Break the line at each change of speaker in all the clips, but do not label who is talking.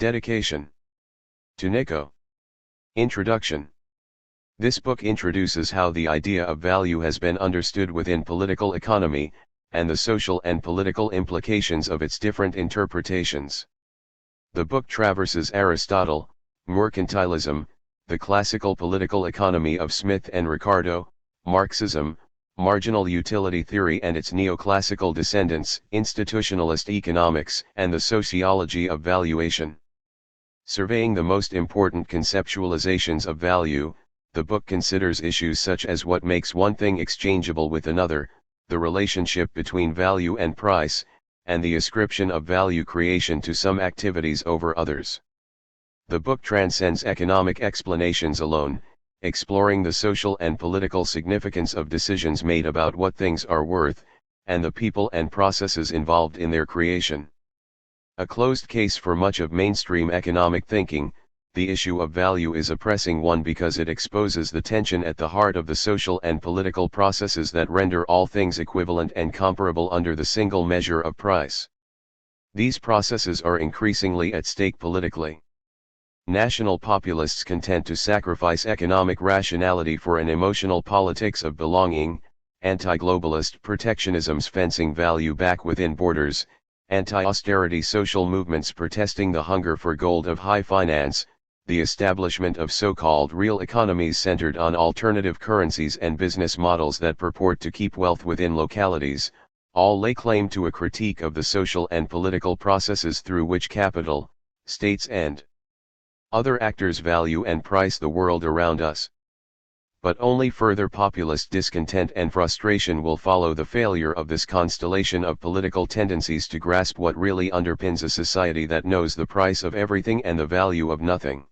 Dedication to Nico. Introduction. This book introduces how the idea of value has been understood within political economy, and the social and political implications of its different interpretations. The book traverses Aristotle, mercantilism, the classical political economy of Smith and Ricardo, Marxism, marginal utility theory and its neoclassical descendants, institutionalist economics, and the sociology of valuation. Surveying the most important conceptualizations of value, the book considers issues such as what makes one thing exchangeable with another, the relationship between value and price, and the ascription of value creation to some activities over others. The book transcends economic explanations alone, exploring the social and political significance of decisions made about what things are worth, and the people and processes involved in their creation. A closed case for much of mainstream economic thinking, the issue of value is a pressing one because it exposes the tension at the heart of the social and political processes that render all things equivalent and comparable under the single measure of price. These processes are increasingly at stake politically. National populists content to sacrifice economic rationality for an emotional politics of belonging, anti-globalist protectionism's fencing value back within borders, anti-austerity social movements protesting the hunger for gold of high finance, the establishment of so-called real economies centered on alternative currencies and business models that purport to keep wealth within localities, all lay claim to a critique of the social and political processes through which capital, states and other actors value and price the world around us. But only further populist discontent and frustration will follow the failure of this constellation of political tendencies to grasp what really underpins a society that knows the price of everything and the value of nothing.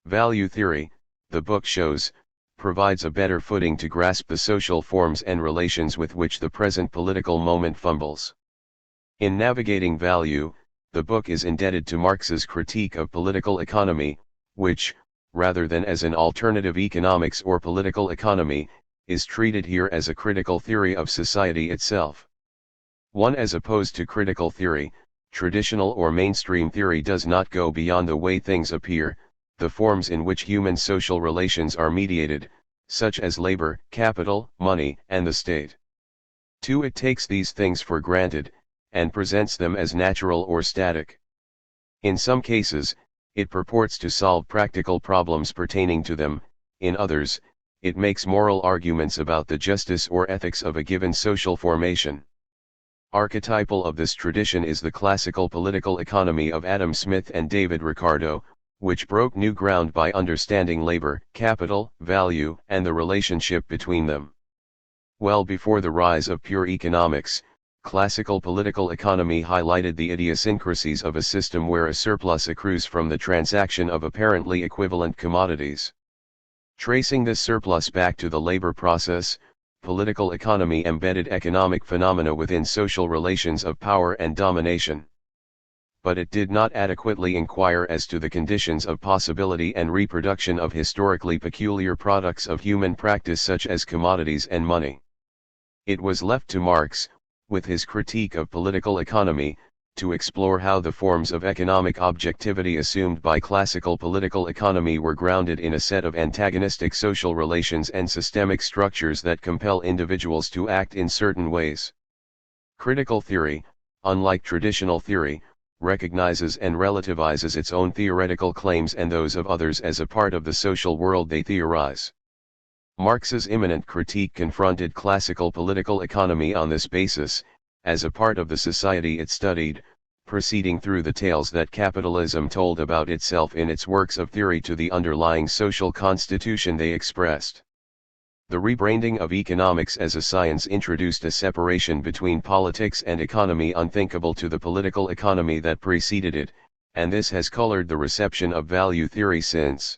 Value theory, the book shows, provides a better footing to grasp the social forms and relations with which the present political moment fumbles. In navigating value, the book is indebted to Marx's critique of political economy, which, rather than as an alternative economics or political economy, is treated here as a critical theory of society itself. One as opposed to critical theory, traditional or mainstream theory does not go beyond the way things appear, the forms in which human social relations are mediated, such as labor, capital, money, and the state. 2. It takes these things for granted, and presents them as natural or static. In some cases, it purports to solve practical problems pertaining to them, in others, it makes moral arguments about the justice or ethics of a given social formation. Archetypal of this tradition is the classical political economy of Adam Smith and David Ricardo, which broke new ground by understanding labor, capital, value, and the relationship between them. Well before the rise of pure economics, classical political economy highlighted the idiosyncrasies of a system where a surplus accrues from the transaction of apparently equivalent commodities. Tracing this surplus back to the labor process, political economy embedded economic phenomena within social relations of power and domination. But it did not adequately inquire as to the conditions of possibility and reproduction of historically peculiar products of human practice such as commodities and money. It was left to Marx, with his critique of political economy, to explore how the forms of economic objectivity assumed by classical political economy were grounded in a set of antagonistic social relations and systemic structures that compel individuals to act in certain ways. Critical theory, unlike traditional theory, recognizes and relativizes its own theoretical claims and those of others as a part of the social world they theorize. Marx's imminent critique confronted classical political economy on this basis, as a part of the society it studied, proceeding through the tales that capitalism told about itself in its works of theory to the underlying social constitution they expressed. The rebranding of economics as a science introduced a separation between politics and economy unthinkable to the political economy that preceded it, and this has colored the reception of value theory since.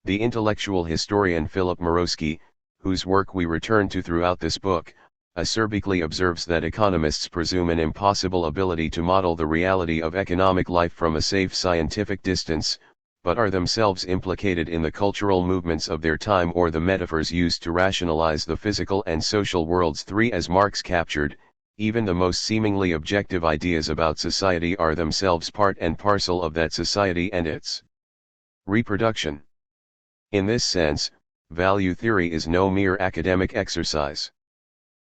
The intellectual historian Philip Morosky, whose work we return to throughout this book, acerbically observes that economists presume an impossible ability to model the reality of economic life from a safe scientific distance, but are themselves implicated in the cultural movements of their time or the metaphors used to rationalize the physical and social worlds. 3. As Marx captured, Even the most seemingly objective ideas about society are themselves part and parcel of that society and its reproduction. In this sense, value theory is no mere academic exercise.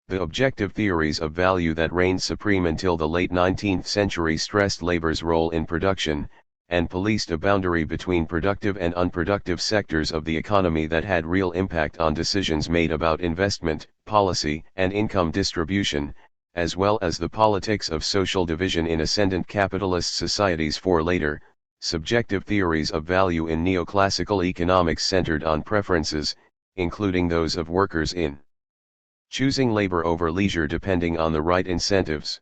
The objective theories of value that reigned supreme until the late 19th century stressed labor's role in production, and policed a boundary between productive and unproductive sectors of the economy that had real impact on decisions made about investment, policy, and income distribution, as well as the politics of social division in ascendant capitalist societies. For later, subjective theories of value in neoclassical economics centered on preferences, including those of workers in choosing labor over leisure depending on the right incentives.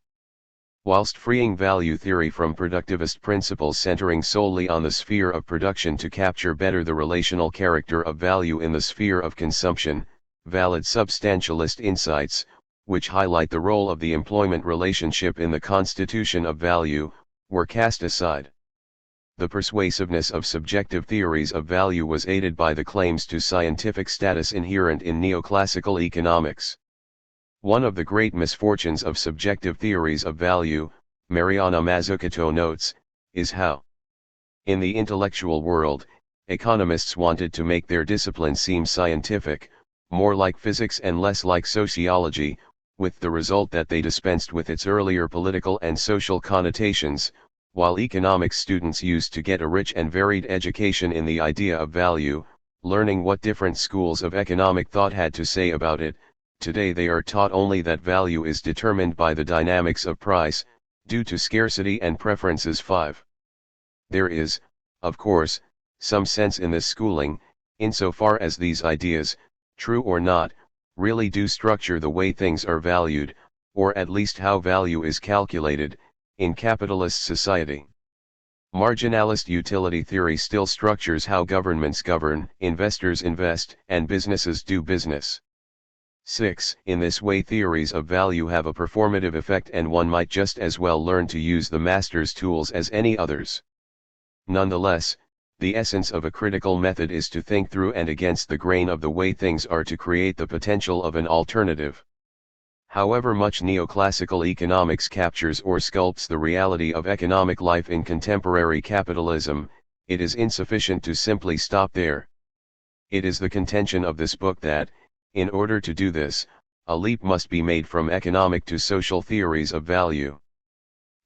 Whilst freeing value theory from productivist principles centering solely on the sphere of production to capture better the relational character of value in the sphere of consumption, valid substantialist insights, which highlight the role of the employment relationship in the constitution of value, were cast aside. The persuasiveness of subjective theories of value was aided by the claims to scientific status inherent in neoclassical economics. One of the great misfortunes of subjective theories of value, Mariana Mazzucato notes, is how, in the intellectual world, economists wanted to make their discipline seem scientific, more like physics and less like sociology, with the result that they dispensed with its earlier political and social connotations, while economics students used to get a rich and varied education in the idea of value, learning what different schools of economic thought had to say about it. Today they are taught only that value is determined by the dynamics of price, due to scarcity and preferences. 5. There is, of course, some sense in this schooling, insofar as these ideas, true or not, really do structure the way things are valued, or at least how value is calculated, in capitalist society. Marginalist utility theory still structures how governments govern, investors invest, and businesses do business. 6. In this way theories of value have a performative effect, and one might just as well learn to use the master's tools as any others. Nonetheless, the essence of a critical method is to think through and against the grain of the way things are to create the potential of an alternative. However much neoclassical economics captures or sculpts the reality of economic life in contemporary capitalism, it is insufficient to simply stop there. It is the contention of this book that, in order to do this, a leap must be made from economic to social theories of value.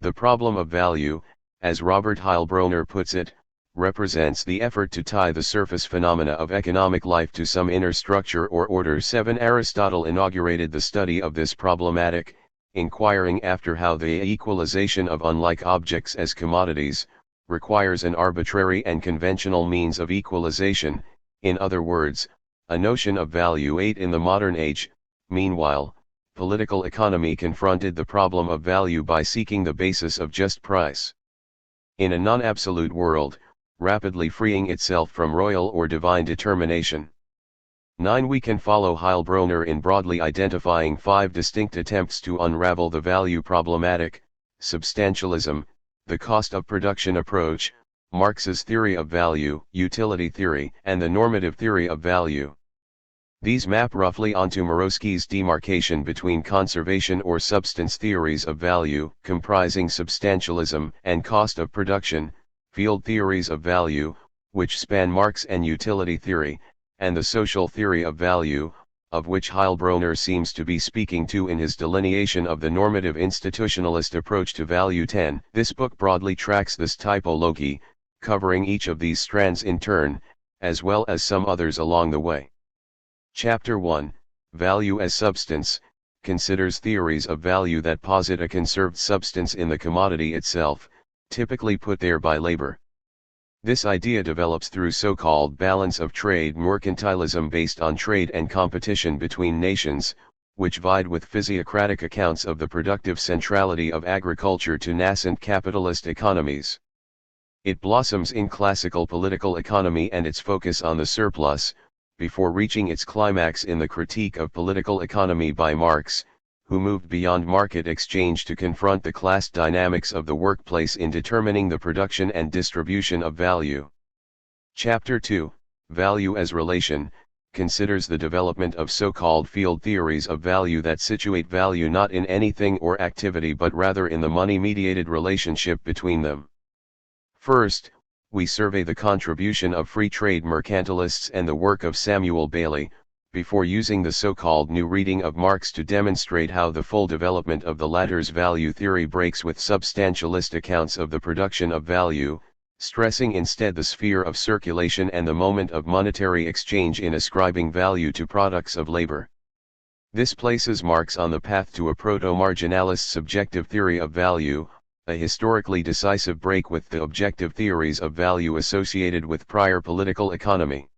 The problem of value, as Robert Heilbroner puts it, represents the effort to tie the surface phenomena of economic life to some inner structure or order. 7. Aristotle inaugurated the study of this problematic, inquiring after how the equalization of unlike objects as commodities, requires an arbitrary and conventional means of equalization, in other words, a notion of value. 8. In the modern age, meanwhile, political economy confronted the problem of value by seeking the basis of just price. In a non-absolute world, rapidly freeing itself from royal or divine determination. 9. We can follow Heilbroner in broadly identifying 5 distinct attempts to unravel the value problematic: substantialism, the cost of production approach, Marx's theory of value, utility theory, and the normative theory of value. These map roughly onto Murawski's demarcation between conservation or substance theories of value, comprising substantialism and cost of production, field theories of value, which span Marx and utility theory, and the social theory of value, of which Heilbroner seems to be speaking to in his delineation of the normative institutionalist approach to value. 10. This book broadly tracks this typology, covering each of these strands in turn, as well as some others along the way. Chapter 1, Value as Substance, considers theories of value that posit a conserved substance in the commodity itself, typically put there by labor. This idea develops through so-called balance of trade mercantilism based on trade and competition between nations, which vied with physiocratic accounts of the productive centrality of agriculture to nascent capitalist economies. It blossoms in classical political economy and its focus on the surplus, before reaching its climax in the critique of political economy by Marx, who moved beyond market exchange to confront the class dynamics of the workplace in determining the production and distribution of value. Chapter 2, Value as Relation, considers the development of so-called field theories of value that situate value not in anything or activity but rather in the money-mediated relationship between them. First, we survey the contribution of free trade mercantilists and the work of Samuel Bailey, before using the so-called new reading of Marx to demonstrate how the full development of the latter's value theory breaks with substantialist accounts of the production of value, stressing instead the sphere of circulation and the moment of monetary exchange in ascribing value to products of labor. This places Marx on the path to a proto-marginalist subjective theory of value, a historically decisive break with the objective theories of value associated with prior political economy.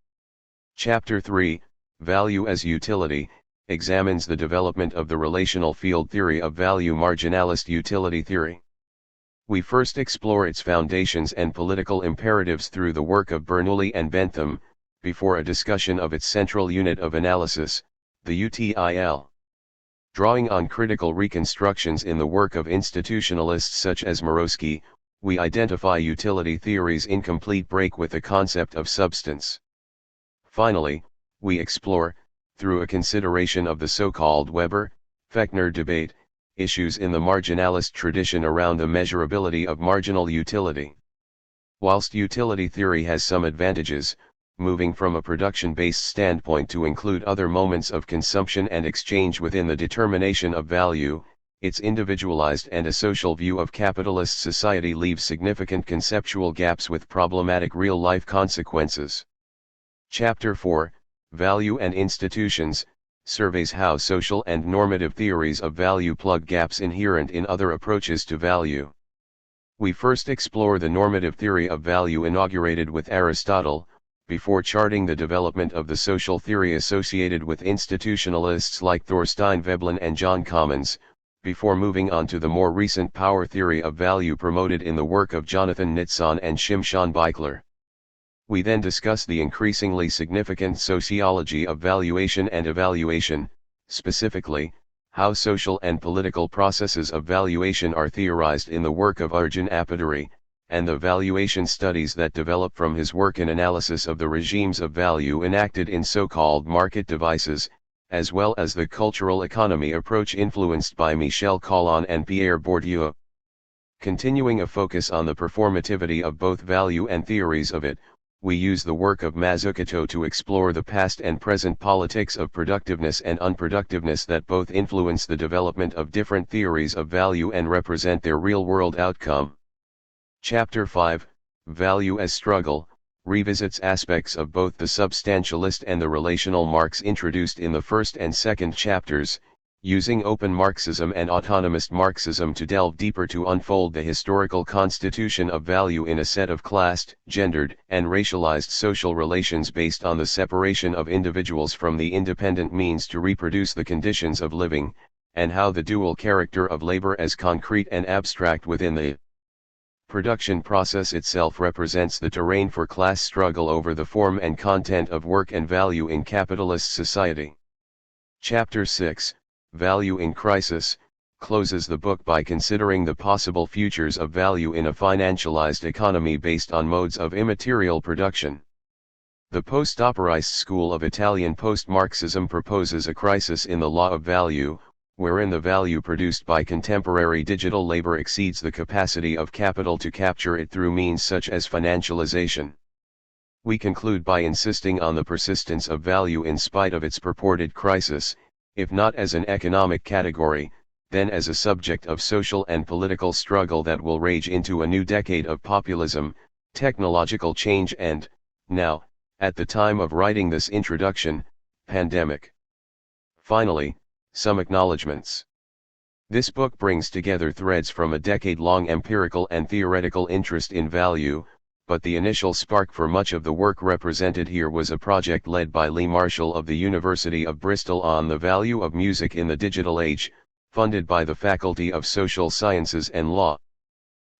Chapter 3, Value as Utility, examines the development of the relational field theory of value marginalist utility theory. We first explore its foundations and political imperatives through the work of Bernoulli and Bentham, before a discussion of its central unit of analysis, the UTIL. Drawing on critical reconstructions in the work of institutionalists such as Murawski, we identify utility theory's incomplete break with the concept of substance. Finally, we explore, through a consideration of the so-called Weber-Fechner debate, issues in the marginalist tradition around the measurability of marginal utility. Whilst utility theory has some advantages, moving from a production-based standpoint to include other moments of consumption and exchange within the determination of value, its individualized and asocial view of capitalist society leaves significant conceptual gaps with problematic real-life consequences. Chapter 4, Value and Institutions, surveys how social and normative theories of value plug gaps inherent in other approaches to value. We first explore the normative theory of value inaugurated with Aristotle, before charting the development of the social theory associated with institutionalists like Thorstein Veblen and John Commons, before moving on to the more recent power theory of value promoted in the work of Jonathan Nitzan and Shimshon Beichler. We then discuss the increasingly significant sociology of valuation and evaluation, specifically, how social and political processes of valuation are theorized in the work of Arjun Appaduri, and the valuation studies that develop from his work in analysis of the regimes of value enacted in so-called market devices, as well as the cultural economy approach influenced by Michel Collin and Pierre Bourdieu. Continuing a focus on the performativity of both value and theories of it, we use the work of Mazzucato to explore the past and present politics of productiveness and unproductiveness that both influence the development of different theories of value and represent their real-world outcome. Chapter 5, Value as Struggle, revisits aspects of both the substantialist and the relational Marx introduced in the first and second chapters, using open Marxism and autonomist Marxism to delve deeper to unfold the historical constitution of value in a set of classed, gendered, and racialized social relations based on the separation of individuals from the independent means to reproduce the conditions of living, and how the dual character of labor as concrete and abstract within the production process itself represents the terrain for class struggle over the form and content of work and value in capitalist society. Chapter 6, Value in Crisis, closes the book by considering the possible futures of value in a financialized economy based on modes of immaterial production. The post-operaist school of Italian post-Marxism proposes a crisis in the law of value, wherein the value produced by contemporary digital labor exceeds the capacity of capital to capture it through means such as financialization. We conclude by insisting on the persistence of value in spite of its purported crisis, if not as an economic category, then as a subject of social and political struggle that will rage into a new decade of populism, technological change and, now, at the time of writing this introduction, pandemic. Finally, some acknowledgements. This book brings together threads from a decade-long empirical and theoretical interest in value, but the initial spark for much of the work represented here was a project led by Lee Marshall of the University of Bristol on the value of music in the digital age, funded by the Faculty of Social Sciences and Law.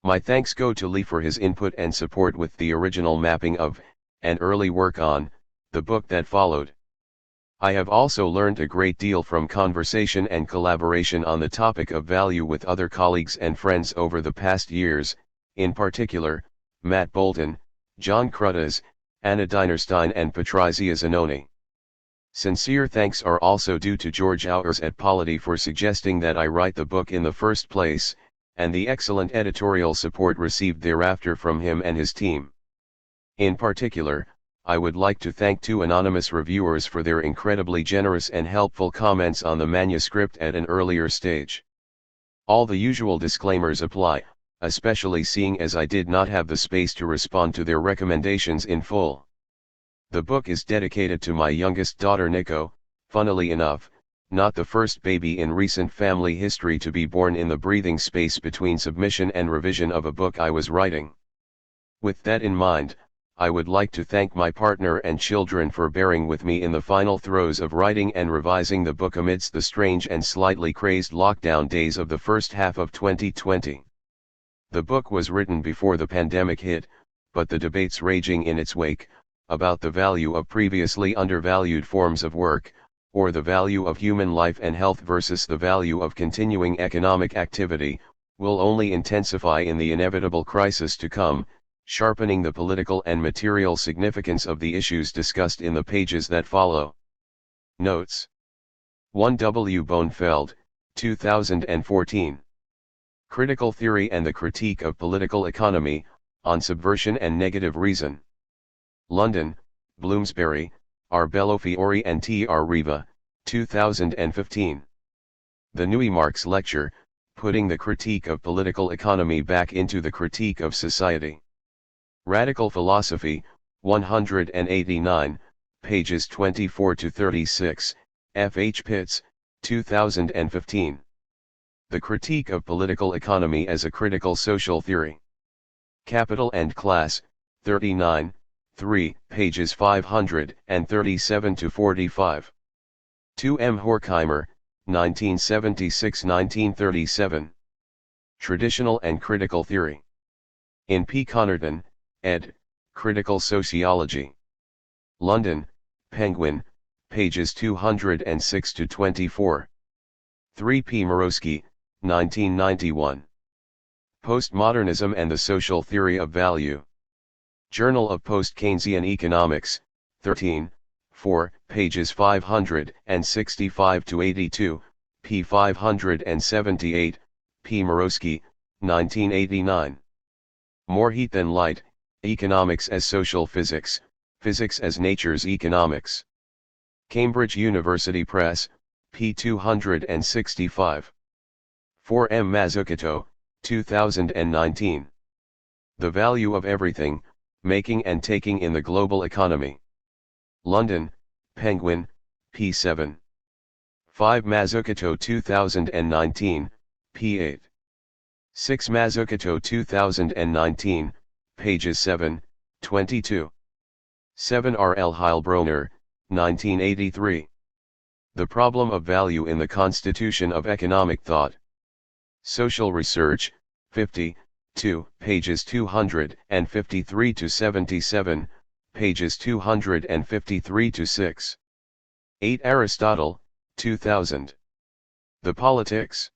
My thanks go to Lee for his input and support with the original mapping of, and early work on, the book that followed. I have also learned a great deal from conversation and collaboration on the topic of value with other colleagues and friends over the past years, in particular, Matt Bolton, John Cruddas, Anna Dinerstein and Patrizia Zanoni. Sincere thanks are also due to George Auers at Polity for suggesting that I write the book in the first place, and the excellent editorial support received thereafter from him and his team. In particular, I would like to thank two anonymous reviewers for their incredibly generous and helpful comments on the manuscript at an earlier stage. All the usual disclaimers apply, especially seeing as I did not have the space to respond to their recommendations in full. The book is dedicated to my youngest daughter Nico, funnily enough, not the first baby in recent family history to be born in the breathing space between submission and revision of a book I was writing. With that in mind, I would like to thank my partner and children for bearing with me in the final throes of writing and revising the book amidst the strange and slightly crazed lockdown days of the first half of 2020. The book was written before the pandemic hit, but the debates raging in its wake, about the value of previously undervalued forms of work, or the value of human life and health versus the value of continuing economic activity, will only intensify in the inevitable crisis to come, sharpening the political and material significance of the issues discussed in the pages that follow. Notes. 1 W. Bonefeld, 2014. Critical Theory and the Critique of Political Economy, on Subversion and Negative Reason. London, Bloomsbury, R. Bellofiore and T. R. Riva, 2015. The Nui Marx Lecture, Putting the Critique of Political Economy Back into the Critique of Society. Radical Philosophy, 189, pages 24-36, F. H. Pitts, 2015. The Critique of Political Economy as a Critical Social Theory. Capital and Class, 39, 3, pages 537-45. 2 M. Horkheimer, 1976-1937. Traditional and Critical Theory. In P. Connerton, ed., Critical Sociology. London, Penguin, pages 206-24. 3 P. Morosky, 1991. Postmodernism and the Social Theory of Value. Journal of Post-Keynesian Economics, 13, 4, pages 565-82, p. 578, P. Morosky, 1989. More Heat Than Light, Economics as Social Physics, Physics as Nature's Economics. Cambridge University Press, p. 265. 4 M. Mazzucato, 2019. The Value of Everything, Making and Taking in the Global Economy. London, Penguin, p. 7. 5 Mazzucato 2019, p. 8. 6 Mazzucato 2019, pages 7, 22. 7 R. L. Heilbronner, 1983. The Problem of Value in the Constitution of Economic Thought. Social Research, 50, 2, pages 253-77, pages 253-6. 8 Aristotle, 2000. The Politics.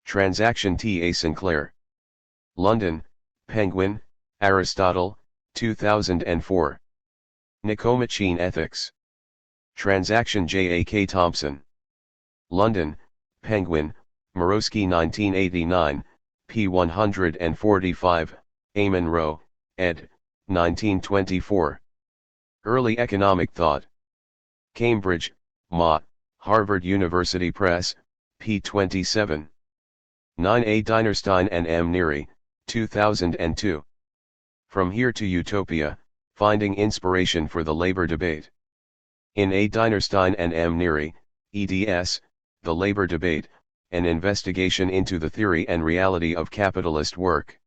Transaction T. A. Sinclair. London, Penguin, Aristotle, 2004. Nicomachean Ethics. Transaction J. A. K. Thompson. London, Penguin, Morosky 1989, p. 145, Eamon Rowe, ed., 1924. Early Economic Thought. Cambridge, Ma, Harvard University Press, p. 27. 9 A. Dinerstein and M. Neary, 2002. From Here to Utopia, Finding Inspiration for the Labor Debate. In A. Dinerstein and M. Neary, eds., The Labor Debate, An Investigation into the Theory and Reality of Capitalist Work.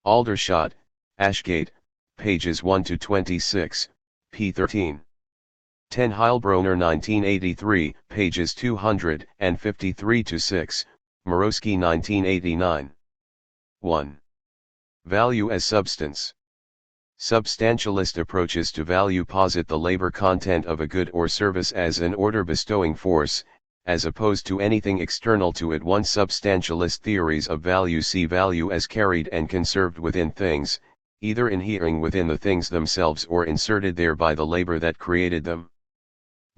Aldershot, Ashgate, pages 1-26, p. 13. 10 Heilbronner 1983, pages 253-6, Morosky 1989. 1. Value as Substance. Substantialist approaches to value posit the labor content of a good or service as an order-bestowing force, as opposed to anything external to it. 1 Substantialist theories of value see value as carried and conserved within things, either inhering within the things themselves or inserted there by the labor that created them.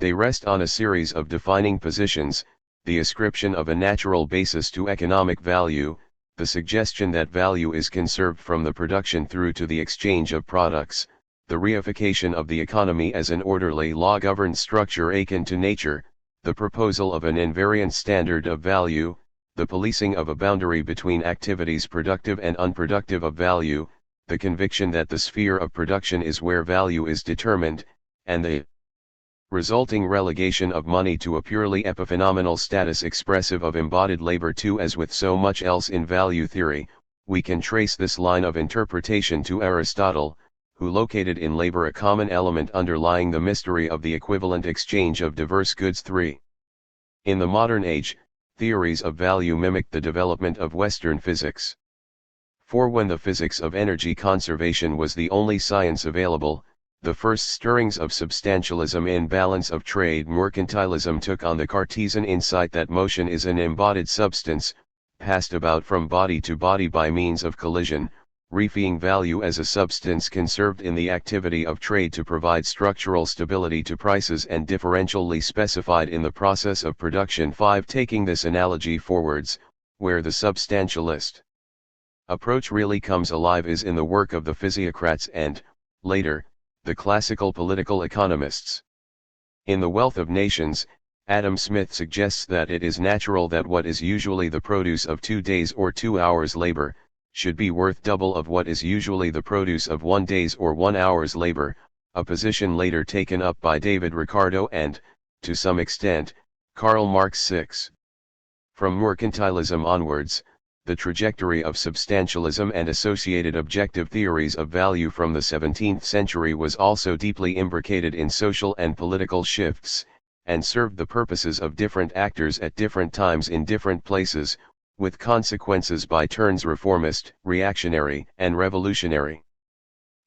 They rest on a series of defining positions: the ascription of a natural basis to economic value, the suggestion that value is conserved from the production through to the exchange of products, the reification of the economy as an orderly law-governed structure akin to nature, the proposal of an invariant standard of value, the policing of a boundary between activities productive and unproductive of value, the conviction that the sphere of production is where value is determined, and the resulting relegation of money to a purely epiphenomenal status expressive of embodied labor too. As with so much else in value theory, we can trace this line of interpretation to Aristotle, who located in labor a common element underlying the mystery of the equivalent exchange of diverse goods. 3. In the modern age, theories of value mimic the development of Western physics. For when the physics of energy conservation was the only science available, the first stirrings of substantialism in balance of trade mercantilism took on the Cartesian insight that motion is an embodied substance, passed about from body to body by means of collision, reifying value as a substance conserved in the activity of trade to provide structural stability to prices and differentially specified in the process of production. 5. Taking this analogy forwards, where the substantialist approach really comes alive is in the work of the physiocrats and, later, the classical political economists. In The Wealth of Nations, Adam Smith suggests that it is natural that what is usually the produce of 2 days or 2 hours labor, should be worth double of what is usually the produce of 1 day's or 1 hour's labor, a position later taken up by David Ricardo and, to some extent, Karl Marx. 6. From mercantilism onwards, the trajectory of substantialism and associated objective theories of value from the 17th century was also deeply imbricated in social and political shifts, and served the purposes of different actors at different times in different places, with consequences by turns reformist, reactionary, and revolutionary.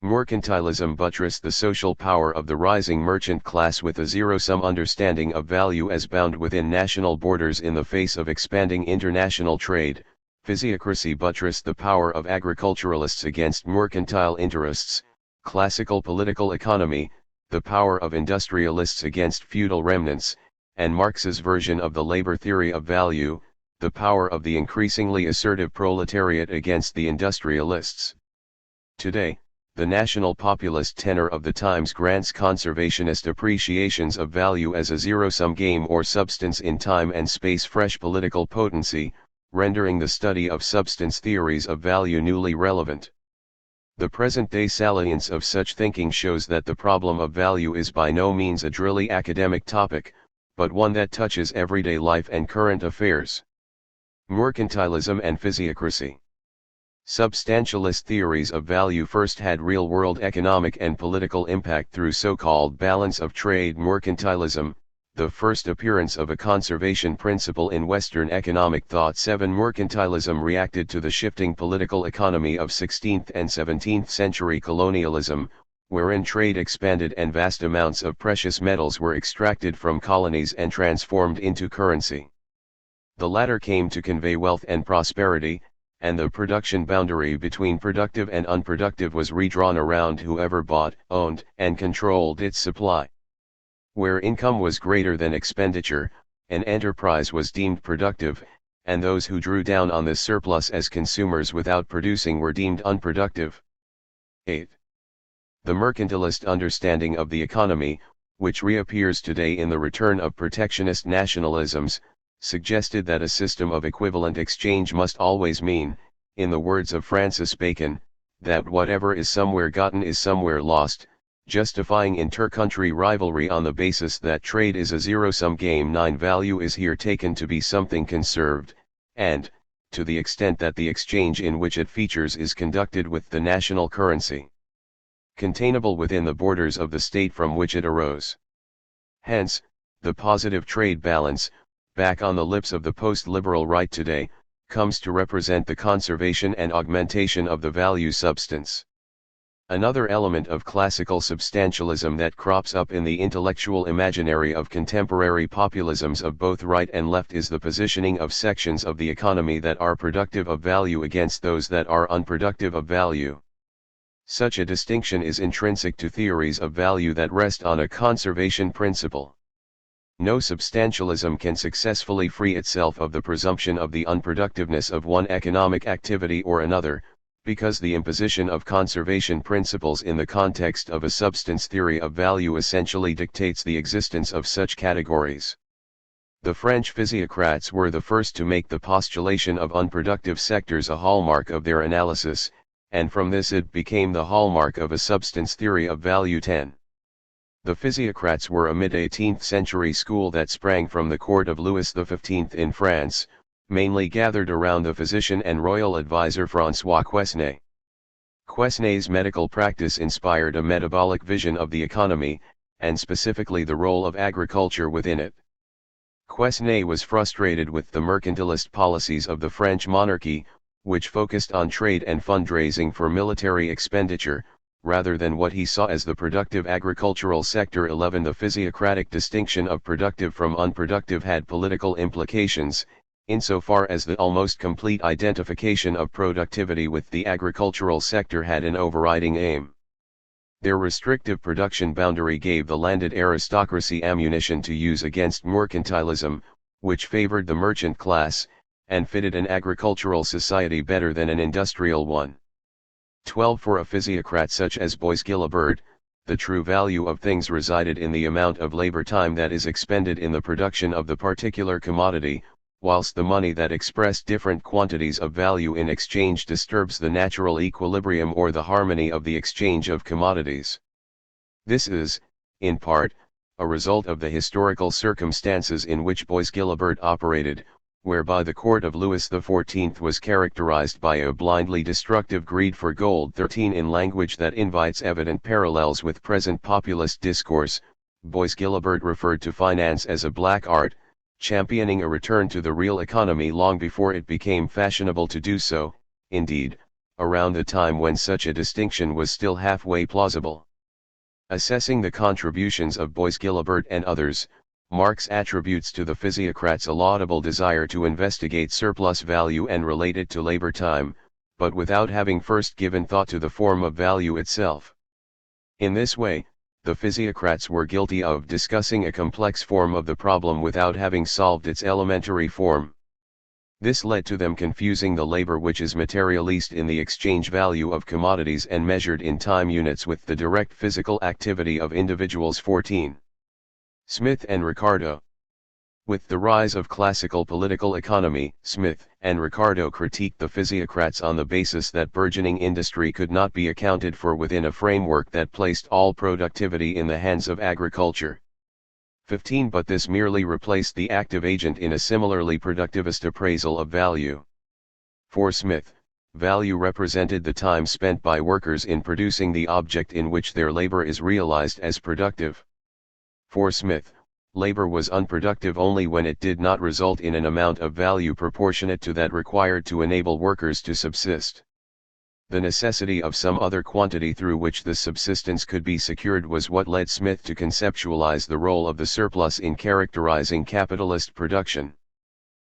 Mercantilism buttressed the social power of the rising merchant class with a zero-sum understanding of value as bound within national borders in the face of expanding international trade. Physiocracy buttressed the power of agriculturalists against mercantile interests, classical political economy, the power of industrialists against feudal remnants, and Marx's version of the labor theory of value, the power of the increasingly assertive proletariat against the industrialists. Today, the national populist tenor of the times grants conservationist appreciations of value as a zero-sum game or substance in time and space fresh political potency, rendering the study of substance theories of value newly relevant. The present-day salience of such thinking shows that the problem of value is by no means a drilly academic topic, but one that touches everyday life and current affairs. Mercantilism and physiocracy. Substantialist theories of value first had real-world economic and political impact through so-called balance of trade mercantilism, the first appearance of a conservation principle in Western economic thought. 7. Mercantilism reacted to the shifting political economy of 16th and 17th century colonialism, wherein trade expanded and vast amounts of precious metals were extracted from colonies and transformed into currency. The latter came to convey wealth and prosperity, and the production boundary between productive and unproductive was redrawn around whoever bought, owned, and controlled its supply. Where income was greater than expenditure, an enterprise was deemed productive, and those who drew down on this surplus as consumers without producing were deemed unproductive. 8. The mercantilist understanding of the economy, which reappears today in the return of protectionist nationalisms, suggested that a system of equivalent exchange must always mean, in the words of Francis Bacon, that whatever is somewhere gotten is somewhere lost, justifying inter-country rivalry on the basis that trade is a zero-sum game. 9. Value is here taken to be something conserved, and, to the extent that the exchange in which it features is conducted with the national currency, containable within the borders of the state from which it arose. Hence, the positive trade balance, back on the lips of the post-liberal right today, comes to represent the conservation and augmentation of the value substance. Another element of classical substantialism that crops up in the intellectual imaginary of contemporary populisms of both right and left is the positioning of sections of the economy that are productive of value against those that are unproductive of value. Such a distinction is intrinsic to theories of value that rest on a conservation principle. No substantialism can successfully free itself of the presumption of the unproductiveness of one economic activity or another, because the imposition of conservation principles in the context of a substance theory of value essentially dictates the existence of such categories. The French physiocrats were the first to make the postulation of unproductive sectors a hallmark of their analysis, and from this it became the hallmark of a substance theory of value. 10. The physiocrats were a mid-18th century school that sprang from the court of Louis XV in France, mainly gathered around the physician and royal advisor François Quesnay. Quesnay's medical practice inspired a metabolic vision of the economy, and specifically the role of agriculture within it. Quesnay was frustrated with the mercantilist policies of the French monarchy, which focused on trade and fundraising for military expenditure, rather than what he saw as the productive agricultural sector. 11. The physiocratic distinction of productive from unproductive had political implications, insofar as the almost complete identification of productivity with the agricultural sector had an overriding aim. Their restrictive production boundary gave the landed aristocracy ammunition to use against mercantilism, which favored the merchant class, and fitted an agricultural society better than an industrial one. 12. For a physiocrat such as Bois-Guilbert, the true value of things resided in the amount of labor time that is expended in the production of the particular commodity, whilst the money that expressed different quantities of value in exchange disturbs the natural equilibrium or the harmony of the exchange of commodities. This is, in part, a result of the historical circumstances in which Bois-Guilbert operated, whereby the court of Louis XIV was characterized by a blindly destructive greed for gold. 13. In language that invites evident parallels with present populist discourse, Bois-Guilbert referred to finance as a black art, championing a return to the real economy long before it became fashionable to do so, indeed, around the time when such a distinction was still halfway plausible. Assessing the contributions of Bois-Guilbert and others, Marx attributes to the physiocrats a laudable desire to investigate surplus value and relate it to labor time, but without having first given thought to the form of value itself. In this way, the physiocrats were guilty of discussing a complex form of the problem without having solved its elementary form. This led to them confusing the labor which is materialist in the exchange value of commodities and measured in time units with the direct physical activity of individuals. 14. Smith and Ricardo. With the rise of classical political economy, Smith and Ricardo critiqued the physiocrats on the basis that burgeoning industry could not be accounted for within a framework that placed all productivity in the hands of agriculture. 15. But this merely replaced the active agent in a similarly productivist appraisal of value. For Smith, value represented the time spent by workers in producing the object in which their labor is realized as productive. For Smith, labor was unproductive only when it did not result in an amount of value proportionate to that required to enable workers to subsist. The necessity of some other quantity through which the subsistence could be secured was what led Smith to conceptualize the role of the surplus in characterizing capitalist production.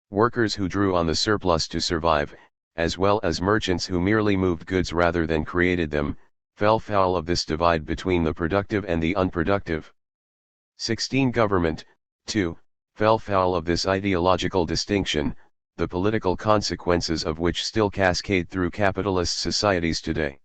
Workers who drew on the surplus to survive, as well as merchants who merely moved goods rather than created them, fell foul of this divide between the productive and the unproductive. 16. Government, too, fell foul of this ideological distinction, the political consequences of which still cascade through capitalist societies today.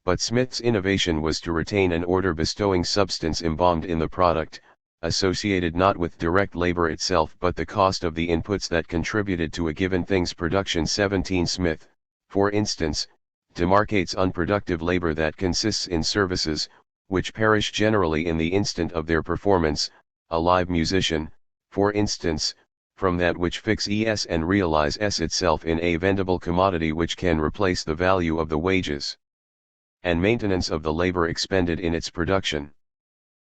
But Smith's innovation was to retain an order bestowing substance embalmed in the product, associated not with direct labor itself but the cost of the inputs that contributed to a given thing's production. 17. Smith, for instance, demarcates unproductive labor that consists in services, which perish generally in the instant of their performance, a live musician, for instance, from that which fixes and realizes itself in a vendible commodity which can replace the value of the wages and maintenance of the labor expended in its production.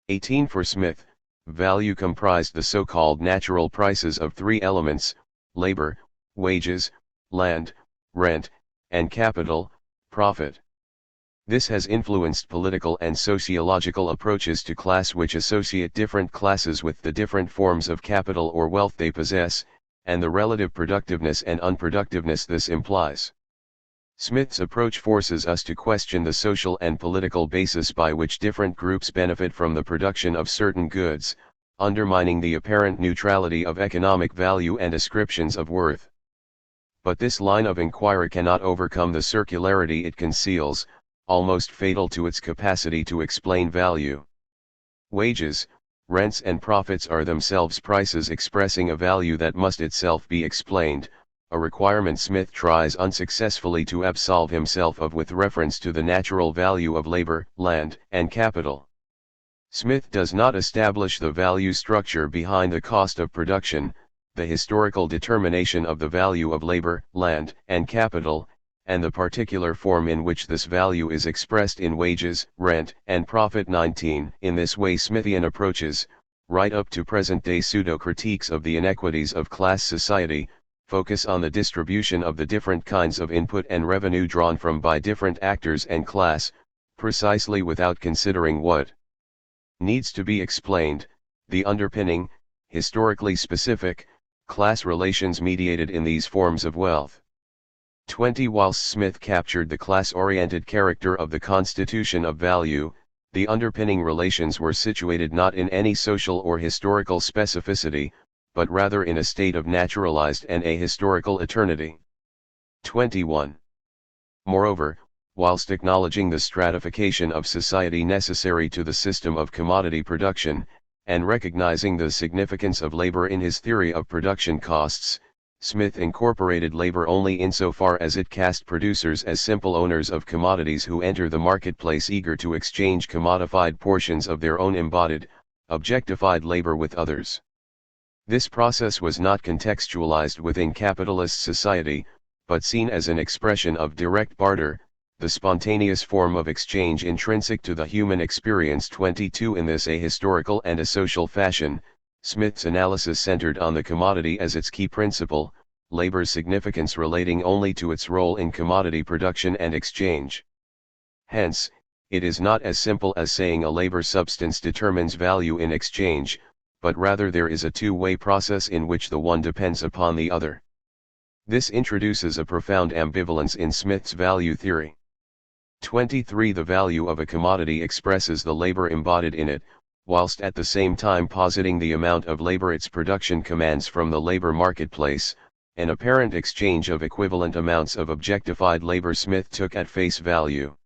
18. For Smith, value comprised the so-called natural prices of three elements: labor, wages, land, rent, and capital, profit. This has influenced political and sociological approaches to class which associate different classes with the different forms of capital or wealth they possess, and the relative productiveness and unproductiveness this implies. Smith's approach forces us to question the social and political basis by which different groups benefit from the production of certain goods, undermining the apparent neutrality of economic value and ascriptions of worth. But this line of inquiry cannot overcome the circularity it conceals, almost fatal to its capacity to explain value. Wages, rents and profits are themselves prices expressing a value that must itself be explained, a requirement Smith tries unsuccessfully to absolve himself of with reference to the natural value of labor, land, and capital. Smith does not establish the value structure behind the cost of production, the historical determination of the value of labor, land, and capital, and the particular form in which this value is expressed in wages, rent, and profit. 19. In this way Smithian approaches, right up to present-day pseudo-critiques of the inequities of class society, focus on the distribution of the different kinds of input and revenue drawn from by different actors and class, precisely without considering what needs to be explained, the underpinning, historically specific, class relations mediated in these forms of wealth. 20. Whilst Smith captured the class-oriented character of the constitution of value, the underpinning relations were situated not in any social or historical specificity, but rather in a state of naturalized and ahistorical eternity. 21. Moreover, whilst acknowledging the stratification of society necessary to the system of commodity production, and recognizing the significance of labor in his theory of production costs, Smith incorporated labor only insofar as it cast producers as simple owners of commodities who enter the marketplace eager to exchange commodified portions of their own embodied, objectified labor with others. This process was not contextualized within capitalist society, but seen as an expression of direct barter, the spontaneous form of exchange intrinsic to the human experience. 22. In this ahistorical and asocial fashion, Smith's analysis centered on the commodity as its key principle, labor's significance relating only to its role in commodity production and exchange. Hence, it is not as simple as saying a labor substance determines value in exchange, but rather there is a two-way process in which the one depends upon the other. This introduces a profound ambivalence in Smith's value theory. 23. The value of a commodity expresses the labor embodied in it, whilst at the same time positing the amount of labor its production commands from the labor marketplace, an apparent exchange of equivalent amounts of objectified labor Smith took at face value.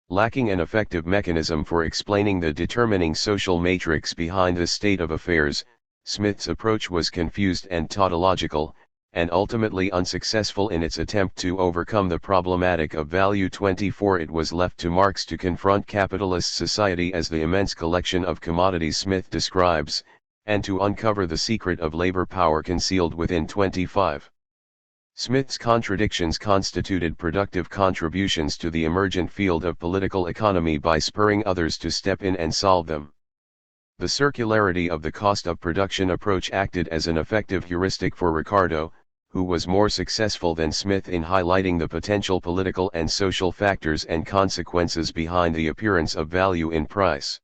Lacking an effective mechanism for explaining the determining social matrix behind this state of affairs, Smith's approach was confused and tautological, and ultimately unsuccessful in its attempt to overcome the problematic of value. 24. It was left to Marx to confront capitalist society as the immense collection of commodities Smith describes, and to uncover the secret of labor power concealed within. 25. Smith's contradictions constituted productive contributions to the emergent field of political economy by spurring others to step in and solve them. The circularity of the cost of production approach acted as an effective heuristic for Ricardo, who was more successful than Smith in highlighting the potential political and social factors and consequences behind the appearance of value in price.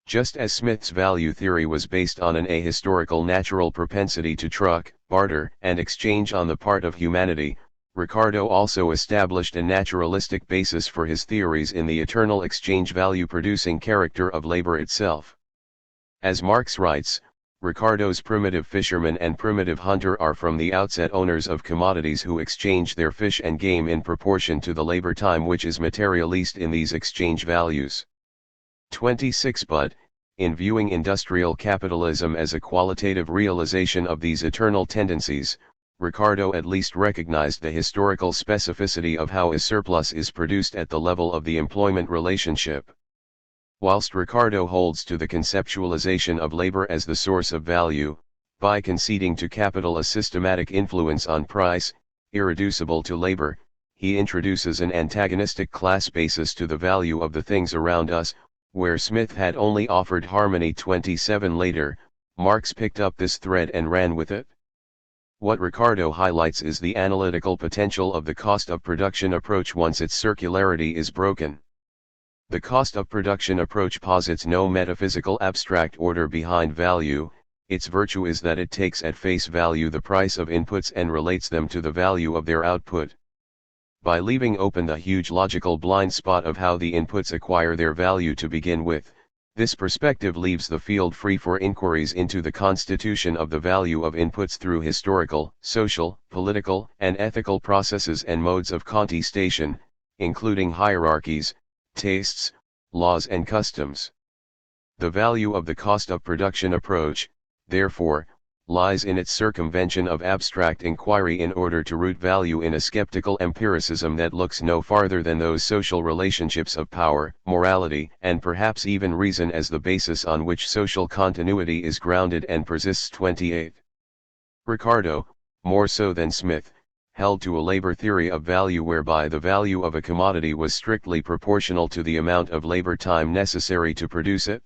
Just as Smith's value theory was based on an ahistorical natural propensity to truck, barter, and exchange on the part of humanity, Ricardo also established a naturalistic basis for his theories in the eternal exchange value-producing character of labor itself. As Marx writes, Ricardo's primitive fisherman and primitive hunter are from the outset owners of commodities who exchange their fish and game in proportion to the labor time which is materialized in these exchange values. 26. But, in viewing industrial capitalism as a qualitative realization of these eternal tendencies, Ricardo at least recognized the historical specificity of how a surplus is produced at the level of the employment relationship. Whilst Ricardo holds to the conceptualization of labor as the source of value, by conceding to capital a systematic influence on price, irreducible to labor, he introduces an antagonistic class basis to the value of the things around us, where Smith had only offered harmony. 27. Later, Marx picked up this thread and ran with it. What Ricardo highlights is the analytical potential of the cost of production approach once its circularity is broken. The cost of production approach posits no metaphysical abstract order behind value, its virtue is that it takes at face value the price of inputs and relates them to the value of their output. By leaving open the huge logical blind spot of how the inputs acquire their value to begin with, This perspective leaves the field free for inquiries into the constitution of the value of inputs through historical, social, political, and ethical processes and modes of contestation, including hierarchies, tastes, laws and customs. The value of the cost of production approach, therefore, lies in its circumvention of abstract inquiry in order to root value in a skeptical empiricism that looks no farther than those social relationships of power, morality, and perhaps even reason as the basis on which social continuity is grounded and persists. 28. Ricardo, more so than Smith, held to a labor theory of value whereby the value of a commodity was strictly proportional to the amount of labor time necessary to produce it.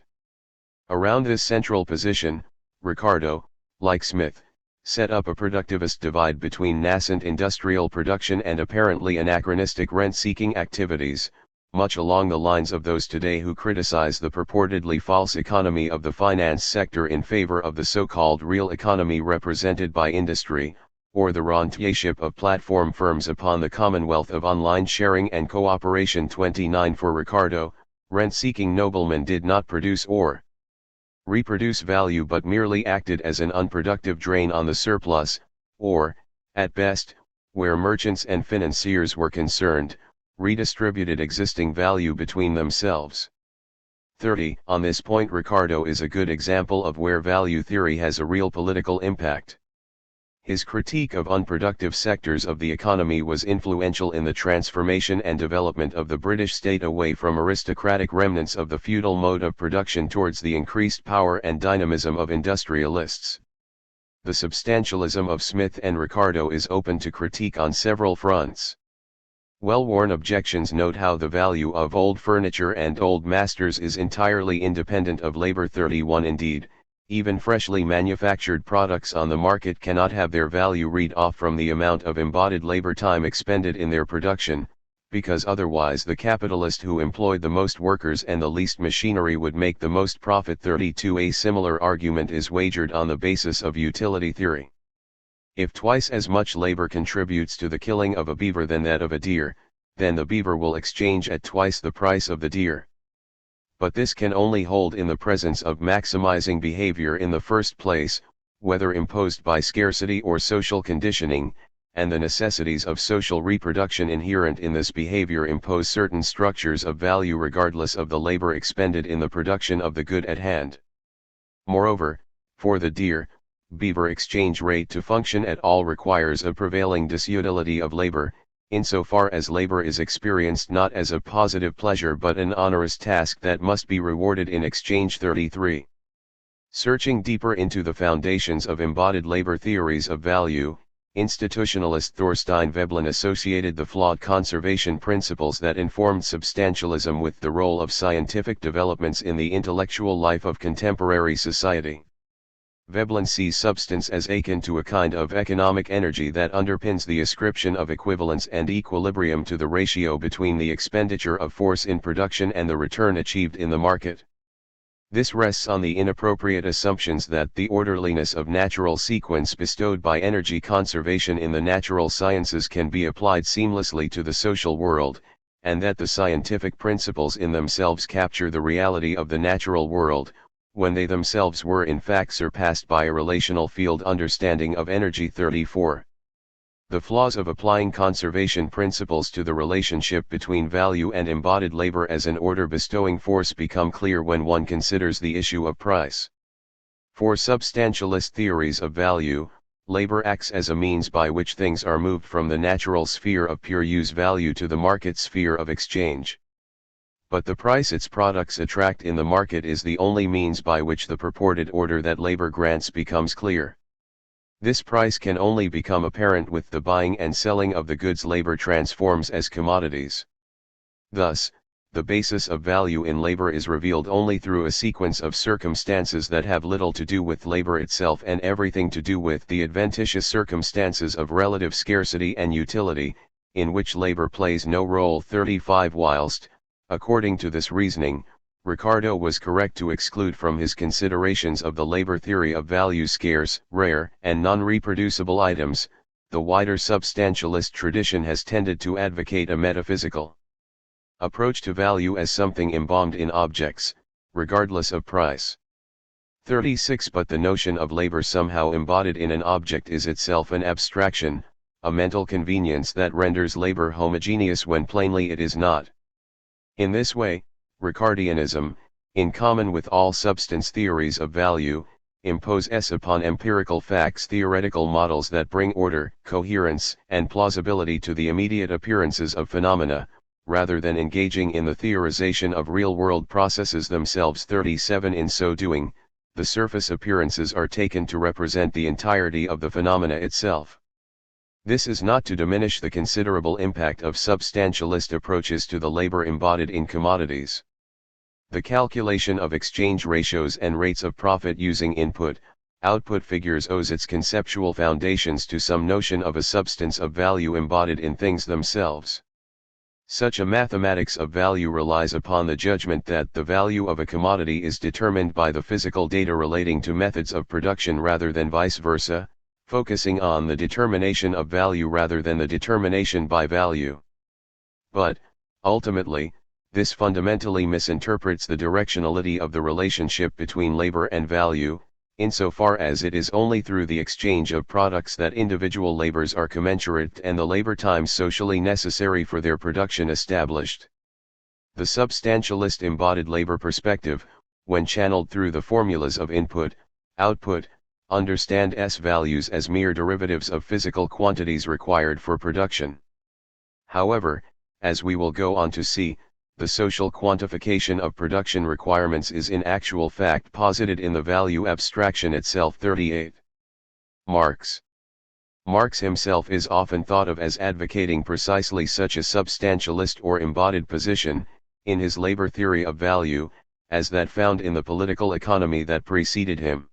Around this central position, Ricardo, like Smith, set up a productivist divide between nascent industrial production and apparently anachronistic rent-seeking activities, much along the lines of those today who criticize the purportedly false economy of the finance sector in favor of the so-called real economy represented by industry, or the rentiership of platform firms upon the commonwealth of online sharing and cooperation. 29. For Ricardo, rent-seeking noblemen did not produce or reproduce value but merely acted as an unproductive drain on the surplus, or, at best, where merchants and financiers were concerned, redistributed existing value between themselves. 30. On this point Ricardo is a good example of where value theory has a real political impact. His critique of unproductive sectors of the economy was influential in the transformation and development of the British state away from aristocratic remnants of the feudal mode of production towards the increased power and dynamism of industrialists. The substantialism of Smith and Ricardo is open to critique on several fronts. Well-worn objections note how the value of old furniture and old masters is entirely independent of labor. 31. Indeed, even freshly manufactured products on the market cannot have their value read off from the amount of embodied labor time expended in their production, because otherwise the capitalist who employed the most workers and the least machinery would make the most profit. 32. A similar argument is wagered on the basis of utility theory. If twice as much labor contributes to the killing of a beaver than that of a deer, then the beaver will exchange at twice the price of the deer. But this can only hold in the presence of maximizing behavior in the first place, whether imposed by scarcity or social conditioning, and the necessities of social reproduction inherent in this behavior impose certain structures of value regardless of the labor expended in the production of the good at hand. Moreover, for the deer-beaver exchange rate to function at all requires a prevailing disutility of labor, insofar as labor is experienced not as a positive pleasure but an onerous task that must be rewarded in exchange. 33. Searching deeper into the foundations of embodied labor theories of value, institutionalist Thorstein Veblen associated the flawed conservation principles that informed substantialism with the role of scientific developments in the intellectual life of contemporary society. Veblen sees substance as akin to a kind of economic energy that underpins the ascription of equivalence and equilibrium to the ratio between the expenditure of force in production and the return achieved in the market. This rests on the inappropriate assumptions that the orderliness of natural sequence bestowed by energy conservation in the natural sciences can be applied seamlessly to the social world, and that the scientific principles in themselves capture the reality of the natural world, when they themselves were in fact surpassed by a relational field understanding of energy. 34. The flaws of applying conservation principles to the relationship between value and embodied labor as an order-bestowing force become clear when one considers the issue of price. For substantialist theories of value, labor acts as a means by which things are moved from the natural sphere of pure use value to the market sphere of exchange. But the price its products attract in the market is the only means by which the purported order that labor grants becomes clear. This price can only become apparent with the buying and selling of the goods labor transforms as commodities. Thus, the basis of value in labor is revealed only through a sequence of circumstances that have little to do with labor itself and everything to do with the adventitious circumstances of relative scarcity and utility, in which labor plays no role. 35. Whilst, according to this reasoning, Ricardo was correct to exclude from his considerations of the labor theory of value scarce, rare, and non-reproducible items, the wider substantialist tradition has tended to advocate a metaphysical approach to value as something embalmed in objects, regardless of price. 36. But the notion of labor somehow embodied in an object is itself an abstraction, a mental convenience that renders labor homogeneous when plainly it is not. In this way, Ricardianism, in common with all substance theories of value, imposes upon empirical facts theoretical models that bring order, coherence, and plausibility to the immediate appearances of phenomena, rather than engaging in the theorization of real-world processes themselves. 37. In so doing, the surface appearances are taken to represent the entirety of the phenomena itself. This is not to diminish the considerable impact of substantialist approaches to the labor embodied in commodities. The calculation of exchange ratios and rates of profit using input-output figures owes its conceptual foundations to some notion of a substance of value embodied in things themselves. Such a mathematics of value relies upon the judgment that the value of a commodity is determined by the physical data relating to methods of production rather than vice versa, focusing on the determination of value rather than the determination by value. But, ultimately, this fundamentally misinterprets the directionality of the relationship between labor and value, insofar as it is only through the exchange of products that individual labors are commensurate and the labor times socially necessary for their production established. The substantialist embodied labor perspective, when channeled through the formulas of input, output, understand S values as mere derivatives of physical quantities required for production. However, as we will go on to see, the social quantification of production requirements is in actual fact posited in the value abstraction itself. 38. Marx himself is often thought of as advocating precisely such a substantialist or embodied position, in his labor theory of value, as that found in the political economy that preceded him.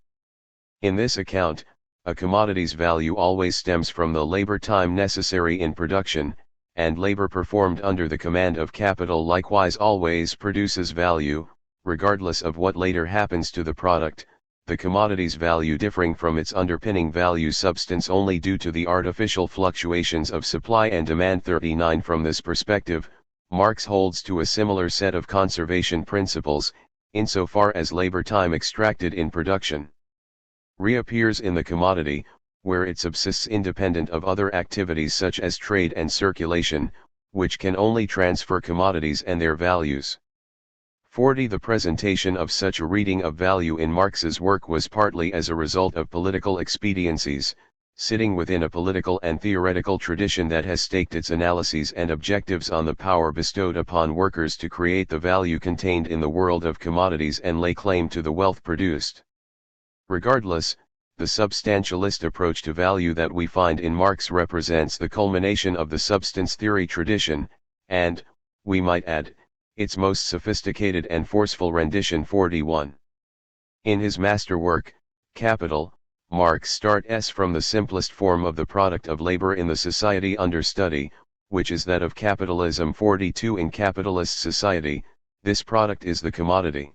In this account, a commodity's value always stems from the labor time necessary in production, and labor performed under the command of capital likewise always produces value, regardless of what later happens to the product, the commodity's value differing from its underpinning value substance only due to the artificial fluctuations of supply and demand. 39. From this perspective, Marx holds to a similar set of conservation principles, insofar as labor time extracted in production reappears in the commodity, where it subsists independent of other activities such as trade and circulation, which can only transfer commodities and their values. 40. The presentation of such a reading of value in Marx's work was partly as a result of political expediencies, sitting within a political and theoretical tradition that has staked its analyses and objectives on the power bestowed upon workers to create the value contained in the world of commodities and lay claim to the wealth produced. Regardless, the substantialist approach to value that we find in Marx represents the culmination of the substance theory tradition, and, we might add, its most sophisticated and forceful rendition. 41. In his masterwork, Capital, Marx starts from the simplest form of the product of labor in the society under study, which is that of capitalism. 42. In capitalist society, this product is the commodity.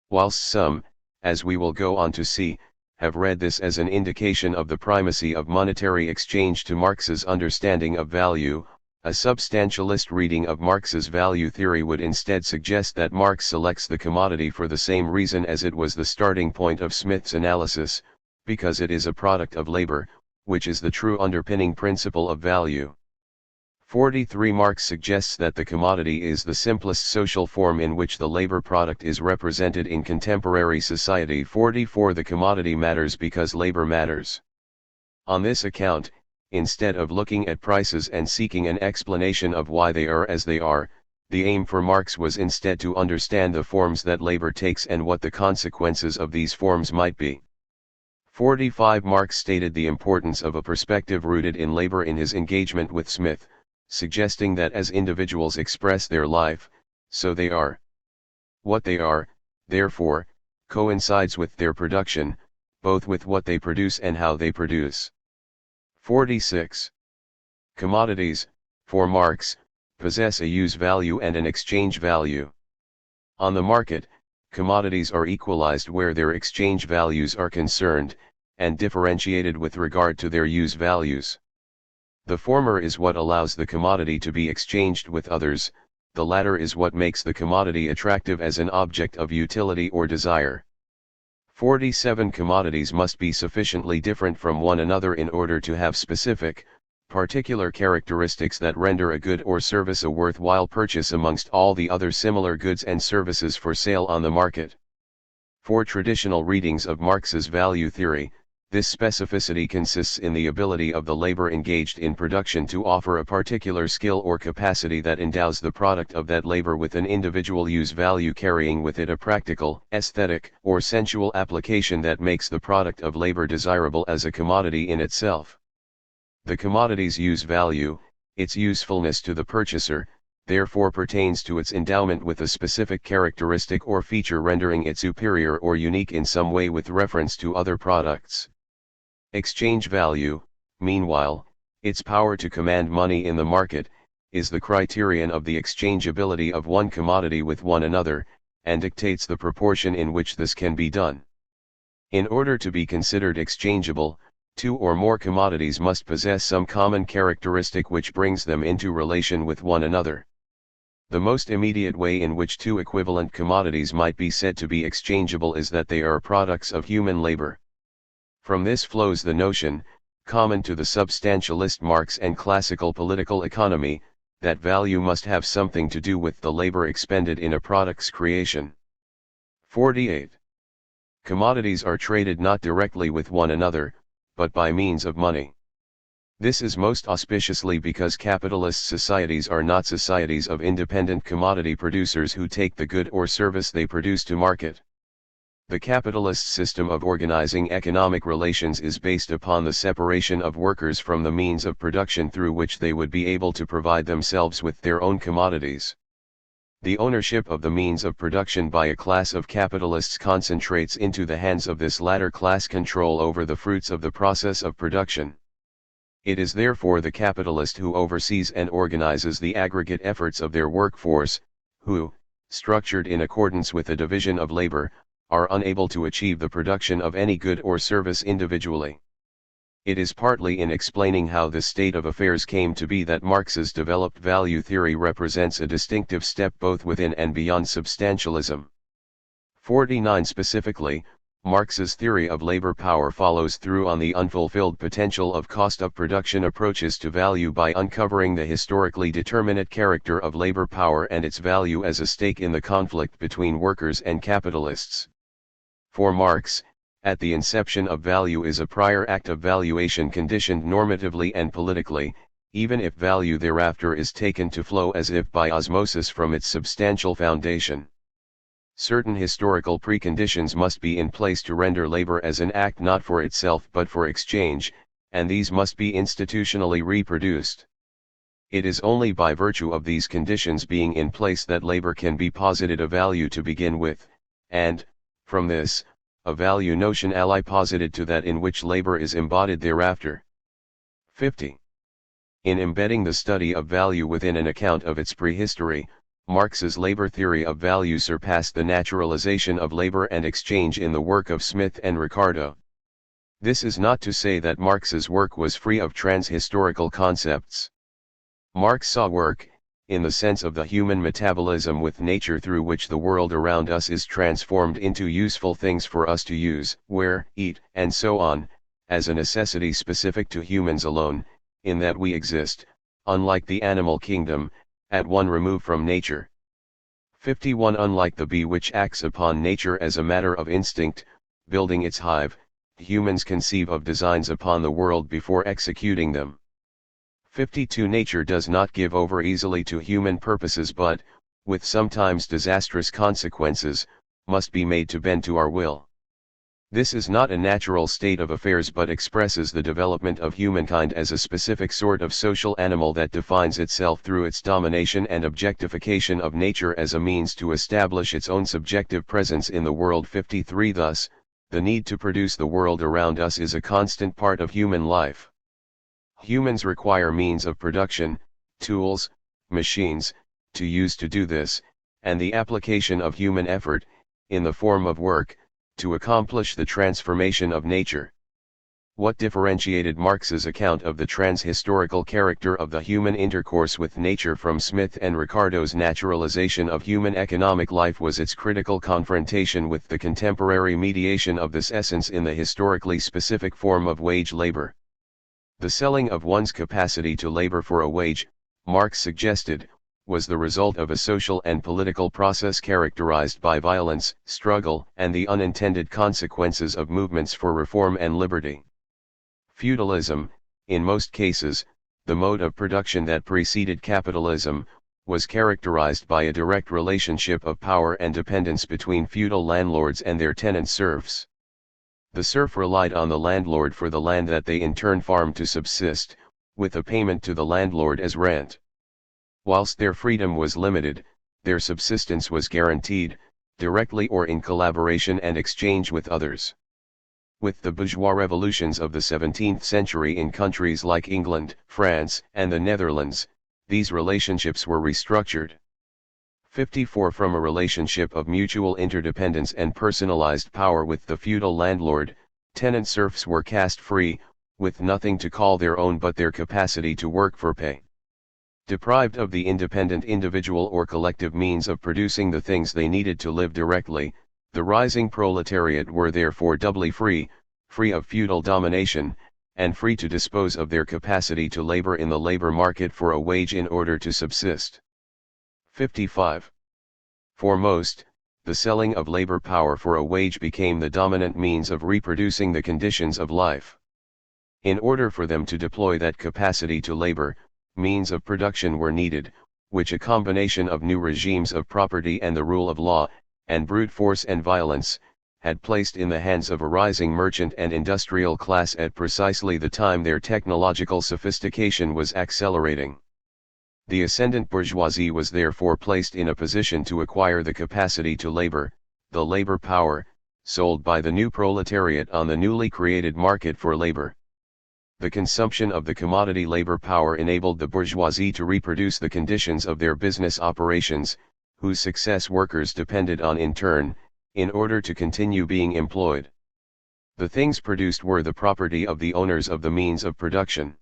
Whilst some, as we will go on to see, have read this as an indication of the primacy of monetary exchange to Marx's understanding of value, a substantialist reading of Marx's value theory would instead suggest that Marx selects the commodity for the same reason as it was the starting point of Smith's analysis, because it is a product of labor, which is the true underpinning principle of value. 43. Marx suggests that the commodity is the simplest social form in which the labor product is represented in contemporary society. 44. The commodity matters because labor matters. On this account, instead of looking at prices and seeking an explanation of why they are as they are, the aim for Marx was instead to understand the forms that labor takes and what the consequences of these forms might be. 45. Marx stated the importance of a perspective rooted in labor in his engagement with Smith, suggesting that as individuals express their life, so they are. What they are, therefore, coincides with their production, both with what they produce and how they produce. 46. Commodities, for Marx, possess a use value and an exchange value. On the market, commodities are equalized where their exchange values are concerned, and differentiated with regard to their use values. The former is what allows the commodity to be exchanged with others, the latter is what makes the commodity attractive as an object of utility or desire. 47 Commodities must be sufficiently different from one another in order to have specific, particular characteristics that render a good or service a worthwhile purchase amongst all the other similar goods and services for sale on the market. For traditional readings of Marx's value theory, this specificity consists in the ability of the labor engaged in production to offer a particular skill or capacity that endows the product of that labor with an individual use value, carrying with it a practical, aesthetic, or sensual application that makes the product of labor desirable as a commodity in itself. The commodity's use value, its usefulness to the purchaser, therefore pertains to its endowment with a specific characteristic or feature rendering it superior or unique in some way with reference to other products. Exchange value, meanwhile, its power to command money in the market, is the criterion of the exchangeability of one commodity with one another, and dictates the proportion in which this can be done. In order to be considered exchangeable, two or more commodities must possess some common characteristic which brings them into relation with one another. The most immediate way in which two equivalent commodities might be said to be exchangeable is that they are products of human labor. From this flows the notion, common to the substantialist Marx and classical political economy, that value must have something to do with the labor expended in a product's creation. 48. Commodities are traded not directly with one another, but by means of money. This is most auspiciously because capitalist societies are not societies of independent commodity producers who take the good or service they produce to market. The capitalist system of organizing economic relations is based upon the separation of workers from the means of production through which they would be able to provide themselves with their own commodities. The ownership of the means of production by a class of capitalists concentrates into the hands of this latter class control over the fruits of the process of production. It is therefore the capitalist who oversees and organizes the aggregate efforts of their workforce, who, structured in accordance with a division of labor, are unable to achieve the production of any good or service individually. It is partly in explaining how this state of affairs came to be that Marx's developed value theory represents a distinctive step both within and beyond substantialism. 49 Specifically, Marx's theory of labor power follows through on the unfulfilled potential of cost of production approaches to value by uncovering the historically determinate character of labor power and its value as a stake in the conflict between workers and capitalists. For Marx, at the inception of value is a prior act of valuation conditioned normatively and politically, even if value thereafter is taken to flow as if by osmosis from its substantial foundation. Certain historical preconditions must be in place to render labor as an act not for itself but for exchange, and these must be institutionally reproduced. It is only by virtue of these conditions being in place that labor can be posited a value to begin with, and, from this, a value notion ally posited to that in which labor is embodied thereafter. 50. In embedding the study of value within an account of its prehistory, Marx's labor theory of value surpassed the naturalization of labor and exchange in the work of Smith and Ricardo. This is not to say that Marx's work was free of transhistorical concepts. Marx saw work, in the sense of the human metabolism with nature through which the world around us is transformed into useful things for us to use, wear, eat, and so on, as a necessity specific to humans alone, in that we exist, unlike the animal kingdom, at one remove from nature. 51 Unlike the bee which acts upon nature as a matter of instinct, building its hive, humans conceive of designs upon the world before executing them. 52 Nature does not give over easily to human purposes but, with sometimes disastrous consequences, must be made to bend to our will. This is not a natural state of affairs but expresses the development of humankind as a specific sort of social animal that defines itself through its domination and objectification of nature as a means to establish its own subjective presence in the world. 53 Thus, the need to produce the world around us is a constant part of human life. Humans require means of production, tools, machines, to use to do this, and the application of human effort, in the form of work, to accomplish the transformation of nature. What differentiated Marx's account of the trans-historical character of the human intercourse with nature from Smith and Ricardo's naturalization of human economic life was its critical confrontation with the contemporary mediation of this essence in the historically specific form of wage labor. The selling of one's capacity to labor for a wage, Marx suggested, was the result of a social and political process characterized by violence, struggle, and the unintended consequences of movements for reform and liberty. Feudalism, in most cases, the mode of production that preceded capitalism, was characterized by a direct relationship of power and dependence between feudal landlords and their tenant serfs. The serf relied on the landlord for the land that they in turn farmed to subsist, with a payment to the landlord as rent. Whilst their freedom was limited, their subsistence was guaranteed, directly or in collaboration and exchange with others. With the bourgeois revolutions of the 17th century in countries like England, France, and the Netherlands, these relationships were restructured. 54 From a relationship of mutual interdependence and personalized power with the feudal landlord, tenant serfs were cast free, with nothing to call their own but their capacity to work for pay. Deprived of the independent individual or collective means of producing the things they needed to live directly, the rising proletariat were therefore doubly free, free of feudal domination, and free to dispose of their capacity to labor in the labor market for a wage in order to subsist. 55. For most, the selling of labor power for a wage became the dominant means of reproducing the conditions of life. In order for them to deploy that capacity to labor, means of production were needed, which a combination of new regimes of property and the rule of law, and brute force and violence, had placed in the hands of a rising merchant and industrial class at precisely the time their technological sophistication was accelerating. The ascendant bourgeoisie was therefore placed in a position to acquire the capacity to labor, the labor power, sold by the new proletariat on the newly created market for labor. The consumption of the commodity labor power enabled the bourgeoisie to reproduce the conditions of their business operations, whose success workers depended on in turn, in order to continue being employed. The things produced were the property of the owners of the means of production.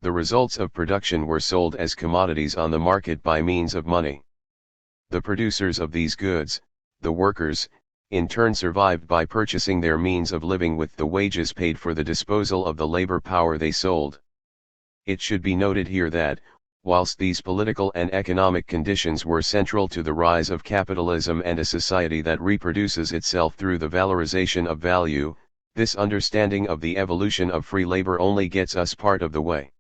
The results of production were sold as commodities on the market by means of money. The producers of these goods, the workers, in turn survived by purchasing their means of living with the wages paid for the disposal of the labor power they sold. It should be noted here that, whilst these political and economic conditions were central to the rise of capitalism and a society that reproduces itself through the valorization of value, this understanding of the evolution of free labor only gets us part of the way.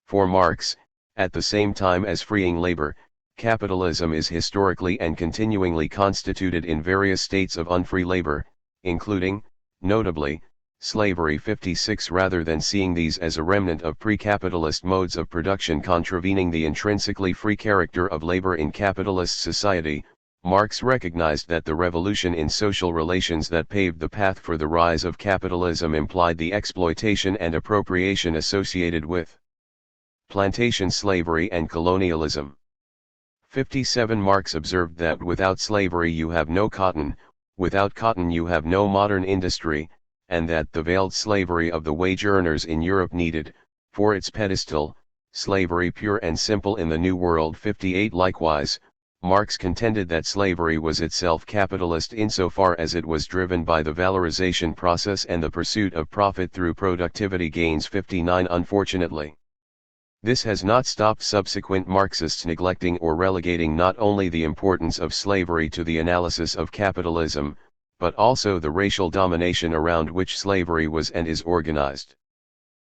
For Marx, at the same time as freeing labor, capitalism is historically and continuingly constituted in various states of unfree labor, including, notably, slavery. 56 Rather than seeing these as a remnant of pre-capitalist modes of production contravening the intrinsically free character of labor in capitalist society, Marx recognized that the revolution in social relations that paved the path for the rise of capitalism implied the exploitation and appropriation associated with plantation slavery and colonialism. 57 Marx observed that without slavery you have no cotton, without cotton you have no modern industry, and that the veiled slavery of the wage earners in Europe needed, for its pedestal, slavery pure and simple in the New World. 58 Likewise, Marx contended that slavery was itself capitalist insofar as it was driven by the valorization process and the pursuit of profit through productivity gains. 59 Unfortunately, this has not stopped subsequent Marxists neglecting or relegating not only the importance of slavery to the analysis of capitalism, but also the racial domination around which slavery was and is organized.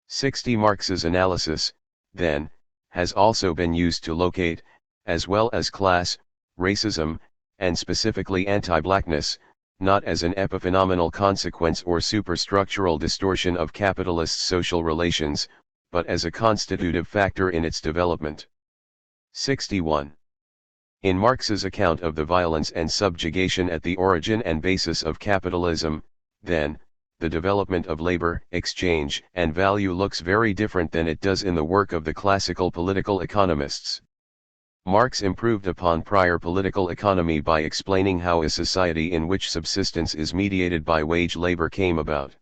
60 Marx's analysis, then, has also been used to locate, as well as class, racism, and specifically anti-blackness, not as an epiphenomenal consequence or superstructural distortion of capitalist social relations, but as a constitutive factor in its development. 61. In Marx's account of the violence and subjugation at the origin and basis of capitalism, then, the development of labor, exchange, and value looks very different than it does in the work of the classical political economists. Marx improved upon prior political economy by explaining how a society in which subsistence is mediated by wage labor came about.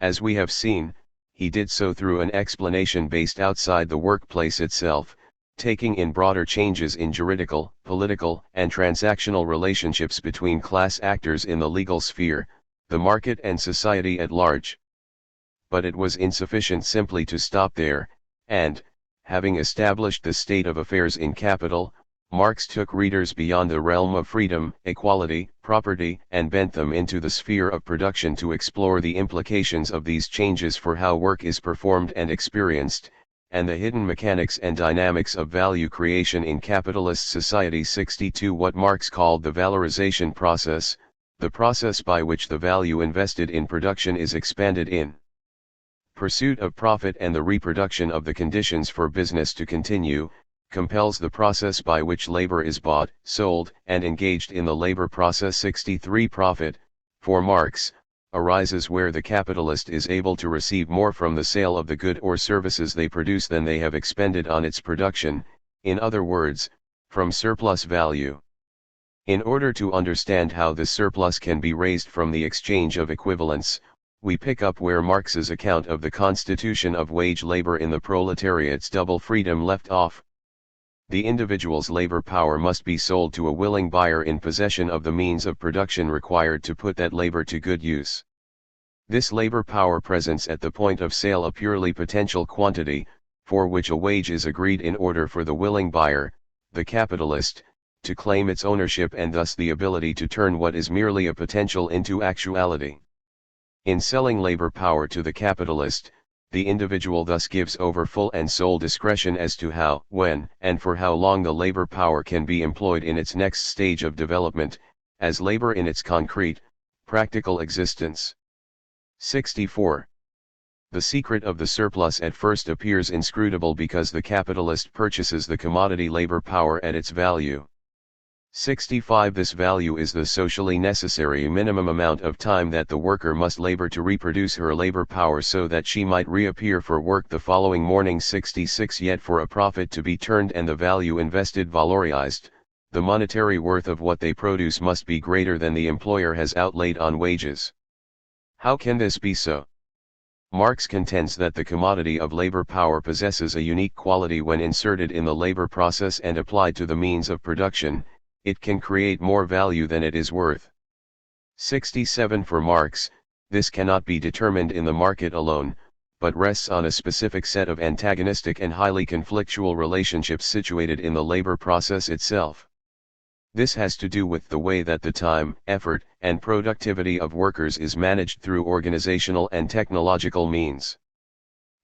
As we have seen, he did so through an explanation based outside the workplace itself, taking in broader changes in juridical, political, and transactional relationships between class actors in the legal sphere, the market and society at large. But it was insufficient simply to stop there, and, having established the state of affairs in capital, Marx took readers beyond the realm of freedom, equality, property, and bent them into the sphere of production to explore the implications of these changes for how work is performed and experienced, and the hidden mechanics and dynamics of value creation in capitalist society. 62 What Marx called the valorization process, the process by which the value invested in production is expanded in pursuit of profit and the reproduction of the conditions for business to continue, compels the process by which labor is bought, sold, and engaged in the labor process. 63 Profit, for Marx, arises where the capitalist is able to receive more from the sale of the good or services they produce than they have expended on its production, in other words, from surplus value. In order to understand how this surplus can be raised from the exchange of equivalents, we pick up where Marx's account of the constitution of wage labor in the proletariat's double freedom left off. The individual's labor power must be sold to a willing buyer in possession of the means of production required to put that labor to good use. This labor power presents at the point of sale a purely potential quantity, for which a wage is agreed in order for the willing buyer, the capitalist, to claim its ownership and thus the ability to turn what is merely a potential into actuality. In selling labor power to the capitalist, the individual thus gives over full and sole discretion as to how, when, and for how long the labor power can be employed in its next stage of development, as labor in its concrete, practical existence. 64. The secret of the surplus at first appears inscrutable because the capitalist purchases the commodity labor power at its value. 65. This value is the socially necessary minimum amount of time that the worker must labor to reproduce her labor power so that she might reappear for work the following morning. 66. Yet for a profit to be turned and the value invested valorized, the monetary worth of what they produce must be greater than the employer has outlaid on wages. How can this be so? Marx contends that the commodity of labor power possesses a unique quality when inserted in the labor process and applied to the means of production. It can create more value than it is worth. 67. For Marx, this cannot be determined in the market alone, but rests on a specific set of antagonistic and highly conflictual relationships situated in the labor process itself. This has to do with the way that the time, effort, and productivity of workers is managed through organizational and technological means.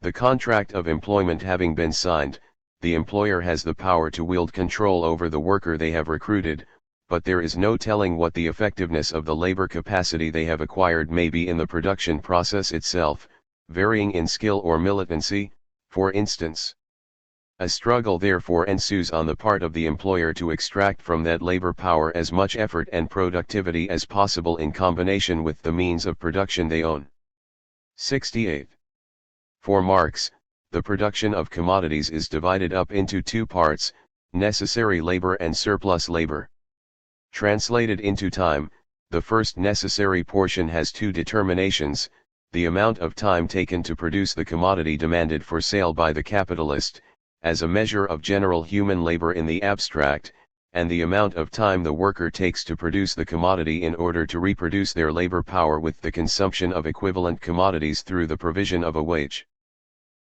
The contract of employment having been signed, the employer has the power to wield control over the worker they have recruited, but there is no telling what the effectiveness of the labor capacity they have acquired may be in the production process itself, varying in skill or militancy, for instance. A struggle therefore ensues on the part of the employer to extract from that labor power as much effort and productivity as possible in combination with the means of production they own. 68. For Marx, the production of commodities is divided up into two parts, necessary labor and surplus labor. Translated into time, the first necessary portion has two determinations: the amount of time taken to produce the commodity demanded for sale by the capitalist, as a measure of general human labor in the abstract, and the amount of time the worker takes to produce the commodity in order to reproduce their labor power with the consumption of equivalent commodities through the provision of a wage.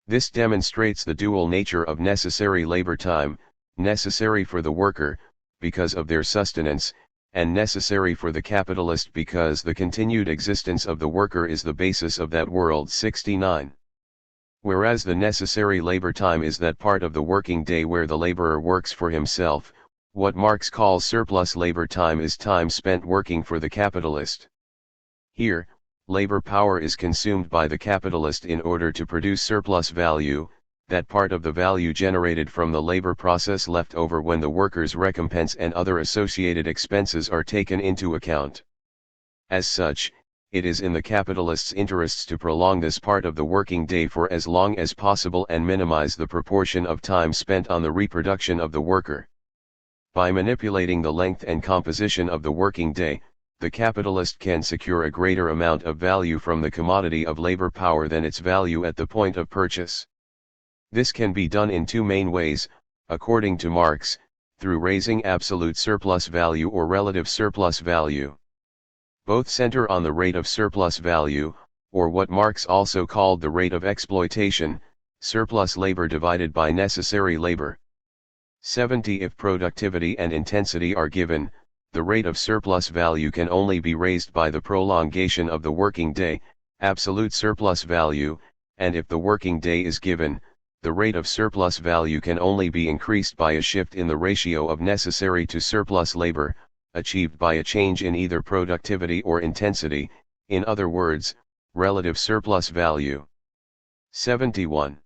This demonstrates the dual nature of necessary labor time, necessary for the worker, because of their sustenance, and necessary for the capitalist because the continued existence of the worker is the basis of that world. 69. Whereas the necessary labor time is that part of the working day where the laborer works for himself, what Marx calls surplus labor time is time spent working for the capitalist. Here, labor power is consumed by the capitalist in order to produce surplus value, that part of the value generated from the labor process left over when the worker's recompense and other associated expenses are taken into account. As such, it is in the capitalist's interests to prolong this part of the working day for as long as possible and minimize the proportion of time spent on the reproduction of the worker. By manipulating the length and composition of the working day, the capitalist can secure a greater amount of value from the commodity of labor power than its value at the point of purchase. This can be done in two main ways, according to Marx, through raising absolute surplus value or relative surplus value. Both center on the rate of surplus value, or what Marx also called the rate of exploitation, surplus labor divided by necessary labor. 70. If productivity and intensity are given, the rate of surplus value can only be raised by the prolongation of the working day, absolute surplus value, and if the working day is given, the rate of surplus value can only be increased by a shift in the ratio of necessary to surplus labor, achieved by a change in either productivity or intensity, in other words, relative surplus value. 71.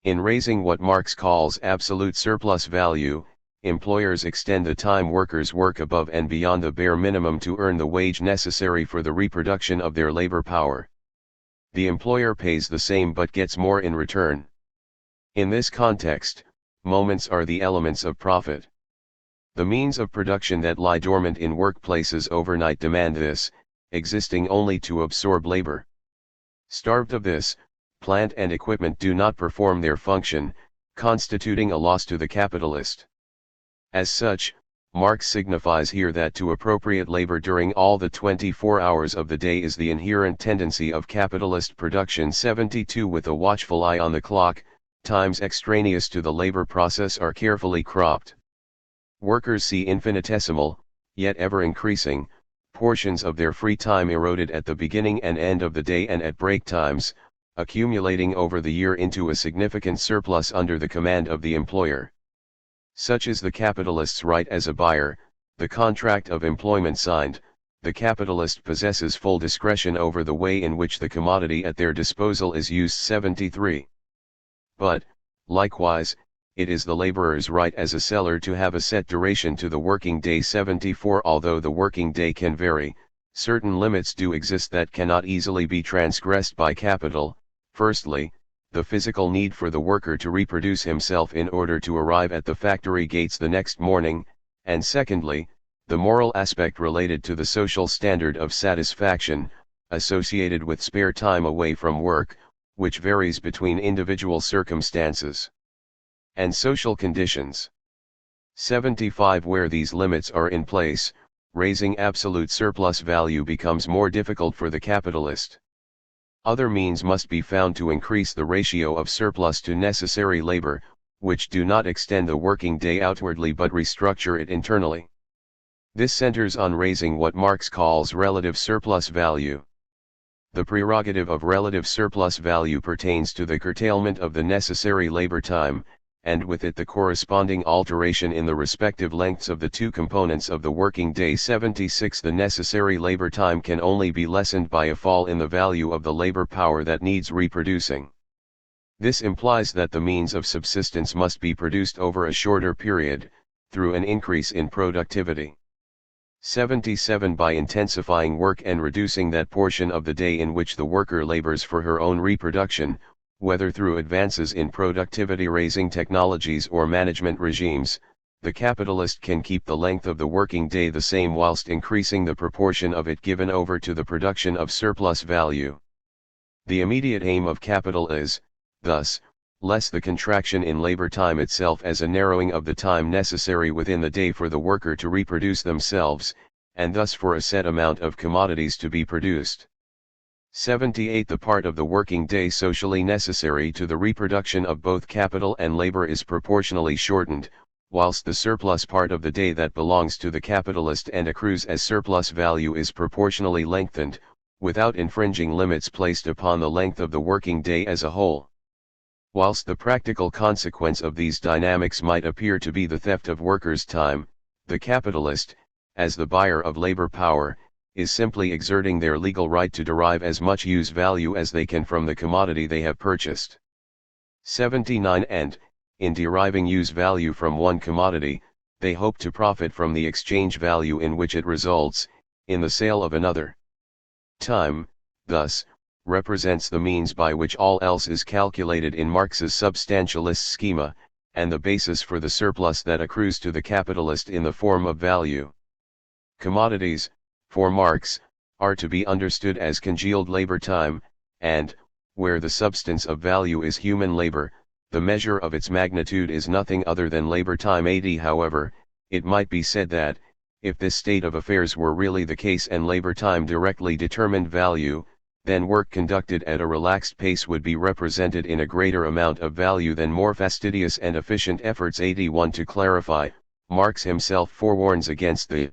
In raising what Marx calls absolute surplus value, employers extend the time workers work above and beyond the bare minimum to earn the wage necessary for the reproduction of their labor power. The employer pays the same but gets more in return. In this context, moments are the elements of profit. The means of production that lie dormant in workplaces overnight demand this, existing only to absorb labor. Starved of this, plant and equipment do not perform their function, constituting a loss to the capitalist. As such, Marx signifies here that to appropriate labor during all the 24 hours of the day is the inherent tendency of capitalist production. 72. With a watchful eye on the clock, times extraneous to the labor process are carefully cropped. Workers see infinitesimal, yet ever increasing, portions of their free time eroded at the beginning and end of the day and at break times, accumulating over the year into a significant surplus under the command of the employer. Such is the capitalist's right as a buyer. The contract of employment signed, the capitalist possesses full discretion over the way in which the commodity at their disposal is used. 73. But, likewise, it is the laborer's right as a seller to have a set duration to the working day. 74. Although the working day can vary, certain limits do exist that cannot easily be transgressed by capital. Firstly, the physical need for the worker to reproduce himself in order to arrive at the factory gates the next morning, and secondly, the moral aspect related to the social standard of satisfaction, associated with spare time away from work, which varies between individual circumstances and social conditions. 75. Where these limits are in place, raising absolute surplus value becomes more difficult for the capitalist. Other means must be found to increase the ratio of surplus to necessary labor, which do not extend the working day outwardly but restructure it internally. This centers on raising what Marx calls relative surplus value. The prerogative of relative surplus value pertains to the curtailment of the necessary labor time, and with it the corresponding alteration in the respective lengths of the two components of the working day. 76. The necessary labor time can only be lessened by a fall in the value of the labor power that needs reproducing. This implies that the means of subsistence must be produced over a shorter period, through an increase in productivity. 77. By intensifying work and reducing that portion of the day in which the worker labors for her own reproduction, whether through advances in productivity-raising technologies or management regimes, the capitalist can keep the length of the working day the same whilst increasing the proportion of it given over to the production of surplus value. The immediate aim of capital is, thus, less the contraction in labor time itself as a narrowing of the time necessary within the day for the worker to reproduce themselves, and thus for a set amount of commodities to be produced. 78. The part of the working day socially necessary to the reproduction of both capital and labor is proportionally shortened, whilst the surplus part of the day that belongs to the capitalist and accrues as surplus value is proportionally lengthened, without infringing limits placed upon the length of the working day as a whole. Whilst the practical consequence of these dynamics might appear to be the theft of workers' time, the capitalist, as the buyer of labor power, is simply exerting their legal right to derive as much use value as they can from the commodity they have purchased. 79. And, in deriving use value from one commodity, they hope to profit from the exchange value in which it results, in the sale of another. Time, thus, represents the means by which all else is calculated in Marx's substantialist schema, and the basis for the surplus that accrues to the capitalist in the form of value. Commodities, for Marx, are to be understood as congealed labor time, and, where the substance of value is human labor, the measure of its magnitude is nothing other than labor time. However, it might be said that, if this state of affairs were really the case and labor time directly determined value, then work conducted at a relaxed pace would be represented in a greater amount of value than more fastidious and efficient efforts. 81 To clarify, Marx himself forewarns against the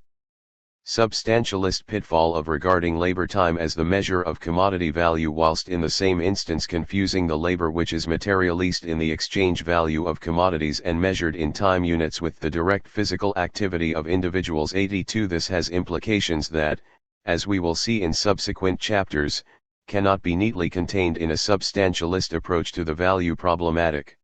substantialist pitfall of regarding labor time as the measure of commodity value, whilst in the same instance confusing the labor which is materialist in the exchange value of commodities and measured in time units with the direct physical activity of individuals. 82 This has implications that, as we will see in subsequent chapters, cannot be neatly contained in a substantialist approach to the value problematic.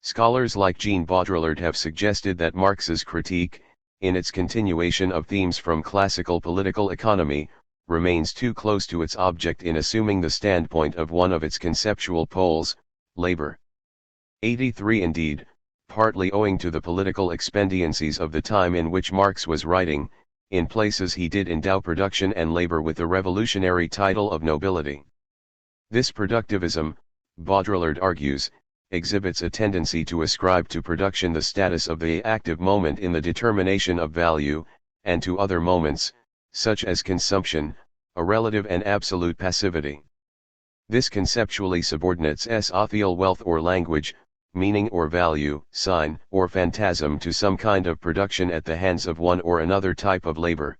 Scholars like Jean Baudrillard have suggested that Marx's critique, in its continuation of themes from classical political economy, remains too close to its object in assuming the standpoint of one of its conceptual poles, labor. 83 Indeed, partly owing to the political expediencies of the time in which Marx was writing, in places he did endow production and labor with the revolutionary title of nobility. This productivism, Baudrillard argues, exhibits a tendency to ascribe to production the status of the active moment in the determination of value, and to other moments, such as consumption, a relative and absolute passivity. This conceptually subordinates ethereal wealth or language, meaning or value, sign or phantasm to some kind of production at the hands of one or another type of labor.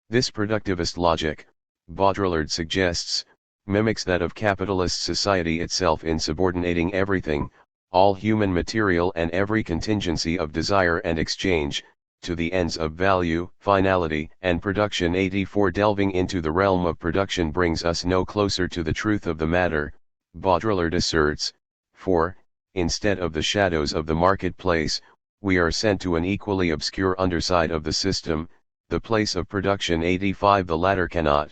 This productivist logic, Baudrillard suggests, mimics that of capitalist society itself in subordinating everything, all human material and every contingency of desire and exchange, to the ends of value, finality, and production. 84 Delving into the realm of production brings us no closer to the truth of the matter, Baudrillard asserts, for, instead of the shadows of the marketplace, we are sent to an equally obscure underside of the system, the place of production. 85 The latter cannot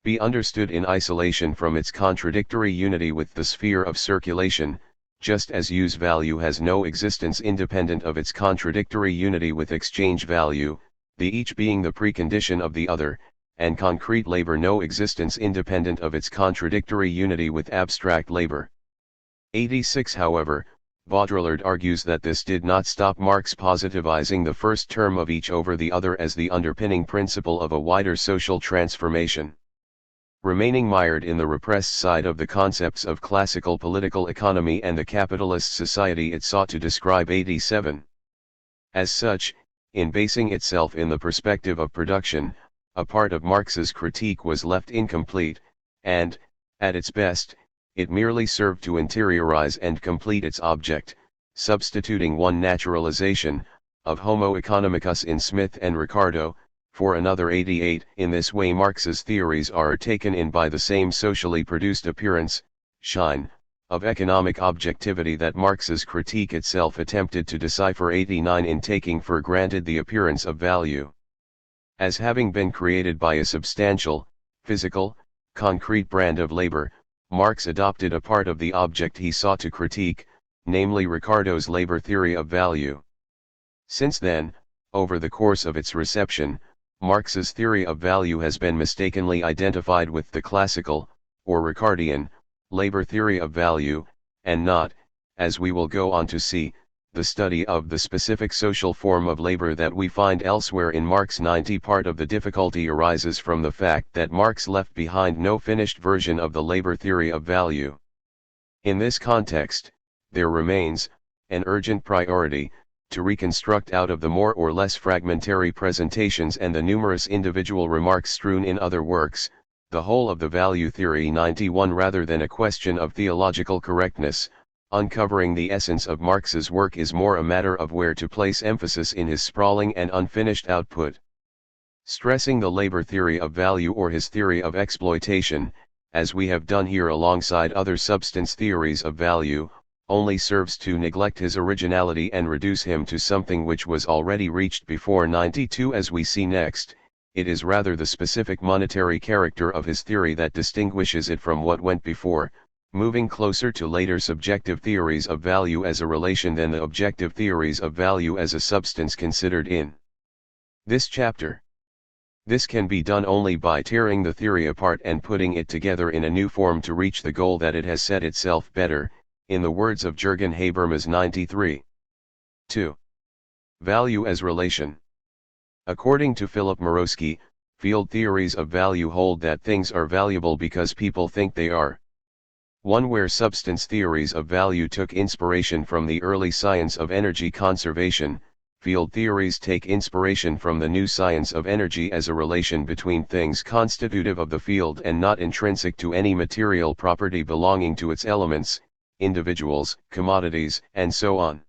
be understood in isolation from its contradictory unity with the sphere of circulation, just as use value has no existence independent of its contradictory unity with exchange value, the each being the precondition of the other, and concrete labor no existence independent of its contradictory unity with abstract labor. 86 However, Baudrillard argues that this did not stop Marx positivizing the first term of each over the other as the underpinning principle of a wider social transformation. Remaining mired in the repressed side of the concepts of classical political economy and the capitalist society it sought to describe. 87 As such, in basing itself in the perspective of production, a part of Marx's critique was left incomplete, and, at its best, it merely served to interiorize and complete its object, substituting one naturalization, of Homo economicus in Smith and Ricardo, for another. 88 In this way Marx's theories are taken in by the same socially produced appearance, shine, of economic objectivity that Marx's critique itself attempted to decipher. 89 In taking for granted the appearance of value as having been created by a substantial, physical, concrete brand of labor, Marx adopted a part of the object he sought to critique, namely Ricardo's labor theory of value. Since then, over the course of its reception, Marx's theory of value has been mistakenly identified with the classical, or Ricardian, labor theory of value, and not, as we will go on to see, the study of the specific social form of labor that we find elsewhere in Marx. 90 Part of the difficulty arises from the fact that Marx left behind no finished version of the labor theory of value. In this context, there remains an urgent priority to reconstruct out of the more or less fragmentary presentations and the numerous individual remarks strewn in other works, the whole of the value theory. 91 Rather than a question of theological correctness, uncovering the essence of Marx's work is more a matter of where to place emphasis in his sprawling and unfinished output. Stressing the labor theory of value or his theory of exploitation, as we have done here alongside other substance theories of value, only serves to neglect his originality and reduce him to something which was already reached before. 92 As we see next, it is rather the specific monetary character of his theory that distinguishes it from what went before, moving closer to later subjective theories of value as a relation than the objective theories of value as a substance considered in this chapter. This can be done only by tearing the theory apart and putting it together in a new form to reach the goal that it has set itself better, in the words of Jürgen Habermas 93. 2. Value as relation. According to Philip Mirowski, field theories of value hold that things are valuable because people think they are. 1. Where substance theories of value took inspiration from the early science of energy conservation, field theories take inspiration from the new science of energy as a relation between things constitutive of the field and not intrinsic to any material property belonging to its elements, individuals, commodities, and so on.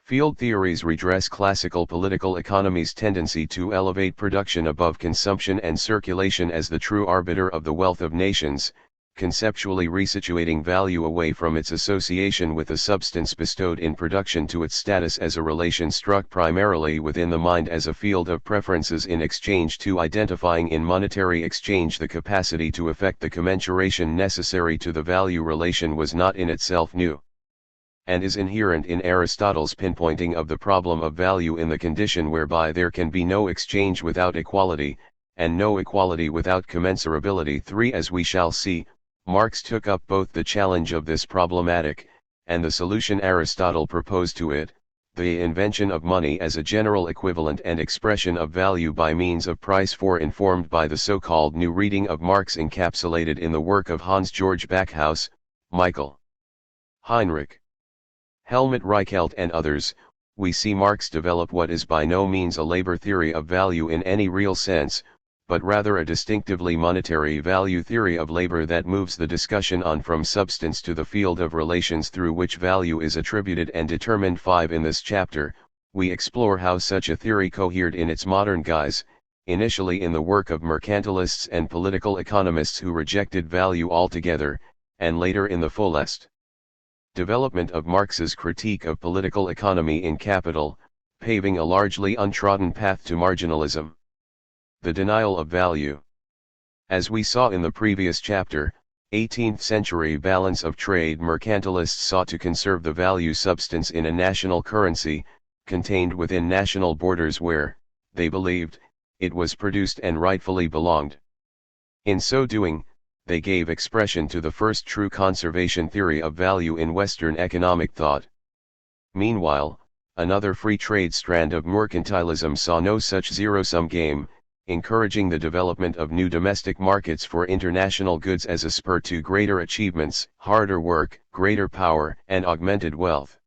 Field theories redress classical political economy's tendency to elevate production above consumption and circulation as the true arbiter of the wealth of nations, conceptually resituating value away from its association with the substance bestowed in production to its status as a relation struck primarily within the mind as a field of preferences in exchange, to identifying in monetary exchange the capacity to effect the commensuration necessary to the value relation was not in itself new, and is inherent in Aristotle's pinpointing of the problem of value in the condition whereby there can be no exchange without equality, and no equality without commensurability. 3. As we shall see, Marx took up both the challenge of this problematic, and the solution Aristotle proposed to it, the invention of money as a general equivalent and expression of value by means of price. 4. Informed by the so-called new reading of Marx encapsulated in the work of Hans-Georg Backhaus, Michael Heinrich, Helmut Reichelt and others, we see Marx develop what is by no means a labor theory of value in any real sense, but rather a distinctively monetary value theory of labor that moves the discussion on from substance to the field of relations through which value is attributed and determined. 5. In this chapter, we explore how such a theory cohered in its modern guise, initially in the work of mercantilists and political economists who rejected value altogether, and later in the fullest development of Marx's critique of political economy in Capital, paving a largely untrodden path to marginalism. The denial of value. As we saw in the previous chapter, 18th century balance of trade mercantilists sought to conserve the value substance in a national currency, contained within national borders where, they believed, it was produced and rightfully belonged. In so doing, they gave expression to the first true conservation theory of value in Western economic thought. Meanwhile, another free trade strand of mercantilism saw no such zero-sum game, encouraging the development of new domestic markets for international goods as a spur to greater achievements, harder work, greater power, and augmented wealth.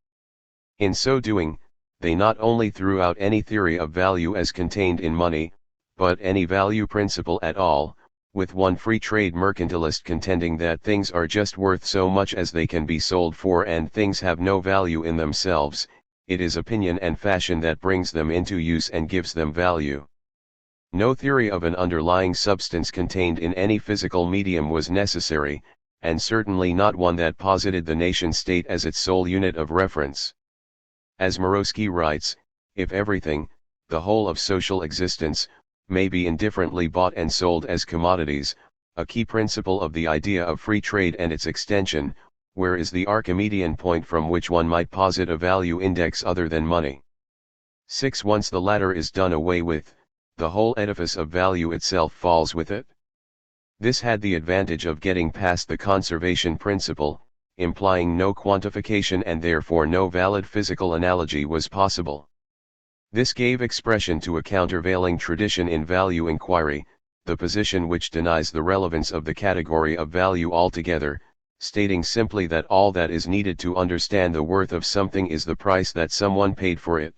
In so doing, they not only threw out any theory of value as contained in money, but any value principle at all, with one free trade mercantilist contending that things are just worth so much as they can be sold for and things have no value in themselves. It is opinion and fashion that brings them into use and gives them value. No theory of an underlying substance contained in any physical medium was necessary, and certainly not one that posited the nation-state as its sole unit of reference. As Mirowski writes, if everything, the whole of social existence, may be indifferently bought and sold as commodities, a key principle of the idea of free trade and its extension, where is the Archimedean point from which one might posit a value index other than money? 6. Once the latter is done away with, the whole edifice of value itself falls with it. This had the advantage of getting past the conservation principle, implying no quantification and therefore no valid physical analogy was possible. This gave expression to a countervailing tradition in value inquiry, the position which denies the relevance of the category of value altogether, stating simply that all that is needed to understand the worth of something is the price that someone paid for it.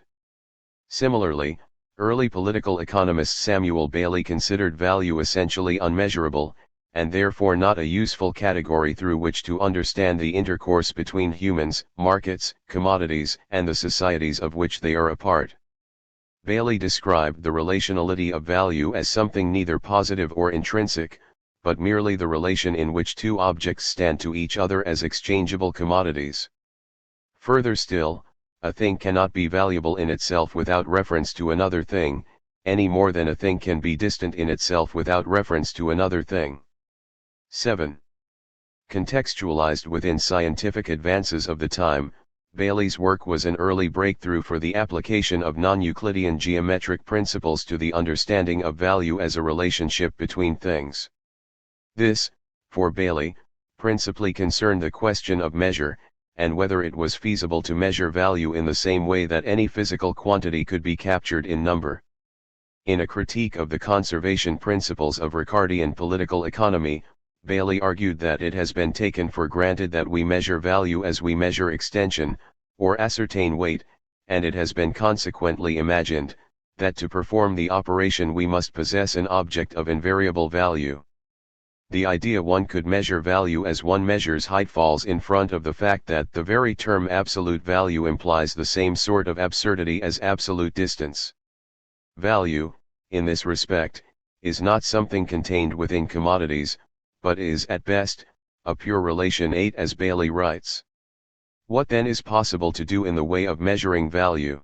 Similarly, early political economist Samuel Bailey considered value essentially unmeasurable, and therefore not a useful category through which to understand the intercourse between humans, markets, commodities, and the societies of which they are a part. Bailey described the relationality of value as something neither positive or intrinsic, but merely the relation in which two objects stand to each other as exchangeable commodities. Further still, a thing cannot be valuable in itself without reference to another thing, any more than a thing can be distant in itself without reference to another thing. 7. Contextualized within scientific advances of the time, Bailey's work was an early breakthrough for the application of non-Euclidean geometric principles to the understanding of value as a relationship between things. This, for Bailey, principally concerned the question of measure, and whether it was feasible to measure value in the same way that any physical quantity could be captured in number. In a critique of the conservation principles of Ricardian political economy, Bailey argued that it has been taken for granted that we measure value as we measure extension, or ascertain weight, and it has been consequently imagined, that to perform the operation we must possess an object of invariable value. The idea one could measure value as one measures height falls in front of the fact that the very term absolute value implies the same sort of absurdity as absolute distance. Value, in this respect, is not something contained within commodities, but is at best, a pure relation 8 as Bailey writes. What then is possible to do in the way of measuring value?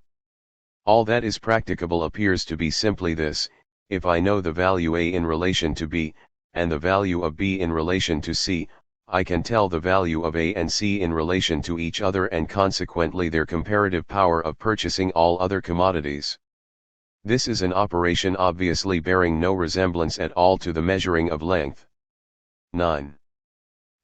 All that is practicable appears to be simply this: if I know the value A in relation to B, and the value of B in relation to C, I can tell the value of A and C in relation to each other and consequently their comparative power of purchasing all other commodities. This is an operation obviously bearing no resemblance at all to the measuring of length. 9.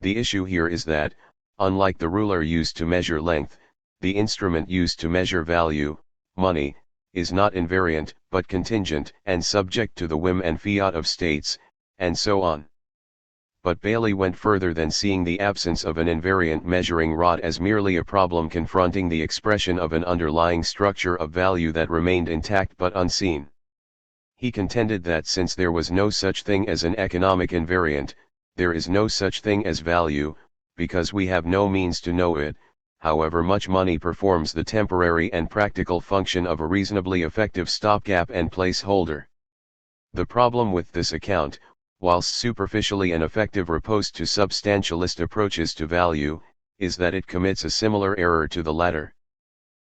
The issue here is that, unlike the ruler used to measure length, the instrument used to measure value, money, is not invariant, but contingent and subject to the whim and fiat of states, and so on. But Bailey went further than seeing the absence of an invariant measuring rod as merely a problem confronting the expression of an underlying structure of value that remained intact but unseen. He contended that since there was no such thing as an economic invariant, there is no such thing as value, because we have no means to know it, however much money performs the temporary and practical function of a reasonably effective stopgap and placeholder. The problem with this account, whilst superficially an effective riposte to substantialist approaches to value, is that it commits a similar error to the latter.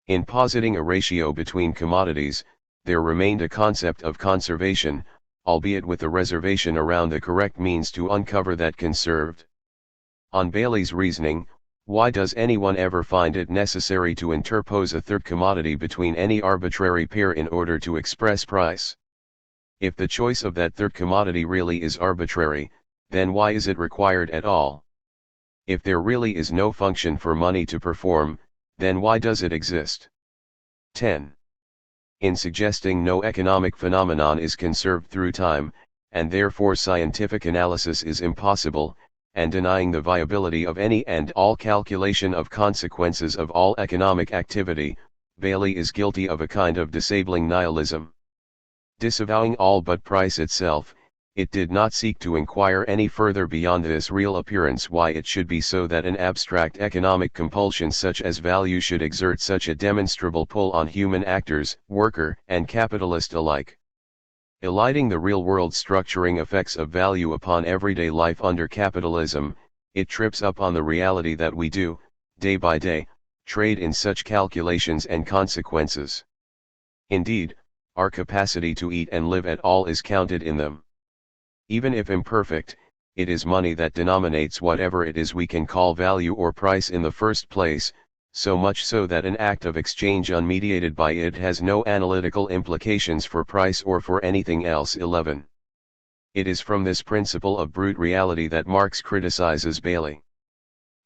In positing a ratio between commodities, there remained a concept of conservation, albeit with a reservation around the correct means to uncover that conserved. On Bailey's reasoning, why does anyone ever find it necessary to interpose a third commodity between any arbitrary pair in order to express price? If the choice of that third commodity really is arbitrary, then why is it required at all? If there really is no function for money to perform, then why does it exist? 10. In suggesting no economic phenomenon is conserved through time, and therefore scientific analysis is impossible, and denying the viability of any and all calculation of consequences of all economic activity, Bailey is guilty of a kind of disabling nihilism. Disavowing all but price itself, it did not seek to inquire any further beyond this real appearance why it should be so that an abstract economic compulsion such as value should exert such a demonstrable pull on human actors, worker and capitalist alike. Eliding the real-world structuring effects of value upon everyday life under capitalism, it trips up on the reality that we do, day by day, trade in such calculations and consequences. Indeed, our capacity to eat and live at all is counted in them. Even if imperfect, it is money that denominates whatever it is we can call value or price in the first place, so much so that an act of exchange unmediated by it has no analytical implications for price or for anything else. 11. It is from this principle of brute reality that Marx criticizes Bailey.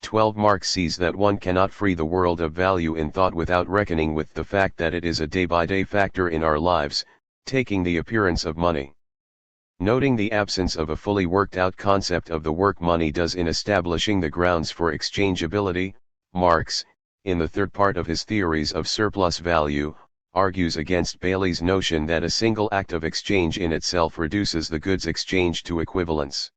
12. Marx sees that one cannot free the world of value in thought without reckoning with the fact that it is a day-by-day factor in our lives, taking the appearance of money. Noting the absence of a fully worked-out concept of the work money does in establishing the grounds for exchangeability, Marx, in the third part of his theories of surplus value, argues against Bailey's notion that a single act of exchange in itself reduces the goods exchanged to equivalence.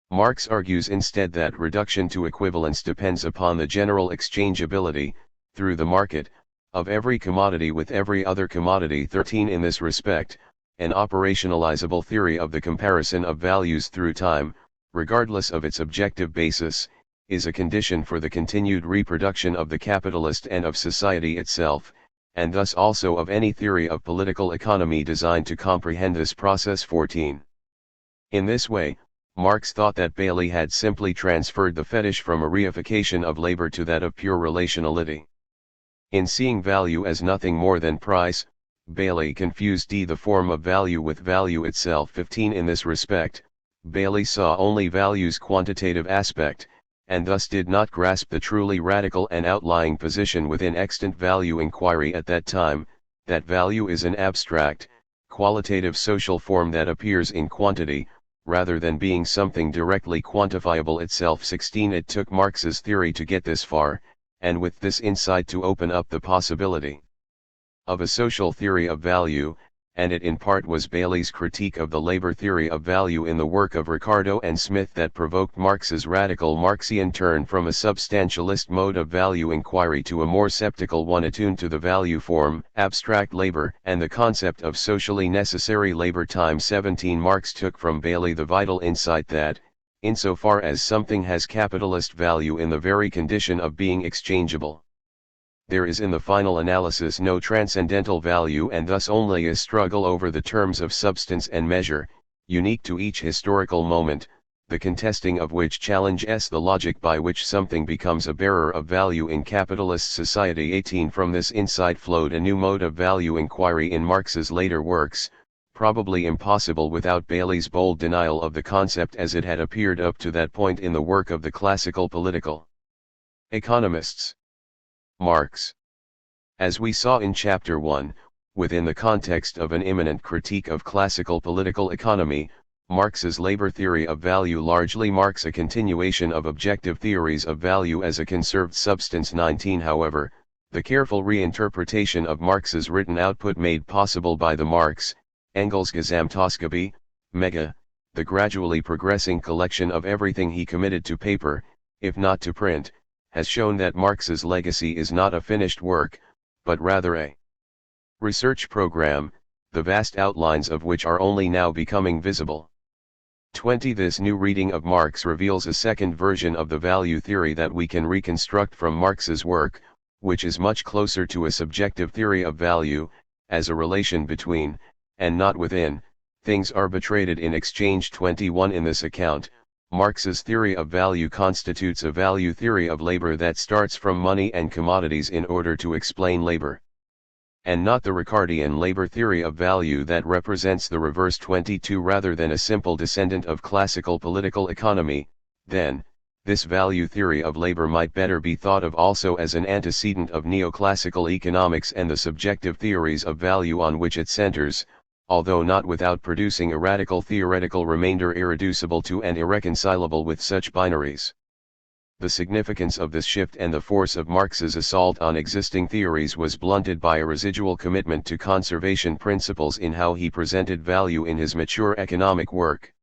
Marx argues instead that reduction to equivalence depends upon the general exchangeability, through the market, of every commodity with every other commodity. 13. In this respect, an operationalizable theory of the comparison of values through time, regardless of its objective basis, is a condition for the continued reproduction of the capitalist and of society itself, and thus also of any theory of political economy designed to comprehend this process. 14. In this way, Marx thought that Bailey had simply transferred the fetish from a reification of labor to that of pure relationality. In seeing value as nothing more than price, Bailey confused the form of value with value itself. 15 In this respect, Bailey saw only value's quantitative aspect, and thus did not grasp the truly radical and outlying position within extant value inquiry at that time, that value is an abstract, qualitative social form that appears in quantity, rather than being something directly quantifiable itself. 16 It took Marx's theory to get this far, and with this insight to open up the possibility of a social theory of value, and it in part was Bailey's critique of the labor theory of value in the work of Ricardo and Smith that provoked Marx's radical Marxian turn from a substantialist mode of value inquiry to a more sceptical one attuned to the value form, abstract labor, and the concept of socially necessary labor time. 17 Marx took from Bailey the vital insight that, insofar as something has capitalist value in the very condition of being exchangeable, there is in the final analysis no transcendental value, and thus only a struggle over the terms of substance and measure, unique to each historical moment, the contesting of which challenges the logic by which something becomes a bearer of value in capitalist society. 18 From this insight flowed a new mode of value inquiry in Marx's later works, probably impossible without Bailey's bold denial of the concept as it had appeared up to that point in the work of the classical political economists. Marx. As we saw in Chapter 1, within the context of an imminent critique of classical political economy, Marx's labor theory of value largely marks a continuation of objective theories of value as a conserved substance. 19 However, the careful reinterpretation of Marx's written output made possible by the Marx, Engels Gesamtausgabe, Mega, the gradually progressing collection of everything he committed to paper, if not to print, has shown that Marx's legacy is not a finished work, but rather a research program, the vast outlines of which are only now becoming visible. 20 This new reading of Marx reveals a second version of the value theory that we can reconstruct from Marx's work, which is much closer to a subjective theory of value, as a relation between, and not within, things arbitrated in exchange. 21 In this account, Marx's theory of value constitutes a value theory of labor that starts from money and commodities in order to explain labor, and not the Ricardian labor theory of value that represents the reverse. 22 Rather than a simple descendant of classical political economy, then, this value theory of labor might better be thought of also as an antecedent of neoclassical economics and the subjective theories of value on which it centers, although not without producing a radical theoretical remainder irreducible to and irreconcilable with such binaries. The significance of this shift and the force of Marx's assault on existing theories was blunted by a residual commitment to conservation principles in how he presented value in his mature economic work.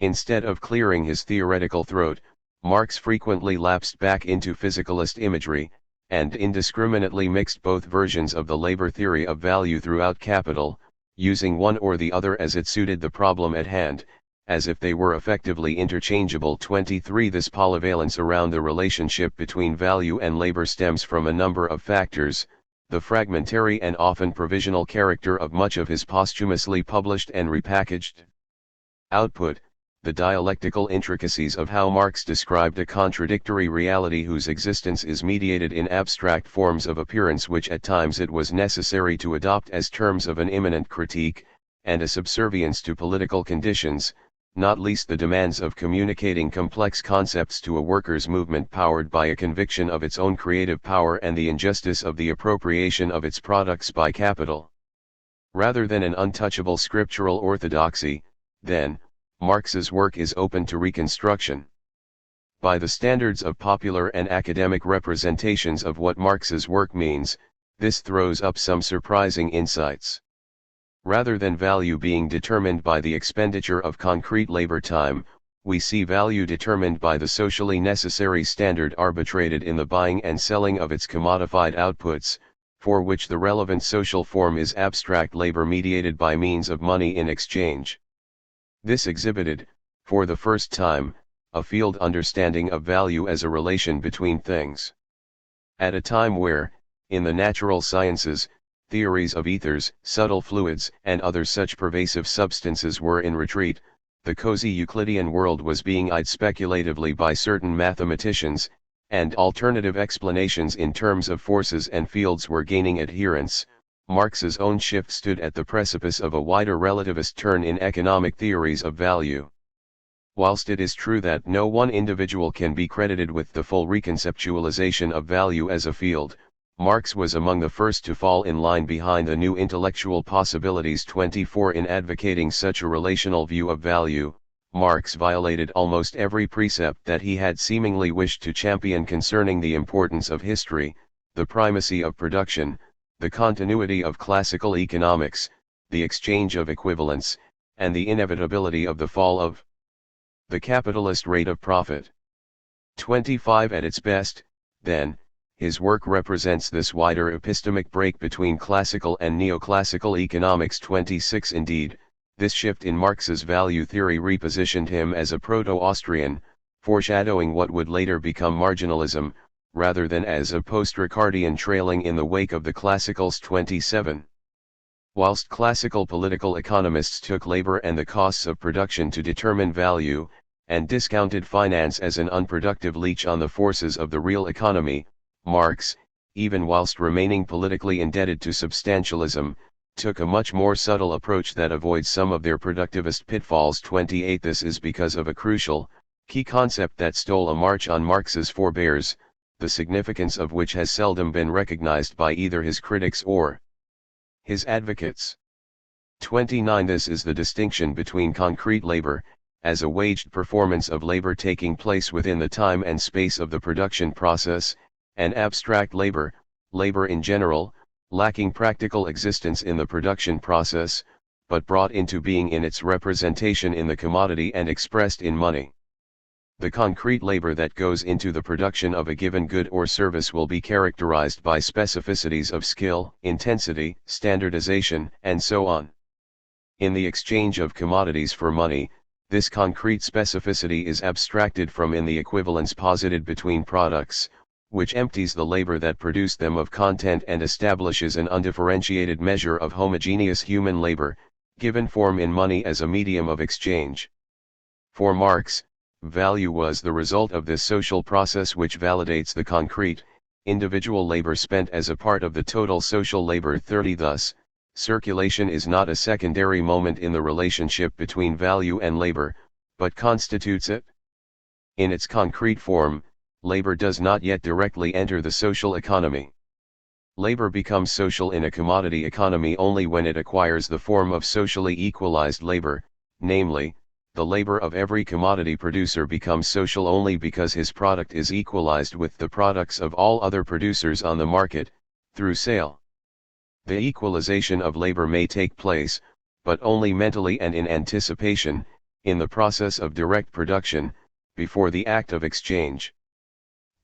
Instead of clearing his theoretical throat, Marx frequently lapsed back into physicalist imagery, and indiscriminately mixed both versions of the labor theory of value throughout Capital, using one or the other as it suited the problem at hand, as if they were effectively interchangeable. 23 This polyvalence around the relationship between value and labor stems from a number of factors, the fragmentary and often provisional character of much of his posthumously published and repackaged output, the dialectical intricacies of how Marx described a contradictory reality whose existence is mediated in abstract forms of appearance which at times it was necessary to adopt as terms of an imminent critique, and a subservience to political conditions, not least the demands of communicating complex concepts to a workers' movement powered by a conviction of its own creative power and the injustice of the appropriation of its products by capital. Rather than an untouchable scriptural orthodoxy, then, Marx's work is open to reconstruction. By the standards of popular and academic representations of what Marx's work means, this throws up some surprising insights. Rather than value being determined by the expenditure of concrete labor time, we see value determined by the socially necessary standard arbitrated in the buying and selling of its commodified outputs, for which the relevant social form is abstract labor mediated by means of money in exchange. This exhibited, for the first time, a field understanding of value as a relation between things. At a time where, in the natural sciences, theories of ethers, subtle fluids, and other such pervasive substances were in retreat, the cozy Euclidean world was being eyed speculatively by certain mathematicians, and alternative explanations in terms of forces and fields were gaining adherents, Marx's own shift stood at the precipice of a wider relativist turn in economic theories of value. Whilst it is true that no one individual can be credited with the full reconceptualization of value as a field, Marx was among the first to fall in line behind the new intellectual possibilities 24 in advocating such a relational view of value. Marx violated almost every precept that he had seemingly wished to champion concerning the importance of history, the primacy of production, the continuity of classical economics, the exchange of equivalents, and the inevitability of the fall of the capitalist rate of profit. 25 At its best, then, his work represents this wider epistemic break between classical and neoclassical economics. 26 Indeed, this shift in Marx's value theory repositioned him as a proto-Austrian, foreshadowing what would later become marginalism, rather than as a post-Ricardian trailing in the wake of the classicals. 27 Whilst classical political economists took labor and the costs of production to determine value, and discounted finance as an unproductive leech on the forces of the real economy, Marx, even whilst remaining politically indebted to substantialism, took a much more subtle approach that avoids some of their productivist pitfalls. 28 This is because of a crucial, key concept that stole a march on Marx's forebears, the significance of which has seldom been recognized by either his critics or his advocates. 29 This is the distinction between concrete labor, as a waged performance of labor taking place within the time and space of the production process, and abstract labor, labor in general, lacking practical existence in the production process, but brought into being in its representation in the commodity and expressed in money. The concrete labor that goes into the production of a given good or service will be characterized by specificities of skill, intensity, standardization, and so on. In the exchange of commodities for money, this concrete specificity is abstracted from in the equivalence posited between products, which empties the labor that produced them of content and establishes an undifferentiated measure of homogeneous human labor, given form in money as a medium of exchange. For Marx, value was the result of this social process which validates the concrete, individual labor spent as a part of the total social labor. 30 Thus, circulation is not a secondary moment in the relationship between value and labor, but constitutes it. In its concrete form, labor does not yet directly enter the social economy. Labor becomes social in a commodity economy only when it acquires the form of socially equalized labor, namely, the labor of every commodity producer becomes social only because his product is equalized with the products of all other producers on the market, through sale. The equalization of labor may take place, but only mentally and in anticipation, in the process of direct production, before the act of exchange.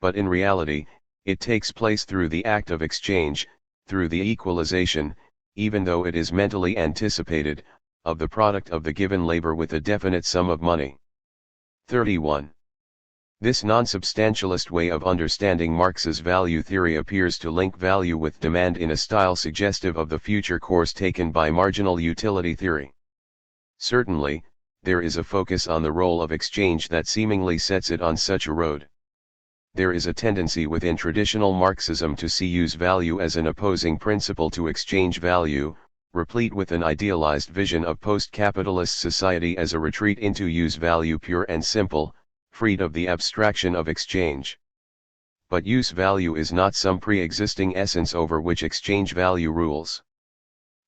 But in reality, it takes place through the act of exchange, through the equalization, even though it is mentally anticipated, of the product of the given labor with a definite sum of money. 31. This non-substantialist way of understanding Marx's value theory appears to link value with demand in a style suggestive of the future course taken by marginal utility theory. Certainly, there is a focus on the role of exchange that seemingly sets it on such a road. There is a tendency within traditional Marxism to see use value as an opposing principle to exchange value, replete with an idealized vision of post-capitalist society as a retreat into use value pure and simple, freed of the abstraction of exchange. But use value is not some pre-existing essence over which exchange value rules.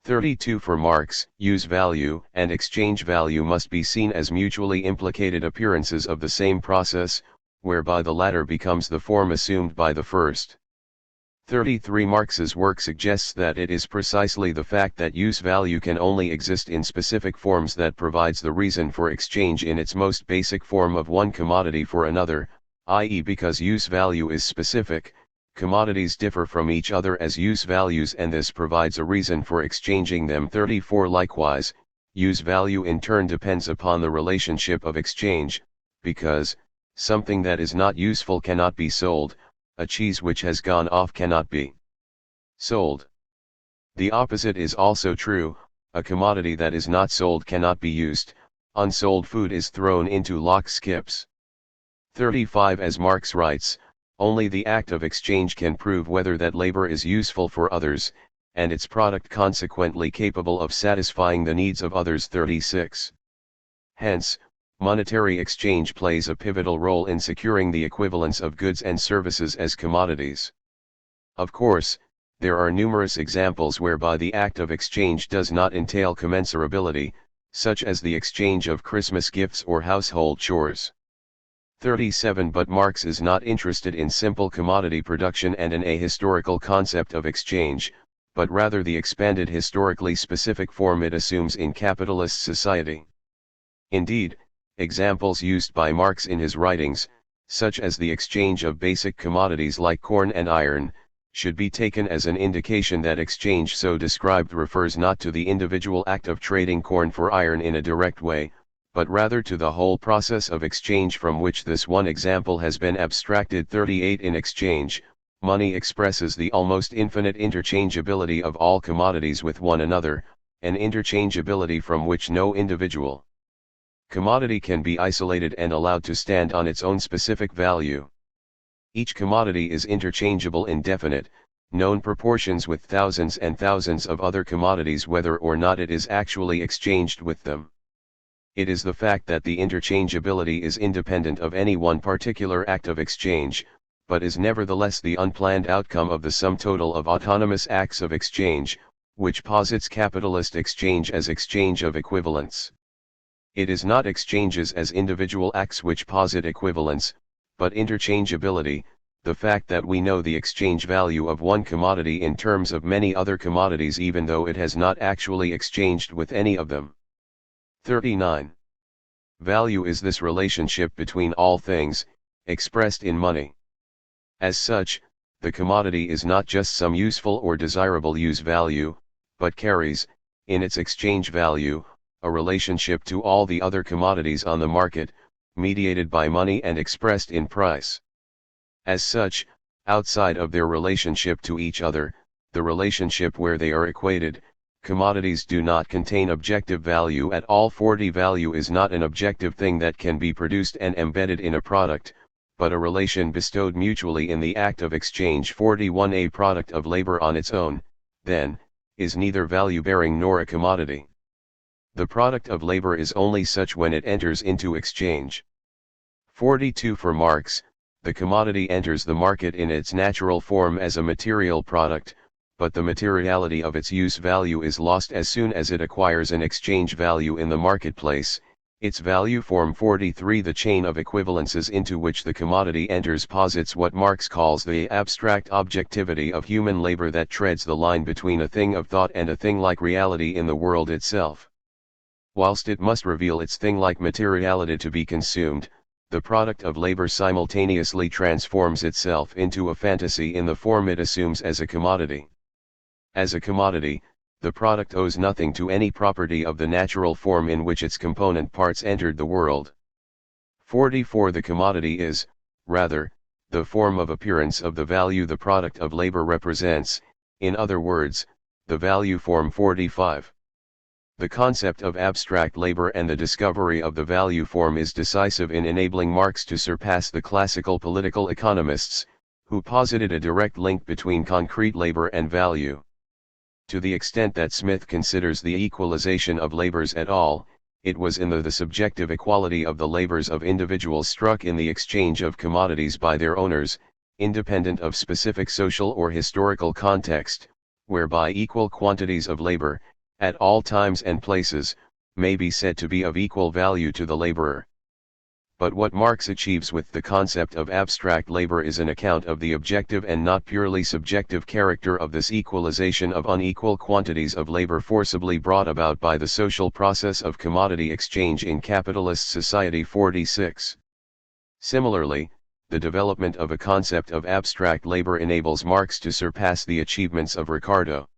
32 For Marx, use value and exchange value must be seen as mutually implicated appearances of the same process, whereby the latter becomes the form assumed by the first. 33 Marx's work suggests that it is precisely the fact that use value can only exist in specific forms that provides the reason for exchange in its most basic form of one commodity for another, i.e. because use value is specific, commodities differ from each other as use values and this provides a reason for exchanging them. 34 Likewise, use value in turn depends upon the relationship of exchange, because something that is not useful cannot be sold, a cheese which has gone off cannot be sold. The opposite is also true, a commodity that is not sold cannot be used, unsold food is thrown into lock skips. 35 As Marx writes, Only the act of exchange can prove whether that labor is useful for others, and its product consequently capable of satisfying the needs of others. 36. Hence, monetary exchange plays a pivotal role in securing the equivalence of goods and services as commodities. Of course, there are numerous examples whereby the act of exchange does not entail commensurability, such as the exchange of Christmas gifts or household chores. 37. But Marx is not interested in simple commodity production and an ahistorical concept of exchange, but rather the expanded historically specific form it assumes in capitalist society. Indeed, examples used by Marx in his writings, such as the exchange of basic commodities like corn and iron, should be taken as an indication that exchange so described refers not to the individual act of trading corn for iron in a direct way, but rather to the whole process of exchange from which this one example has been abstracted. 38. In exchange, money expresses the almost infinite interchangeability of all commodities with one another, an interchangeability from which no individual commodity can be isolated and allowed to stand on its own specific value. Each commodity is interchangeable in definite, known proportions with thousands and thousands of other commodities whether or not it is actually exchanged with them. It is the fact that the interchangeability is independent of any one particular act of exchange, but is nevertheless the unplanned outcome of the sum total of autonomous acts of exchange, which posits capitalist exchange as exchange of equivalence. It is not exchanges as individual acts which posit equivalence, but interchangeability, the fact that we know the exchange value of one commodity in terms of many other commodities even though it has not actually exchanged with any of them. 39. Value is this relationship between all things, expressed in money. As such, the commodity is not just some useful or desirable use value, but carries, in its exchange value, a relationship to all the other commodities on the market, mediated by money and expressed in price. As such, outside of their relationship to each other, the relationship where they are equated, commodities do not contain objective value at all. 40. Value is not an objective thing that can be produced and embedded in a product, but a relation bestowed mutually in the act of exchange. 41. A product of labor on its own, then, is neither value-bearing nor a commodity. The product of labor is only such when it enters into exchange. 42. For Marx, the commodity enters the market in its natural form as a material product, but the materiality of its use value is lost as soon as it acquires an exchange value in the marketplace, its value form. 43. The chain of equivalences into which the commodity enters posits what Marx calls the abstract objectivity of human labor that treads the line between a thing of thought and a thing-like reality in the world itself. Whilst it must reveal its thing-like materiality to be consumed, the product of labor simultaneously transforms itself into a fantasy in the form it assumes as a commodity. As a commodity, the product owes nothing to any property of the natural form in which its component parts entered the world. 44. The commodity is, rather, the form of appearance of the value the product of labor represents, in other words, the value form. 45. The concept of abstract labor and the discovery of the value form is decisive in enabling Marx to surpass the classical political economists, who posited a direct link between concrete labor and value. To the extent that Smith considers the equalization of labors at all, it was in the subjective equality of the labors of individuals struck in the exchange of commodities by their owners, independent of specific social or historical context, whereby equal quantities of labor, at all times and places, may be said to be of equal value to the laborer. But what Marx achieves with the concept of abstract labor is an account of the objective and not purely subjective character of this equalization of unequal quantities of labor forcibly brought about by the social process of commodity exchange in capitalist society. 46. Similarly, the development of a concept of abstract labor enables Marx to surpass the achievements of Ricardo.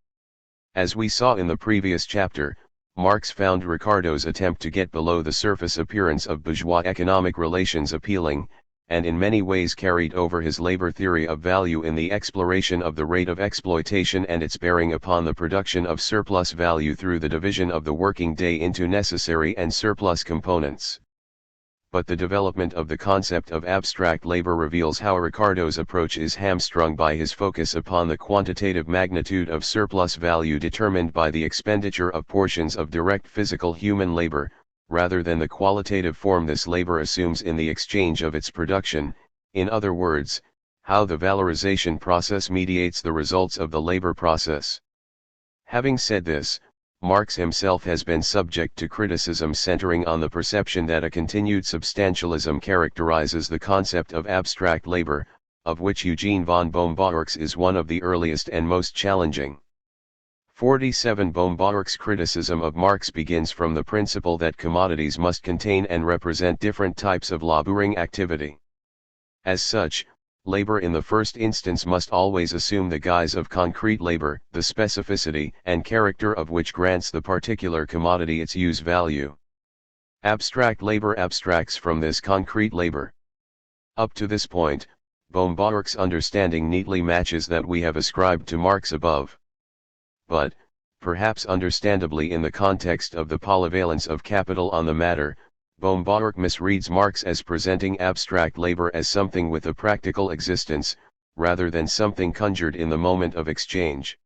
As we saw in the previous chapter, Marx found Ricardo's attempt to get below the surface appearance of bourgeois economic relations appealing, and in many ways carried over his labor theory of value in the exploration of the rate of exploitation and its bearing upon the production of surplus value through the division of the working day into necessary and surplus components. but the development of the concept of abstract labor reveals how Ricardo's approach is hamstrung by his focus upon the quantitative magnitude of surplus value determined by the expenditure of portions of direct physical human labor, rather than the qualitative form this labor assumes in the exchange of its production, in other words, how the valorization process mediates the results of the labor process. Having said this, Marx himself has been subject to criticism centering on the perception that a continued substantialism characterizes the concept of abstract labor, of which Eugene von Baumgart's is one of the earliest and most challenging. 47 Baumgart's criticism of Marx begins from the principle that commodities must contain and represent different types of laboring activity. As such, labor in the first instance must always assume the guise of concrete labor, the specificity and character of which grants the particular commodity its use value. Abstract labor abstracts from this concrete labor. Up to this point, Baumgart's understanding neatly matches that we have ascribed to Marx above. But, perhaps understandably in the context of the polyvalence of capital on the matter, Baumgart misreads Marx as presenting abstract labor as something with a practical existence, rather than something conjured in the moment of exchange.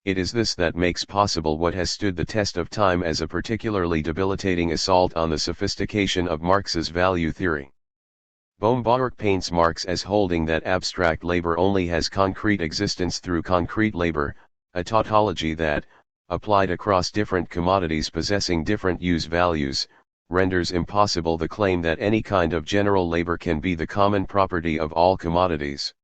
It is this that makes possible what has stood the test of time as a particularly debilitating assault on the sophistication of Marx's value theory. Baumgart paints Marx as holding that abstract labor only has concrete existence through concrete labor, a tautology that, applied across different commodities possessing different use values, renders impossible the claim that any kind of general labor can be the common property of all commodities.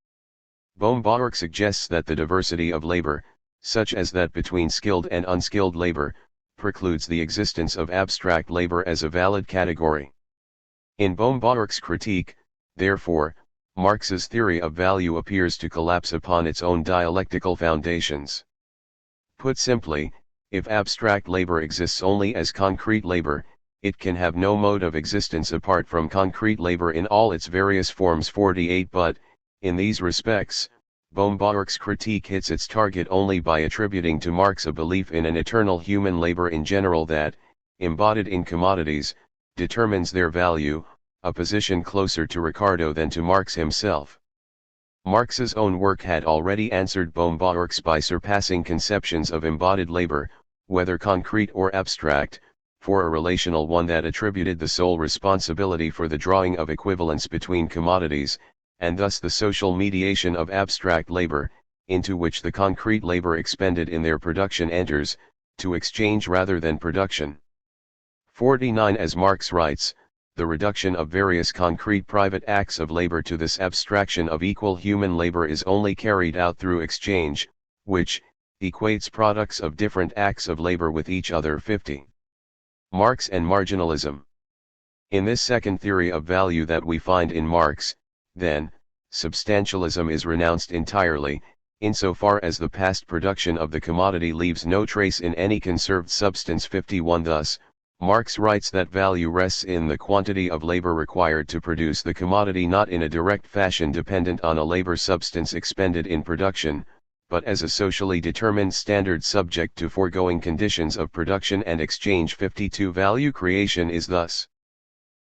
Baumgart suggests that the diversity of labor, such as that between skilled and unskilled labor, precludes the existence of abstract labor as a valid category. In Baumgart's critique, therefore, Marx's theory of value appears to collapse upon its own dialectical foundations. Put simply, if abstract labor exists only as concrete labor, it can have no mode of existence apart from concrete labor in all its various forms. 48 But, in these respects, Baumgart's critique hits its target only by attributing to Marx a belief in an eternal human labor in general that, embodied in commodities, determines their value, a position closer to Ricardo than to Marx himself. Marx's own work had already answered Baumgart's by surpassing conceptions of embodied labor, whether concrete or abstract, for a relational one that attributed the sole responsibility for the drawing of equivalence between commodities, and thus the social mediation of abstract labor, into which the concrete labor expended in their production enters, to exchange rather than production. 49 As Marx writes, the reduction of various concrete private acts of labor to this abstraction of equal human labor is only carried out through exchange, which equates products of different acts of labor with each other. 50. Marx and marginalism. In this second theory of value that we find in Marx, then, substantialism is renounced entirely, insofar as the past production of the commodity leaves no trace in any conserved substance. 51 Thus, Marx writes that value rests in the quantity of labor required to produce the commodity, not in a direct fashion dependent on a labor substance expended in production, but as a socially determined standard subject to foregoing conditions of production and exchange. 52 Value creation is thus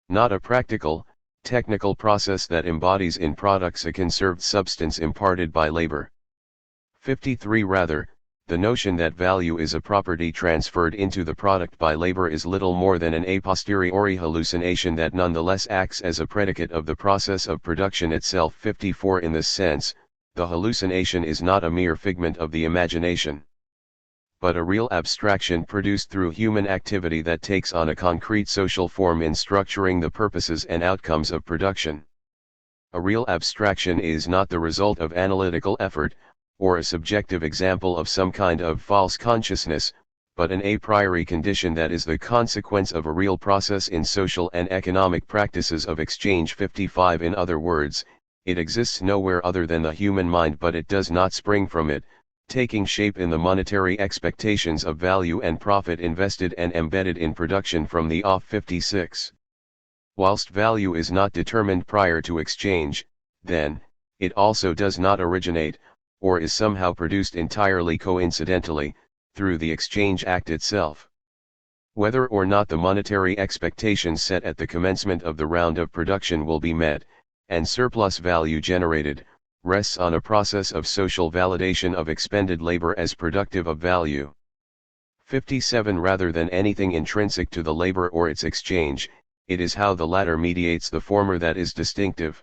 not a practical, technical process that embodies in products a conserved substance imparted by labor. 53 Rather, the notion that value is a property transferred into the product by labor is little more than an a posteriori hallucination that nonetheless acts as a predicate of the process of production itself. 54 In this sense, the hallucination is not a mere figment of the imagination, but a real abstraction produced through human activity that takes on a concrete social form in structuring the purposes and outcomes of production. A real abstraction is not the result of analytical effort, or a subjective example of some kind of false consciousness, but an a priori condition that is the consequence of a real process in social and economic practices of exchange. 55 In other words, it exists nowhere other than the human mind, but it does not spring from it, taking shape in the monetary expectations of value and profit invested and embedded in production from the off. 56. Whilst value is not determined prior to exchange, then, it also does not originate, or is somehow produced entirely coincidentally, through the exchange act itself. Whether or not the monetary expectations set at the commencement of the round of production will be met, and surplus value generated, rests on a process of social validation of expended labor as productive of value. 57. Rather than anything intrinsic to the labor or its exchange, it is how the latter mediates the former that is distinctive.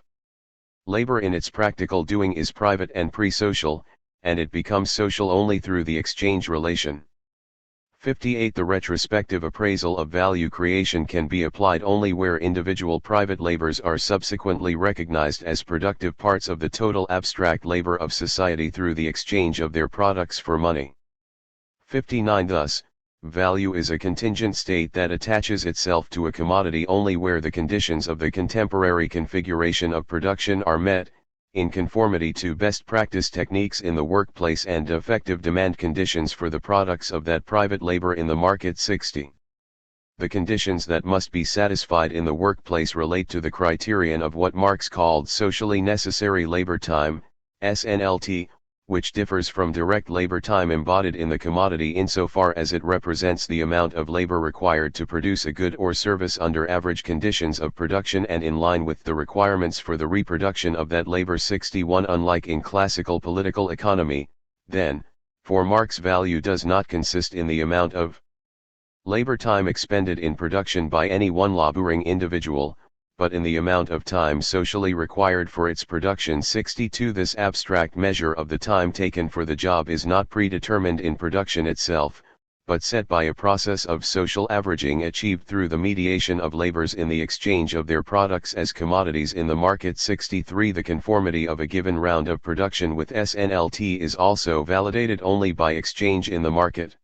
Labor in its practical doing is private and pre-social, and it becomes social only through the exchange relation. 58. The retrospective appraisal of value creation can be applied only where individual private labors are subsequently recognized as productive parts of the total abstract labor of society through the exchange of their products for money. 59. Thus, value is a contingent state that attaches itself to a commodity only where the conditions of the contemporary configuration of production are met, in conformity to best practice techniques in the workplace and effective demand conditions for the products of that private labor in the market. 60. The conditions that must be satisfied in the workplace relate to the criterion of what Marx called socially necessary labor time, SNLT, which differs from direct labor time embodied in the commodity insofar as it represents the amount of labor required to produce a good or service under average conditions of production and in line with the requirements for the reproduction of that labor. 61. Unlike in classical political economy, then, for Marx value does not consist in the amount of labor time expended in production by any one laboring individual, but in the amount of time socially required for its production. 62. This abstract measure of the time taken for the job is not predetermined in production itself, but set by a process of social averaging achieved through the mediation of labors in the exchange of their products as commodities in the market. 63. The conformity of a given round of production with SNLT is also validated only by exchange in the market.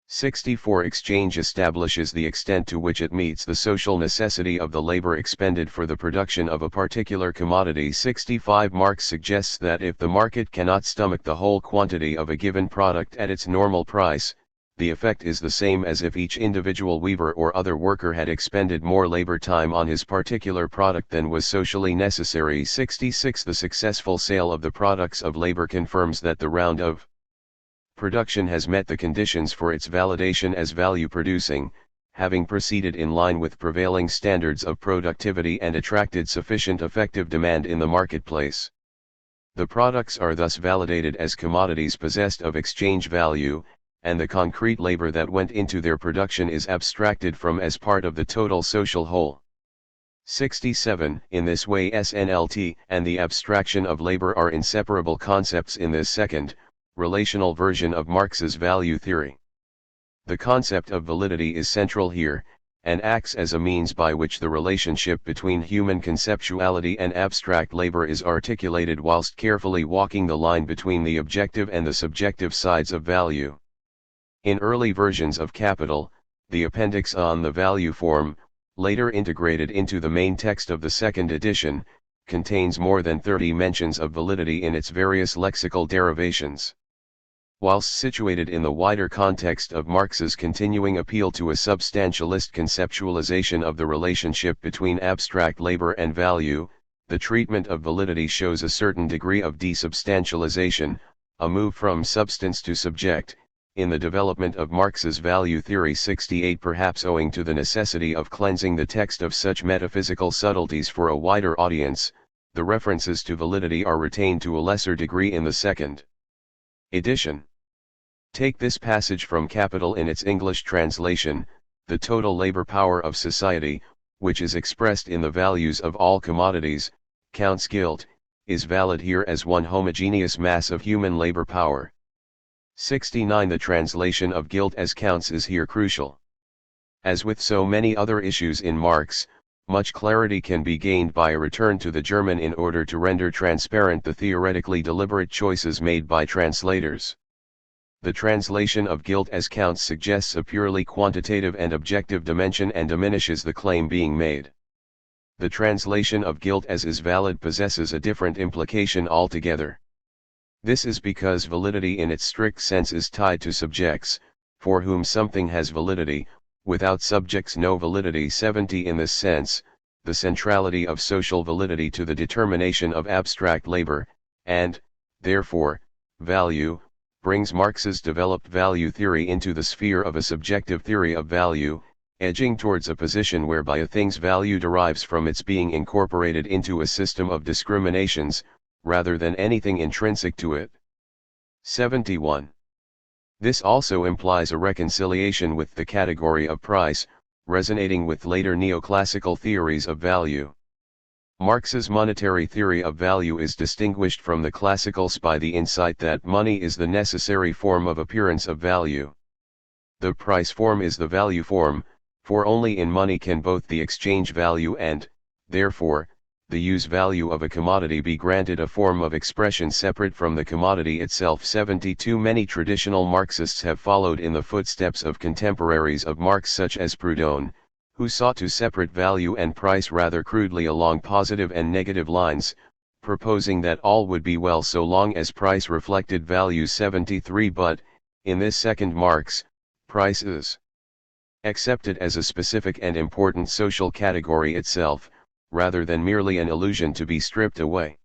64. Exchange establishes the extent to which it meets the social necessity of the labor expended for the production of a particular commodity. 65. Marx suggests that if the market cannot stomach the whole quantity of a given product at its normal price, the effect is the same as if each individual weaver or other worker had expended more labor time on his particular product than was socially necessary. 66. The successful sale of the products of labor confirms that the round of production has met the conditions for its validation as value producing, having proceeded in line with prevailing standards of productivity and attracted sufficient effective demand in the marketplace. The products are thus validated as commodities possessed of exchange value, and the concrete labor that went into their production is abstracted from as part of the total social whole. 67. In this way SNLT and the abstraction of labor are inseparable concepts in this second, relational version of Marx's value theory. The concept of validity is central here, and acts as a means by which the relationship between human conceptuality and abstract labor is articulated whilst carefully walking the line between the objective and the subjective sides of value. In early versions of Capital, the appendix on the value form, later integrated into the main text of the second edition, contains more than 30 mentions of validity in its various lexical derivations. Whilst situated in the wider context of Marx's continuing appeal to a substantialist conceptualization of the relationship between abstract labor and value, the treatment of validity shows a certain degree of desubstantialization, a move from substance to subject, in the development of Marx's value theory. 68. Perhaps owing to the necessity of cleansing the text of such metaphysical subtleties for a wider audience, the references to validity are retained to a lesser degree in the second edition. Take this passage from Capital in its English translation: the total labor power of society, which is expressed in the values of all commodities, counts guilt, is valid here as one homogeneous mass of human labor power. 69. The translation of guilt as counts is here crucial. As with so many other issues in Marx, much clarity can be gained by a return to the German in order to render transparent the theoretically deliberate choices made by translators. The translation of guilt as counts suggests a purely quantitative and objective dimension and diminishes the claim being made. The translation of guilt as is valid possesses a different implication altogether. This is because validity in its strict sense is tied to subjects, for whom something has validity, without subjects no validity. 70. In this sense, the centrality of social validity to the determination of abstract labor, and, therefore, value, brings Marx's developed value theory into the sphere of a subjective theory of value, edging towards a position whereby a thing's value derives from its being incorporated into a system of discriminations, rather than anything intrinsic to it. 71. This also implies a reconciliation with the category of price, resonating with later neoclassical theories of value. Marx's monetary theory of value is distinguished from the classicals by the insight that money is the necessary form of appearance of value. The price form is the value form, for only in money can both the exchange value and, therefore, the use value of a commodity be granted a form of expression separate from the commodity itself. 72. Many traditional Marxists have followed in the footsteps of contemporaries of Marx such as Proudhon, who sought to separate value and price rather crudely along positive and negative lines, proposing that all would be well so long as price reflected value. 73. But, in this second Marx, price is accepted as a specific and important social category itself, rather than merely an illusion to be stripped away.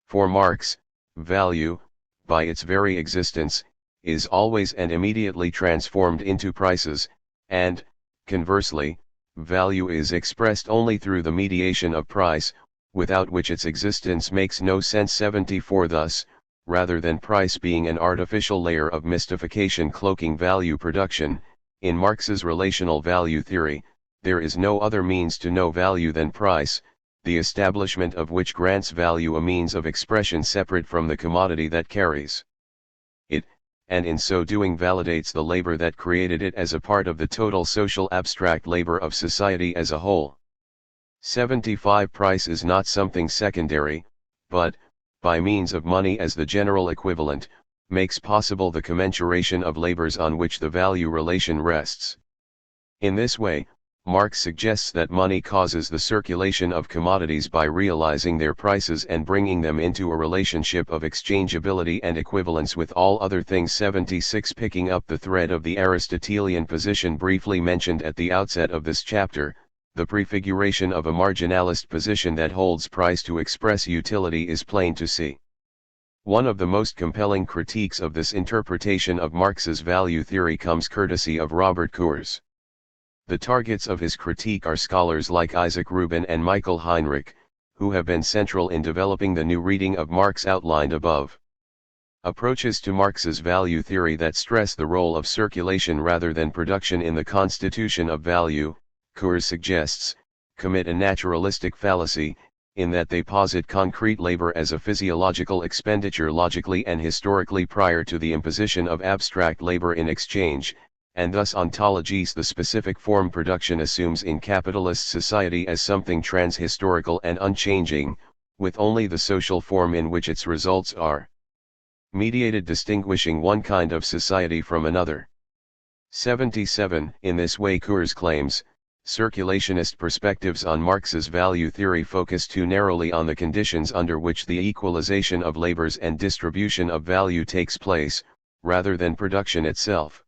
For Marx, value, by its very existence, is always and immediately transformed into prices, and, conversely, value is expressed only through the mediation of price, without which its existence makes no sense. 74. Thus, rather than price being an artificial layer of mystification cloaking value production, in Marx's relational value theory, there is no other means to know value than price, the establishment of which grants value a means of expression separate from the commodity that carries it, and in so doing validates the labor that created it as a part of the total social abstract labor of society as a whole. 75. Price is not something secondary, but, by means of money as the general equivalent, makes possible the commensuration of labors on which the value relation rests. In this way, Marx suggests that money causes the circulation of commodities by realizing their prices and bringing them into a relationship of exchangeability and equivalence with all other things. 76. Picking up the thread of the Aristotelian position briefly mentioned at the outset of this chapter, the prefiguration of a marginalist position that holds price to express utility is plain to see. One of the most compelling critiques of this interpretation of Marx's value theory comes courtesy of Robert Coors. The targets of his critique are scholars like Isaac Rubin and Michael Heinrich, who have been central in developing the new reading of Marx outlined above. Approaches to Marx's value theory that stress the role of circulation rather than production in the constitution of value, Coors suggests, commit a naturalistic fallacy, in that they posit concrete labor as a physiological expenditure logically and historically prior to the imposition of abstract labor in exchange, and thus ontologies the specific form production assumes in capitalist society as something transhistorical and unchanging, with only the social form in which its results are mediated distinguishing one kind of society from another. 77. In this way Coors claims, circulationist perspectives on Marx's value theory focus too narrowly on the conditions under which the equalization of labors and distribution of value takes place, rather than production itself.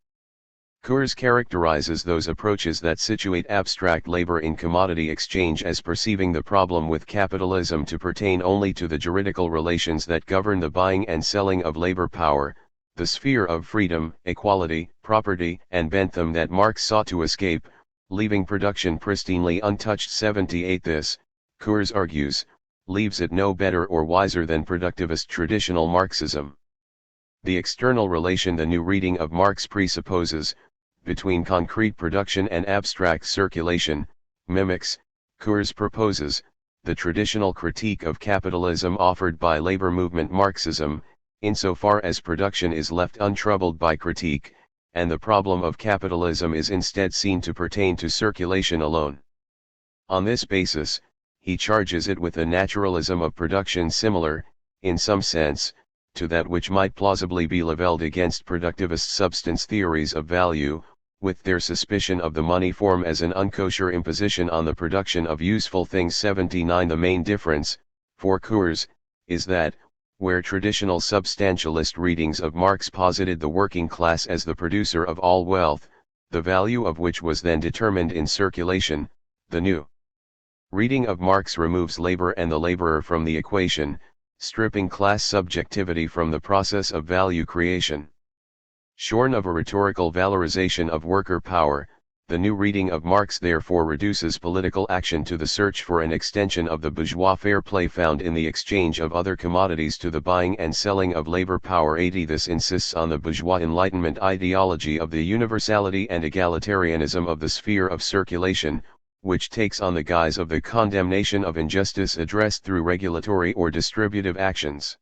Coors characterizes those approaches that situate abstract labor in commodity exchange as perceiving the problem with capitalism to pertain only to the juridical relations that govern the buying and selling of labor power, the sphere of freedom, equality, property, and Bentham that Marx sought to escape, leaving production pristinely untouched. 78. This, Coors argues, leaves it no better or wiser than productivist traditional Marxism. The external relation the new reading of Marx presupposes, between concrete production and abstract circulation, mimics, Coors proposes, the traditional critique of capitalism offered by labor movement Marxism, insofar as production is left untroubled by critique, and the problem of capitalism is instead seen to pertain to circulation alone. On this basis, he charges it with a naturalism of production similar, in some sense, to that which might plausibly be leveled against productivist substance theories of value, with their suspicion of the money form as an unkosher imposition on the production of useful things. 79. The main difference, for Coors, is that, where traditional substantialist readings of Marx posited the working class as the producer of all wealth, the value of which was then determined in circulation, the new reading of Marx removes labor and the laborer from the equation, stripping class subjectivity from the process of value creation. Shorn of a rhetorical valorization of worker power, the new reading of Marx therefore reduces political action to the search for an extension of the bourgeois fair play found in the exchange of other commodities to the buying and selling of labor power. This insists on the bourgeois Enlightenment ideology of the universality and egalitarianism of the sphere of circulation, which takes on the guise of the condemnation of injustice addressed through regulatory or distributive actions,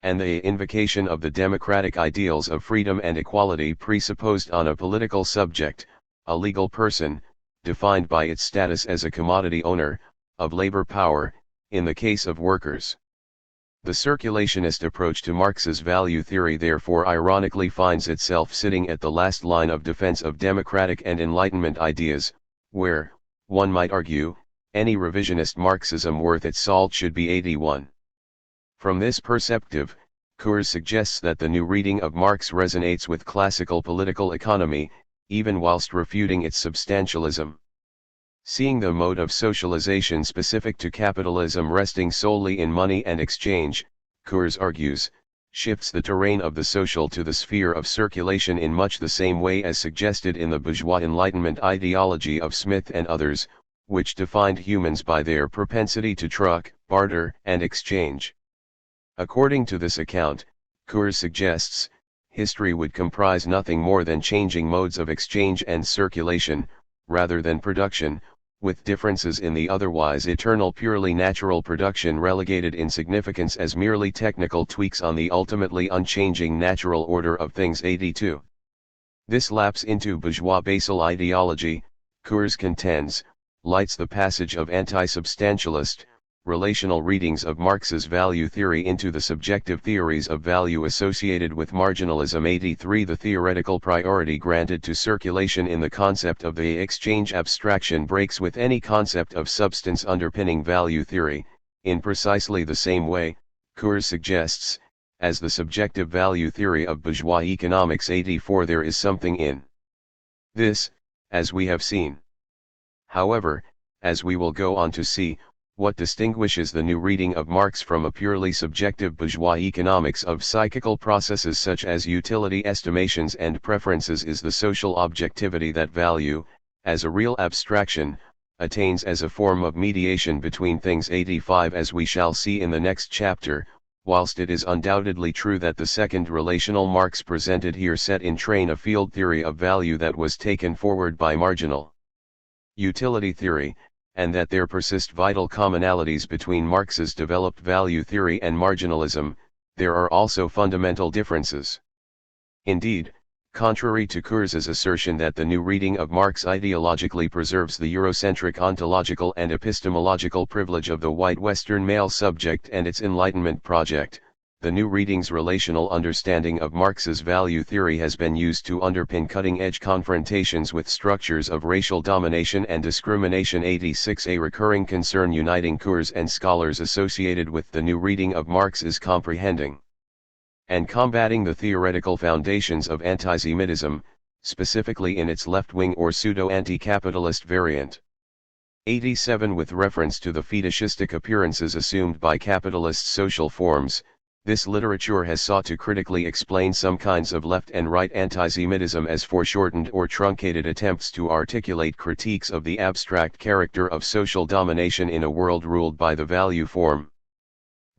and the invocation of the democratic ideals of freedom and equality presupposed on a political subject, a legal person, defined by its status as a commodity owner, of labor power, in the case of workers. The circulationist approach to Marx's value theory therefore ironically finds itself sitting at the last line of defense of democratic and Enlightenment ideas, where, one might argue, any revisionist Marxism worth its salt should be 81. From this perspective, Coors suggests that the new reading of Marx resonates with classical political economy, even whilst refuting its substantialism. Seeing the mode of socialization specific to capitalism resting solely in money and exchange, Coors argues, shifts the terrain of the social to the sphere of circulation in much the same way as suggested in the bourgeois Enlightenment ideology of Smith and others, which defined humans by their propensity to truck, barter, and exchange. According to this account, Coors suggests, history would comprise nothing more than changing modes of exchange and circulation, rather than production, with differences in the otherwise eternal purely natural production relegated in significance as merely technical tweaks on the ultimately unchanging natural order of things. 82. This lapse into bourgeois basal ideology, Coors contends, lights the passage of anti-substantialist, relational readings of Marx's value theory into the subjective theories of value associated with marginalism. 83. The theoretical priority granted to circulation in the concept of the exchange abstraction breaks with any concept of substance underpinning value theory, in precisely the same way, Coors suggests, as the subjective value theory of bourgeois economics. 84. There is something in this, as we have seen. However, as we will go on to see, what distinguishes the new reading of Marx from a purely subjective bourgeois economics of psychical processes such as utility estimations and preferences is the social objectivity that value, as a real abstraction, attains as a form of mediation between things. 85. As we shall see in the next chapter, whilst it is undoubtedly true that the second relational Marx presented here set in train a field theory of value that was taken forward by marginal utility theory, and that there persist vital commonalities between Marx's developed value theory and marginalism, there are also fundamental differences. Indeed, contrary to Cours's assertion that the new reading of Marx ideologically preserves the Eurocentric ontological and epistemological privilege of the white Western male subject and its Enlightenment project, the new reading's relational understanding of Marx's value theory has been used to underpin cutting-edge confrontations with structures of racial domination and discrimination. 86. A recurring concern uniting Coors and scholars associated with the new reading of Marx is comprehending and combating the theoretical foundations of anti-Semitism, specifically in its left-wing or pseudo-anti-capitalist variant. 87. With reference to the fetishistic appearances assumed by capitalist social forms, this literature has sought to critically explain some kinds of left and right anti-Semitism as foreshortened or truncated attempts to articulate critiques of the abstract character of social domination in a world ruled by the value form.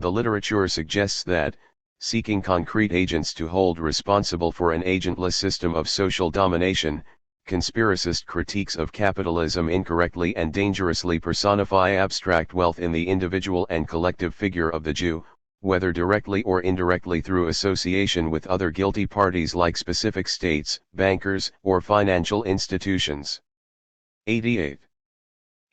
The literature suggests that, seeking concrete agents to hold responsible for an agentless system of social domination, conspiracist critiques of capitalism incorrectly and dangerously personify abstract wealth in the individual and collective figure of the Jew, whether directly or indirectly through association with other guilty parties like specific states, bankers, or financial institutions. 88.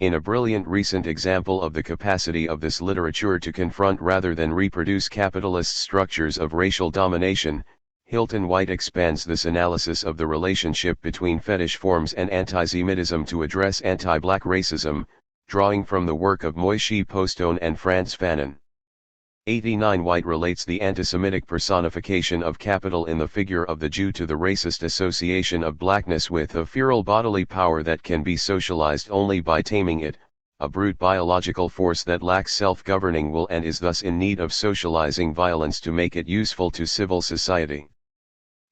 In a brilliant recent example of the capacity of this literature to confront rather than reproduce capitalist structures of racial domination, Hilton White expands this analysis of the relationship between fetish forms and anti-Semitism to address anti-black racism, drawing from the work of Moishe Postone and Franz Fanon. 89. White relates the antisemitic personification of capital in the figure of the Jew to the racist association of blackness with a feral bodily power that can be socialized only by taming it, a brute biological force that lacks self-governing will and is thus in need of socializing violence to make it useful to civil society.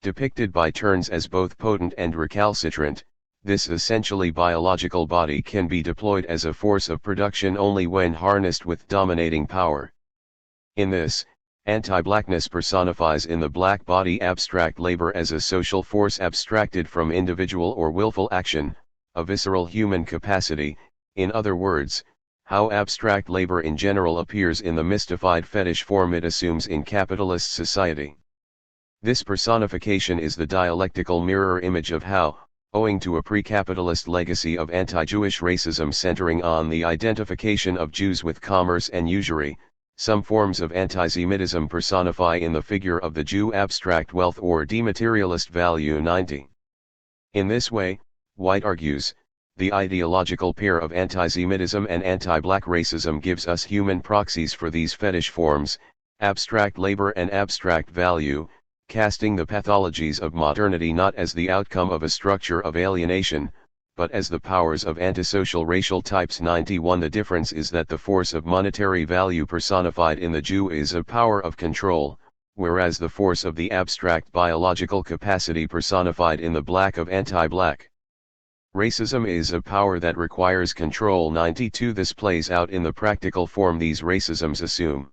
Depicted by turns as both potent and recalcitrant, this essentially biological body can be deployed as a force of production only when harnessed with dominating power. In this, anti-blackness personifies in the black body abstract labor as a social force abstracted from individual or willful action, a visceral human capacity. In other words, how abstract labor in general appears in the mystified fetish form it assumes in capitalist society. This personification is the dialectical mirror image of how, owing to a pre-capitalist legacy of anti-Jewish racism centering on the identification of Jews with commerce and usury, some forms of anti-Semitism personify in the figure of the Jew abstract wealth or dematerialist value 90. In this way, White argues, the ideological pair of anti-Semitism and anti-black racism gives us human proxies for these fetish forms, abstract labor and abstract value, casting the pathologies of modernity not as the outcome of a structure of alienation, but as the powers of antisocial racial types 91. The difference is that the force of monetary value personified in the Jew is a power of control, whereas the force of the abstract biological capacity personified in the black of anti-black. Racism is a power that requires control 92. This plays out in the practical form these racisms assume.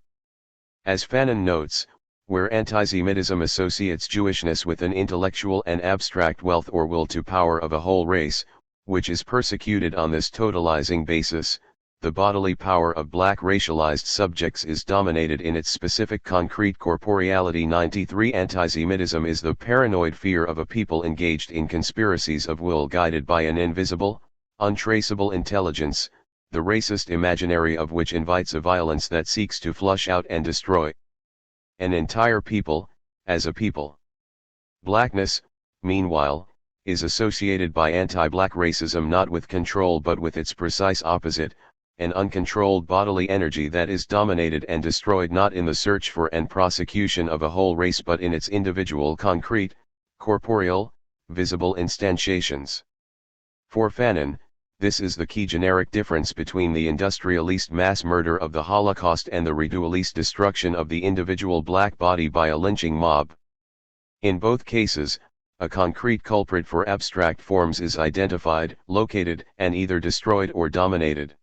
As Fanon notes, where anti-Semitism associates Jewishness with an intellectual and abstract wealth or will to power of a whole race, which is persecuted on this totalizing basis, the bodily power of black racialized subjects is dominated in its specific concrete corporeality 93. Anti-Semitism is the paranoid fear of a people engaged in conspiracies of will guided by an invisible, untraceable intelligence, the racist imaginary of which invites a violence that seeks to flush out and destroy an entire people, as a people. Blackness, meanwhile, is associated by anti-black racism not with control but with its precise opposite, an uncontrolled bodily energy that is dominated and destroyed not in the search for and prosecution of a whole race but in its individual concrete, corporeal, visible instantiations. For Fanon, this is the key generic difference between the industrialist mass murder of the Holocaust and the ritualist destruction of the individual black body by a lynching mob. In both cases, a concrete culprit for abstract forms is identified, located, and either destroyed or dominated.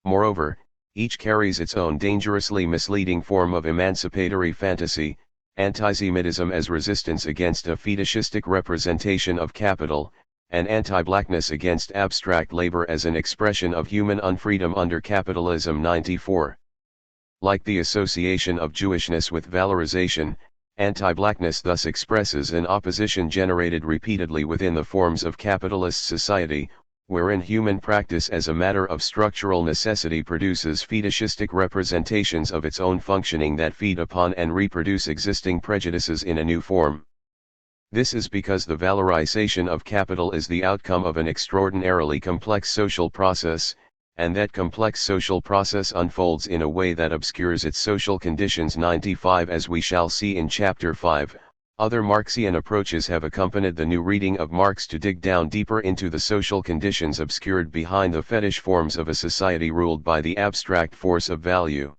Moreover, each carries its own dangerously misleading form of emancipatory fantasy, anti-Semitism as resistance against a fetishistic representation of capital, and anti-blackness against abstract labor as an expression of human unfreedom under capitalism 94. Like the association of Jewishness with valorization, anti-blackness thus expresses an opposition generated repeatedly within the forms of capitalist society, wherein human practice as a matter of structural necessity produces fetishistic representations of its own functioning that feed upon and reproduce existing prejudices in a new form. This is because the valorization of capital is the outcome of an extraordinarily complex social process, and that complex social process unfolds in a way that obscures its social conditions 95. As we shall see in Chapter 5, other Marxian approaches have accompanied the new reading of Marx to dig down deeper into the social conditions obscured behind the fetish forms of a society ruled by the abstract force of value.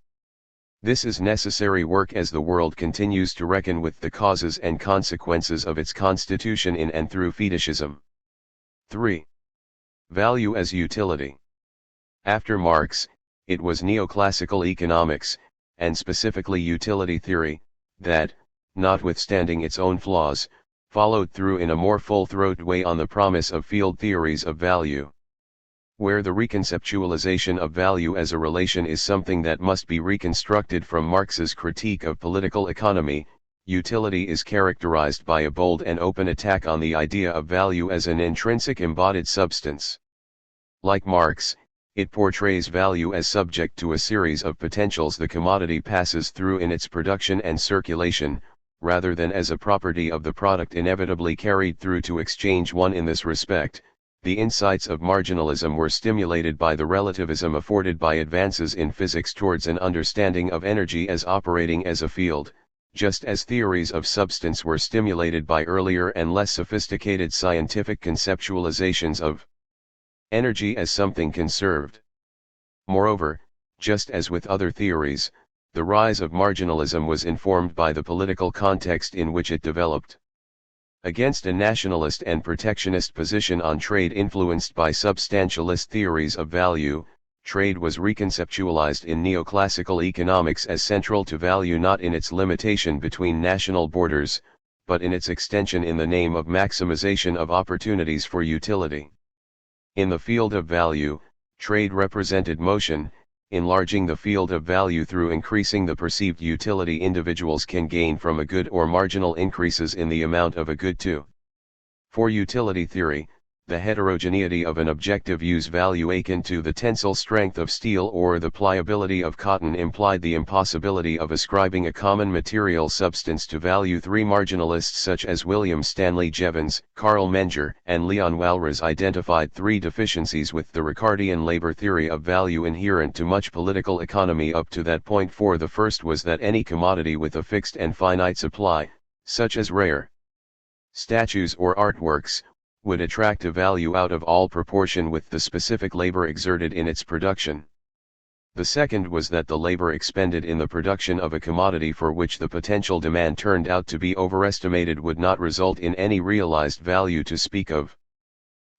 This is necessary work as the world continues to reckon with the causes and consequences of its constitution in and through fetishism. 3. Value as utility. After Marx, it was neoclassical economics, and specifically utility theory, that, notwithstanding its own flaws, followed through in a more full-throated way on the promise of field theories of value. Where the reconceptualization of value as a relation is something that must be reconstructed from Marx's critique of political economy, utility is characterized by a bold and open attack on the idea of value as an intrinsic embodied substance. Like Marx, it portrays value as subject to a series of potentials the commodity passes through in its production and circulation, rather than as a property of the product inevitably carried through to exchange. One in this respect, the insights of marginalism were stimulated by the relativism afforded by advances in physics towards an understanding of energy as operating as a field, just as theories of substance were stimulated by earlier and less sophisticated scientific conceptualizations of energy as something conserved. Moreover, just as with other theories, the rise of marginalism was informed by the political context in which it developed. Against a nationalist and protectionist position on trade influenced by substantialist theories of value, trade was reconceptualized in neoclassical economics as central to value, not in its limitation between national borders, but in its extension in the name of maximization of opportunities for utility. In the field of value, trade represented motion, enlarging the field of value through increasing the perceived utility individuals can gain from a good or marginal increases in the amount of a good too. For utility theory, the heterogeneity of an objective use value akin to the tensile strength of steel or the pliability of cotton implied the impossibility of ascribing a common material substance to value. Three marginalists such as William Stanley Jevons, Carl Menger, and Leon Walras identified three deficiencies with the Ricardian labor theory of value inherent to much political economy up to that point. For the first was that any commodity with a fixed and finite supply, such as rare statues or artworks, would attract a value out of all proportion with the specific labor exerted in its production. The second was that the labor expended in the production of a commodity for which the potential demand turned out to be overestimated would not result in any realized value to speak of.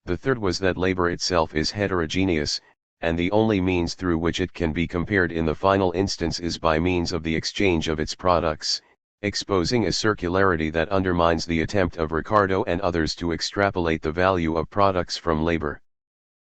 The third was that labor itself is heterogeneous, and the only means through which it can be compared in the final instance is by means of the exchange of its products, exposing a circularity that undermines the attempt of Ricardo and others to extrapolate the value of products from labor.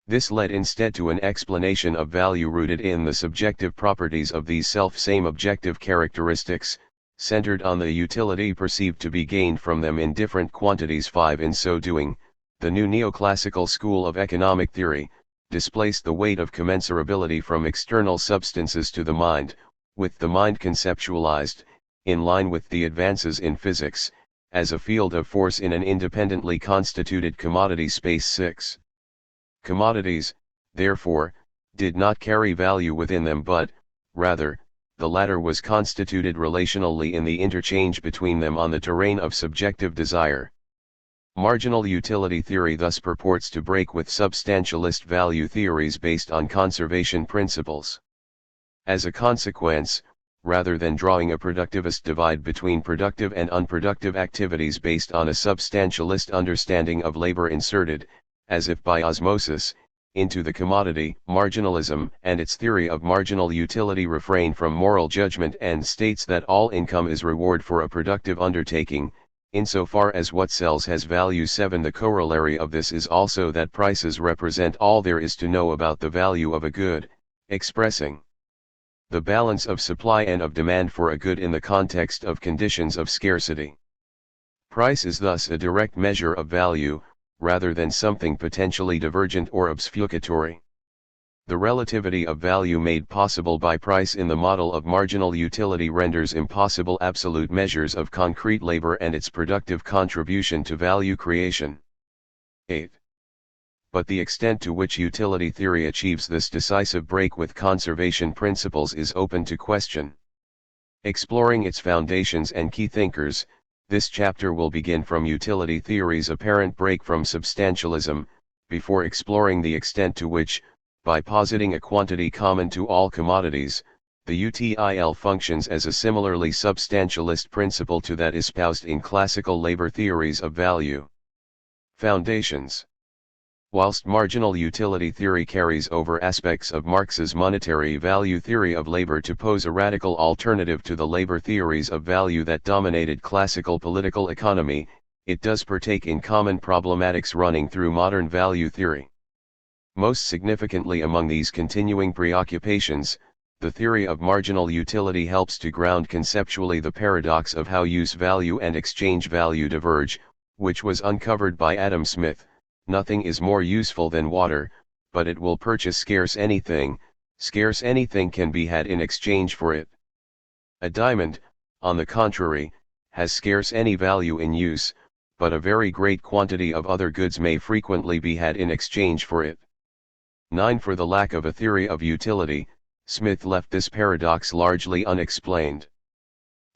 This led instead to an explanation of value rooted in the subjective properties of these self-same objective characteristics, centered on the utility perceived to be gained from them in different quantities. 5. In so doing, the new neoclassical school of economic theory displaced the weight of commensurability from external substances to the mind, with the mind conceptualized, in line with the advances in physics, as a field of force in an independently constituted commodity space. 6. Commodities, therefore, did not carry value within them, but, rather, the latter was constituted relationally in the interchange between them on the terrain of subjective desire. Marginal utility theory thus purports to break with substantialist value theories based on conservation principles. As a consequence, rather than drawing a productivist divide between productive and unproductive activities based on a substantialist understanding of labor inserted, as if by osmosis, into the commodity, marginalism and its theory of marginal utility refrain from moral judgment and states that all income is reward for a productive undertaking, insofar as what sells has value. 7. The corollary of this is also that prices represent all there is to know about the value of a good, expressing the balance of supply and of demand for a good in the context of conditions of scarcity. Price is thus a direct measure of value, rather than something potentially divergent or obfuscatory. The relativity of value made possible by price in the model of marginal utility renders impossible absolute measures of concrete labor and its productive contribution to value creation. 8. But the extent to which utility theory achieves this decisive break with conservation principles is open to question. Exploring its foundations and key thinkers, this chapter will begin from utility theory's apparent break from substantialism, before exploring the extent to which, by positing a quantity common to all commodities, the UTIL functions as a similarly substantialist principle to that espoused in classical labor theories of value. Foundations. Whilst marginal utility theory carries over aspects of Marx's monetary value theory of labor to pose a radical alternative to the labor theories of value that dominated classical political economy, it does partake in common problematics running through modern value theory. Most significantly among these continuing preoccupations, the theory of marginal utility helps to ground conceptually the paradox of how use value and exchange value diverge, which was uncovered by Adam Smith. Nothing is more useful than water, but it will purchase scarce anything can be had in exchange for it. A diamond, on the contrary, has scarce any value in use, but a very great quantity of other goods may frequently be had in exchange for it. 9. For the lack of a theory of utility, Smith left this paradox largely unexplained.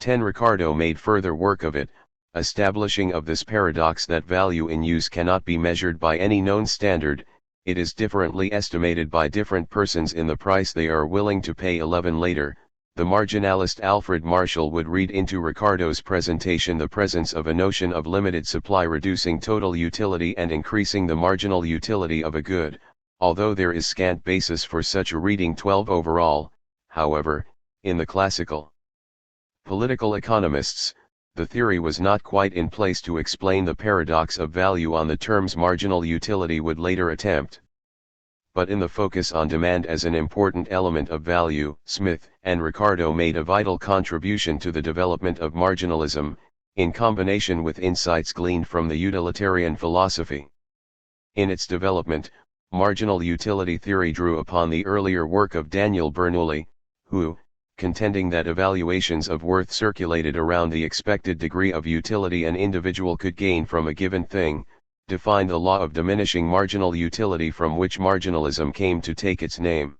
10. Ricardo made further work of it, establishing of this paradox that value in use cannot be measured by any known standard, it is differently estimated by different persons in the price they are willing to pay. 11 Later, the marginalist Alfred Marshall would read into Ricardo's presentation the presence of a notion of limited supply reducing total utility and increasing the marginal utility of a good, although there is scant basis for such a reading. 12 Overall, however, in the classical political economists, the theory was not quite in place to explain the paradox of value on the terms marginal utility would later attempt. But in the focus on demand as an important element of value, Smith and Ricardo made a vital contribution to the development of marginalism, in combination with insights gleaned from the utilitarian philosophy. In its development, marginal utility theory drew upon the earlier work of Daniel Bernoulli, who, contending that evaluations of worth circulated around the expected degree of utility an individual could gain from a given thing, defined the law of diminishing marginal utility from which marginalism came to take its name.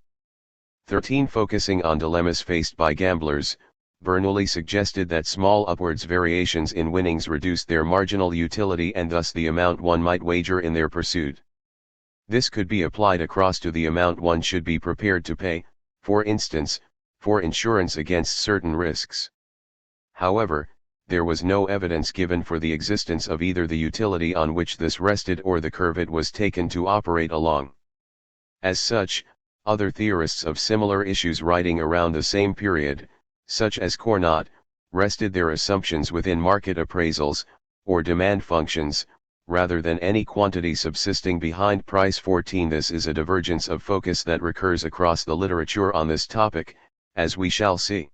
13 Focusing on dilemmas faced by gamblers, Bernoulli suggested that small upwards variations in winnings reduced their marginal utility and thus the amount one might wager in their pursuit. This could be applied across to the amount one should be prepared to pay, for instance, for insurance against certain risks. However, there was no evidence given for the existence of either the utility on which this rested or the curve it was taken to operate along. As such, other theorists of similar issues writing around the same period, such as Cournot, rested their assumptions within market appraisals, or demand functions, rather than any quantity subsisting behind price. 14 This is a divergence of focus that recurs across the literature on this topic, as we shall see.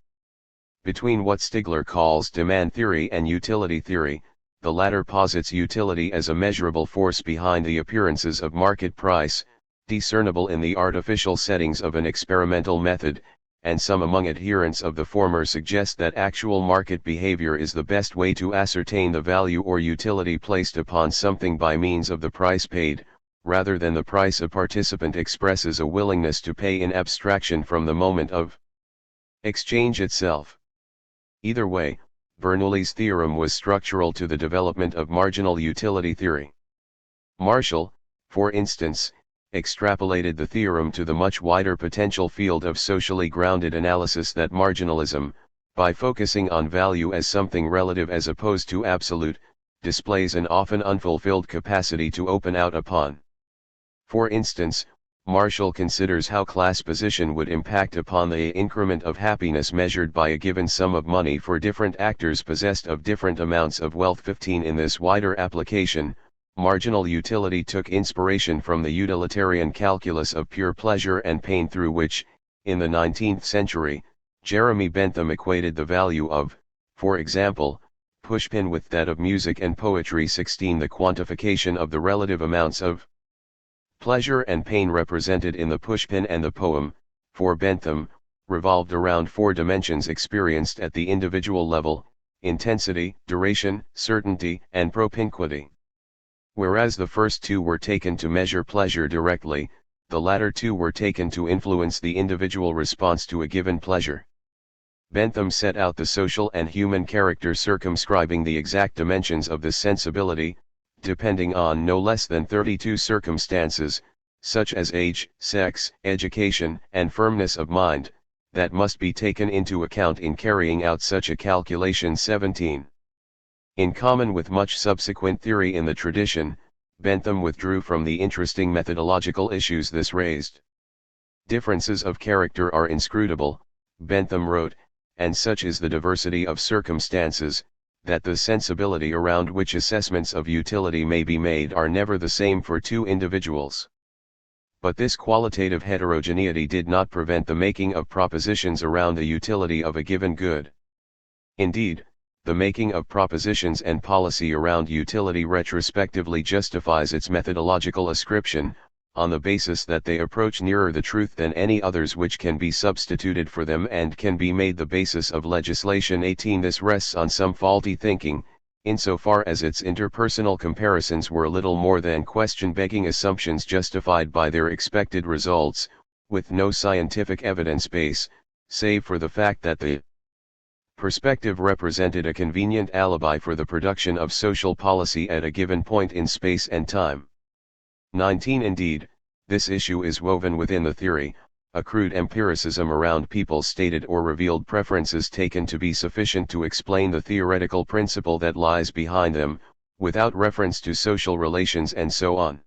Between what Stigler calls demand theory and utility theory, the latter posits utility as a measurable force behind the appearances of market price, discernible in the artificial settings of an experimental method, and some among adherents of the former suggest that actual market behavior is the best way to ascertain the value or utility placed upon something by means of the price paid, rather than the price a participant expresses a willingness to pay in abstraction from the moment of exchange itself. Either way, Bernoulli's theorem was structural to the development of marginal utility theory. Marshall, for instance, extrapolated the theorem to the much wider potential field of socially grounded analysis that marginalism, by focusing on value as something relative as opposed to absolute, displays an often unfulfilled capacity to open out upon. For instance, Marshall considers how class position would impact upon the increment of happiness measured by a given sum of money for different actors possessed of different amounts of wealth. 15 In this wider application, marginal utility took inspiration from the utilitarian calculus of pure pleasure and pain through which, in the 19th century, Jeremy Bentham equated the value of, for example, pushpin with that of music and poetry. 16 The quantification of the relative amounts of pleasure and pain represented in the pushpin and the poem, for Bentham, revolved around four dimensions experienced at the individual level: intensity, duration, certainty, and propinquity. Whereas the first two were taken to measure pleasure directly, the latter two were taken to influence the individual response to a given pleasure. Bentham set out the social and human character circumscribing the exact dimensions of this sensibility, depending on no less than 32 circumstances, such as age, sex, education, and firmness of mind, that must be taken into account in carrying out such a calculation. 17. In common with much subsequent theory in the tradition, Bentham withdrew from the interesting methodological issues this raised. Differences of character are inscrutable, Bentham wrote, and such is the diversity of circumstances, that the sensibility around which assessments of utility may be made are never the same for two individuals. But this qualitative heterogeneity did not prevent the making of propositions around the utility of a given good. Indeed, the making of propositions and policy around utility retrospectively justifies its methodological ascription, on the basis that they approach nearer the truth than any others which can be substituted for them and can be made the basis of legislation. 18 This rests on some faulty thinking, insofar as its interpersonal comparisons were little more than question-begging assumptions justified by their expected results, with no scientific evidence base, save for the fact that the perspective represented a convenient alibi for the production of social policy at a given point in space and time. 19 Indeed, This issue is woven within the theory, a crude empiricism around people's stated or revealed preferences taken to be sufficient to explain the theoretical principle that lies behind them, without reference to social relations and so on.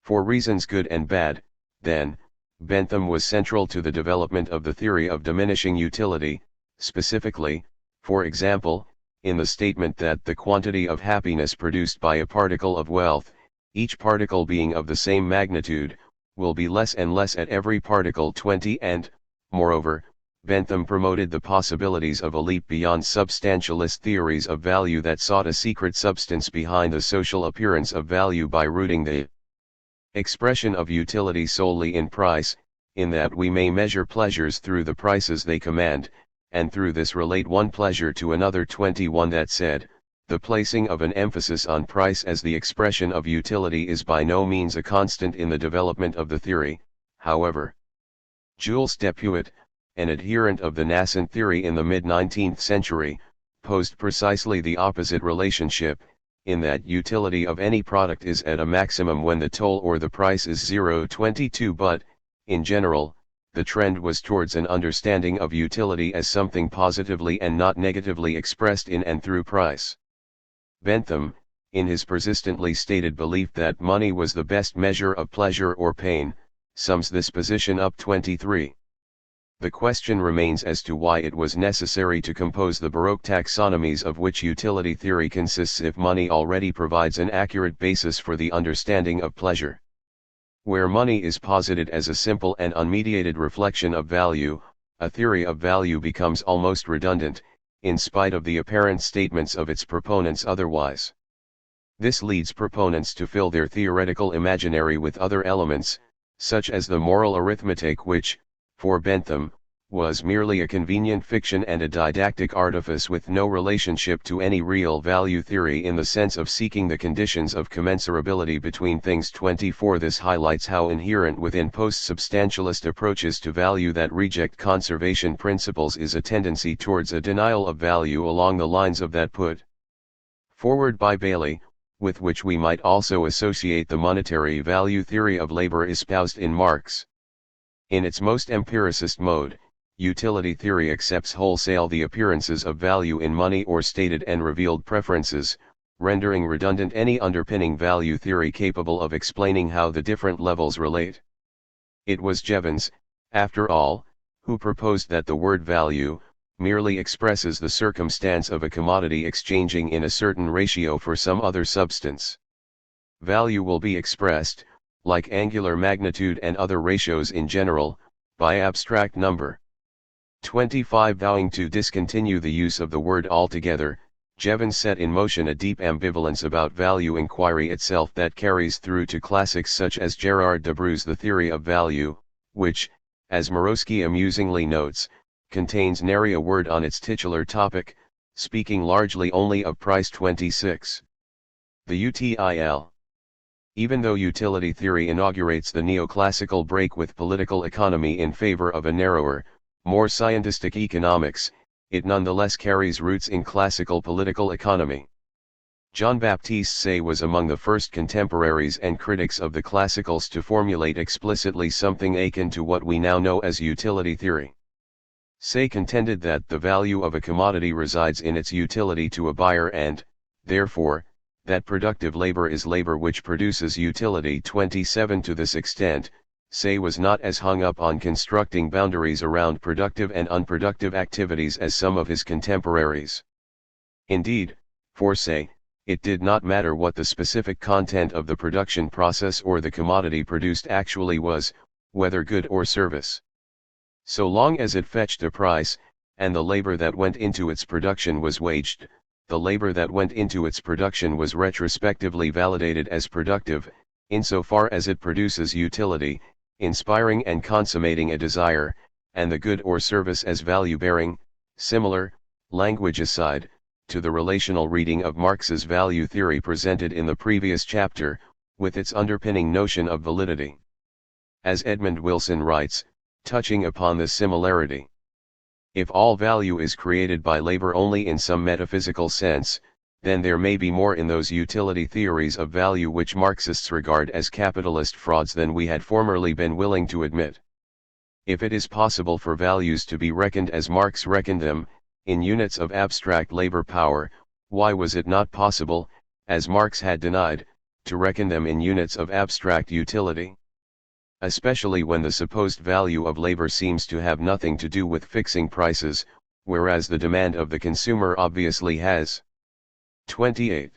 For reasons good and bad, then, Bentham was central to the development of the theory of diminishing utility, specifically, for example, in the statement that the quantity of happiness produced by a particle of wealth, each particle being of the same magnitude, will be less and less at every particle 20 and, moreover, Bentham promoted the possibilities of a leap beyond substantialist theories of value that sought a secret substance behind the social appearance of value by rooting the expression of utility solely in price, in that we may measure pleasures through the prices they command, and through this relate one pleasure to another. 21 That said, the placing of an emphasis on price as the expression of utility is by no means a constant in the development of the theory, however. Jules Depuit, an adherent of the nascent theory in the mid-19th century, posed precisely the opposite relationship, in that utility of any product is at a maximum when the toll or the price is 0.22, but, in general, the trend was towards an understanding of utility as something positively and not negatively expressed in and through price. Bentham, in his persistently stated belief that money was the best measure of pleasure or pain, sums this position up. 23. The question remains as to why it was necessary to compose the Baroque taxonomies of which utility theory consists if money already provides an accurate basis for the understanding of pleasure. Where money is posited as a simple and unmediated reflection of value, a theory of value becomes almost redundant, in spite of the apparent statements of its proponents otherwise. This leads proponents to fill their theoretical imaginary with other elements, such as the moral arithmetic which, for Bentham, was merely a convenient fiction and a didactic artifice with no relationship to any real value theory in the sense of seeking the conditions of commensurability between things. 24 This highlights how inherent within post-substantialist approaches to value that reject conservation principles is a tendency towards a denial of value along the lines of that put forward by Bailey, with which we might also associate the monetary value theory of labor espoused in Marx. In its most empiricist mode, utility theory accepts wholesale the appearances of value in money or stated and revealed preferences, rendering redundant any underpinning value theory capable of explaining how the different levels relate. It was Jevons, after all, who proposed that the word value merely expresses the circumstance of a commodity exchanging in a certain ratio for some other substance. Value will be expressed, like angular magnitude and other ratios in general, by abstract number. 25 Vowing to discontinue the use of the word altogether, Jevons set in motion a deep ambivalence about value inquiry itself that carries through to classics such as Gerard Debreu's The Theory of Value, which, as Morosky amusingly notes, contains nary a word on its titular topic, speaking largely only of price. 26. The UTIL. Even though utility theory inaugurates the neoclassical break with political economy in favor of a narrower, more scientistic economics, it nonetheless carries roots in classical political economy. Jean-Baptiste Say was among the first contemporaries and critics of the classicals to formulate explicitly something akin to what we now know as utility theory. Say contended that the value of a commodity resides in its utility to a buyer and, therefore, that productive labor is labor which produces utility. 27 To this extent, Say was not as hung up on constructing boundaries around productive and unproductive activities as some of his contemporaries. Indeed, for Say, it did not matter what the specific content of the production process or the commodity produced actually was, whether good or service. So long as it fetched a price, and the labor that went into its production was waged, the labor that went into its production was retrospectively validated as productive, insofar as it produces utility, inspiring and consummating a desire, and the good or service as value-bearing, similar, language aside, to the relational reading of Marx's value theory presented in the previous chapter, with its underpinning notion of validity. As Edmund Wilson writes, touching upon this similarity, if all value is created by labor only in some metaphysical sense, then there may be more in those utility theories of value which Marxists regard as capitalist frauds than we had formerly been willing to admit. If it is possible for values to be reckoned as Marx reckoned them, in units of abstract labor power, why was it not possible, as Marx had denied, to reckon them in units of abstract utility? Especially when the supposed value of labor seems to have nothing to do with fixing prices, whereas the demand of the consumer obviously has. 28.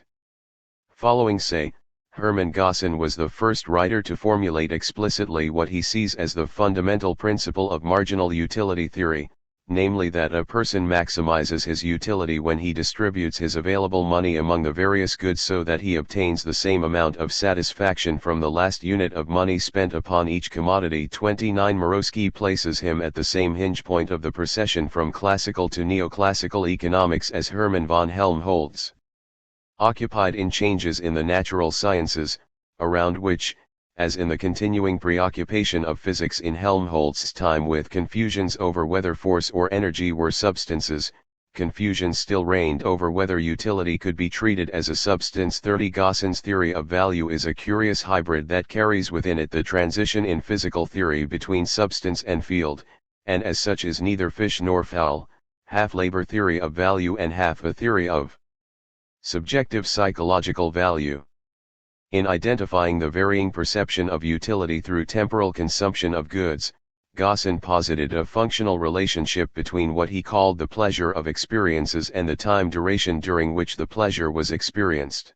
Following say, Hermann Gaussen was the first writer to formulate explicitly what he sees as the fundamental principle of marginal utility theory, namely that a person maximizes his utility when he distributes his available money among the various goods so that he obtains the same amount of satisfaction from the last unit of money spent upon each commodity. 29. Murawski places him at the same hinge point of the procession from classical to neoclassical economics as Hermann von Helmholtz. Occupied in changes in the natural sciences, around which, as in the continuing preoccupation of physics in Helmholtz's time with confusions over whether force or energy were substances, confusion still reigned over whether utility could be treated as a substance. 30. Gaussen's theory of value is a curious hybrid that carries within it the transition in physical theory between substance and field, and as such is neither fish nor fowl, half labor theory of value and half a theory of subjective psychological value. In identifying the varying perception of utility through temporal consumption of goods, Gaussen posited a functional relationship between what he called the pleasure of experiences and the time duration during which the pleasure was experienced.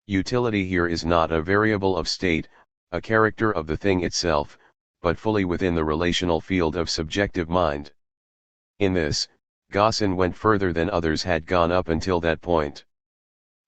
Utility here is not a variable of state, a character of the thing itself, but fully within the relational field of subjective mind. In this, Gaussen went further than others had gone up until that point.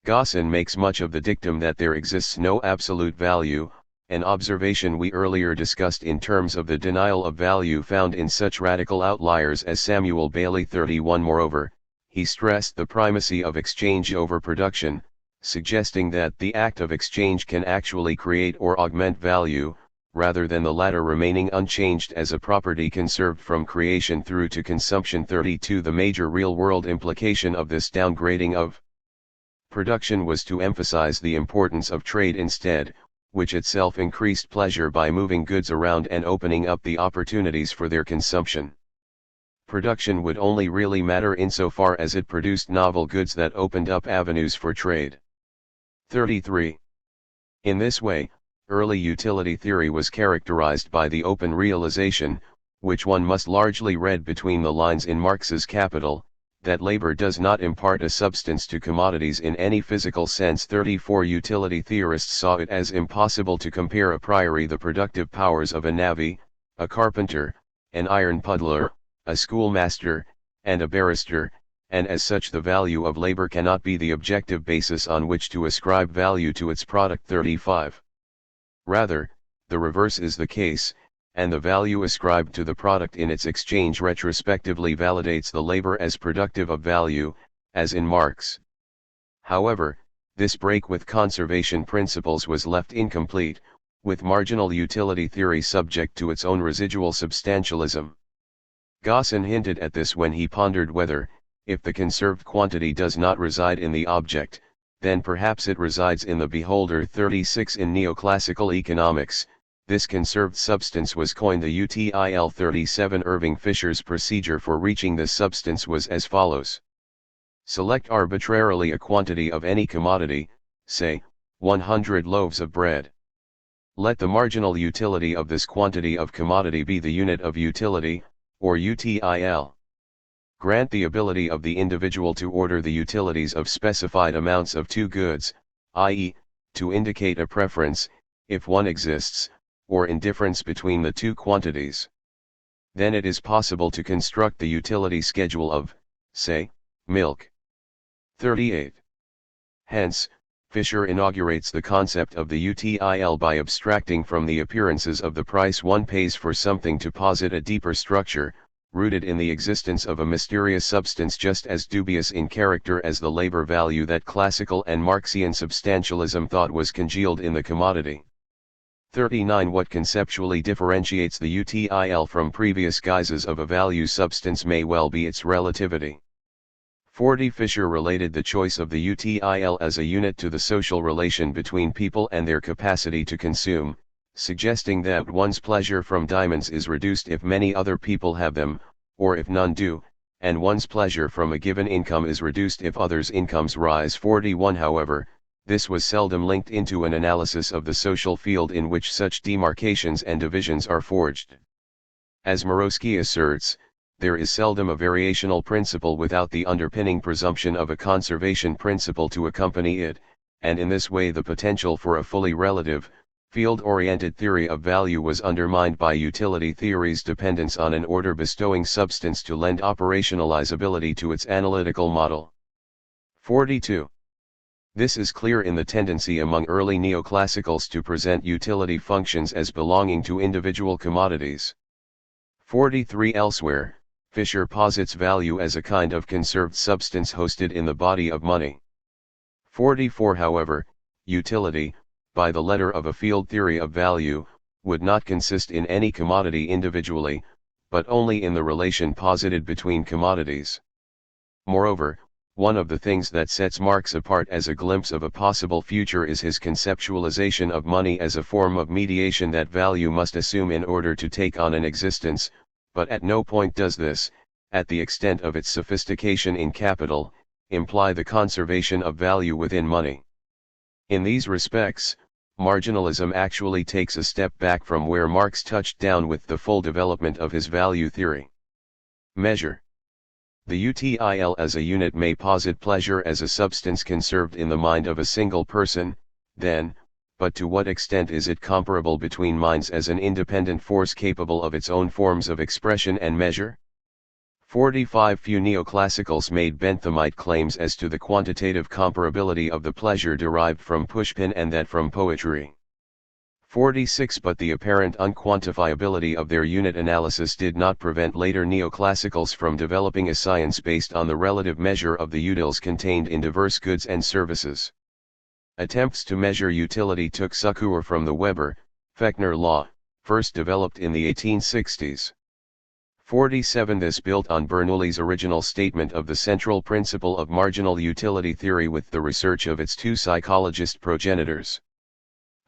Gaussen makes much of the dictum that there exists no absolute value, an observation we earlier discussed in terms of the denial of value found in such radical outliers as Samuel Bailey. 31. Moreover, he stressed the primacy of exchange over production, suggesting that the act of exchange can actually create or augment value, rather than the latter remaining unchanged as a property conserved from creation through to consumption. 32. The major real-world implication of this downgrading of production was to emphasize the importance of trade instead, which itself increased pleasure by moving goods around and opening up the opportunities for their consumption. Production would only really matter insofar as it produced novel goods that opened up avenues for trade. 33. In this way, early utility theory was characterized by the open realization, which one must largely read between the lines in Marx's Capital, that labor does not impart a substance to commodities in any physical sense. 34. Utility theorists saw it as impossible to compare a priori the productive powers of a navvy, a carpenter, an iron puddler, a schoolmaster, and a barrister, and as such the value of labor cannot be the objective basis on which to ascribe value to its product. 35. Rather, the reverse is the case, and the value ascribed to the product in its exchange retrospectively validates the labor as productive of value, as in Marx. However, this break with conservation principles was left incomplete, with marginal utility theory subject to its own residual substantialism. Gaussen hinted at this when he pondered whether, if the conserved quantity does not reside in the object, then perhaps it resides in the beholder. 36. In neoclassical economics, this conserved substance was coined the util. 37. Irving Fisher's procedure for reaching this substance was as follows. Select arbitrarily a quantity of any commodity, say, 100 loaves of bread. Let the marginal utility of this quantity of commodity be the unit of utility, or util. Grant the ability of the individual to order the utilities of specified amounts of two goods, i.e., to indicate a preference, if one exists, or indifference between the two quantities. Then it is possible to construct the utility schedule of, say, milk. 38. Hence, Fisher inaugurates the concept of the util by abstracting from the appearances of the price one pays for something to posit a deeper structure, rooted in the existence of a mysterious substance just as dubious in character as the labor value that classical and Marxian substantialism thought was congealed in the commodity. 39. What conceptually differentiates the util from previous guises of a value substance may well be its relativity. 40 Fisher related the choice of the util as a unit to the social relation between people and their capacity to consume, suggesting that one's pleasure from diamonds is reduced if many other people have them, or if none do, and one's pleasure from a given income is reduced if others' incomes rise. 41 However, this was seldom linked into an analysis of the social field in which such demarcations and divisions are forged. As Murawski asserts, there is seldom a variational principle without the underpinning presumption of a conservation principle to accompany it, and in this way the potential for a fully relative, field-oriented theory of value was undermined by utility theory's dependence on an order-bestowing substance to lend operationalizability to its analytical model. 42. This is clear in the tendency among early neoclassicals to present utility functions as belonging to individual commodities. 43 Elsewhere, Fisher posits value as a kind of conserved substance hosted in the body of money. 44 However, utility, by the letter of a field theory of value, would not consist in any commodity individually, but only in the relation posited between commodities. Moreover, one of the things that sets Marx apart as a glimpse of a possible future is his conceptualization of money as a form of mediation that value must assume in order to take on an existence, but at no point does this, at the extent of its sophistication in capital, imply the conservation of value within money. In these respects, marginalism actually takes a step back from where Marx touched down with the full development of his value theory. Measure. The util as a unit may posit pleasure as a substance conserved in the mind of a single person, then, but to what extent is it comparable between minds as an independent force capable of its own forms of expression and measure? 45 Few neoclassicals made Benthamite claims as to the quantitative comparability of the pleasure derived from pushpin and that from poetry. 46 But the apparent unquantifiability of their unit analysis did not prevent later neoclassicals from developing a science based on the relative measure of the utils contained in diverse goods and services. Attempts to measure utility took succor from the Weber-Fechner law, first developed in the 1860s. 47 This built on Bernoulli's original statement of the central principle of marginal utility theory with the research of its two psychologist progenitors.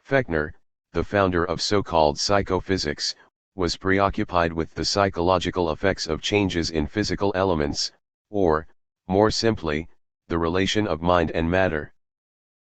Fechner, the founder of so-called psychophysics, was preoccupied with the psychological effects of changes in physical elements, or, more simply, the relation of mind and matter.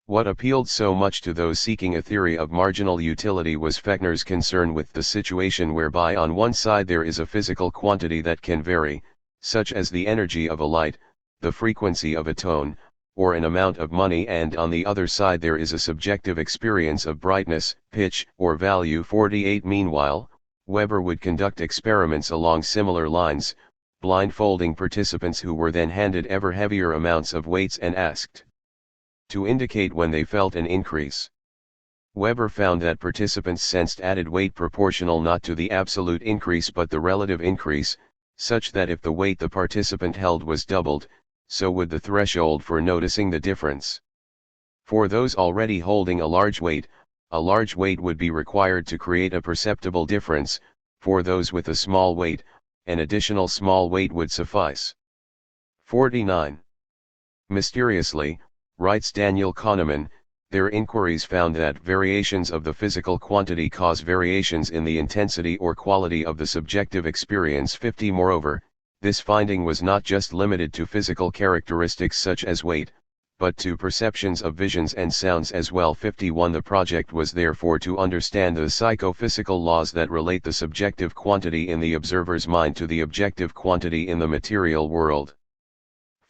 What appealed so much to those seeking a theory of marginal utility was Fechner's concern with the situation whereby on one side there is a physical quantity that can vary, such as the energy of a light, the frequency of a tone, or an amount of money, and on the other side there is a subjective experience of brightness, pitch, or value. 48 Meanwhile, Weber would conduct experiments along similar lines, blindfolding participants who were then handed ever heavier amounts of weights and asked to indicate when they felt an increase. Weber found that participants sensed added weight proportional not to the absolute increase but the relative increase, such that if the weight the participant held was doubled, so would the threshold for noticing the difference. For those already holding a large weight would be required to create a perceptible difference. For those with a small weight, an additional small weight would suffice. 49. Mysteriously, writes Daniel Kahneman, their inquiries found that variations of the physical quantity cause variations in the intensity or quality of the subjective experience. 50 Moreover, this finding was not just limited to physical characteristics such as weight, but to perceptions of visions and sounds as well. 51 The project was therefore to understand the psychophysical laws that relate the subjective quantity in the observer's mind to the objective quantity in the material world.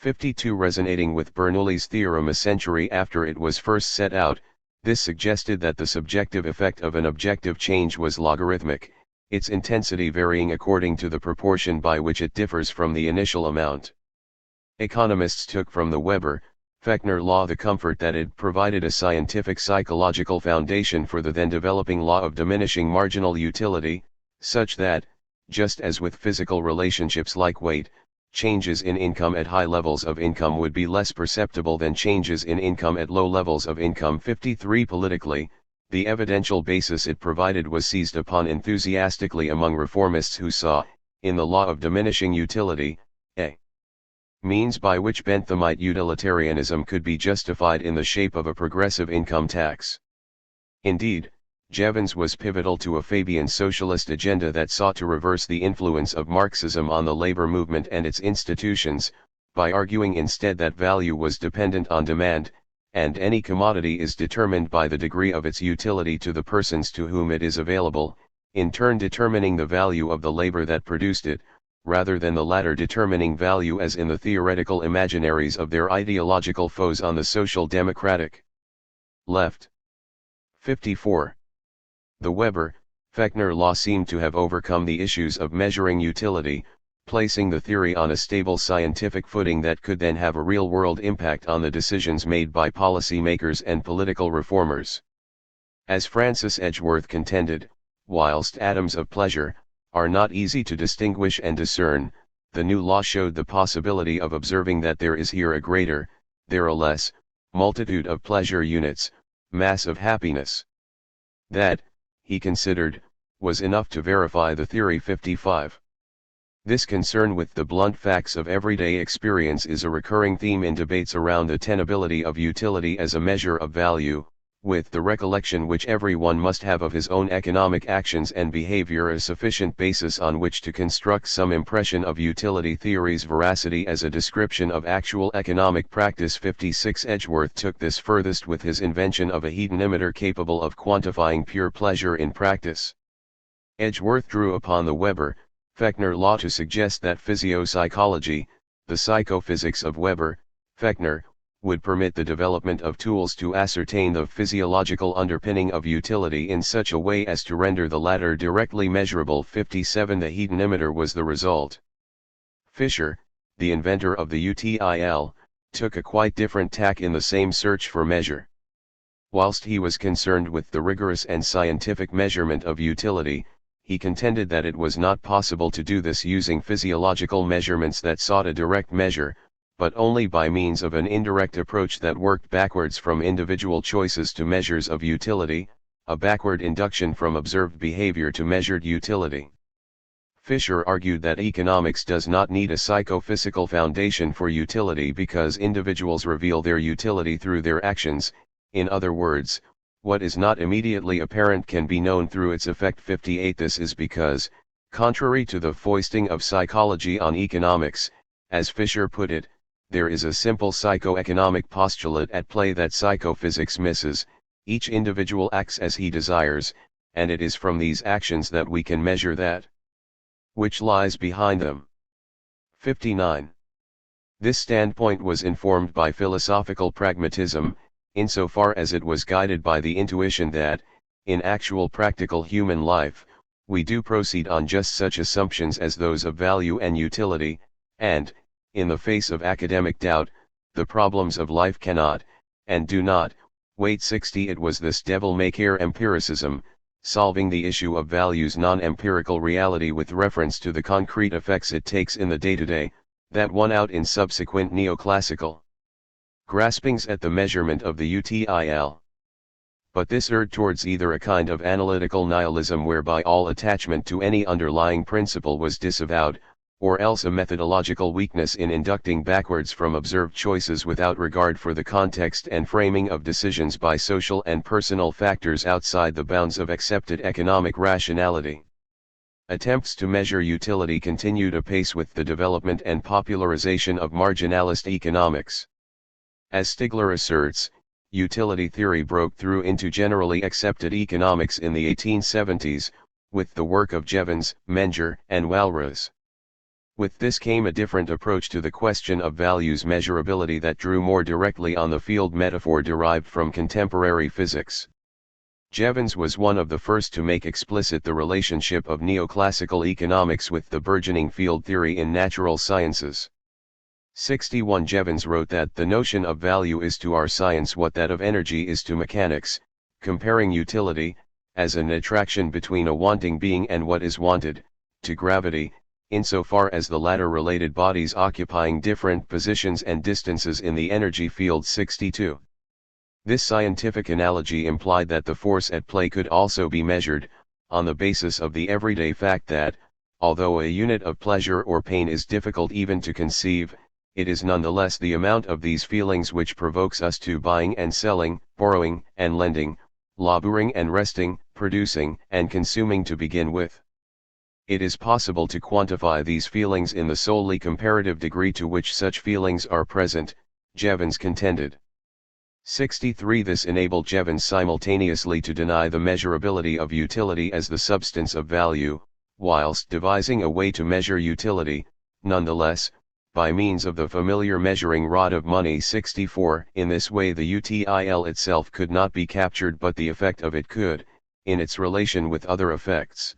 52 Resonating with Bernoulli's theorem a century after it was first set out, this suggested that the subjective effect of an objective change was logarithmic, its intensity varying according to the proportion by which it differs from the initial amount. Economists took from the Weber-Fechner law the comfort that it provided a scientific psychological foundation for the then developing law of diminishing marginal utility, such that, just as with physical relationships like weight, changes in income at high levels of income would be less perceptible than changes in income at low levels of income. 53 Politically, the evidential basis it provided was seized upon enthusiastically among reformists who saw, in the law of diminishing utility, a means by which Benthamite utilitarianism could be justified in the shape of a progressive income tax. Indeed, Jevons was pivotal to a Fabian socialist agenda that sought to reverse the influence of Marxism on the labor movement and its institutions, by arguing instead that value was dependent on demand, and any commodity is determined by the degree of its utility to the persons to whom it is available, in turn determining the value of the labor that produced it, rather than the latter determining value as in the theoretical imaginaries of their ideological foes on the social democratic left. 54. The Weber-Fechner law seemed to have overcome the issues of measuring utility, placing the theory on a stable scientific footing that could then have a real-world impact on the decisions made by policy-makers and political reformers. As Francis Edgeworth contended, whilst atoms of pleasure are not easy to distinguish and discern, the new law showed the possibility of observing that there is here a greater, there a less, multitude of pleasure units, mass of happiness. That, he considered, was enough to verify the theory. 55. This concern with the blunt facts of everyday experience is a recurring theme in debates around the tenability of utility as a measure of value, with the recollection which everyone must have of his own economic actions and behavior a sufficient basis on which to construct some impression of utility theory's veracity as a description of actual economic practice. 56. Edgeworth took this furthest with his invention of a hedonimeter capable of quantifying pure pleasure in practice. Edgeworth drew upon the Weber-Fechner law to suggest that physiopsychology, the psychophysics of Weber-Fechner, would permit the development of tools to ascertain the physiological underpinning of utility in such a way as to render the latter directly measurable. 57. The hedonimeter was the result. Fisher, the inventor of the UTIL, took a quite different tack in the same search for measure. Whilst he was concerned with the rigorous and scientific measurement of utility, he contended that it was not possible to do this using physiological measurements that sought a direct measure, but only by means of an indirect approach that worked backwards from individual choices to measures of utility, a backward induction from observed behavior to measured utility. Fisher argued that economics does not need a psychophysical foundation for utility because individuals reveal their utility through their actions. In other words, what is not immediately apparent can be known through its effect. 58. This is because, contrary to the foisting of psychology on economics, as Fisher put it, there is a simple psychoeconomic postulate at play that psychophysics misses: each individual acts as he desires, and it is from these actions that we can measure that which lies behind them. 59. This standpoint was informed by philosophical pragmatism, insofar as it was guided by the intuition that, in actual practical human life, we do proceed on just such assumptions as those of value and utility, and, in the face of academic doubt, the problems of life cannot, and do not, wait. 60. It was this devil-may-care empiricism, solving the issue of value's non-empirical reality with reference to the concrete effects it takes in the day-to-day, that won out in subsequent neoclassical graspings at the measurement of the UTIL. But this erred towards either a kind of analytical nihilism whereby all attachment to any underlying principle was disavowed, or else a methodological weakness in inducting backwards from observed choices without regard for the context and framing of decisions by social and personal factors outside the bounds of accepted economic rationality. Attempts to measure utility continued apace with the development and popularization of marginalist economics. As Stigler asserts, utility theory broke through into generally accepted economics in the 1870s, with the work of Jevons, Menger, and Walras. With this came a different approach to the question of value's measurability that drew more directly on the field metaphor derived from contemporary physics. Jevons was one of the first to make explicit the relationship of neoclassical economics with the burgeoning field theory in natural sciences. 61. Jevons wrote that the notion of value is to our science what that of energy is to mechanics, comparing utility, as an attraction between a wanting being and what is wanted, to gravity, insofar as the latter related bodies occupying different positions and distances in the energy field. 62. This scientific analogy implied that the force at play could also be measured, on the basis of the everyday fact that, although a unit of pleasure or pain is difficult even to conceive, it is nonetheless the amount of these feelings which provokes us to buying and selling, borrowing and lending, laboring and resting, producing and consuming to begin with. It is possible to quantify these feelings in the solely comparative degree to which such feelings are present, Jevons contended. 63. This enabled Jevons simultaneously to deny the measurability of utility as the substance of value, whilst devising a way to measure utility, nonetheless, by means of the familiar measuring rod of money. 64. In this way the UTIL itself could not be captured, but the effect of it could, in its relation with other effects.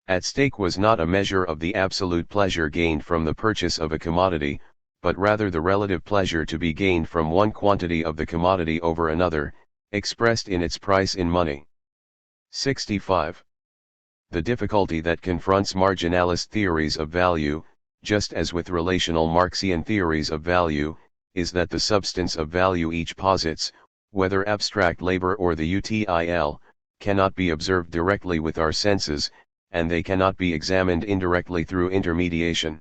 At stake was not a measure of the absolute pleasure gained from the purchase of a commodity, but rather the relative pleasure to be gained from one quantity of the commodity over another, expressed in its price in money. 65. The difficulty that confronts marginalist theories of value, just as with relational Marxian theories of value, is that the substance of value each posits, whether abstract labor or the UTIL, cannot be observed directly with our senses, and they cannot be examined indirectly through intermediation.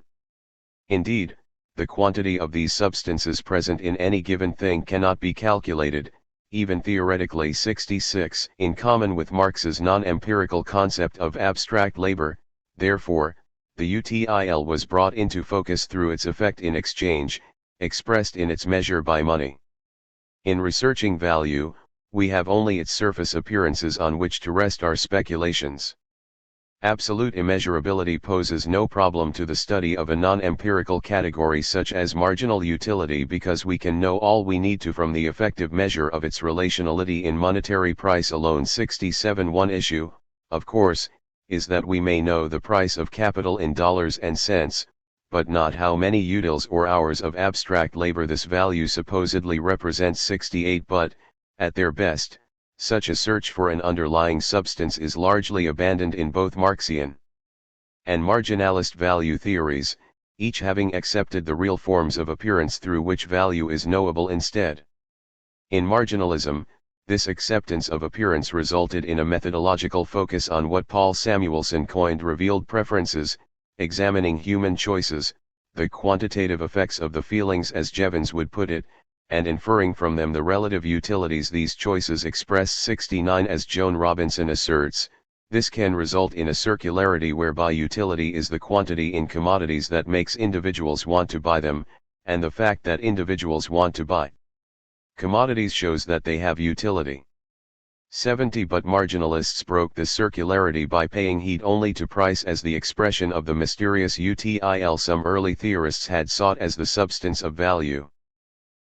Indeed, the quantity of these substances present in any given thing cannot be calculated, even theoretically. 66. In common with Marx's non-empirical concept of abstract labor, therefore, the UTIL was brought into focus through its effect in exchange, expressed in its measure by money. In researching value, we have only its surface appearances on which to rest our speculations. Absolute immeasurability poses no problem to the study of a non-empirical category such as marginal utility, because we can know all we need to from the effective measure of its relationality in monetary price alone. 67. One issue, of course, is that we may know the price of capital in dollars and cents, but not how many utils or hours of abstract labor this value supposedly represents. 68. But, at their best, such a search for an underlying substance is largely abandoned in both Marxian and marginalist value theories, each having accepted the real forms of appearance through which value is knowable instead. In marginalism, this acceptance of appearance resulted in a methodological focus on what Paul Samuelson coined revealed preferences, examining human choices, the quantitative effects of the feelings as Jevons would put it, and inferring from them the relative utilities these choices express. 69. As Joan Robinson asserts, this can result in a circularity whereby utility is the quantity in commodities that makes individuals want to buy them, and the fact that individuals want to buy commodities shows that they have utility. 70. But marginalists broke this circularity by paying heed only to price as the expression of the mysterious UTIL some early theorists had sought as the substance of value.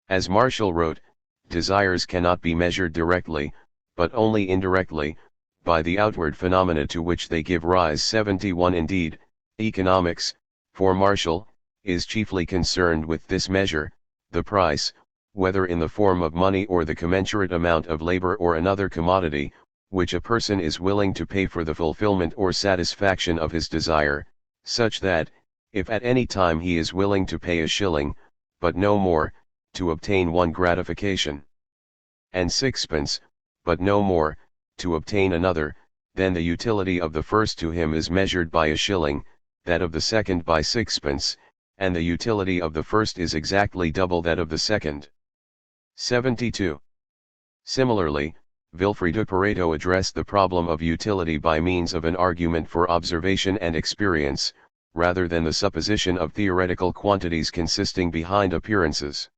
As Marshall wrote, desires cannot be measured directly, but only indirectly, by the outward phenomena to which they give rise. 71. Indeed, economics, for Marshall, is chiefly concerned with this measure, the price, whether in the form of money or the commensurate amount of labor or another commodity, which a person is willing to pay for the fulfillment or satisfaction of his desire, such that, if at any time he is willing to pay a shilling, but no more, to obtain one gratification, and sixpence, but no more, to obtain another, then the utility of the first to him is measured by a shilling, that of the second by sixpence, and the utility of the first is exactly double that of the second. 72. Similarly, Vilfredo Pareto addressed the problem of utility by means of an argument for observation and experience, rather than the supposition of theoretical quantities consisting behind appearances.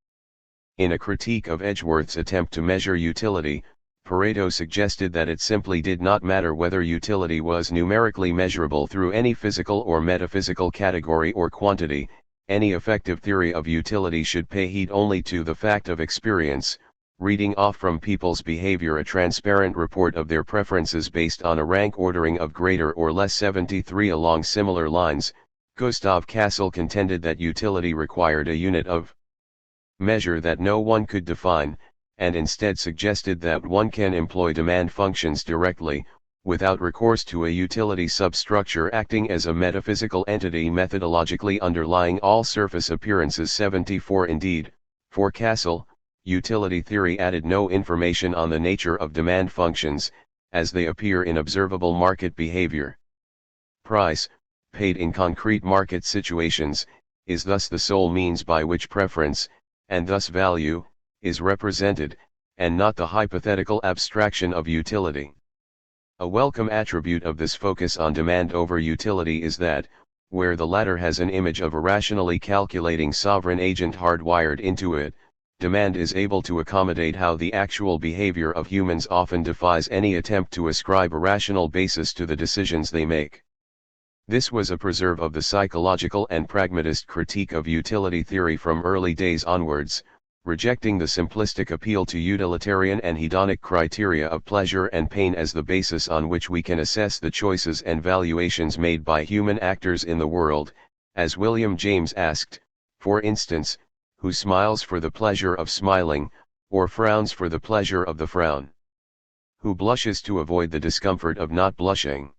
In a critique of Edgeworth's attempt to measure utility, Pareto suggested that it simply did not matter whether utility was numerically measurable through any physical or metaphysical category or quantity. Any effective theory of utility should pay heed only to the fact of experience, reading off from people's behavior a transparent report of their preferences based on a rank ordering of greater or less. 73. Along similar lines, Gustav Cassel contended that utility required a unit of measure that no one could define, and instead suggested that one can employ demand functions directly, without recourse to a utility substructure acting as a metaphysical entity methodologically underlying all surface appearances. 74. Indeed, for Cassel, utility theory added no information on the nature of demand functions, as they appear in observable market behavior. Price, paid in concrete market situations, is thus the sole means by which preference, and thus value, is represented, and not the hypothetical abstraction of utility. A welcome attribute of this focus on demand over utility is that, where the latter has an image of a rationally calculating sovereign agent hardwired into it, demand is able to accommodate how the actual behavior of humans often defies any attempt to ascribe a rational basis to the decisions they make. This was a preserve of the psychological and pragmatist critique of utility theory from early days onwards, rejecting the simplistic appeal to utilitarian and hedonic criteria of pleasure and pain as the basis on which we can assess the choices and valuations made by human actors in the world, as William James asked, for instance, who smiles for the pleasure of smiling, or frowns for the pleasure of the frown? Who blushes to avoid the discomfort of not blushing?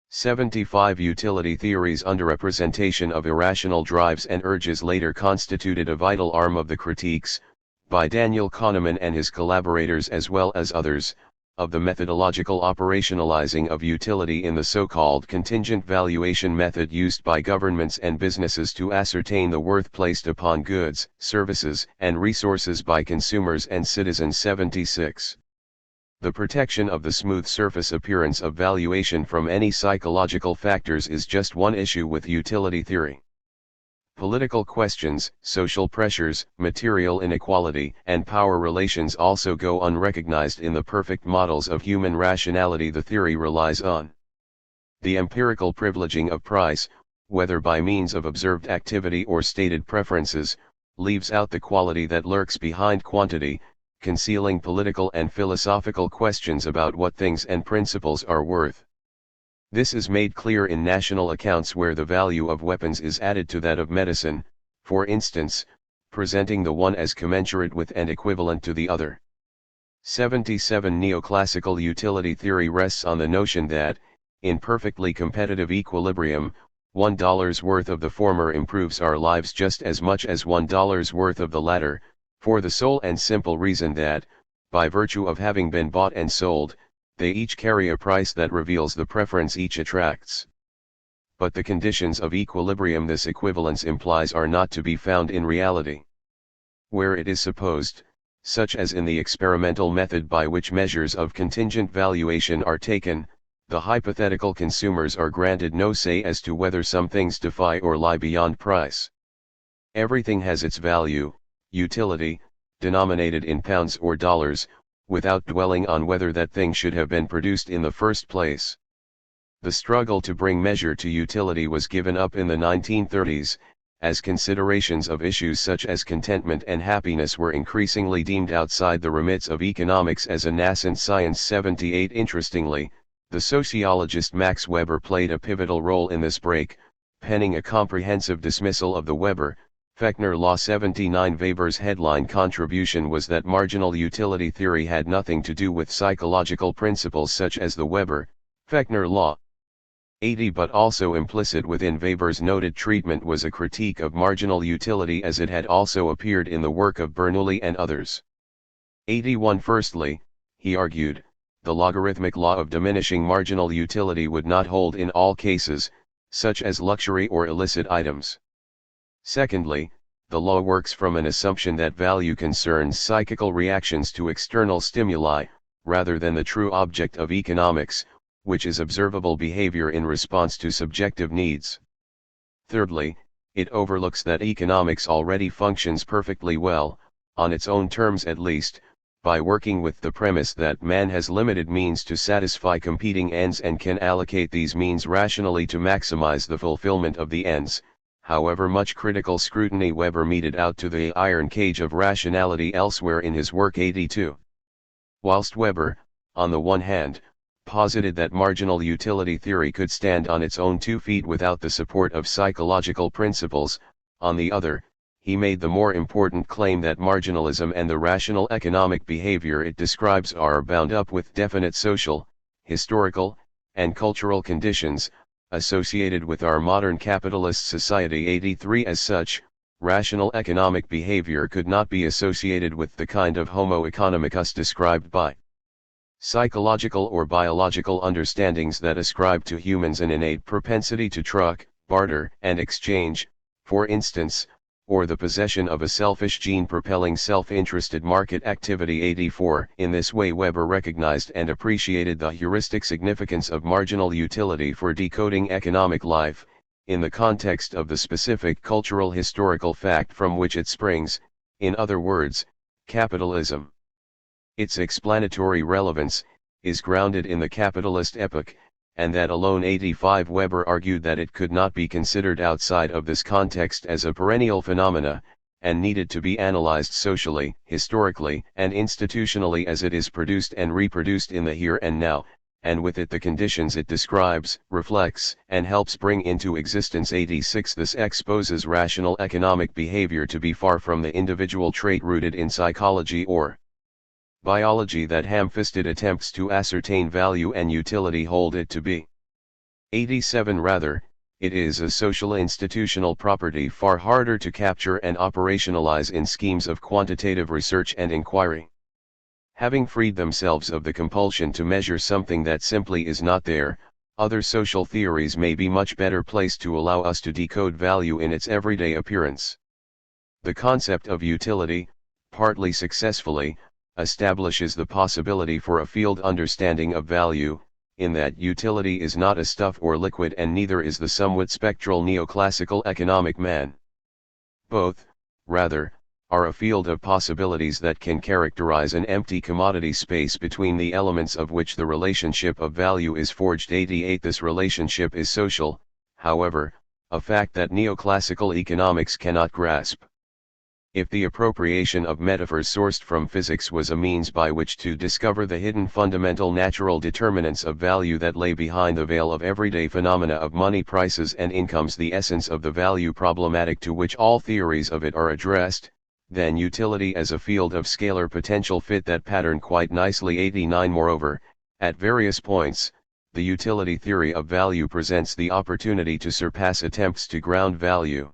75 Utility theory's underrepresentation of irrational drives and urges later constituted a vital arm of the critiques, by Daniel Kahneman and his collaborators as well as others, of the methodological operationalizing of utility in the so-called contingent valuation method used by governments and businesses to ascertain the worth placed upon goods, services, and resources by consumers and citizens. 76. The protection of the smooth surface appearance of valuation from any psychological factors is just one issue with utility theory. Political questions, social pressures, material inequality, and power relations also go unrecognized in the perfect models of human rationality the theory relies on. The empirical privileging of price, whether by means of observed activity or stated preferences, leaves out the quality that lurks behind quantity, concealing political and philosophical questions about what things and principles are worth. This is made clear in national accounts where the value of weapons is added to that of medicine, for instance, presenting the one as commensurate with and equivalent to the other. 77 Neoclassical utility theory rests on the notion that, in perfectly competitive equilibrium, $1 worth of the former improves our lives just as much as $1 worth of the latter, for the sole and simple reason that, by virtue of having been bought and sold, they each carry a price that reveals the preference each attracts. But the conditions of equilibrium this equivalence implies are not to be found in reality. Where it is supposed, such as in the experimental method by which measures of contingent valuation are taken, the hypothetical consumers are granted no say as to whether some things defy or lie beyond price. Everything has its value, utility, denominated in pounds or dollars, without dwelling on whether that thing should have been produced in the first place. The struggle to bring measure to utility was given up in the 1930s, as considerations of issues such as contentment and happiness were increasingly deemed outside the remits of economics as a nascent science. 78 Interestingly, the sociologist Max Weber played a pivotal role in this break, penning a comprehensive dismissal of the Weber-Fechner law. 79 Weber's headline contribution was that marginal utility theory had nothing to do with psychological principles such as the Weber-Fechner law. 80 But also implicit within Weber's noted treatment was a critique of marginal utility as it had also appeared in the work of Bernoulli and others. 81 Firstly, he argued, the logarithmic law of diminishing marginal utility would not hold in all cases, such as luxury or illicit items. Secondly, the law works from an assumption that value concerns psychical reactions to external stimuli, rather than the true object of economics, which is observable behavior in response to subjective needs. Thirdly, it overlooks that economics already functions perfectly well, on its own terms at least, by working with the premise that man has limited means to satisfy competing ends and can allocate these means rationally to maximize the fulfillment of the ends. However much critical scrutiny Weber meted out to the iron cage of rationality elsewhere in his work. 82. Whilst Weber, on the one hand, posited that marginal utility theory could stand on its own 2 feet without the support of psychological principles, on the other, he made the more important claim that marginalism and the rational economic behavior it describes are bound up with definite social, historical, and cultural conditions, associated with our modern capitalist society. 83 As such, rational economic behavior could not be associated with the kind of homo economicus described by psychological or biological understandings that ascribe to humans an innate propensity to truck, barter, and exchange, for instance, or the possession of a selfish gene propelling self-interested market activity. 84. In this way Weber recognized and appreciated the heuristic significance of marginal utility for decoding economic life, in the context of the specific cultural historical fact from which it springs, in other words, capitalism. Its explanatory relevance is grounded in the capitalist epoch, and that alone. 85. Weber argued that it could not be considered outside of this context as a perennial phenomena, and needed to be analyzed socially, historically, and institutionally as it is produced and reproduced in the here and now, and with it the conditions it describes, reflects, and helps bring into existence. 86. This exposes rational economic behavior to be far from the individual trait rooted in psychology or biology that ham-fisted attempts to ascertain value and utility hold it to be. 87. Rather, it is a social institutional property far harder to capture and operationalize in schemes of quantitative research and inquiry. Having freed themselves of the compulsion to measure something that simply is not there, other social theories may be much better placed to allow us to decode value in its everyday appearance. The concept of utility, partly successfully, establishes the possibility for a field understanding of value, in that utility is not a stuff or liquid, and neither is the somewhat spectral neoclassical economic man. Both, rather, are a field of possibilities that can characterize an empty commodity space between the elements of which the relationship of value is forged. 88. This relationship is social, however, a fact that neoclassical economics cannot grasp. If the appropriation of metaphors sourced from physics was a means by which to discover the hidden fundamental natural determinants of value that lay behind the veil of everyday phenomena of money prices and incomes, the essence of the value problematic to which all theories of it are addressed, then utility as a field of scalar potential fit that pattern quite nicely. 89. Moreover, at various points, the utility theory of value presents the opportunity to surpass attempts to ground value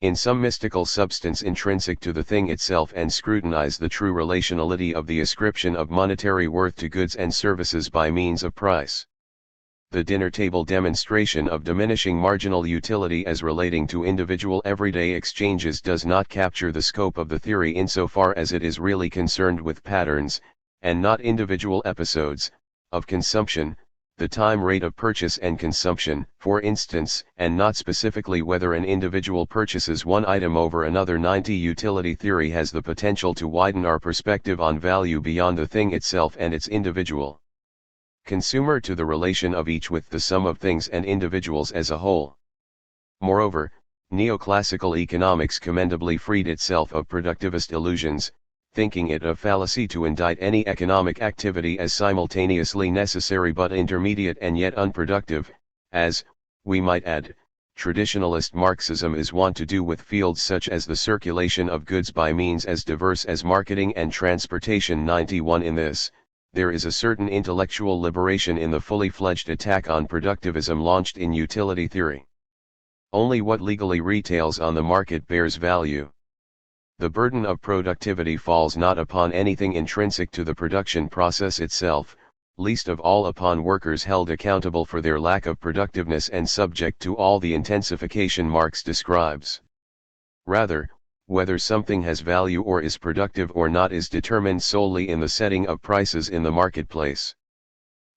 in some mystical substance intrinsic to the thing itself and scrutinize the true relationality of the ascription of monetary worth to goods and services by means of price. The dinner table demonstration of diminishing marginal utility as relating to individual everyday exchanges does not capture the scope of the theory insofar as it is really concerned with patterns, and not individual episodes, of consumption, the time rate of purchase and consumption, for instance, and not specifically whether an individual purchases one item over another. 90. Utility theory has the potential to widen our perspective on value beyond the thing itself and its individual consumer to the relation of each with the sum of things and individuals as a whole. Moreover, neoclassical economics commendably freed itself of productivist illusions, thinking it a fallacy to indict any economic activity as simultaneously necessary but intermediate and yet unproductive, as, we might add, traditionalist Marxism is wont to do with fields such as the circulation of goods by means as diverse as marketing and transportation. 91. In this, there is a certain intellectual liberation in the fully fledged attack on productivism launched in utility theory. Only what legally retails on the market bears value. The burden of productivity falls not upon anything intrinsic to the production process itself, least of all upon workers held accountable for their lack of productiveness and subject to all the intensification Marx describes. Rather, whether something has value or is productive or not is determined solely in the setting of prices in the marketplace.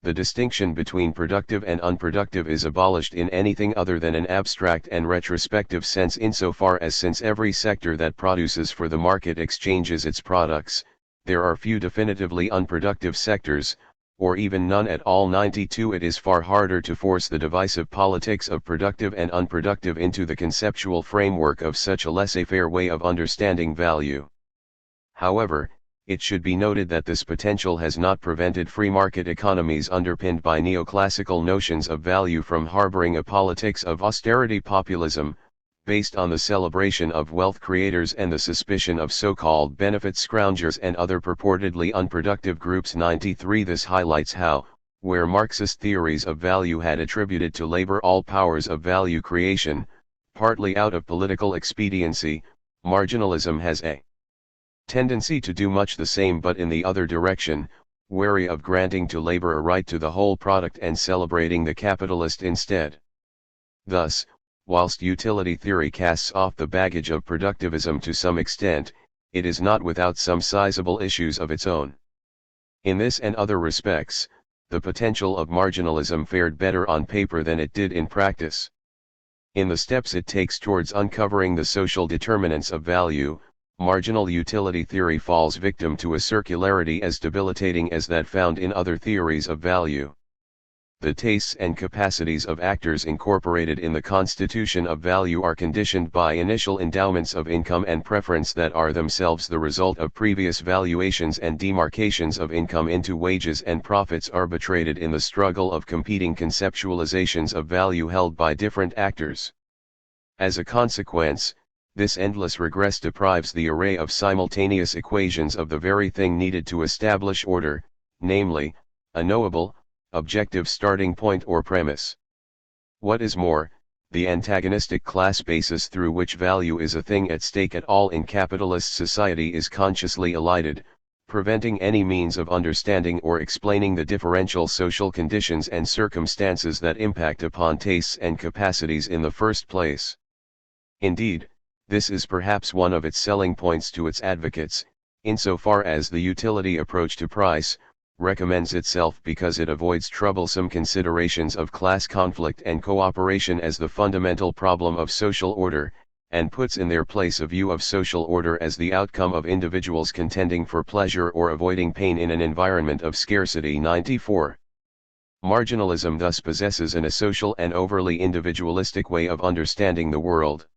The distinction between productive and unproductive is abolished in anything other than an abstract and retrospective sense insofar as since every sector that produces for the market exchanges its products, there are few definitively unproductive sectors, or even none at all. 92. It is far harder to force the divisive politics of productive and unproductive into the conceptual framework of such a laissez-faire way of understanding value. However, it should be noted that this potential has not prevented free market economies underpinned by neoclassical notions of value from harboring a politics of austerity populism, based on the celebration of wealth creators and the suspicion of so-called benefit scroungers and other purportedly unproductive groups. 93. This highlights how, where Marxist theories of value had attributed to labor all powers of value creation, partly out of political expediency, marginalism has a tendency to do much the same but in the other direction, wary of granting to labor a right to the whole product and celebrating the capitalist instead. Thus, Whilst utility theory casts off the baggage of productivism to some extent, it is not without some sizable issues of its own. In this and other respects, the potential of marginalism fared better on paper than it did in practice. In the steps it takes towards uncovering the social determinants of value, marginal utility theory falls victim to a circularity as debilitating as that found in other theories of value. The tastes and capacities of actors incorporated in the constitution of value are conditioned by initial endowments of income and preference that are themselves the result of previous valuations and demarcations of income into wages and profits arbitrated in the struggle of competing conceptualizations of value held by different actors. As a consequence, this endless regress deprives the array of simultaneous equations of the very thing needed to establish order, namely, a knowable, objective starting point or premise. What is more, the antagonistic class basis through which value is a thing at stake at all in capitalist society is consciously elided, preventing any means of understanding or explaining the differential social conditions and circumstances that impact upon tastes and capacities in the first place. Indeed, this is perhaps one of its selling points to its advocates, insofar as the utility approach to price recommends itself because it avoids troublesome considerations of class conflict and cooperation as the fundamental problem of social order, and puts in their place a view of social order as the outcome of individuals contending for pleasure or avoiding pain in an environment of scarcity. 94. Marginalism thus possesses an asocial and overly individualistic way of understanding the world.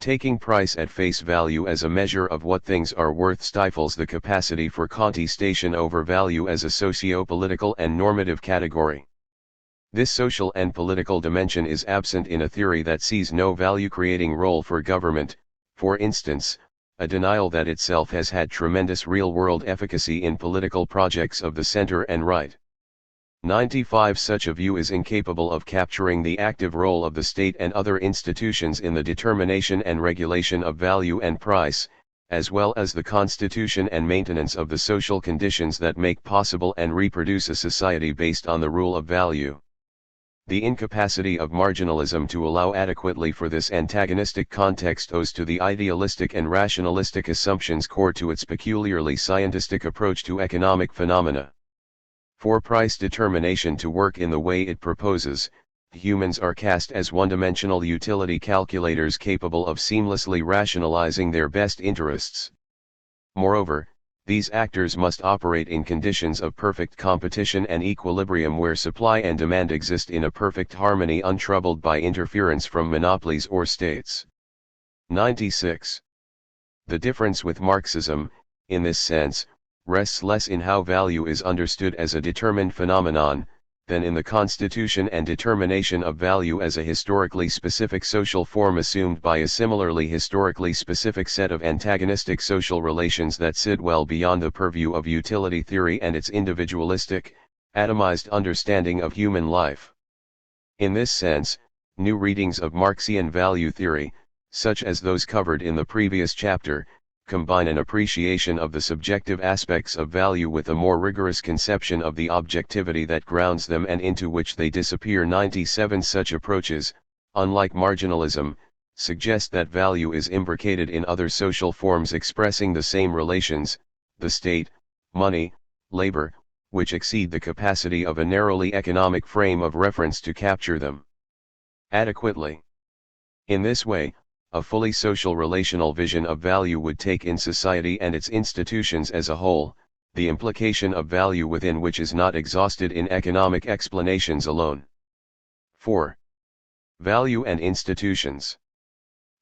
Taking price at face value as a measure of what things are worth stifles the capacity for contestation over value as a socio-political and normative category. This social and political dimension is absent in a theory that sees no value-creating role for government, for instance, a denial that itself has had tremendous real-world efficacy in political projects of the center and right. 95. Such a view is incapable of capturing the active role of the state and other institutions in the determination and regulation of value and price, as well as the constitution and maintenance of the social conditions that make possible and reproduce a society based on the rule of value. The incapacity of marginalism to allow adequately for this antagonistic context owes to the idealistic and rationalistic assumptions core to its peculiarly scientistic approach to economic phenomena. For price determination to work in the way it proposes, humans are cast as one-dimensional utility calculators capable of seamlessly rationalizing their best interests. Moreover, these actors must operate in conditions of perfect competition and equilibrium where supply and demand exist in a perfect harmony untroubled by interference from monopolies or states. 96. The difference with Marxism, in this sense, rests less in how value is understood as a determined phenomenon, than in the constitution and determination of value as a historically specific social form assumed by a similarly historically specific set of antagonistic social relations that sit well beyond the purview of utility theory and its individualistic, atomized understanding of human life. In this sense, new readings of Marxian value theory, such as those covered in the previous chapter, combine an appreciation of the subjective aspects of value with a more rigorous conception of the objectivity that grounds them and into which they disappear. 97. Such approaches, unlike marginalism, suggest that value is imbricated in other social forms expressing the same relations, the state, money, labor, which exceed the capacity of a narrowly economic frame of reference to capture them adequately. In this way, a fully social relational vision of value would take in society and its institutions as a whole, the implication of value within which is not exhausted in economic explanations alone. 4. Value and institutions.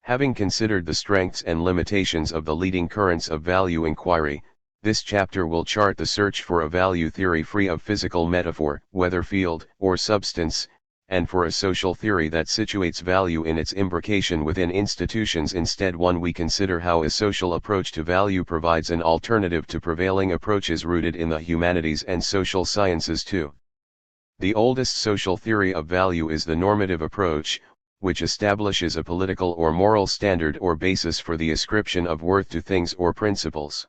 Having considered the strengths and limitations of the leading currents of value inquiry, this chapter will chart the search for a value theory free of physical metaphor, whether field or substance, and for a social theory that situates value in its imbrication within institutions. Instead, we consider how a social approach to value provides an alternative to prevailing approaches rooted in the humanities and social sciences too. The oldest social theory of value is the normative approach, which establishes a political or moral standard or basis for the ascription of worth to things or principles.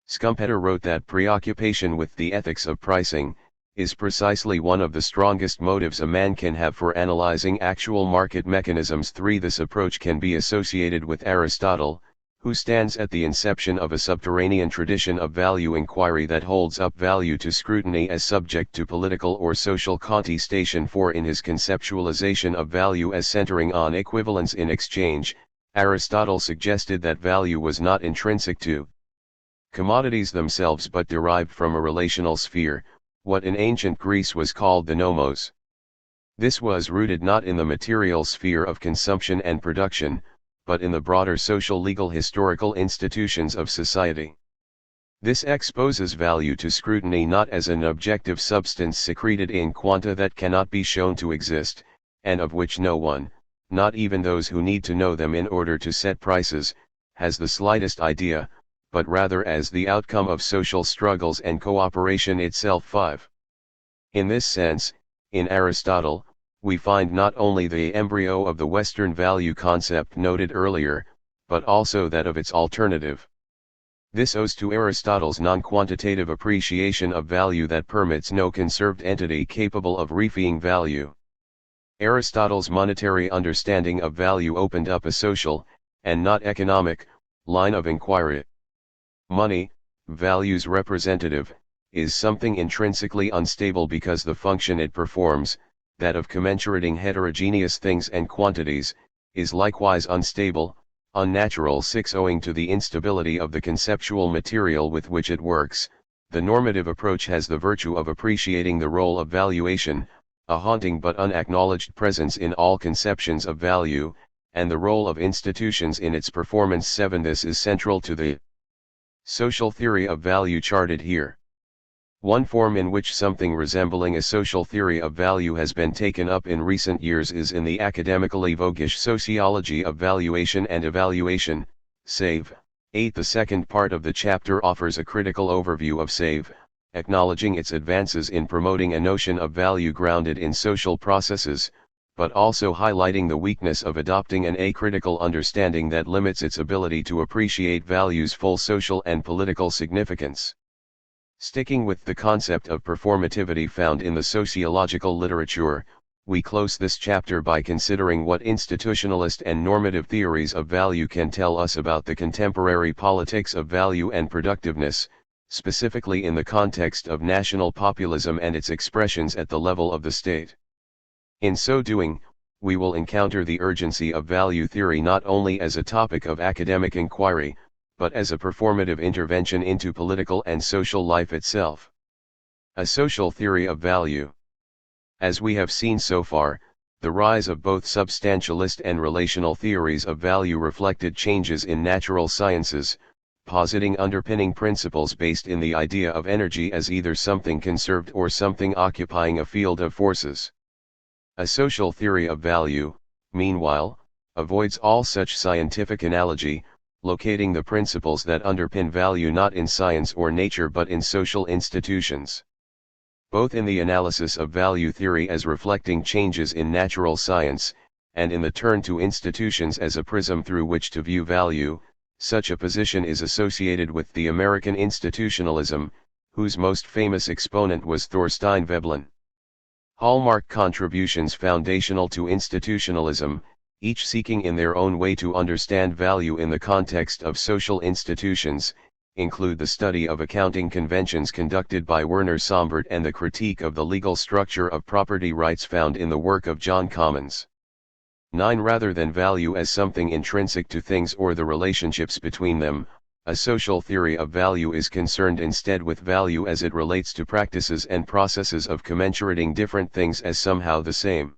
Schumpeter wrote that preoccupation with the ethics of pricing, is precisely one of the strongest motives a man can have for analyzing actual market mechanisms. 3. This approach can be associated with Aristotle, who stands at the inception of a subterranean tradition of value inquiry that holds up value to scrutiny as subject to political or social contestation. 4. In his conceptualization of value as centering on equivalence in exchange, Aristotle suggested that value was not intrinsic to commodities themselves but derived from a relational sphere, what in ancient Greece was called the nomos. This was rooted not in the material sphere of consumption and production, but in the broader social legal historical institutions of society. This exposes value to scrutiny not as an objective substance secreted in quanta that cannot be shown to exist, and of which no one, not even those who need to know them in order to set prices, has the slightest idea, but rather as the outcome of social struggles and cooperation itself. 5. In this sense, in Aristotle, we find not only the embryo of the Western value concept noted earlier, but also that of its alternative. This owes to Aristotle's non-quantitative appreciation of value that permits no conserved entity capable of refying value. Aristotle's monetary understanding of value opened up a social, and not economic, line of inquiry. Money, value's representative, is something intrinsically unstable because the function it performs, that of commensurating heterogeneous things and quantities, is likewise unstable, unnatural. 6. Owing to the instability of the conceptual material with which it works, the normative approach has the virtue of appreciating the role of valuation, a haunting but unacknowledged presence in all conceptions of value, and the role of institutions in its performance. 7. This is central to the social theory of value charted here. One form in which something resembling a social theory of value has been taken up in recent years is in the academically voguish sociology of valuation and evaluation, SAVE. 8. The second part of the chapter offers a critical overview of SAVE, acknowledging its advances in promoting a notion of value grounded in social processes, but also highlighting the weakness of adopting an acritical understanding that limits its ability to appreciate value's full social and political significance. Sticking with the concept of performativity found in the sociological literature, we close this chapter by considering what institutionalist and normative theories of value can tell us about the contemporary politics of value and productiveness, specifically in the context of national populism and its expressions at the level of the state. In so doing, we will encounter the urgency of value theory not only as a topic of academic inquiry, but as a performative intervention into political and social life itself. A social theory of value. As we have seen so far, the rise of both substantialist and relational theories of value reflected changes in natural sciences, positing underpinning principles based in the idea of energy as either something conserved or something occupying a field of forces. A social theory of value, meanwhile, avoids all such scientific analogy, locating the principles that underpin value not in science or nature but in social institutions. Both in the analysis of value theory as reflecting changes in natural science, and in the turn to institutions as a prism through which to view value, such a position is associated with the American institutionalism, whose most famous exponent was Thorstein Veblen. Hallmark contributions foundational to institutionalism, each seeking in their own way to understand value in the context of social institutions, include the study of accounting conventions conducted by Werner Sombart and the critique of the legal structure of property rights found in the work of John Commons. 9. Rather than value as something intrinsic to things or the relationships between them, a social theory of value is concerned instead with value as it relates to practices and processes of commensurating different things as somehow the same.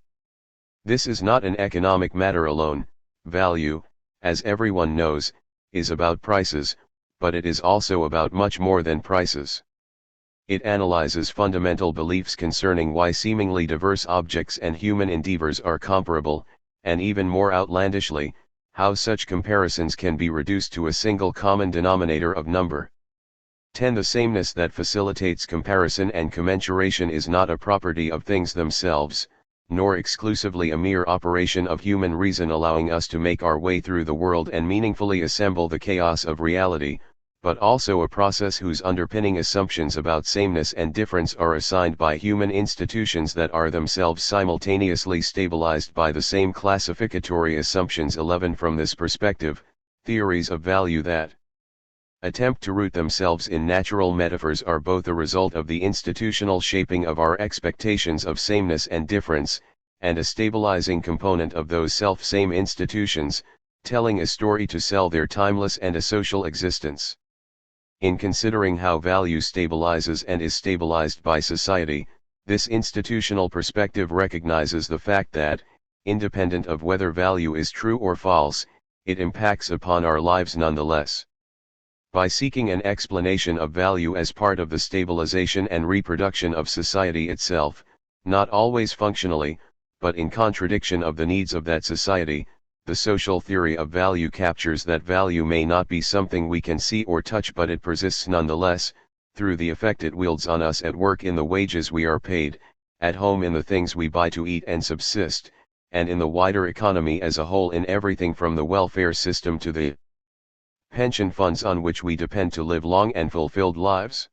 This is not an economic matter alone. Value, as everyone knows, is about prices, but it is also about much more than prices. It analyzes fundamental beliefs concerning why seemingly diverse objects and human endeavors are comparable, and even more outlandishly, how such comparisons can be reduced to a single common denominator of number. 10. The sameness that facilitates comparison and commensuration is not a property of things themselves, nor exclusively a mere operation of human reason allowing us to make our way through the world and meaningfully assemble the chaos of reality, but also a process whose underpinning assumptions about sameness and difference are assigned by human institutions that are themselves simultaneously stabilized by the same classificatory assumptions. 11 From this perspective, theories of value that attempt to root themselves in natural metaphors are both a result of the institutional shaping of our expectations of sameness and difference, and a stabilizing component of those self-same institutions, telling a story to sell their timeless and asocial existence. In considering how value stabilizes and is stabilized by society, this institutional perspective recognizes the fact that, independent of whether value is true or false, it impacts upon our lives nonetheless. By seeking an explanation of value as part of the stabilization and reproduction of society itself, not always functionally, but in contradiction of the needs of that society, the social theory of value captures that value may not be something we can see or touch, but it persists nonetheless, through the effect it wields on us at work in the wages we are paid, at home in the things we buy to eat and subsist, and in the wider economy as a whole, in everything from the welfare system to the pension funds on which we depend to live long and fulfilled lives.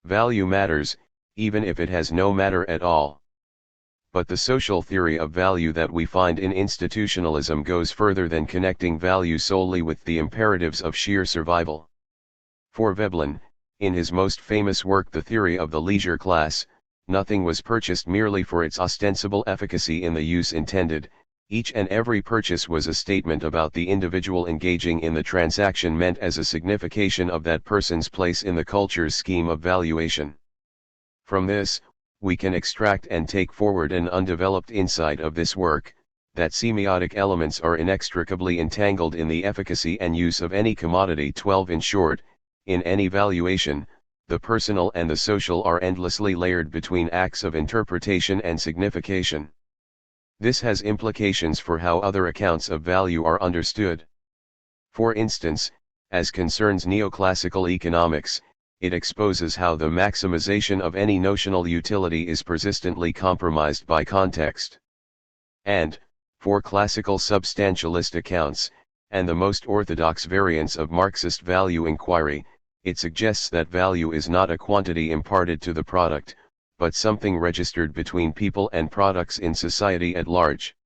Value matters, even if it has no matter at all. But the social theory of value that we find in institutionalism goes further than connecting value solely with the imperatives of sheer survival. For Veblen, in his most famous work The Theory of the Leisure Class, nothing was purchased merely for its ostensible efficacy in the use intended. Each and every purchase was a statement about the individual engaging in the transaction, meant as a signification of that person's place in the culture's scheme of valuation. From this, we can extract and take forward an undeveloped insight of this work, that semiotic elements are inextricably entangled in the efficacy and use of any commodity. 12 In short, in any valuation, the personal and the social are endlessly layered between acts of interpretation and signification. This has implications for how other accounts of value are understood. For instance, as concerns neoclassical economics, it exposes how the maximization of any notional utility is persistently compromised by context. And, for classical substantialist accounts, and the most orthodox variants of Marxist value inquiry, it suggests that value is not a quantity imparted to the product, but something registered between people and products in society at large.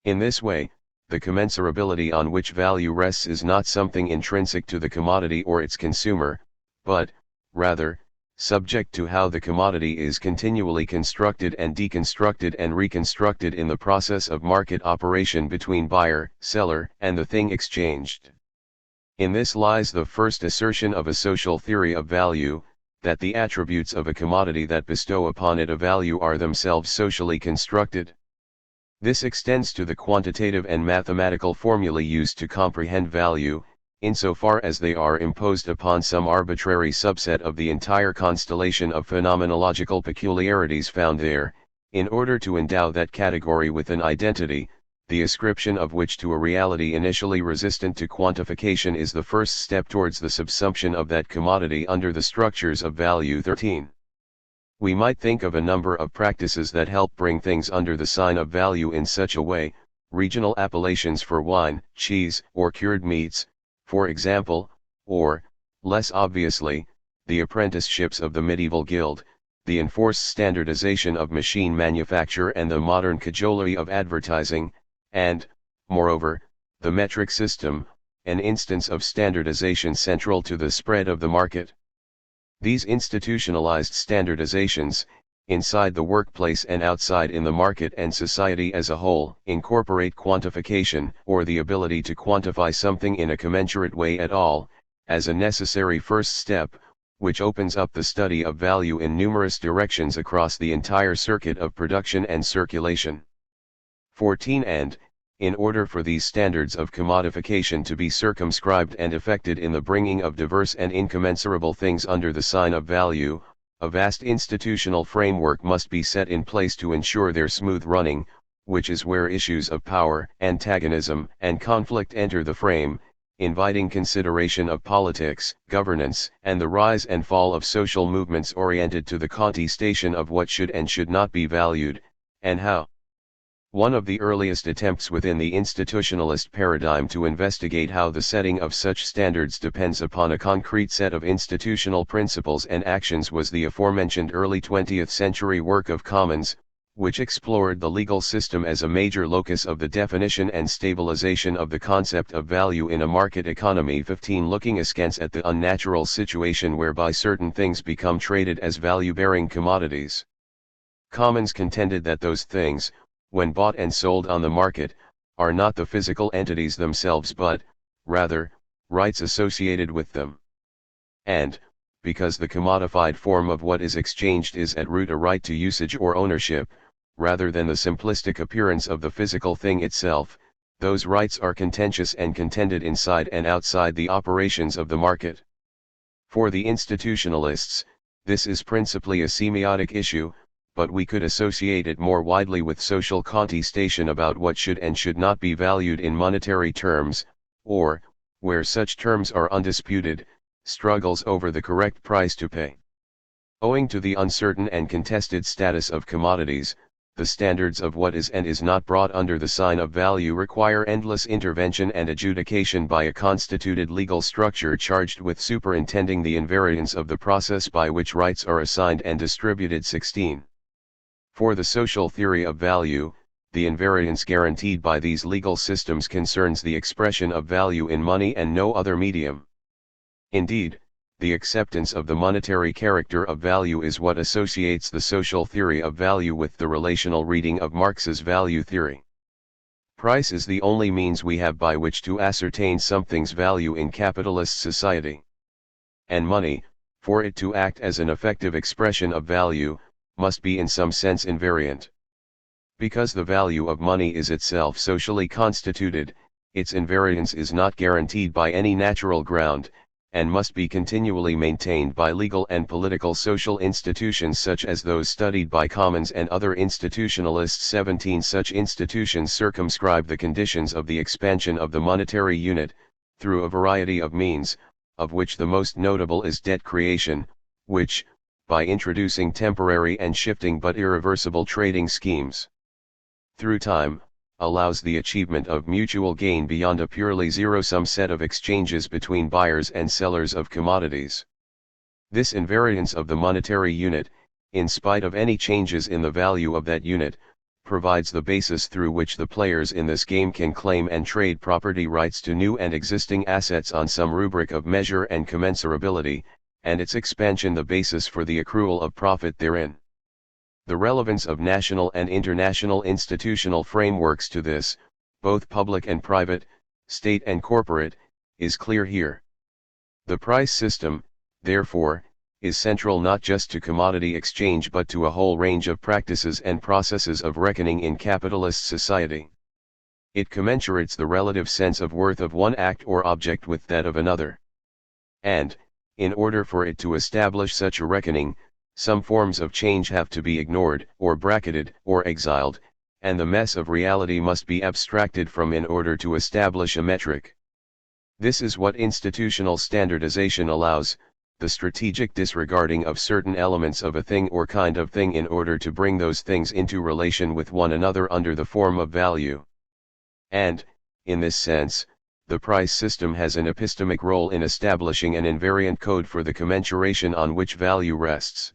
In this way, the commensurability on which value rests is not something intrinsic to the commodity or its consumer, but, rather, subject to how the commodity is continually constructed and deconstructed and reconstructed in the process of market operation between buyer, seller, and the thing exchanged. In this lies the first assertion of a social theory of value, that the attributes of a commodity that bestow upon it a value are themselves socially constructed. This extends to the quantitative and mathematical formulae used to comprehend value, insofar as they are imposed upon some arbitrary subset of the entire constellation of phenomenological peculiarities found there, in order to endow that category with an identity, the ascription of which to a reality initially resistant to quantification is the first step towards the subsumption of that commodity under the structures of value. 13. We might think of a number of practices that help bring things under the sign of value in such a way: regional appellations for wine, cheese, or cured meats, for example, or, less obviously, the apprenticeships of the medieval guild, the enforced standardization of machine manufacture and the modern cajolery of advertising, and, moreover, the metric system, an instance of standardization central to the spread of the market. These institutionalized standardizations, inside the workplace and outside in the market and society as a whole, incorporate quantification, or the ability to quantify something in a commensurate way at all, as a necessary first step, which opens up the study of value in numerous directions across the entire circuit of production and circulation. 14 And, in order for these standards of commodification to be circumscribed and effected in the bringing of diverse and incommensurable things under the sign of value, a vast institutional framework must be set in place to ensure their smooth running, which is where issues of power, antagonism, and conflict enter the frame, inviting consideration of politics, governance, and the rise and fall of social movements oriented to the contestation of what should and should not be valued, and how. One of the earliest attempts within the institutionalist paradigm to investigate how the setting of such standards depends upon a concrete set of institutional principles and actions was the aforementioned early 20th century work of Commons, which explored the legal system as a major locus of the definition and stabilization of the concept of value in a market economy. 15 Looking askance at the unnatural situation whereby certain things become traded as value-bearing commodities. Commons contended that those things, when bought and sold on the market, are not the physical entities themselves but, rather, rights associated with them. And, because the commodified form of what is exchanged is at root a right to usage or ownership, rather than the simplistic appearance of the physical thing itself, those rights are contentious and contended inside and outside the operations of the market. For the institutionalists, this is principally a semiotic issue, but we could associate it more widely with social contestation about what should and should not be valued in monetary terms, or, where such terms are undisputed, struggles over the correct price to pay. Owing to the uncertain and contested status of commodities, the standards of what is and is not brought under the sign of value require endless intervention and adjudication by a constituted legal structure charged with superintending the invariance of the process by which rights are assigned and distributed. 16. For the social theory of value, the invariance guaranteed by these legal systems concerns the expression of value in money and no other medium. Indeed, the acceptance of the monetary character of value is what associates the social theory of value with the relational reading of Marx's value theory. Price is the only means we have by which to ascertain something's value in capitalist society. And money, for it to act as an effective expression of value, must be in some sense invariant. Because the value of money is itself socially constituted, its invariance is not guaranteed by any natural ground, and must be continually maintained by legal and political social institutions such as those studied by Commons and other institutionalists. 17 Such institutions circumscribe the conditions of the expansion of the monetary unit, through a variety of means, of which the most notable is debt creation, which, by introducing temporary and shifting but irreversible trading schemes, through time, allows the achievement of mutual gain beyond a purely zero-sum set of exchanges between buyers and sellers of commodities. This invariance of the monetary unit, in spite of any changes in the value of that unit, provides the basis through which the players in this game can claim and trade property rights to new and existing assets on some rubric of measure and commensurability, and its expansion the basis for the accrual of profit therein. The relevance of national and international institutional frameworks to this, both public and private, state and corporate, is clear here. The price system, therefore, is central not just to commodity exchange but to a whole range of practices and processes of reckoning in capitalist society. It commensurates the relative sense of worth of one act or object with that of another. And, in order for it to establish such a reckoning, some forms of change have to be ignored, or bracketed, or exiled, and the mess of reality must be abstracted from in order to establish a metric. This is what institutional standardization allows, the strategic disregarding of certain elements of a thing or kind of thing in order to bring those things into relation with one another under the form of value. And, in this sense, the price system has an epistemic role in establishing an invariant code for the commensuration on which value rests.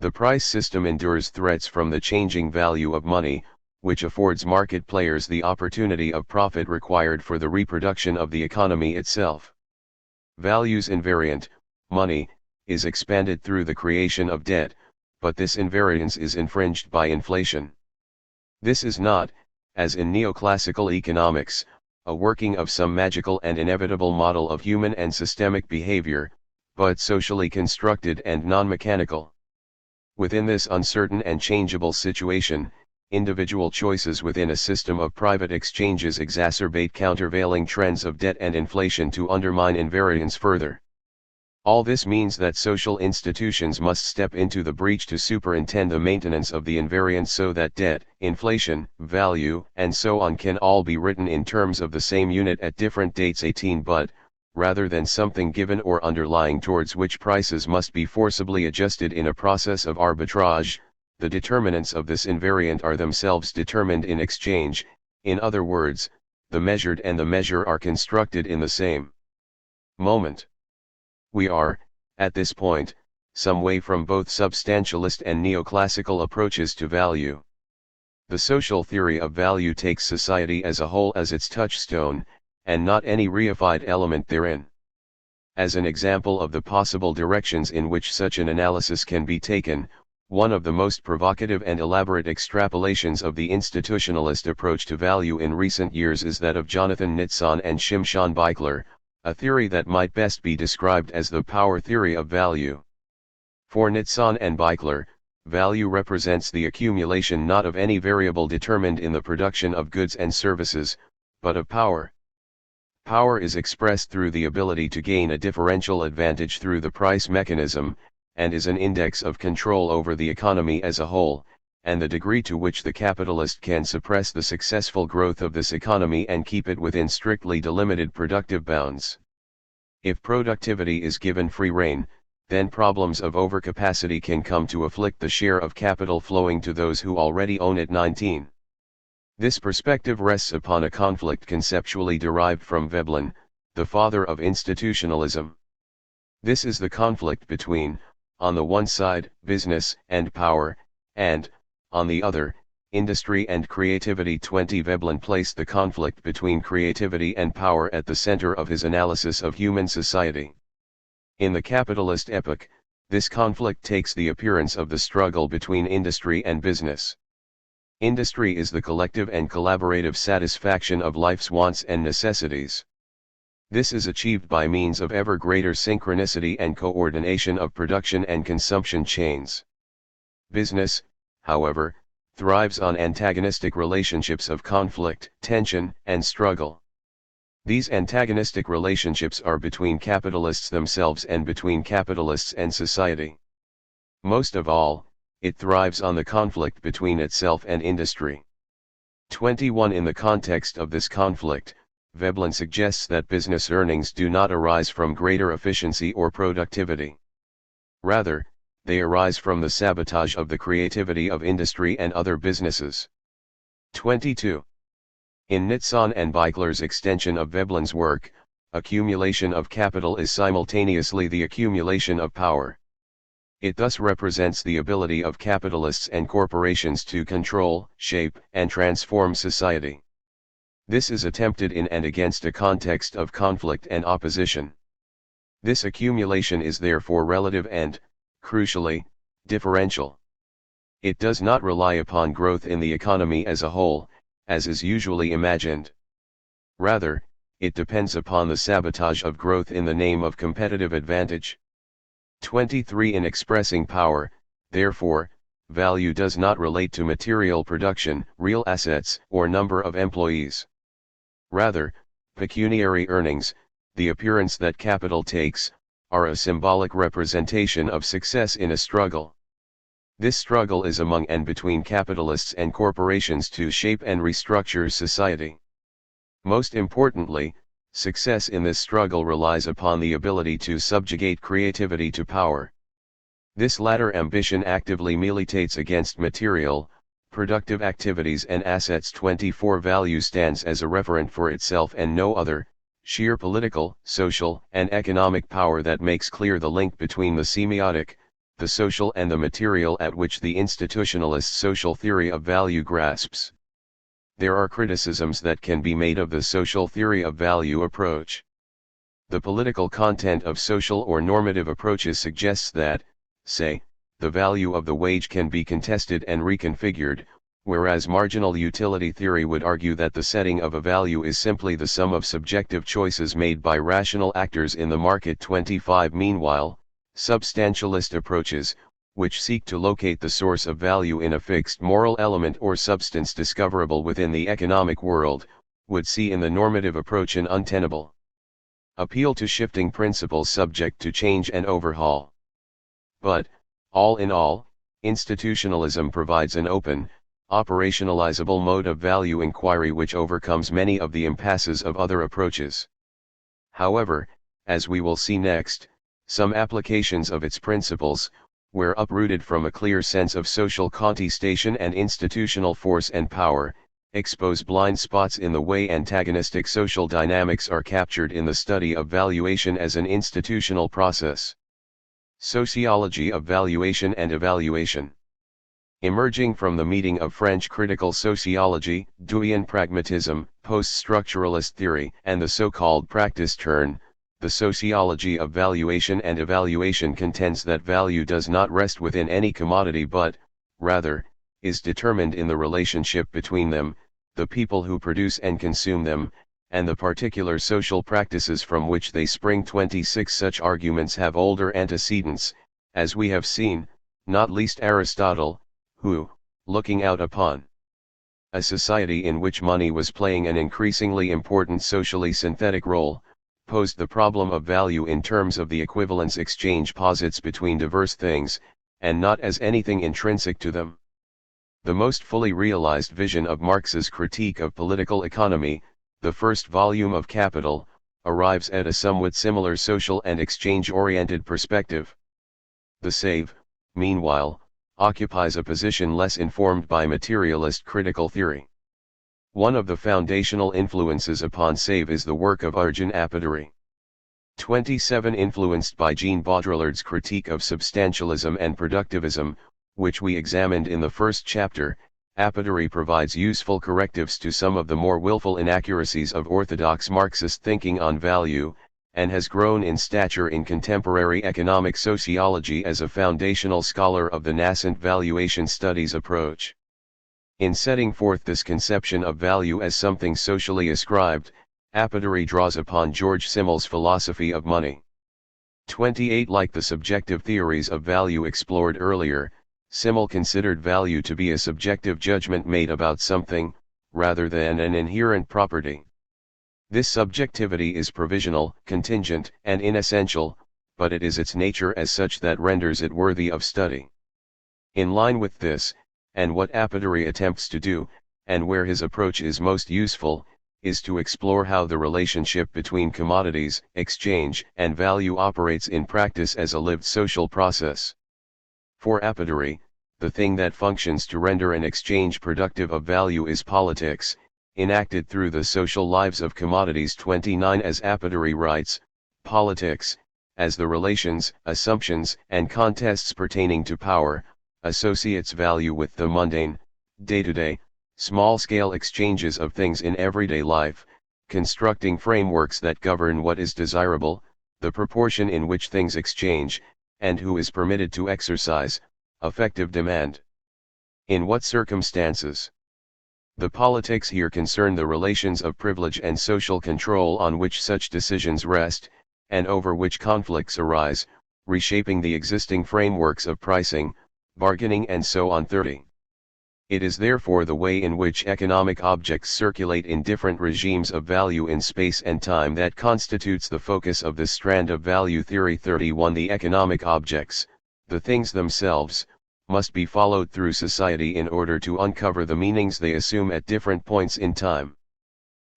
The price system endures threats from the changing value of money, which affords market players the opportunity of profit required for the reproduction of the economy itself. Values invariant, money, is expanded through the creation of debt, but this invariance is infringed by inflation. This is not, as in neoclassical economics, a working of some magical and inevitable model of human and systemic behavior, but socially constructed and non-mechanical. Within this uncertain and changeable situation, individual choices within a system of private exchanges exacerbate countervailing trends of debt and inflation to undermine invariance further. All this means that social institutions must step into the breach to superintend the maintenance of the invariance so that debt, inflation, value, and so on can all be written in terms of the same unit at different dates. 18 But, rather than something given or underlying towards which prices must be forcibly adjusted in a process of arbitrage, the determinants of this invariant are themselves determined in exchange, in other words, the measured and the measure are constructed in the same moment. We are, at this point, some way from both substantialist and neoclassical approaches to value. The social theory of value takes society as a whole as its touchstone, and not any reified element therein. As an example of the possible directions in which such an analysis can be taken, one of the most provocative and elaborate extrapolations of the institutionalist approach to value in recent years is that of Jonathan Nitzan and Shimshon Beikler, a theory that might best be described as the power theory of value. For Nitzan and Beikler, value represents the accumulation not of any variable determined in the production of goods and services, but of power. Power is expressed through the ability to gain a differential advantage through the price mechanism, and is an index of control over the economy as a whole, and the degree to which the capitalist can suppress the successful growth of this economy and keep it within strictly delimited productive bounds. If productivity is given free rein, then problems of overcapacity can come to afflict the share of capital flowing to those who already own it. 19. This perspective rests upon a conflict conceptually derived from Veblen, the father of institutionalism. This is the conflict between, on the one side, business and power, and, on the other, industry and creativity. 20. Veblen placed the conflict between creativity and power at the center of his analysis of human society. In the capitalist epoch, this conflict takes the appearance of the struggle between industry and business. Industry is the collective and collaborative satisfaction of life's wants and necessities. This is achieved by means of ever greater synchronicity and coordination of production and consumption chains. Business, however, thrives on antagonistic relationships of conflict, tension, and struggle. These antagonistic relationships are between capitalists themselves and between capitalists and society. Most of all, it thrives on the conflict between itself and industry. 21. In the context of this conflict, Veblen suggests that business earnings do not arise from greater efficiency or productivity. Rather, they arise from the sabotage of the creativity of industry and other businesses. 22. In Nitzan and Beikler's extension of Veblen's work, accumulation of capital is simultaneously the accumulation of power. It thus represents the ability of capitalists and corporations to control, shape, and transform society. This is attempted in and against a context of conflict and opposition. This accumulation is therefore relative and, crucially, differential. It does not rely upon growth in the economy as a whole, as is usually imagined. Rather, it depends upon the sabotage of growth in the name of competitive advantage. 23. In expressing power, therefore, value does not relate to material production, real assets, or number of employees. Rather, pecuniary earnings, the appearance that capital takes, are a symbolic representation of success in a struggle. This struggle is among and between capitalists and corporations to shape and restructure society. Most importantly, success in this struggle relies upon the ability to subjugate creativity to power. This latter ambition actively militates against material, productive activities and assets. 24. Value stands as a referent for itself and no other, sheer political, social, and economic power that makes clear the link between the semiotic, the social and the material at which the institutionalist social theory of value grasps. There are criticisms that can be made of the social theory of value approach. The political content of social or normative approaches suggests that, say, the value of the wage can be contested and reconfigured, whereas marginal utility theory would argue that the setting of a value is simply the sum of subjective choices made by rational actors in the market. 25. Meanwhile, substantialist approaches, which seek to locate the source of value in a fixed moral element or substance discoverable within the economic world, would see in the normative approach an untenable appeal to shifting principles subject to change and overhaul. But, all in all, institutionalism provides an open, operationalizable mode of value inquiry which overcomes many of the impasses of other approaches. However, as we will see next, some applications of its principles, where uprooted from a clear sense of social contestation and institutional force and power, expose blind spots in the way antagonistic social dynamics are captured in the study of valuation as an institutional process. Sociology of valuation and evaluation. Emerging from the meeting of French critical sociology, Deweyan pragmatism, post-structuralist theory, and the so-called practice turn, the sociology of valuation and evaluation contends that value does not rest within any commodity but, rather, is determined in the relationship between them, the people who produce and consume them, and the particular social practices from which they spring. 26 Such arguments have older antecedents, as we have seen, not least Aristotle, who, looking out upon a society in which money was playing an increasingly important socially synthetic role, posed the problem of value in terms of the equivalence exchange posits between diverse things, and not as anything intrinsic to them. The most fully realized vision of Marx's Critique of Political Economy, the first volume of Capital, arrives at a somewhat similar social and exchange-oriented perspective. The Save, meanwhile, occupies a position less informed by materialist critical theory. One of the foundational influences upon Save is the work of Arjun Apaturi. 27 Influenced by Jean Baudrillard's Critique of Substantialism and Productivism, which we examined in the first chapter, Apaturi provides useful correctives to some of the more willful inaccuracies of orthodox Marxist thinking on value, and has grown in stature in contemporary economic sociology as a foundational scholar of the nascent valuation studies approach. In setting forth this conception of value as something socially ascribed, Apaturi draws upon George Simmel's philosophy of money. 28 Like the subjective theories of value explored earlier, Simmel considered value to be a subjective judgment made about something, rather than an inherent property. This subjectivity is provisional, contingent, and inessential, but it is its nature as such that renders it worthy of study. In line with this, and what Apaturi attempts to do, and where his approach is most useful, is to explore how the relationship between commodities, exchange, and value operates in practice as a lived social process. For Apaturi, the thing that functions to render an exchange productive of value is politics, enacted through the social lives of commodities. 29 As Apaturi writes, politics, as the relations, assumptions, and contests pertaining to power, associates value with the mundane, day-to-day, small-scale exchanges of things in everyday life, constructing frameworks that govern what is desirable, the proportion in which things exchange, and who is permitted to exercise effective demand. In what circumstances? The politics here concern the relations of privilege and social control on which such decisions rest, and over which conflicts arise, reshaping the existing frameworks of pricing, bargaining and so on. 30. It is therefore the way in which economic objects circulate in different regimes of value in space and time that constitutes the focus of this strand of value theory. 31 The economic objects, the things themselves, must be followed through society in order to uncover the meanings they assume at different points in time.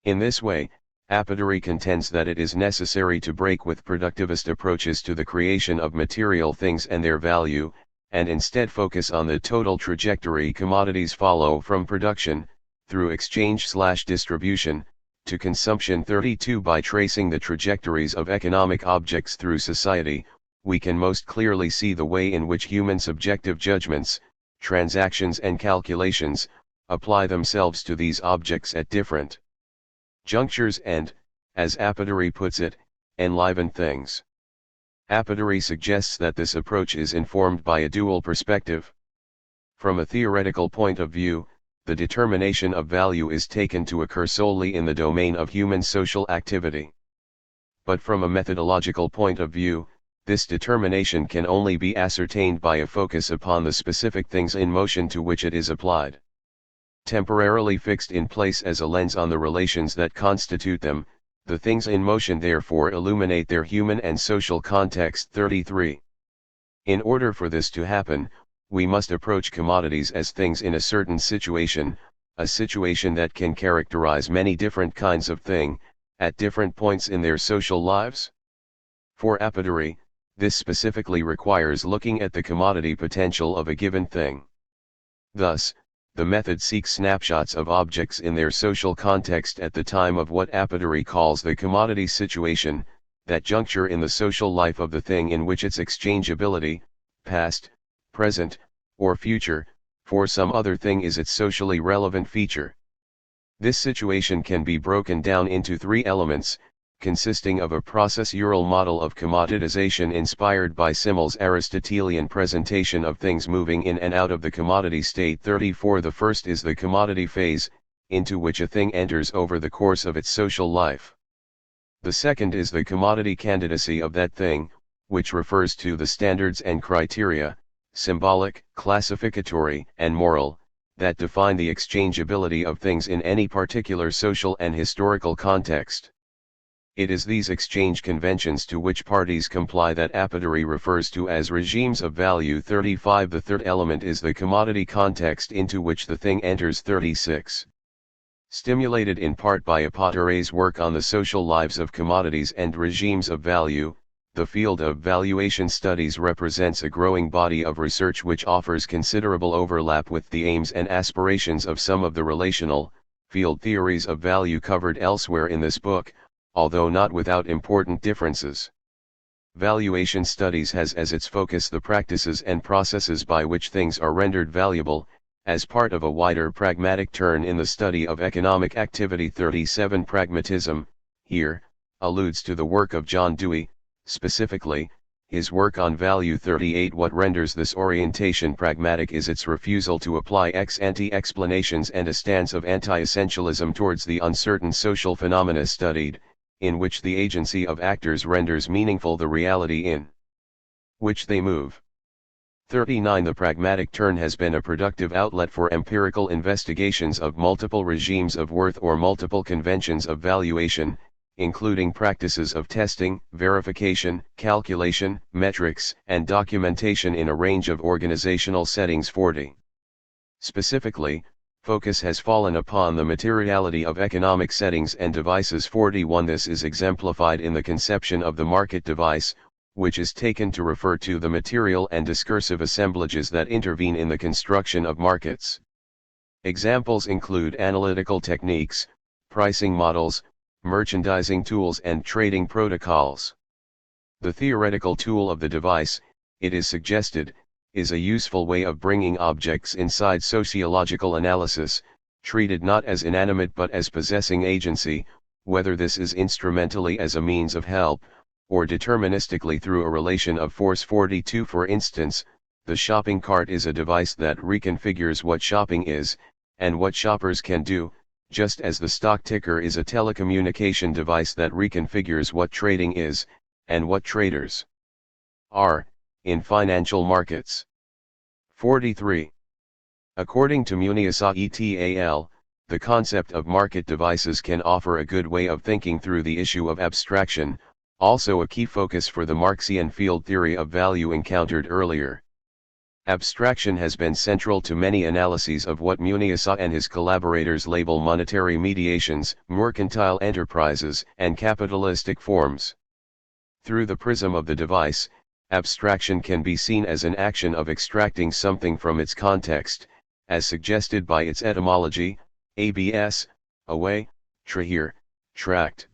In this way, Apaturi contends that it is necessary to break with productivist approaches to the creation of material things and their value, and instead focus on the total trajectory commodities follow from production, through exchange/distribution, to consumption. 32 By tracing the trajectories of economic objects through society, we can most clearly see the way in which human subjective judgments, transactions and calculations, apply themselves to these objects at different junctures and, as Apaturi puts it, enliven things. Apaturi suggests that this approach is informed by a dual perspective. From a theoretical point of view, the determination of value is taken to occur solely in the domain of human social activity. But from a methodological point of view, this determination can only be ascertained by a focus upon the specific things in motion to which it is applied. Temporarily fixed in place as a lens on the relations that constitute them, the things in motion therefore illuminate their human and social context. 33. In order for this to happen, we must approach commodities as things in a certain situation, a situation that can characterize many different kinds of thing, at different points in their social lives. For Apaturi, This specifically requires looking at the commodity potential of a given thing. Thus, the method seeks snapshots of objects in their social context at the time of what Apaturi calls the commodity situation, that juncture in the social life of the thing in which its exchangeability, past, present, or future, for some other thing is its socially relevant feature. This situation can be broken down into three elements, consisting of a processual model of commoditization inspired by Simmel's Aristotelian presentation of things moving in and out of the commodity state. 34. The first is the commodity phase, into which a thing enters over the course of its social life. The second is the commodity candidacy of that thing, which refers to the standards and criteria, symbolic, classificatory, and moral, that define the exchangeability of things in any particular social and historical context. It is these exchange conventions to which parties comply that Apaturi refers to as regimes of value. 35. The third element is the commodity context into which the thing enters. 36. Stimulated in part by Apaturi's work on the social lives of commodities and regimes of value, the field of valuation studies represents a growing body of research which offers considerable overlap with the aims and aspirations of some of the relational, field theories of value covered elsewhere in this book, although not without important differences. Valuation studies has as its focus the practices and processes by which things are rendered valuable, as part of a wider pragmatic turn in the study of economic activity. 37. Pragmatism, here, alludes to the work of John Dewey, specifically, his work on value. 38. What renders this orientation pragmatic is its refusal to apply ex-ante explanations and a stance of anti-essentialism towards the uncertain social phenomena studied, in which the agency of actors renders meaningful the reality in which they move. 39. The pragmatic turn has been a productive outlet for empirical investigations of multiple regimes of worth or multiple conventions of valuation, including practices of testing, verification, calculation, metrics, and documentation in a range of organizational settings. 40. Specifically, focus has fallen upon the materiality of economic settings and devices. 41. This is exemplified in the conception of the market device, which is taken to refer to the material and discursive assemblages that intervene in the construction of markets. Examples include analytical techniques, pricing models, merchandising tools, and trading protocols. The theoretical tool of the device, it is suggested, is a useful way of bringing objects inside sociological analysis, treated not as inanimate but as possessing agency, whether this is instrumentally as a means of help, or deterministically through a relation of force. 42. For instance, the shopping cart is a device that reconfigures what shopping is, and what shoppers can do, just as the stock ticker is a telecommunication device that reconfigures what trading is, and what traders are, in financial markets. 43. According to Muniasa et al., the concept of market devices can offer a good way of thinking through the issue of abstraction, also a key focus for the Marxian field theory of value encountered earlier. Abstraction has been central to many analyses of what Muniasa and his collaborators label monetary mediations, mercantile enterprises, and capitalistic forms. Through the prism of the device, abstraction can be seen as an action of extracting something from its context, as suggested by its etymology, abs, away, trahere, tract.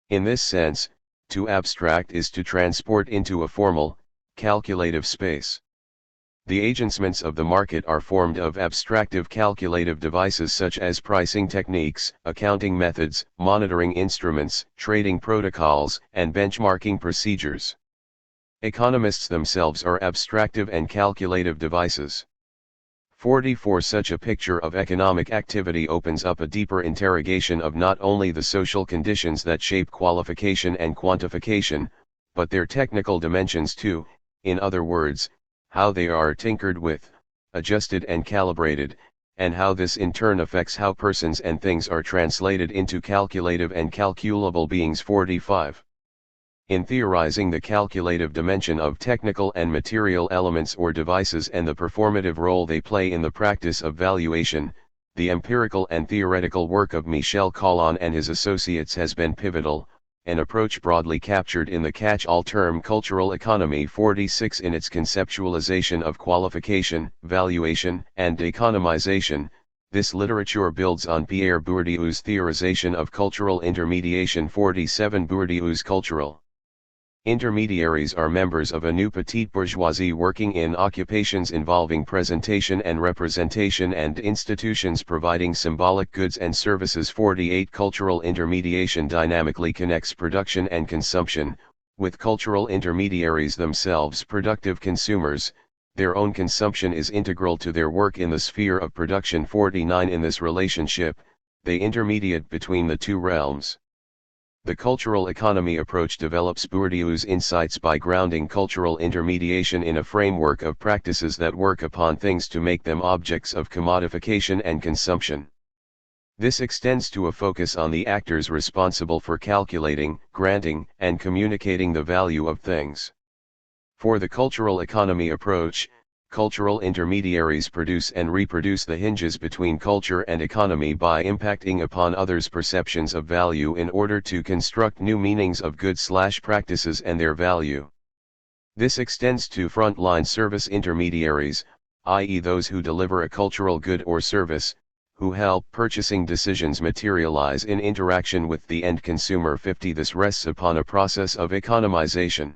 In this sense, to abstract is to transport into a formal, calculative space. The agencements of the market are formed of abstractive calculative devices such as pricing techniques, accounting methods, monitoring instruments, trading protocols, and benchmarking procedures. Economists themselves are abstractive and calculative devices. 44. Such a picture of economic activity opens up a deeper interrogation of not only the social conditions that shape qualification and quantification, but their technical dimensions too, in other words, how they are tinkered with, adjusted and calibrated, and how this in turn affects how persons and things are translated into calculative and calculable beings. 45. In theorizing the calculative dimension of technical and material elements or devices and the performative role they play in the practice of valuation, the empirical and theoretical work of Michel Collin and his associates has been pivotal, an approach broadly captured in the catch-all term cultural economy 46 in its conceptualization of qualification, valuation, and economization. This literature builds on Pierre Bourdieu's theorization of cultural intermediation 47. Bourdieu's cultural intermediaries are members of a new petite bourgeoisie working in occupations involving presentation and representation and institutions providing symbolic goods and services. 48. Cultural intermediation dynamically connects production and consumption, with cultural intermediaries themselves productive consumers. Their own consumption is integral to their work in the sphere of production. 49. In this relationship, they intermediate between the two realms. The cultural economy approach develops Bourdieu's insights by grounding cultural intermediation in a framework of practices that work upon things to make them objects of commodification and consumption. This extends to a focus on the actors responsible for calculating, granting, and communicating the value of things. For the cultural economy approach, cultural intermediaries produce and reproduce the hinges between culture and economy by impacting upon others' perceptions of value in order to construct new meanings of goods/practices and their value. This extends to frontline service intermediaries, i.e. those who deliver a cultural good or service, who help purchasing decisions materialize in interaction with the end consumer. 50. This rests upon a process of economization.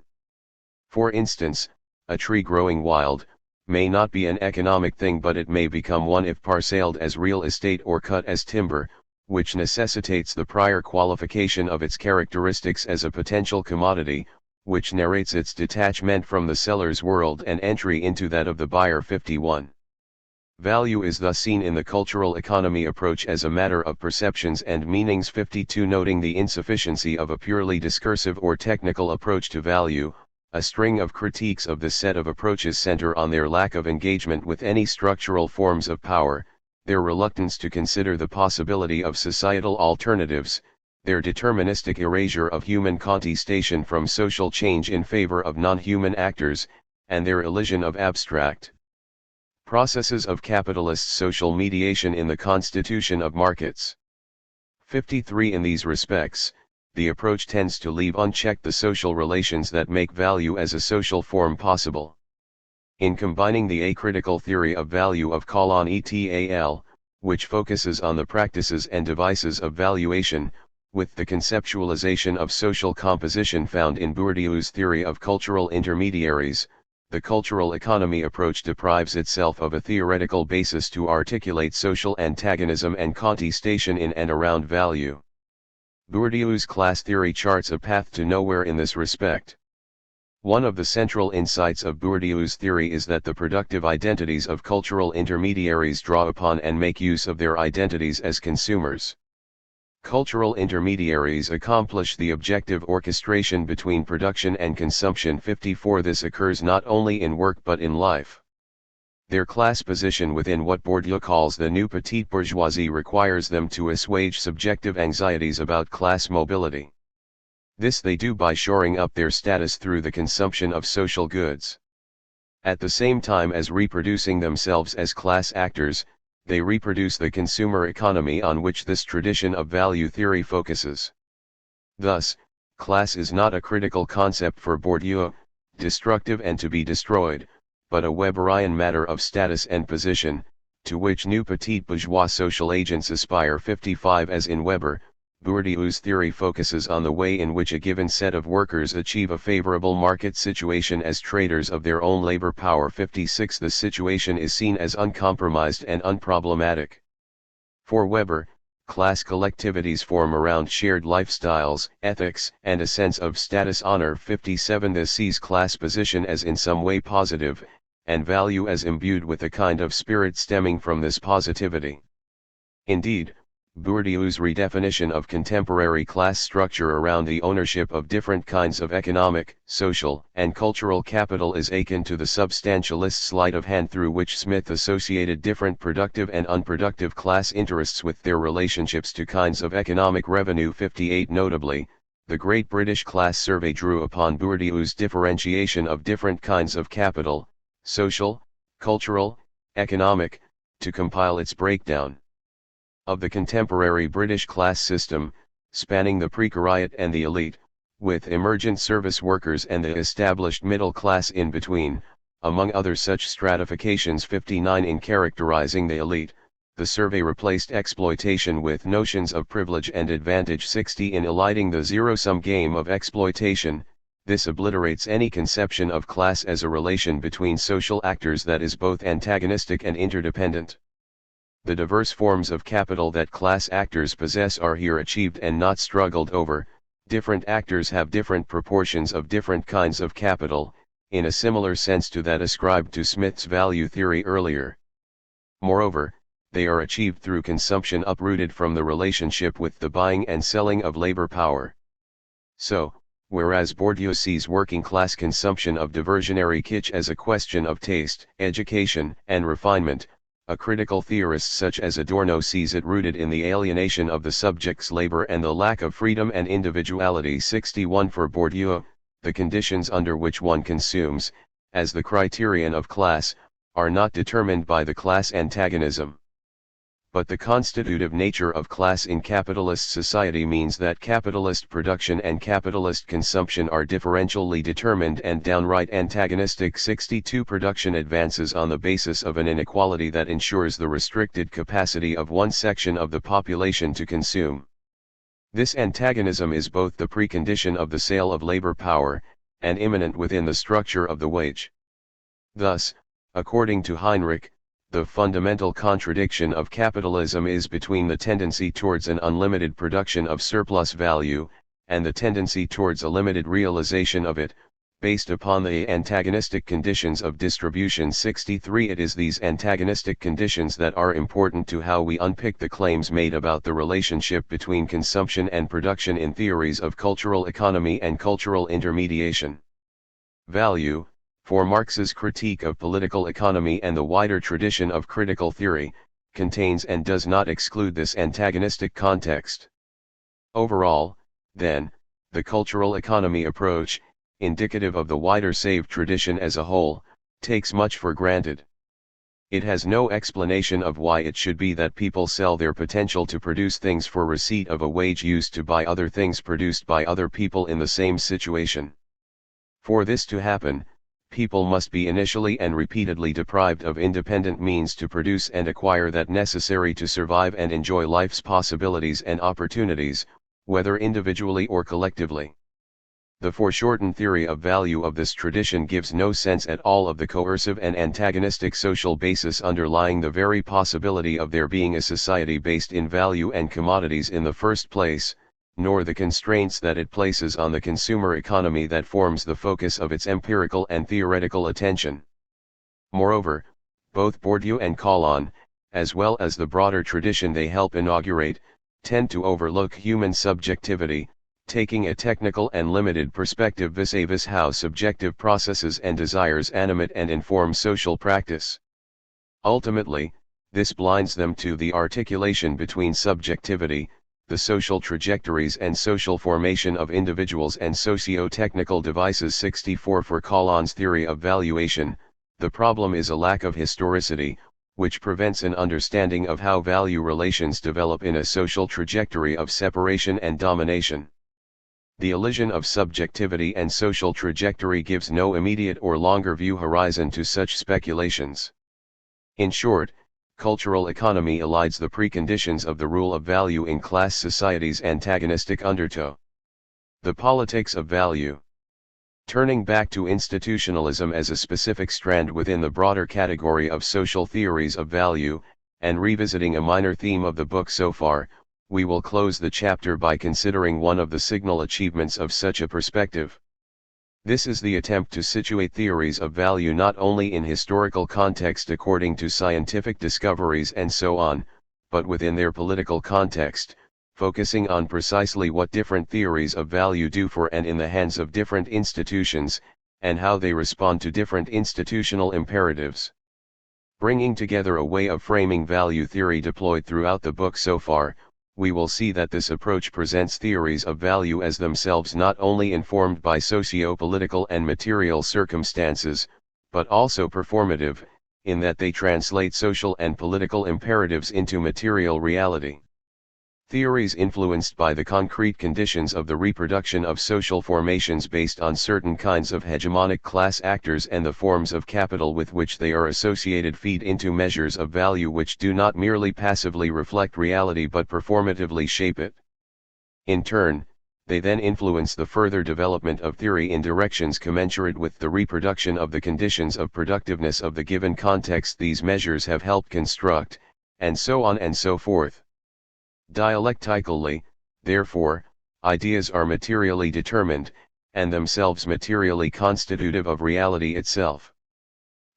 For instance, a tree growing wild may not be an economic thing, but it may become one if parceled as real estate or cut as timber, which necessitates the prior qualification of its characteristics as a potential commodity, which narrates its detachment from the seller's world and entry into that of the buyer. 51. Value is thus seen in the cultural economy approach as a matter of perceptions and meanings. 52. Noting the insufficiency of a purely discursive or technical approach to value, a string of critiques of this set of approaches center on their lack of engagement with any structural forms of power, their reluctance to consider the possibility of societal alternatives, their deterministic erasure of human contestation from social change in favor of non-human actors, and their elision of abstract processes of capitalist social mediation in the constitution of markets. 53. In these respects, the approach tends to leave unchecked the social relations that make value as a social form possible. In combining the acritical theory of value of Colon et.al., which focuses on the practices and devices of valuation, with the conceptualization of social composition found in Bourdieu's theory of cultural intermediaries, the cultural economy approach deprives itself of a theoretical basis to articulate social antagonism and contestation in and around value. Bourdieu's class theory charts a path to nowhere in this respect. One of the central insights of Bourdieu's theory is that the productive identities of cultural intermediaries draw upon and make use of their identities as consumers. Cultural intermediaries accomplish the objective orchestration between production and consumption. 54. This occurs not only in work but in life. Their class position within what Bourdieu calls the new petite bourgeoisie requires them to assuage subjective anxieties about class mobility. This they do by shoring up their status through the consumption of social goods. At the same time as reproducing themselves as class actors, they reproduce the consumer economy on which this tradition of value theory focuses. Thus, class is not a critical concept for Bourdieu, destructive and to be destroyed, but a Weberian matter of status and position, to which new petite bourgeois social agents aspire. 55. As in Weber, Bourdieu's theory focuses on the way in which a given set of workers achieve a favorable market situation as traders of their own labor power. 56. The situation is seen as uncompromised and unproblematic. For Weber, class collectivities form around shared lifestyles, ethics, and a sense of status honor. 57. This sees class position as in some way positive, and value as imbued with a kind of spirit stemming from this positivity. Indeed, Bourdieu's redefinition of contemporary class structure around the ownership of different kinds of economic, social, and cultural capital is akin to the substantialist sleight of hand through which Smith associated different productive and unproductive class interests with their relationships to kinds of economic revenue. 58. Notably, the Great British Class Survey drew upon Bourdieu's differentiation of different kinds of capital, social, cultural, economic, to compile its breakdown of the contemporary British class system. spanning the precariat and the elite, with emergent service workers and the established middle class in between, among other such stratifications. 59 In characterizing the elite, the survey replaced exploitation with notions of privilege and advantage. 60 In eliding the zero-sum game of exploitation, this obliterates any conception of class as a relation between social actors that is both antagonistic and interdependent. The diverse forms of capital that class actors possess are here achieved and not struggled over. Different actors have different proportions of different kinds of capital, in a similar sense to that ascribed to Smith's value theory earlier. Moreover, they are achieved through consumption uprooted from the relationship with the buying and selling of labor power. So, whereas Bourdieu sees working class consumption of diversionary kitsch as a question of taste, education, and refinement, a critical theorist such as Adorno sees it rooted in the alienation of the subject's labor and the lack of freedom and individuality. 61 For Bourdieu, the conditions under which one consumes, as the criterion of class, are not determined by the class antagonism. But the constitutive nature of class in capitalist society means that capitalist production and capitalist consumption are differentially determined and downright antagonistic. 62 Production advances on the basis of an inequality that ensures the restricted capacity of one section of the population to consume. This antagonism is both the precondition of the sale of labor power, and immanent within the structure of the wage. Thus, according to Heinrich, the fundamental contradiction of capitalism is between the tendency towards an unlimited production of surplus value, and the tendency towards a limited realization of it, based upon the antagonistic conditions of distribution. 63 It is these antagonistic conditions that are important to how we unpick the claims made about the relationship between consumption and production in theories of cultural economy and cultural intermediation. Value, for Marx's critique of political economy and the wider tradition of critical theory, contains and does not exclude this antagonistic context. Overall, then, the cultural economy approach, indicative of the wider saved tradition as a whole, takes much for granted. It has no explanation of why it should be that people sell their potential to produce things for receipt of a wage used to buy other things produced by other people in the same situation. For this to happen, people must be initially and repeatedly deprived of independent means to produce and acquire that necessary to survive and enjoy life's possibilities and opportunities, whether individually or collectively. The foreshortened theory of value of this tradition gives no sense at all of the coercive and antagonistic social basis underlying the very possibility of there being a society based in value and commodities in the first place, nor the constraints that it places on the consumer economy that forms the focus of its empirical and theoretical attention. Moreover, both Bourdieu and Collin, as well as the broader tradition they help inaugurate, tend to overlook human subjectivity, taking a technical and limited perspective vis-a-vis how subjective processes and desires animate and inform social practice. Ultimately, this blinds them to the articulation between subjectivity, the social trajectories and social formation of individuals and socio-technical devices. 64 For Collin's theory of valuation, the problem is a lack of historicity, which prevents an understanding of how value relations develop in a social trajectory of separation and domination. The elision of subjectivity and social trajectory gives no immediate or longer view horizon to such speculations. In short, cultural economy elides the preconditions of the rule of value in class society's antagonistic undertow. The politics of value. Turning back to institutionalism as a specific strand within the broader category of social theories of value, and revisiting a minor theme of the book so far, we will close the chapter by considering one of the signal achievements of such a perspective. This is the attempt to situate theories of value not only in historical context according to scientific discoveries and so on, but within their political context, focusing on precisely what different theories of value do for and in the hands of different institutions, and how they respond to different institutional imperatives. Bringing together a way of framing value theory deployed throughout the book so far, we will see that this approach presents theories of value as themselves not only informed by socio-political and material circumstances, but also performative, in that they translate social and political imperatives into material reality. Theories influenced by the concrete conditions of the reproduction of social formations based on certain kinds of hegemonic class actors and the forms of capital with which they are associated feed into measures of value which do not merely passively reflect reality but performatively shape it. In turn, they then influence the further development of theory in directions commensurate with the reproduction of the conditions of productiveness of the given context these measures have helped construct, and so on and so forth. Dialectically, therefore, ideas are materially determined, and themselves materially constitutive of reality itself.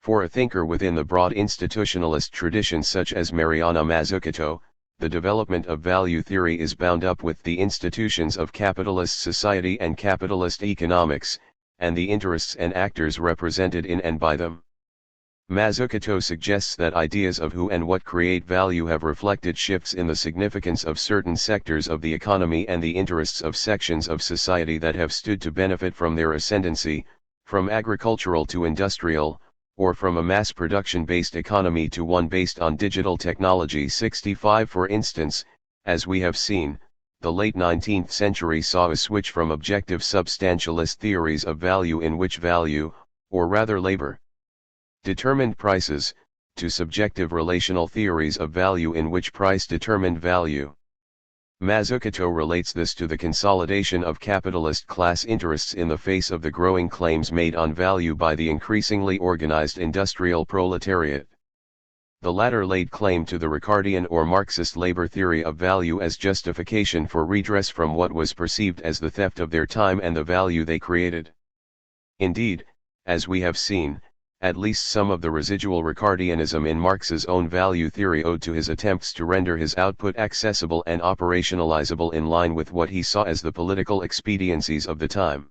For a thinker within the broad institutionalist tradition such as Mariana Mazzucato, the development of value theory is bound up with the institutions of capitalist society and capitalist economics, and the interests and actors represented in and by them. Mazzucato suggests that ideas of who and what create value have reflected shifts in the significance of certain sectors of the economy and the interests of sections of society that have stood to benefit from their ascendancy, from agricultural to industrial, or from a mass production-based economy to one based on digital technology. 65 For instance, as we have seen, the late 19th century saw a switch from objective substantialist theories of value in which value, or rather labor, determined prices, to subjective relational theories of value in which price determined value. Mazzucato relates this to the consolidation of capitalist class interests in the face of the growing claims made on value by the increasingly organized industrial proletariat. The latter laid claim to the Ricardian or Marxist labor theory of value as justification for redress from what was perceived as the theft of their time and the value they created. Indeed, as we have seen, at least some of the residual Ricardianism in Marx's own value theory owed to his attempts to render his output accessible and operationalizable in line with what he saw as the political expediencies of the time.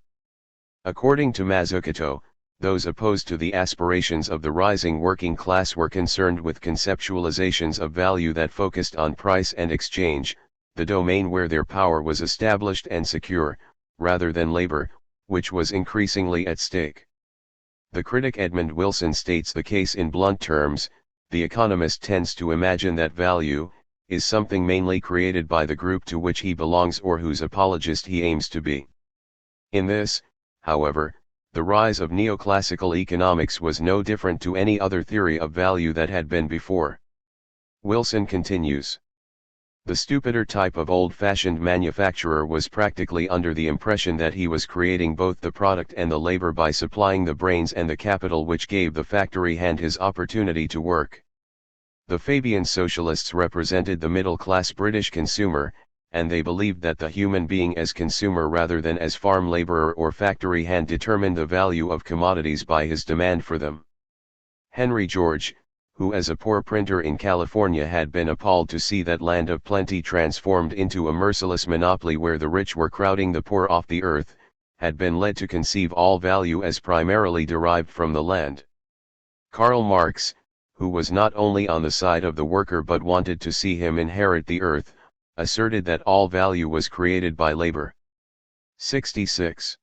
According to Mazzucato, those opposed to the aspirations of the rising working class were concerned with conceptualizations of value that focused on price and exchange, the domain where their power was established and secure, rather than labor, which was increasingly at stake. The critic Edmund Wilson states the case in blunt terms: the economist tends to imagine that value is something mainly created by the group to which he belongs or whose apologist he aims to be. In this, however, the rise of neoclassical economics was no different to any other theory of value that had been before. Wilson continues. The stupider type of old-fashioned manufacturer was practically under the impression that he was creating both the product and the labor by supplying the brains and the capital which gave the factory hand his opportunity to work. The Fabian socialists represented the middle-class British consumer, and they believed that the human being as consumer rather than as farm laborer or factory hand determined the value of commodities by his demand for them. Henry George, who as a poor printer in California had been appalled to see that land of plenty transformed into a merciless monopoly where the rich were crowding the poor off the earth, had been led to conceive all value as primarily derived from the land. Karl Marx, who was not only on the side of the worker but wanted to see him inherit the earth, asserted that all value was created by labor. 66.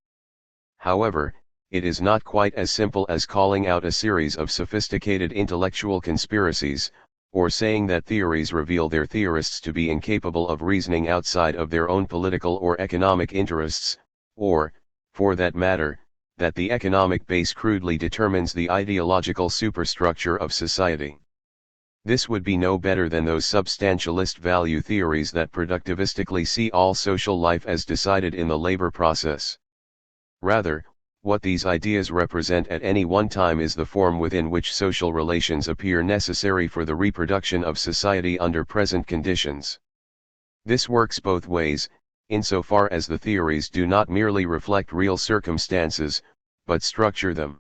However, it is not quite as simple as calling out a series of sophisticated intellectual conspiracies, or saying that theories reveal their theorists to be incapable of reasoning outside of their own political or economic interests, or, for that matter, that the economic base crudely determines the ideological superstructure of society. This would be no better than those substantialist value theories that productivistically see all social life as decided in the labor process. Rather, what these ideas represent at any one time is the form within which social relations appear necessary for the reproduction of society under present conditions. This works both ways, insofar as the theories do not merely reflect real circumstances, but structure them.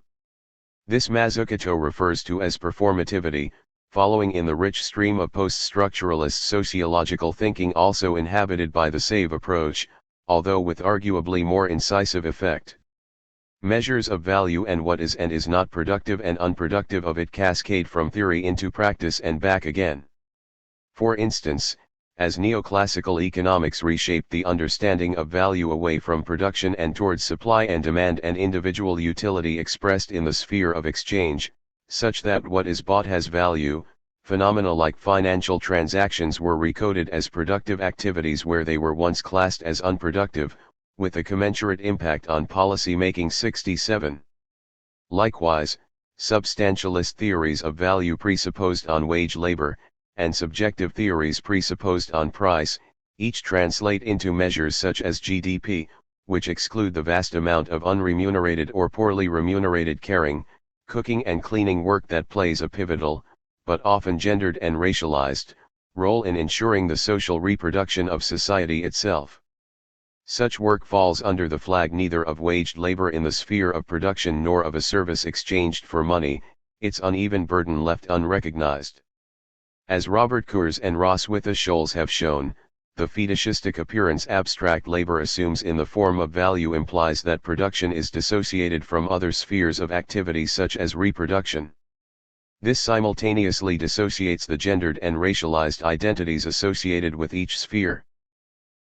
This Mazzucato refers to as performativity, following in the rich stream of post-structuralist sociological thinking also inhabited by the SAVE approach, although with arguably more incisive effect. Measures of value and what is and is not productive and unproductive of it cascade from theory into practice and back again. For instance, as neoclassical economics reshaped the understanding of value away from production and towards supply and demand and individual utility expressed in the sphere of exchange, such that what is bought has value, Phenomena like financial transactions were recoded as productive activities where they were once classed as unproductive, with a commensurate impact on policy making. 67. Likewise, substantialist theories of value presupposed on wage labor, and subjective theories presupposed on price, each translate into measures such as GDP, which exclude the vast amount of unremunerated or poorly remunerated caring, cooking and cleaning work that plays a pivotal, but often gendered and racialized, role in ensuring the social reproduction of society itself. Such work falls under the flag neither of waged labor in the sphere of production nor of a service exchanged for money, its uneven burden left unrecognized. As Robert Coors and Roswitha Scholes have shown, the fetishistic appearance abstract labor assumes in the form of value implies that production is dissociated from other spheres of activity such as reproduction. This simultaneously dissociates the gendered and racialized identities associated with each sphere.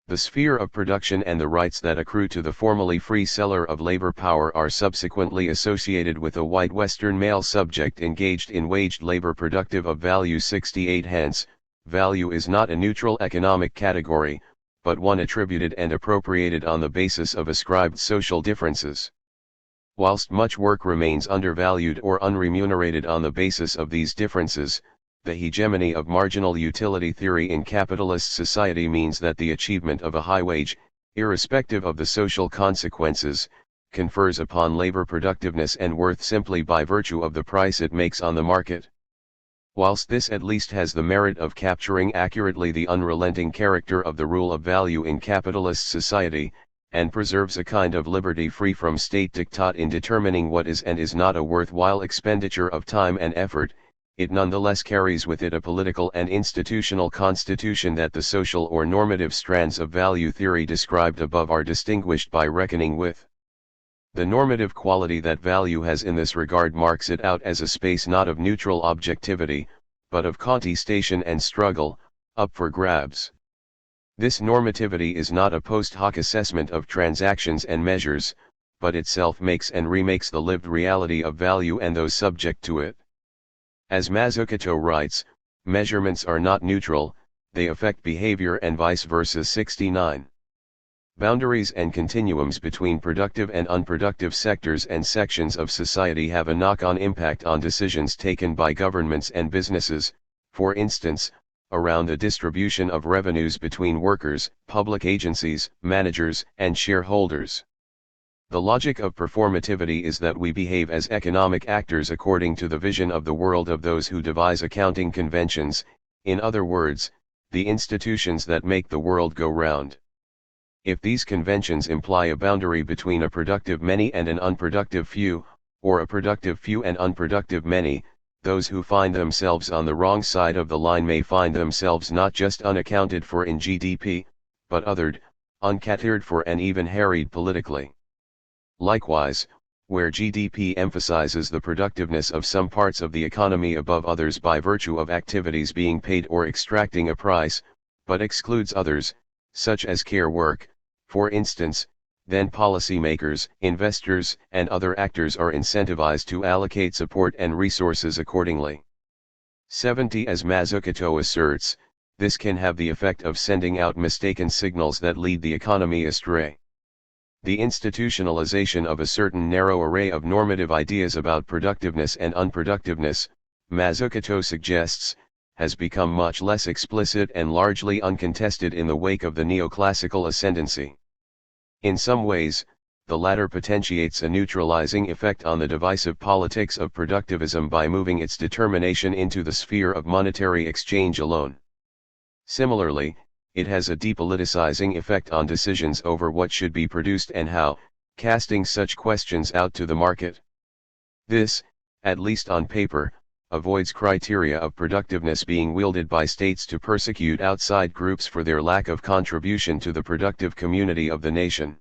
The sphere of production and the rights that accrue to the formally free seller of labor power are subsequently associated with a white Western male subject engaged in waged labor productive of value. 68. Hence, value is not a neutral economic category, but one attributed and appropriated on the basis of ascribed social differences. Whilst much work remains undervalued or unremunerated on the basis of these differences, the hegemony of marginal utility theory in capitalist society means that the achievement of a high wage, irrespective of the social consequences, confers upon labor productiveness and worth simply by virtue of the price it makes on the market. Whilst this at least has the merit of capturing accurately the unrelenting character of the rule of value in capitalist society, and preserves a kind of liberty free from state diktat in determining what is and is not a worthwhile expenditure of time and effort, it nonetheless carries with it a political and institutional constitution that the social or normative strands of value theory described above are distinguished by reckoning with. The normative quality that value has in this regard marks it out as a space not of neutral objectivity, but of contestation and struggle, up for grabs. This normativity is not a post hoc assessment of transactions and measures, but itself makes and remakes the lived reality of value and those subject to it. As Mazzucato writes, measurements are not neutral, they affect behavior and vice versa. 69. Boundaries and continuums between productive and unproductive sectors and sections of society have a knock-on impact on decisions taken by governments and businesses, for instance, around the distribution of revenues between workers, public agencies, managers, and shareholders. The logic of performativity is that we behave as economic actors according to the vision of the world of those who devise accounting conventions, in other words, the institutions that make the world go round. If these conventions imply a boundary between a productive many and an unproductive few, or a productive few and unproductive many, those who find themselves on the wrong side of the line may find themselves not just unaccounted for in GDP, but othered, uncatered for and even harried politically. Likewise, where GDP emphasizes the productiveness of some parts of the economy above others by virtue of activities being paid or extracting a price, but excludes others, such as care work, for instance, then policymakers, investors, and other actors are incentivized to allocate support and resources accordingly. 70. As Mazzucato asserts, this can have the effect of sending out mistaken signals that lead the economy astray. The institutionalization of a certain narrow array of normative ideas about productiveness and unproductiveness, Mazzucato suggests, has become much less explicit and largely uncontested in the wake of the neoclassical ascendancy. In some ways, the latter potentiates a neutralizing effect on the divisive politics of productivism by moving its determination into the sphere of monetary exchange alone. Similarly, it has a depoliticizing effect on decisions over what should be produced and how, casting such questions out to the market. This, at least on paper, avoids criteria of productiveness being wielded by states to persecute outside groups for their lack of contribution to the productive community of the nation.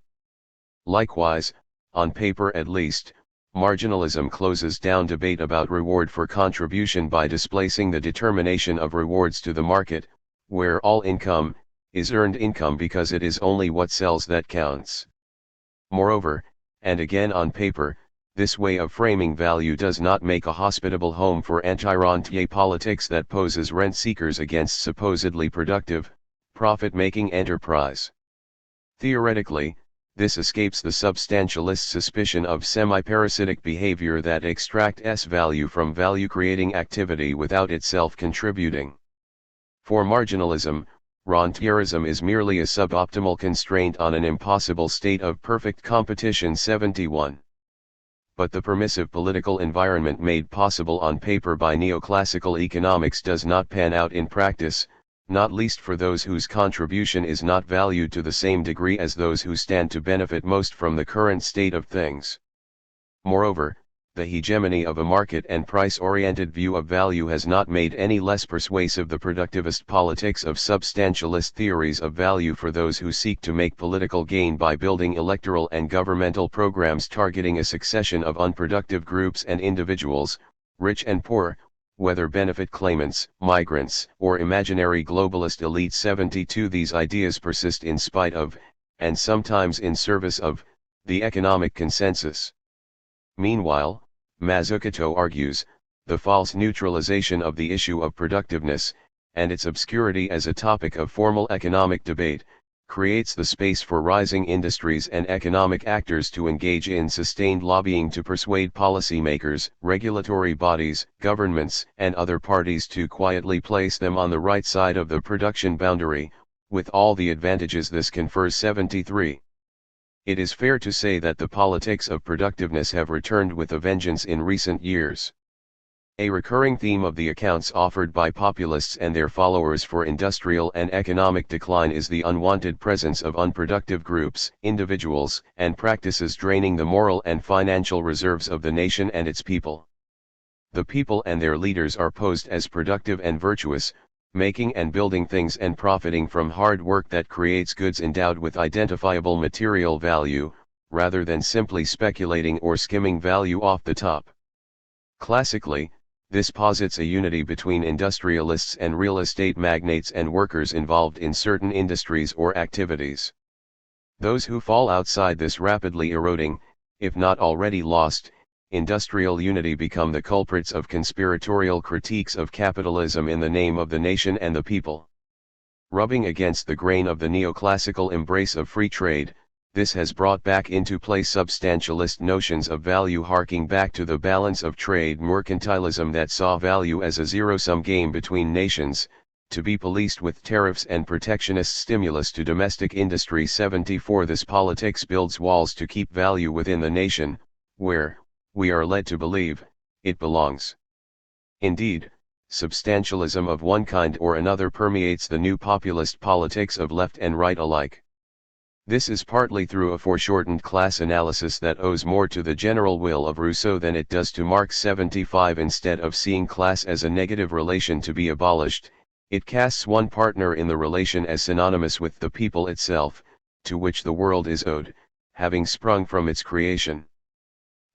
Likewise, on paper at least, marginalism closes down debate about reward for contribution by displacing the determination of rewards to the market, where all income is earned income because it is only what sells that counts. Moreover, and again on paper, This way of framing value does not make a hospitable home for anti-rentier politics that poses rent-seekers against supposedly productive, profit-making enterprise. Theoretically, this escapes the substantialist suspicion of semi-parasitic behavior that extracts value from value-creating activity without itself contributing. For marginalism, rentierism is merely a suboptimal constraint on an impossible state of perfect competition. 71. But the permissive political environment made possible on paper by neoclassical economics does not pan out in practice, not least for those whose contribution is not valued to the same degree as those who stand to benefit most from the current state of things. Moreover, the hegemony of a market and price-oriented view of value has not made any less persuasive the productivist politics of substantialist theories of value for those who seek to make political gain by building electoral and governmental programs targeting a succession of unproductive groups and individuals, rich and poor, whether benefit claimants, migrants, or imaginary globalist elites. 72. These ideas persist in spite of, and sometimes in service of, the economic consensus. Meanwhile, Mazzucato argues, the false neutralization of the issue of productiveness, and its obscurity as a topic of formal economic debate, creates the space for rising industries and economic actors to engage in sustained lobbying to persuade policymakers, regulatory bodies, governments, and other parties to quietly place them on the right side of the production boundary, with all the advantages this confers. 73. It is fair to say that the politics of productiveness have returned with a vengeance in recent years. A recurring theme of the accounts offered by populists and their followers for industrial and economic decline is the unwanted presence of unproductive groups, individuals, and practices draining the moral and financial reserves of the nation and its people. The people and their leaders are posed as productive and virtuous, making and building things and profiting from hard work that creates goods endowed with identifiable material value, rather than simply speculating or skimming value off the top. Classically, this posits a unity between industrialists and real estate magnates and workers involved in certain industries or activities. Those who fall outside this rapidly eroding, if not already lost, industrial unity become the culprits of conspiratorial critiques of capitalism in the name of the nation and the people. Rubbing against the grain of the neoclassical embrace of free trade, this has brought back into play substantialist notions of value harking back to the balance of trade mercantilism that saw value as a zero-sum game between nations, to be policed with tariffs and protectionist stimulus to domestic industry. 74. This politics builds walls to keep value within the nation, where, we are led to believe, it belongs. Indeed, substantialism of one kind or another permeates the new populist politics of left and right alike. This is partly through a foreshortened class analysis that owes more to the general will of Rousseau than it does to Marx. 75. Instead of seeing class as a negative relation to be abolished, it casts one partner in the relation as synonymous with the people itself, to which the world is owed, having sprung from its creation.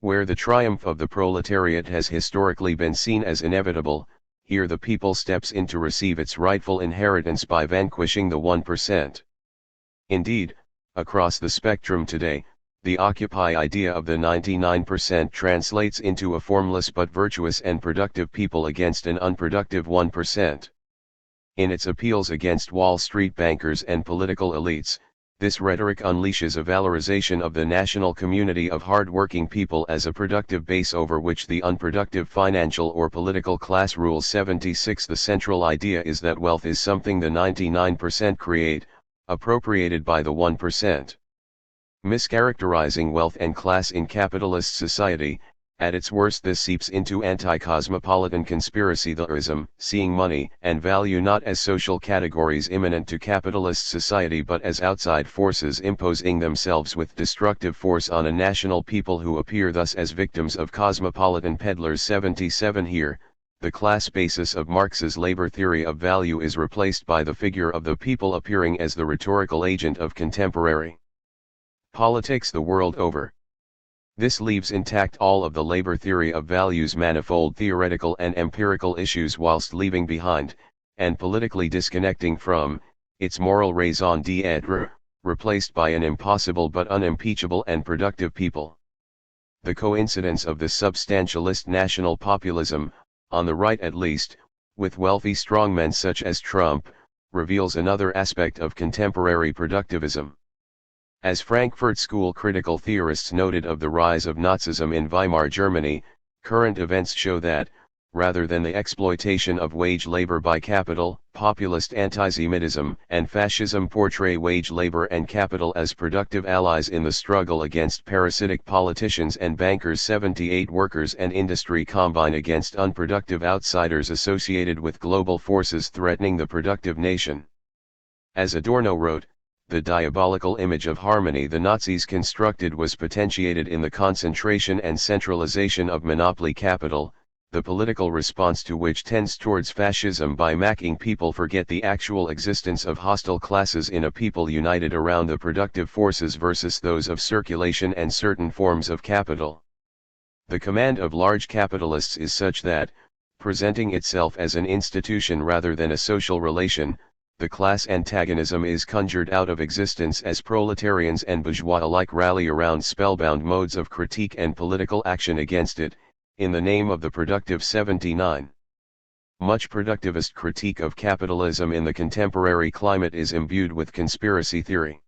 Where the triumph of the proletariat has historically been seen as inevitable, here the people steps in to receive its rightful inheritance by vanquishing the 1%. Indeed, across the spectrum today, the Occupy idea of the 99% translates into a formless but virtuous and productive people against an unproductive 1%. In its appeals against Wall Street bankers and political elites, this rhetoric unleashes a valorization of the national community of hard-working people as a productive base over which the unproductive financial or political class rules. 76. The central idea is that wealth is something the 99% create, appropriated by the 1%. Mischaracterizing wealth and class in capitalist society, at its worst this seeps into anti-cosmopolitan conspiracyism, seeing money and value not as social categories immanent to capitalist society but as outside forces imposing themselves with destructive force on a national people who appear thus as victims of cosmopolitan peddlers. 77. Here, the class basis of Marx's labor theory of value is replaced by the figure of the people appearing as the rhetorical agent of contemporary politics the world over. This leaves intact all of the labor theory of value's manifold theoretical and empirical issues whilst leaving behind, and politically disconnecting from, its moral raison d'être, replaced by an impossible but unimpeachable and productive people. The coincidence of the substantialist national populism, on the right at least, with wealthy strongmen such as Trump, reveals another aspect of contemporary productivism. As Frankfurt School critical theorists noted of the rise of Nazism in Weimar Germany, current events show that, rather than the exploitation of wage labor by capital, populist antisemitism and fascism portray wage labor and capital as productive allies in the struggle against parasitic politicians and bankers. 78 Workers and industry combine against unproductive outsiders associated with global forces threatening the productive nation. As Adorno wrote, the diabolical image of harmony the Nazis constructed was potentiated in the concentration and centralization of monopoly capital, the political response to which tends towards fascism by making people forget the actual existence of hostile classes in a people united around the productive forces versus those of circulation and certain forms of capital. The command of large capitalists is such that, presenting itself as an institution rather than a social relation, the class antagonism is conjured out of existence as proletarians and bourgeois alike rally around spellbound modes of critique and political action against it, in the name of the productive. 79. Much productivist critique of capitalism in the contemporary climate is imbued with conspiracy theory.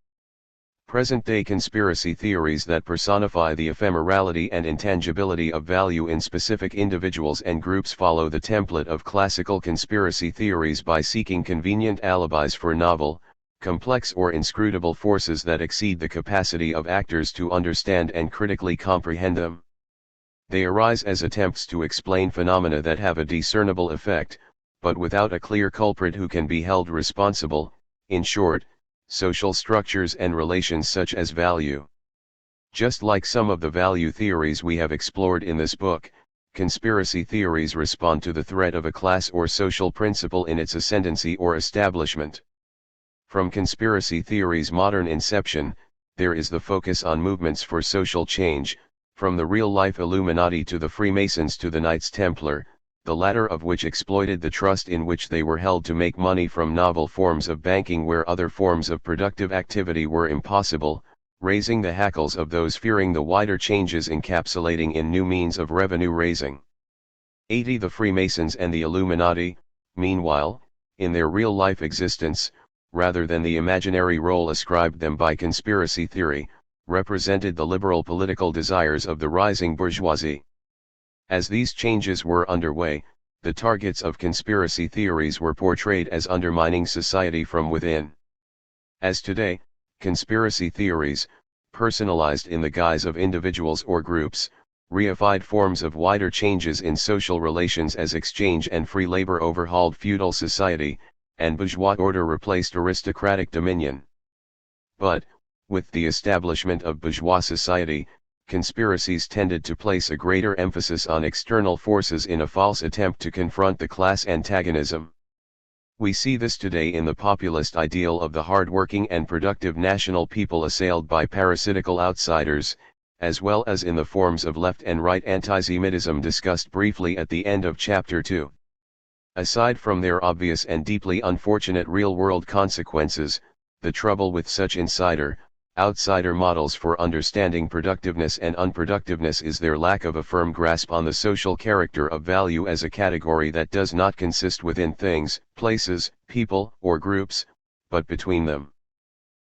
Present-day conspiracy theories that personify the ephemerality and intangibility of value in specific individuals and groups follow the template of classical conspiracy theories by seeking convenient alibis for novel, complex or inscrutable forces that exceed the capacity of actors to understand and critically comprehend them. They arise as attempts to explain phenomena that have a discernible effect, but without a clear culprit who can be held responsible, in short, social structures and relations such as value. Just like some of the value theories we have explored in this book, conspiracy theories respond to the threat of a class or social principle in its ascendancy or establishment. From conspiracy theory's modern inception, there is the focus on movements for social change, from the real-life Illuminati to the Freemasons to the Knights Templar, the latter of which exploited the trust in which they were held to make money from novel forms of banking where other forms of productive activity were impossible, raising the hackles of those fearing the wider changes encapsulating in new means of revenue raising. 80 The Freemasons and the Illuminati, meanwhile, in their real-life existence, rather than the imaginary role ascribed them by conspiracy theory, represented the liberal political desires of the rising bourgeoisie. As these changes were underway, the targets of conspiracy theories were portrayed as undermining society from within. As today, conspiracy theories, personalized in the guise of individuals or groups, reified forms of wider changes in social relations as exchange and free labor overhauled feudal society, and bourgeois order replaced aristocratic dominion. But, with the establishment of bourgeois society, conspiracies tended to place a greater emphasis on external forces in a false attempt to confront the class antagonism. We see this today in the populist ideal of the hard-working and productive national people assailed by parasitical outsiders, as well as in the forms of left and right antisemitism discussed briefly at the end of Chapter 2. Aside from their obvious and deeply unfortunate real-world consequences, the trouble with such outsider models for understanding productiveness and unproductiveness is their lack of a firm grasp on the social character of value as a category that does not consist within things, places, people, or groups, but between them.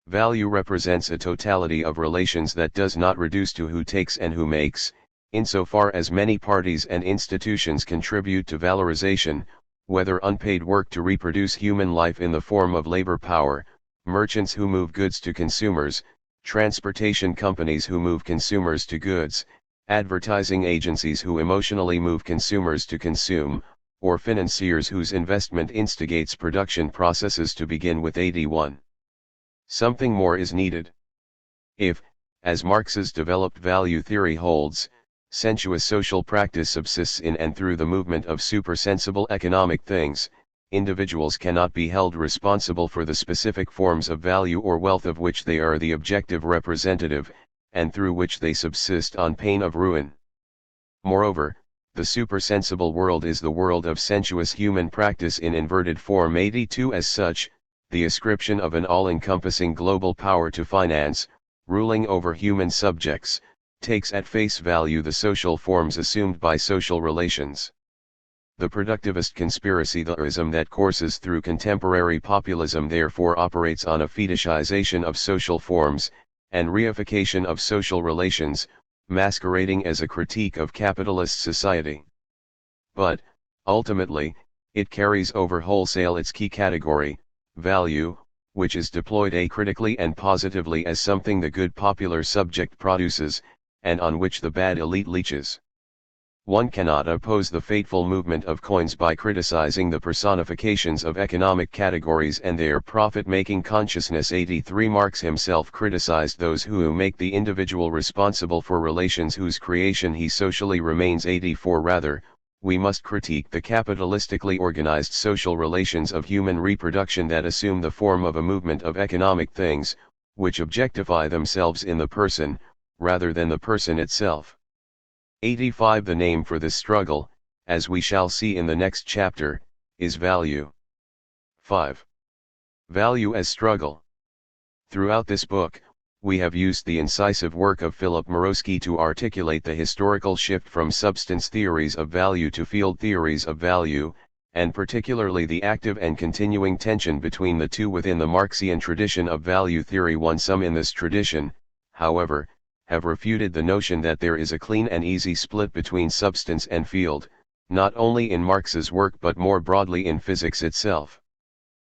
Value represents a totality of relations that does not reduce to who takes and who makes, insofar as many parties and institutions contribute to valorization, whether unpaid work to reproduce human life in the form of labor power, merchants who move goods to consumers, transportation companies who move consumers to goods, advertising agencies who emotionally move consumers to consume, or financiers whose investment instigates production processes to begin with. 81. Something more is needed. If, as Marx's developed value theory holds, sensuous social practice subsists in and through the movement of supersensible economic things, individuals cannot be held responsible for the specific forms of value or wealth of which they are the objective representative, and through which they subsist on pain of ruin. Moreover, the supersensible world is the world of sensuous human practice in inverted form. 82. As such, the ascription of an all-encompassing global power to finance, ruling over human subjects, takes at face value the social forms assumed by social relations. The productivist conspiracy-theorism that courses through contemporary populism therefore operates on a fetishization of social forms, and reification of social relations, masquerading as a critique of capitalist society. But, ultimately, it carries over wholesale its key category, value, which is deployed acritically and positively as something the good popular subject produces, and on which the bad elite leeches. One cannot oppose the fateful movement of coins by criticizing the personifications of economic categories and their profit-making consciousness. 83 Marx himself criticized those who make the individual responsible for relations whose creation he socially remains. 84 Rather, we must critique the capitalistically organized social relations of human reproduction that assume the form of a movement of economic things, which objectify themselves in the person, rather than the person itself. 85 The name for this struggle, as we shall see in the next chapter, is value. 5. Value as struggle. Throughout this book, we have used the incisive work of Philip Mirowski to articulate the historical shift from substance theories of value to field theories of value, and particularly the active and continuing tension between the two within the Marxian tradition of value theory. Some in this tradition, however, have refuted the notion that there is a clean and easy split between substance and field, not only in Marx's work but more broadly in physics itself.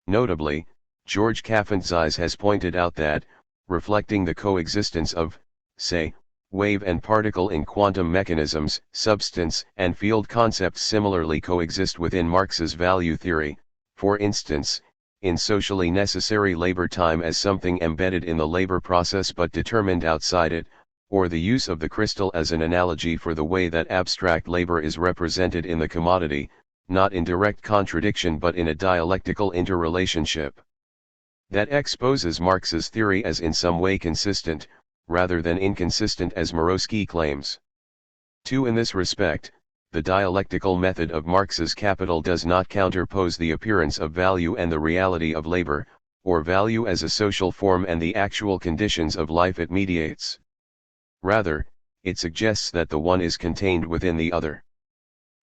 Notably, George Kaffentzis has pointed out that, reflecting the coexistence of, say, wave and particle in quantum mechanisms, substance and field concepts similarly coexist within Marx's value theory, for instance, in socially necessary labor time as something embedded in the labor process but determined outside it, or the use of the crystal as an analogy for the way that abstract labor is represented in the commodity, not in direct contradiction but in a dialectical interrelationship. That exposes Marx's theory as in some way consistent, rather than inconsistent as Mirowski claims. 2. In this respect, the dialectical method of Marx's Capital does not counterpose the appearance of value and the reality of labor, or value as a social form and the actual conditions of life it mediates. Rather, it suggests that the one is contained within the other.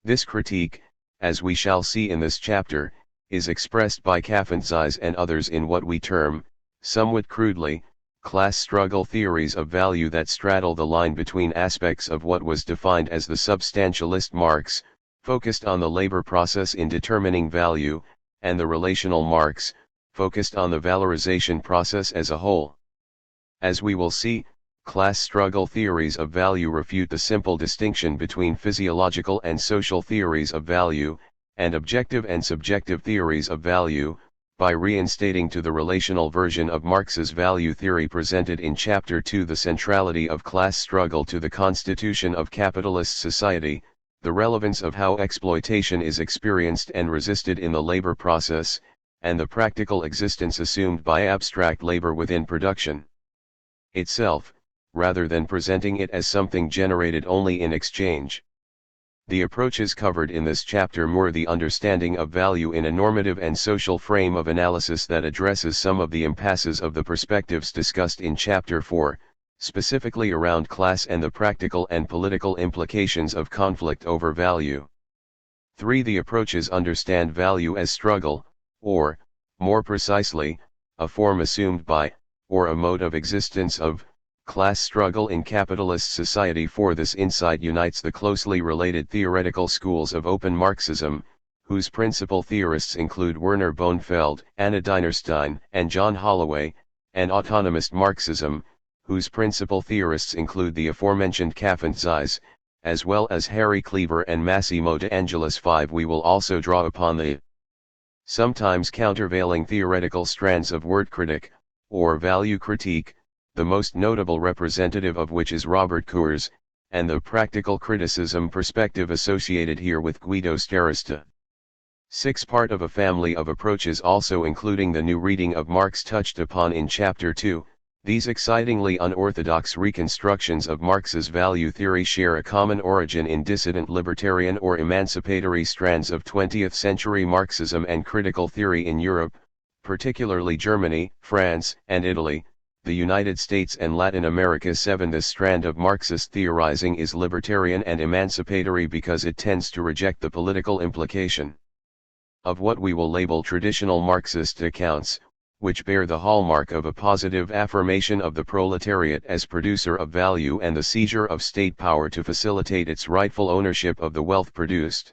This critique, as we shall see in this chapter, is expressed by Kaffentzis and others in what we term, somewhat crudely, class struggle theories of value that straddle the line between aspects of what was defined as the substantialist Marx, focused on the labor process in determining value, and the relational Marx, focused on the valorization process as a whole. As we will see, class struggle theories of value refute the simple distinction between physiological and social theories of value, and objective and subjective theories of value, by reinstating to the relational version of Marx's value theory presented in Chapter 2 the centrality of class struggle to the constitution of capitalist society, the relevance of how exploitation is experienced and resisted in the labor process, and the practical existence assumed by abstract labor within production itself, rather than presenting it as something generated only in exchange. The approaches covered in this chapter moor the understanding of value in a normative and social frame of analysis that addresses some of the impasses of the perspectives discussed in Chapter 4, specifically around class and the practical and political implications of conflict over value. 3. The approaches understand value as struggle, or, more precisely, a form assumed by, or a mode of existence of, class struggle in capitalist society. For this insight unites the closely related theoretical schools of open Marxism, whose principal theorists include Werner Bonefeld, Anna Dinerstein, and John Holloway, and autonomist Marxism, whose principal theorists include the aforementioned Kaffentzis, as well as Harry Cleaver and Massimo de Angelis. 5. We will also draw upon the sometimes countervailing theoretical strands of word critic, or value critique, the most notable representative of which is Robert Coors, and the practical criticism perspective associated here with Guido Starista. 6. Part of a family of approaches also including the new reading of Marx touched upon in Chapter 2, these excitingly unorthodox reconstructions of Marx's value theory share a common origin in dissident libertarian or emancipatory strands of 20th century Marxism and critical theory in Europe, particularly Germany, France, and Italy. the United States and Latin America. 7. This strand of Marxist theorizing is libertarian and emancipatory because it tends to reject the political implication of what we will label traditional Marxist accounts, which bear the hallmark of a positive affirmation of the proletariat as producer of value and the seizure of state power to facilitate its rightful ownership of the wealth produced.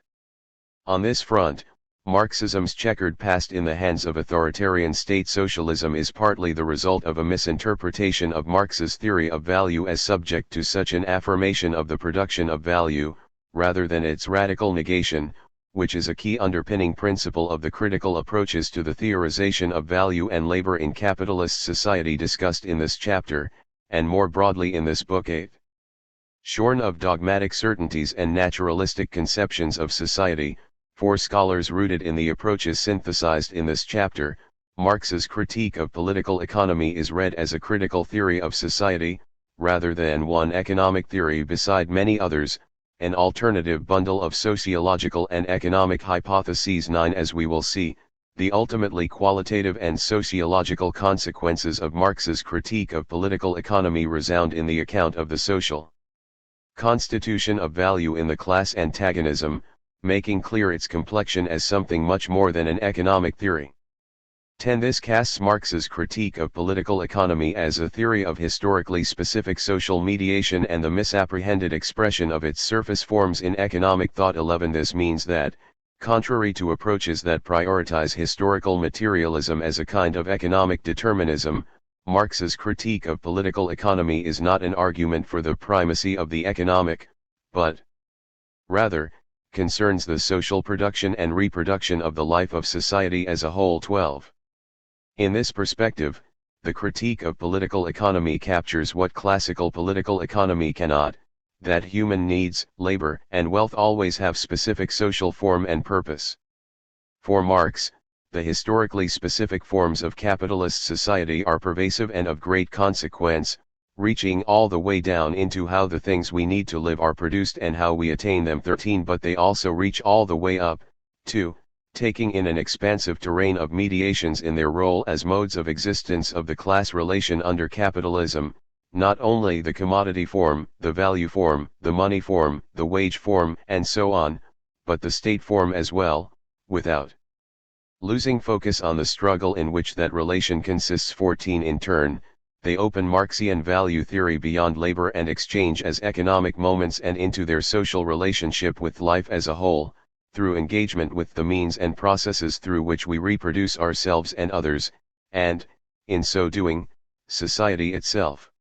On this front, Marxism's checkered past in the hands of authoritarian state socialism is partly the result of a misinterpretation of Marx's theory of value as subject to such an affirmation of the production of value, rather than its radical negation, which is a key underpinning principle of the critical approaches to the theorization of value and labor in capitalist society discussed in this chapter, and more broadly in this book. 8. Shorn of dogmatic certainties and naturalistic conceptions of society, for scholars rooted in the approaches synthesized in this chapter, Marx's critique of political economy is read as a critical theory of society, rather than one economic theory beside many others, an alternative bundle of sociological and economic hypotheses. 9. As we will see, the ultimately qualitative and sociological consequences of Marx's critique of political economy resound in the account of the social constitution of value in the class antagonism, making clear its complexion as something much more than an economic theory. 10. This casts Marx's critique of political economy as a theory of historically specific social mediation and the misapprehended expression of its surface forms in economic thought. 11. This means that, contrary to approaches that prioritize historical materialism as a kind of economic determinism, Marx's critique of political economy is not an argument for the primacy of the economic, but rather, concerns the social production and reproduction of the life of society as a whole. 12. In this perspective, the critique of political economy captures what classical political economy cannot, that human needs, labor, and wealth always have specific social form and purpose. For Marx, the historically specific forms of capitalist society are pervasive and of great consequence, reaching all the way down into how the things we need to live are produced and how we attain them. 13. But they also reach all the way up, to, taking in an expansive terrain of mediations in their role as modes of existence of the class relation under capitalism, not only the commodity form, the value form, the money form, the wage form, and so on, but the state form as well, without losing focus on the struggle in which that relation consists. 14. In turn, they open Marxian value theory beyond labor and exchange as economic moments and into their social relationship with life as a whole, through engagement with the means and processes through which we reproduce ourselves and others, and, in so doing, society itself.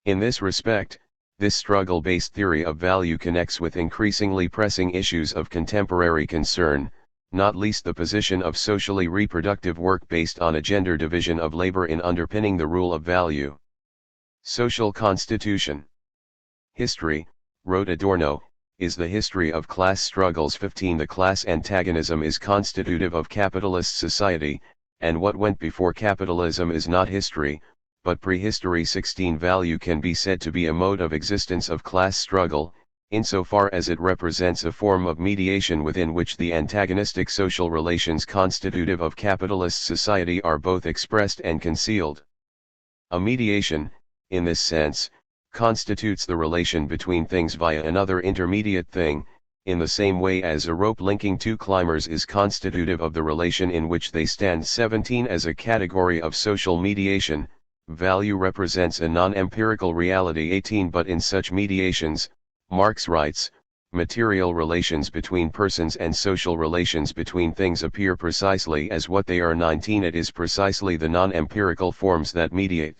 In this respect, this struggle-based theory of value connects with increasingly pressing issues of contemporary concern, not least the position of socially reproductive work based on a gender division of labor in underpinning the rule of value. Social constitution. History, wrote Adorno, is the history of class struggles. 15. The class antagonism is constitutive of capitalist society, and what went before capitalism is not history, but prehistory. 16. Value can be said to be a mode of existence of class struggle, insofar as it represents a form of mediation within which the antagonistic social relations constitutive of capitalist society are both expressed and concealed. A mediation, in this sense, constitutes the relation between things via another intermediate thing, in the same way as a rope linking two climbers is constitutive of the relation in which they stand. 17. As a category of social mediation, value represents a non-empirical reality. 18. But in such mediations, Marx writes, material relations between persons and social relations between things appear precisely as what they are. 19. It is precisely the non-empirical forms that mediate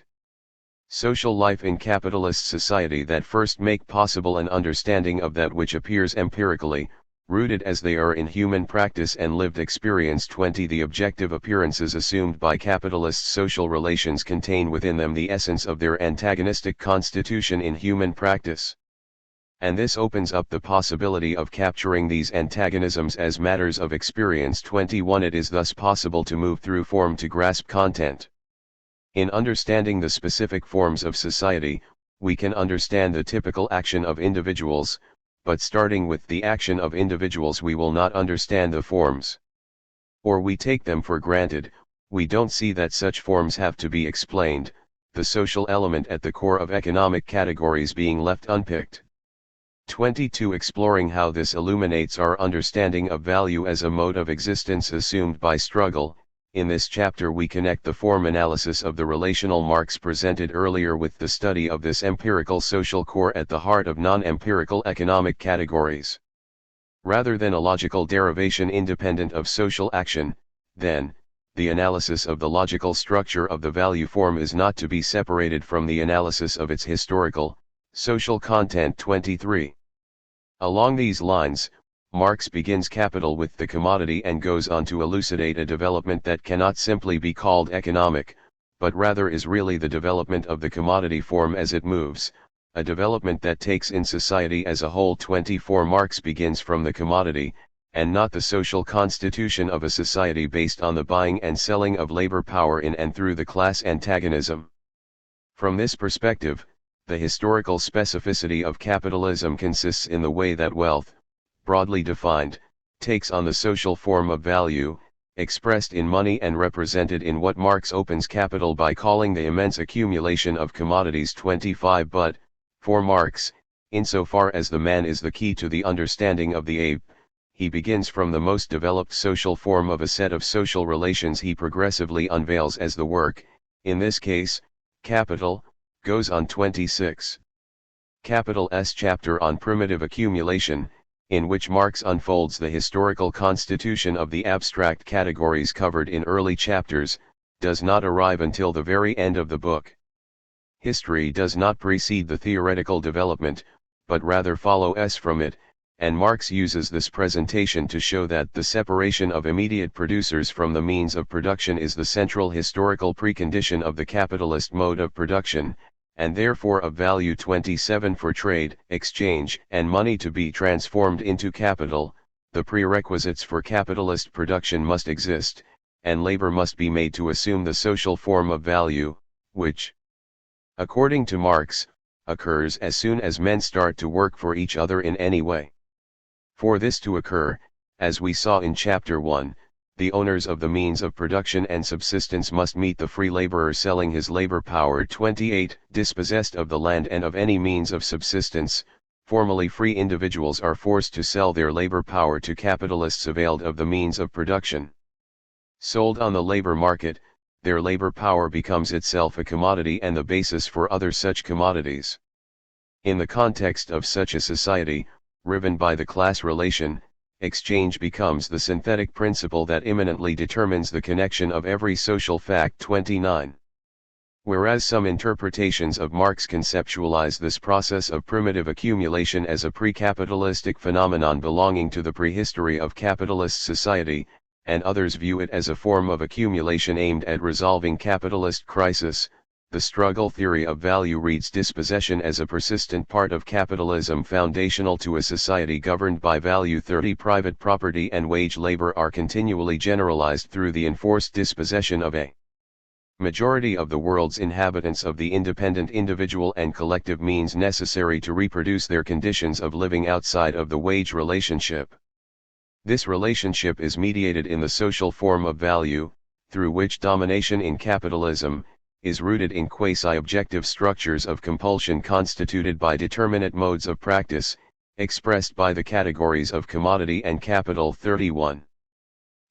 social life in capitalist society that first make possible an understanding of that which appears empirically, rooted as they are in human practice and lived experience. 20. The objective appearances assumed by capitalist social relations contain within them the essence of their antagonistic constitution in human practice. And this opens up the possibility of capturing these antagonisms as matters of experience. 21. It is thus possible to move through form to grasp content. In understanding the specific forms of society, we can understand the typical action of individuals, but starting with the action of individuals we will not understand the forms. Or we take them for granted, we don't see that such forms have to be explained, the social element at the core of economic categories being left unpicked. 22. Exploring how this illuminates our understanding of value as a mode of existence assumed by struggle. In this chapter we connect the form analysis of the relational Marx presented earlier with the study of this empirical social core at the heart of non-empirical economic categories. Rather than a logical derivation independent of social action, then, the analysis of the logical structure of the value form is not to be separated from the analysis of its historical, social content. 23. Along these lines, Marx begins Capital with the commodity and goes on to elucidate a development that cannot simply be called economic, but rather is really the development of the commodity form as it moves, a development that takes in society as a whole. 24. Marx begins from the commodity, and not the social constitution of a society based on the buying and selling of labor power in and through the class antagonism. From this perspective, the historical specificity of capitalism consists in the way that wealth, broadly defined, takes on the social form of value, expressed in money and represented in what Marx opens Capital by calling the immense accumulation of commodities. 25. But, for Marx, insofar as the man is the key to the understanding of the ape, he begins from the most developed social form of a set of social relations he progressively unveils as the work, in this case, capital, goes on. 26. Capital's chapter on primitive accumulation, in which Marx unfolds the historical constitution of the abstract categories covered in early chapters, does not arrive until the very end of the book. History does not precede the theoretical development, but rather follows from it, and Marx uses this presentation to show that the separation of immediate producers from the means of production is the central historical precondition of the capitalist mode of production, and therefore of value. 27. For trade, exchange, and money to be transformed into capital, the prerequisites for capitalist production must exist, and labor must be made to assume the social form of value, which, according to Marx, occurs as soon as men start to work for each other in any way. For this to occur, as we saw in Chapter 1, the owners of the means of production and subsistence must meet the free laborer selling his labor power. 28. Dispossessed of the land and of any means of subsistence, formally free individuals are forced to sell their labor power to capitalists availed of the means of production. Sold on the labor market, their labor power becomes itself a commodity and the basis for other such commodities. In the context of such a society, riven by the class relation, exchange becomes the synthetic principle that immanently determines the connection of every social fact. 29. Whereas some interpretations of Marx conceptualize this process of primitive accumulation as a pre-capitalistic phenomenon belonging to the prehistory of capitalist society, and others view it as a form of accumulation aimed at resolving capitalist crisis, the struggle theory of value reads dispossession as a persistent part of capitalism foundational to a society governed by value. 30. Private property and wage labor are continually generalized through the enforced dispossession of a majority of the world's inhabitants of the independent individual and collective means necessary to reproduce their conditions of living outside of the wage relationship. This relationship is mediated in the social form of value, through which domination in capitalism is rooted in quasi-objective structures of compulsion constituted by determinate modes of practice, expressed by the categories of commodity and capital. 31.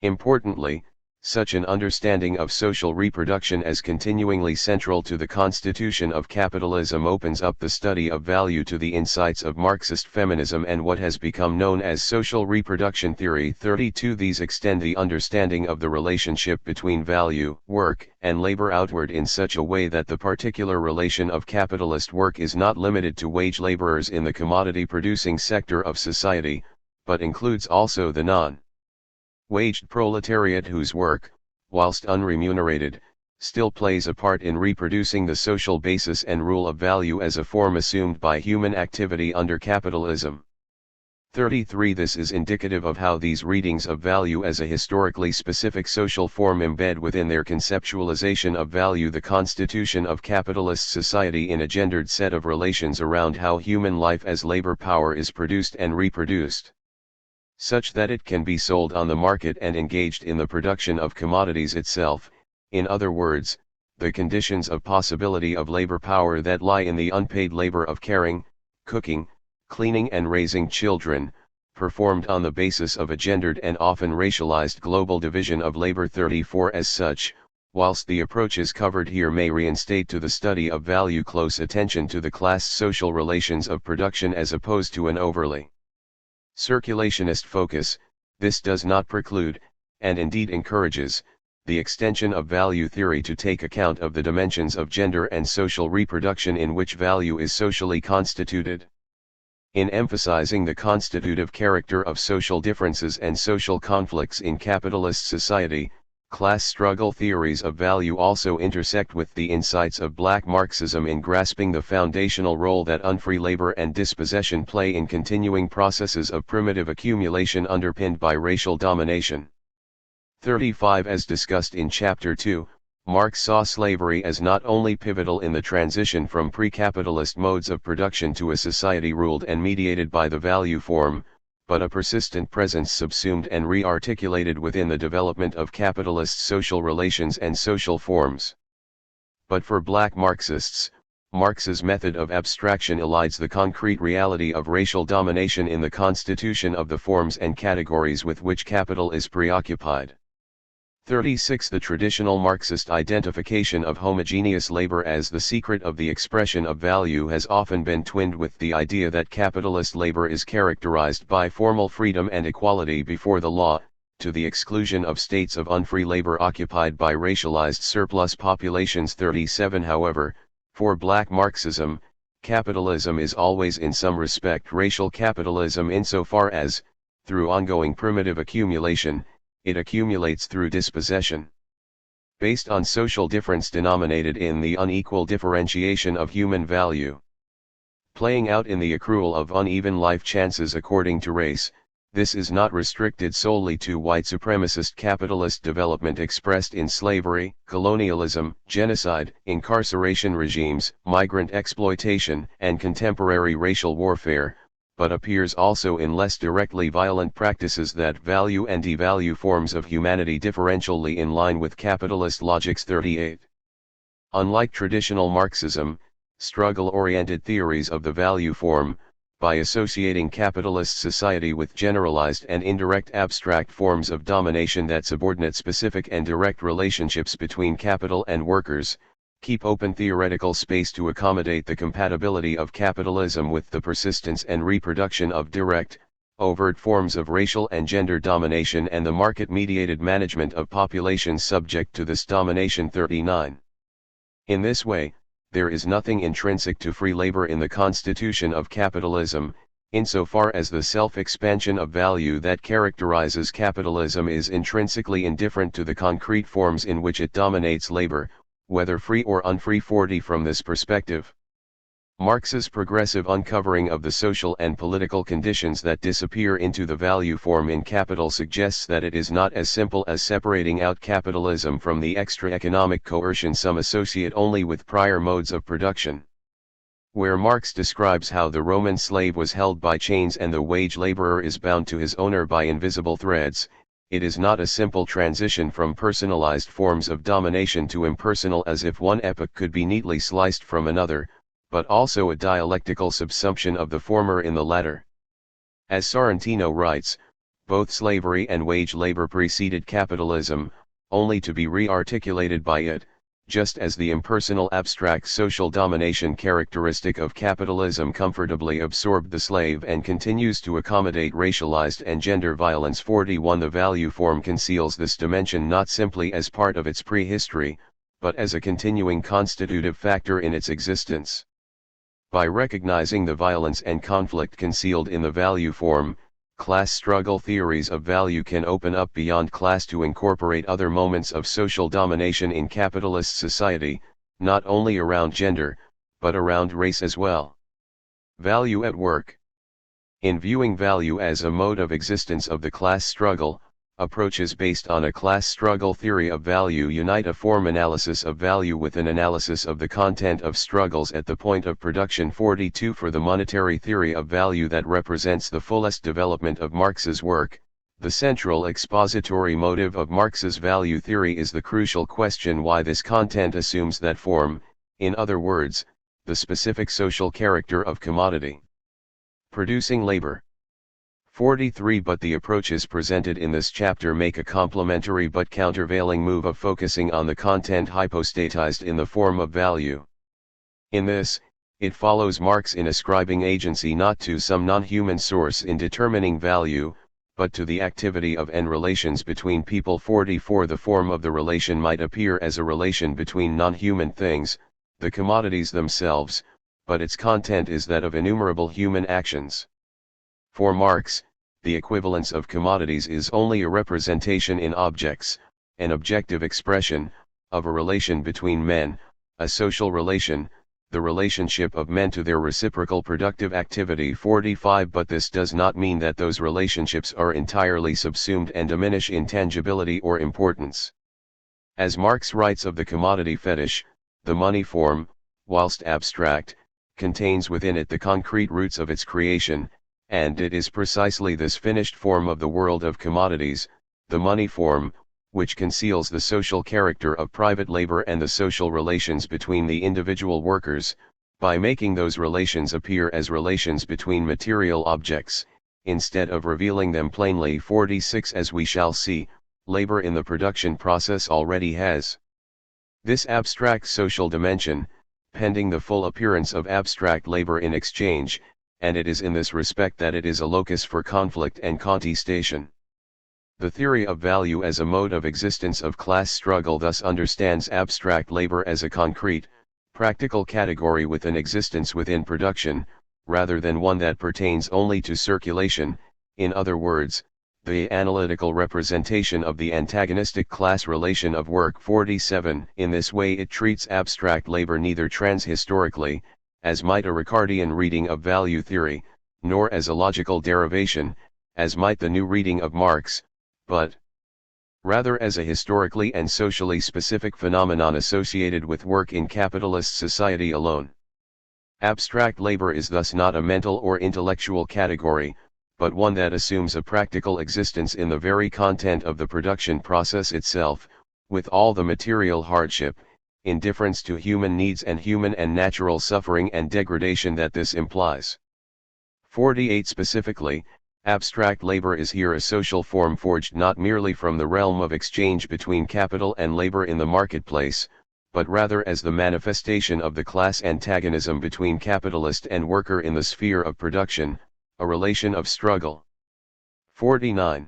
Importantly, such an understanding of social reproduction as continuingly central to the constitution of capitalism opens up the study of value to the insights of Marxist feminism and what has become known as social reproduction theory. 32. These extend the understanding of the relationship between value, work, and labor outward in such a way that the particular relation of capitalist work is not limited to wage laborers in the commodity-producing sector of society, but includes also the non-waged proletariat whose work, whilst unremunerated, still plays a part in reproducing the social basis and rule of value as a form assumed by human activity under capitalism. 33. This is indicative of how these readings of value as a historically specific social form embed within their conceptualization of value the constitution of capitalist society in a gendered set of relations around how human life as labor power is produced and reproduced, such that it can be sold on the market and engaged in the production of commodities itself. In other words, the conditions of possibility of labor power that lie in the unpaid labor of caring, cooking, cleaning and raising children, performed on the basis of a gendered and often racialized global division of labor. 34. As such, whilst the approaches covered here may reinstate to the study of value close attention to the class social relations of production as opposed to an overly circulationist focus, this does not preclude, and indeed encourages, the extension of value theory to take account of the dimensions of gender and social reproduction in which value is socially constituted. In emphasizing the constitutive character of social differences and social conflicts in capitalist society, class struggle theories of value also intersect with the insights of Black Marxism in grasping the foundational role that unfree labor and dispossession play in continuing processes of primitive accumulation underpinned by racial domination. 35. As discussed in Chapter 2, Marx saw slavery as not only pivotal in the transition from pre-capitalist modes of production to a society ruled and mediated by the value form, but a persistent presence subsumed and re-articulated within the development of capitalist social relations and social forms. But for Black Marxists, Marx's method of abstraction elides the concrete reality of racial domination in the constitution of the forms and categories with which capital is preoccupied. 36. The traditional Marxist identification of homogeneous labor as the secret of the expression of value has often been twinned with the idea that capitalist labor is characterized by formal freedom and equality before the law, to the exclusion of states of unfree labor occupied by racialized surplus populations. 37. However, for Black Marxism, capitalism is always in some respect racial capitalism insofar as, through ongoing primitive accumulation, it accumulates through dispossession. Based on social difference denominated in the unequal differentiation of human value. Playing out in the accrual of uneven life chances according to race, this is not restricted solely to white supremacist capitalist development expressed in slavery, colonialism, genocide, incarceration regimes, migrant exploitation, and contemporary racial warfare, but appears also in less directly violent practices that value and devalue forms of humanity differentially in line with capitalist logics. 38. Unlike traditional Marxism, struggle-oriented theories of the value form, by associating capitalist society with generalized and indirect abstract forms of domination that subordinate specific and direct relationships between capital and workers, keep open theoretical space to accommodate the compatibility of capitalism with the persistence and reproduction of direct, overt forms of racial and gender domination and the market-mediated management of populations subject to this domination. 39. In this way, there is nothing intrinsic to free labor in the constitution of capitalism, insofar as the self-expansion of value that characterizes capitalism is intrinsically indifferent to the concrete forms in which it dominates labor, whether free or unfree. 40. From this perspective, Marx's progressive uncovering of the social and political conditions that disappear into the value form in capital suggests that it is not as simple as separating out capitalism from the extra economic coercion some associate only with prior modes of production. Where Marx describes how the Roman slave was held by chains and the wage laborer is bound to his owner by invisible threads, it is not a simple transition from personalized forms of domination to impersonal as if one epoch could be neatly sliced from another, but also a dialectical subsumption of the former in the latter. As Sorrentino writes, both slavery and wage labor preceded capitalism, only to be re-articulated by it, just as the impersonal abstract social domination characteristic of capitalism comfortably absorbed the slave and continues to accommodate racialized and gender violence. 41. The value form conceals this dimension not simply as part of its prehistory, but as a continuing constitutive factor in its existence. By recognizing the violence and conflict concealed in the value form, class struggle theories of value can open up beyond class to incorporate other moments of social domination in capitalist society, not only around gender, but around race as well. Value at work. In viewing value as a mode of existence of the class struggle, approaches based on a class struggle theory of value unite a form analysis of value with an analysis of the content of struggles at the point of production. 42. For the monetary theory of value that represents the fullest development of Marx's work, The central expository motive of Marx's value theory is the crucial question why this content assumes that form, in other words, the specific social character of commodity producing labor. 43 But the approaches presented in this chapter make a complementary but countervailing move of focusing on the content hypostatized in the form of value. In this, it follows Marx in ascribing agency not to some non-human source in determining value, but to the activity of and relations between people. 44 The form of the relation might appear as a relation between non-human things, the commodities themselves, but its content is that of innumerable human actions. For Marx, the equivalence of commodities is only a representation in objects, an objective expression, of a relation between men, a social relation, the relationship of men to their reciprocal productive activity. 45 But this does not mean that those relationships are entirely subsumed and diminish in tangibility or importance. As Marx writes of the commodity fetish, the money form, whilst abstract, contains within it the concrete roots of its creation, and it is precisely this finished form of the world of commodities, the money form, which conceals the social character of private labor and the social relations between the individual workers, by making those relations appear as relations between material objects, instead of revealing them plainly. 46 As we shall see, labor in the production process already has this abstract social dimension, pending the full appearance of abstract labor in exchange, and it is in this respect that it is a locus for conflict and contestation. The theory of value as a mode of existence of class struggle thus understands abstract labor as a concrete, practical category with an existence within production, rather than one that pertains only to circulation, in other words, the analytical representation of the antagonistic class relation of work. 47 In this way it treats abstract labor neither transhistorically, as might a Ricardian reading of value theory, nor as a logical derivation, as might the new reading of Marx, but rather as a historically and socially specific phenomenon associated with work in capitalist society alone. Abstract labor is thus not a mental or intellectual category, but one that assumes a practical existence in the very content of the production process itself, with all the material hardship, indifference to human needs and human and natural suffering and degradation that this implies. 48 Specifically, abstract labor is here a social form forged not merely from the realm of exchange between capital and labor in the marketplace, but rather as the manifestation of the class antagonism between capitalist and worker in the sphere of production, a relation of struggle. 49.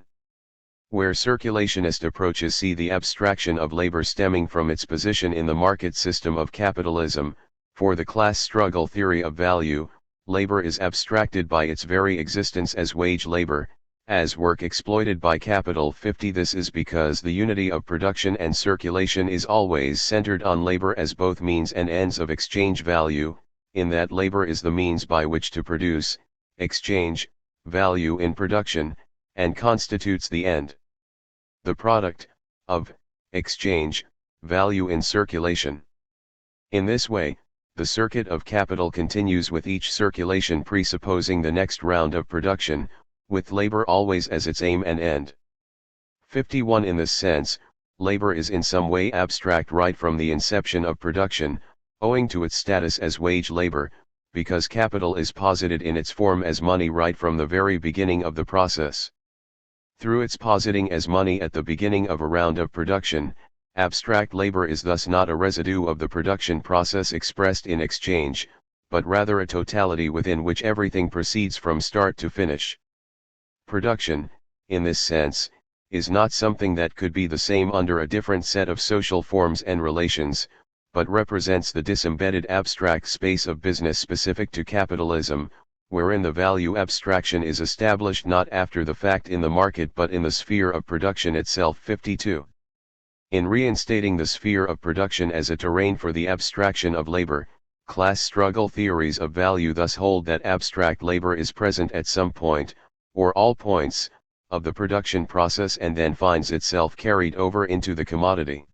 Where circulationist approaches see the abstraction of labor stemming from its position in the market system of capitalism, for the class struggle theory of value, labor is abstracted by its very existence as wage labor, as work exploited by capital. 50 This is because the unity of production and circulation is always centered on labor as both means and ends of exchange value, in that labor is the means by which to produce, exchange, value in production, and constitutes the end, the product, of, exchange, value in circulation. In this way, the circuit of capital continues with each circulation presupposing the next round of production, with labor always as its aim and end. 51 In this sense, labor is in some way abstract right from the inception of production, owing to its status as wage labor, because capital is posited in its form as money right from the very beginning of the process. Through its positing as money at the beginning of a round of production, abstract labor is thus not a residue of the production process expressed in exchange, but rather a totality within which everything proceeds from start to finish. Production, in this sense, is not something that could be the same under a different set of social forms and relations, but represents the disembedded abstract space of business specific to capitalism, wherein the value abstraction is established not after the fact in the market but in the sphere of production itself. 52. In reinstating the sphere of production as a terrain for the abstraction of labor, class struggle theories of value thus hold that abstract labor is present at some point, or all points, of the production process and then finds itself carried over into the commodity.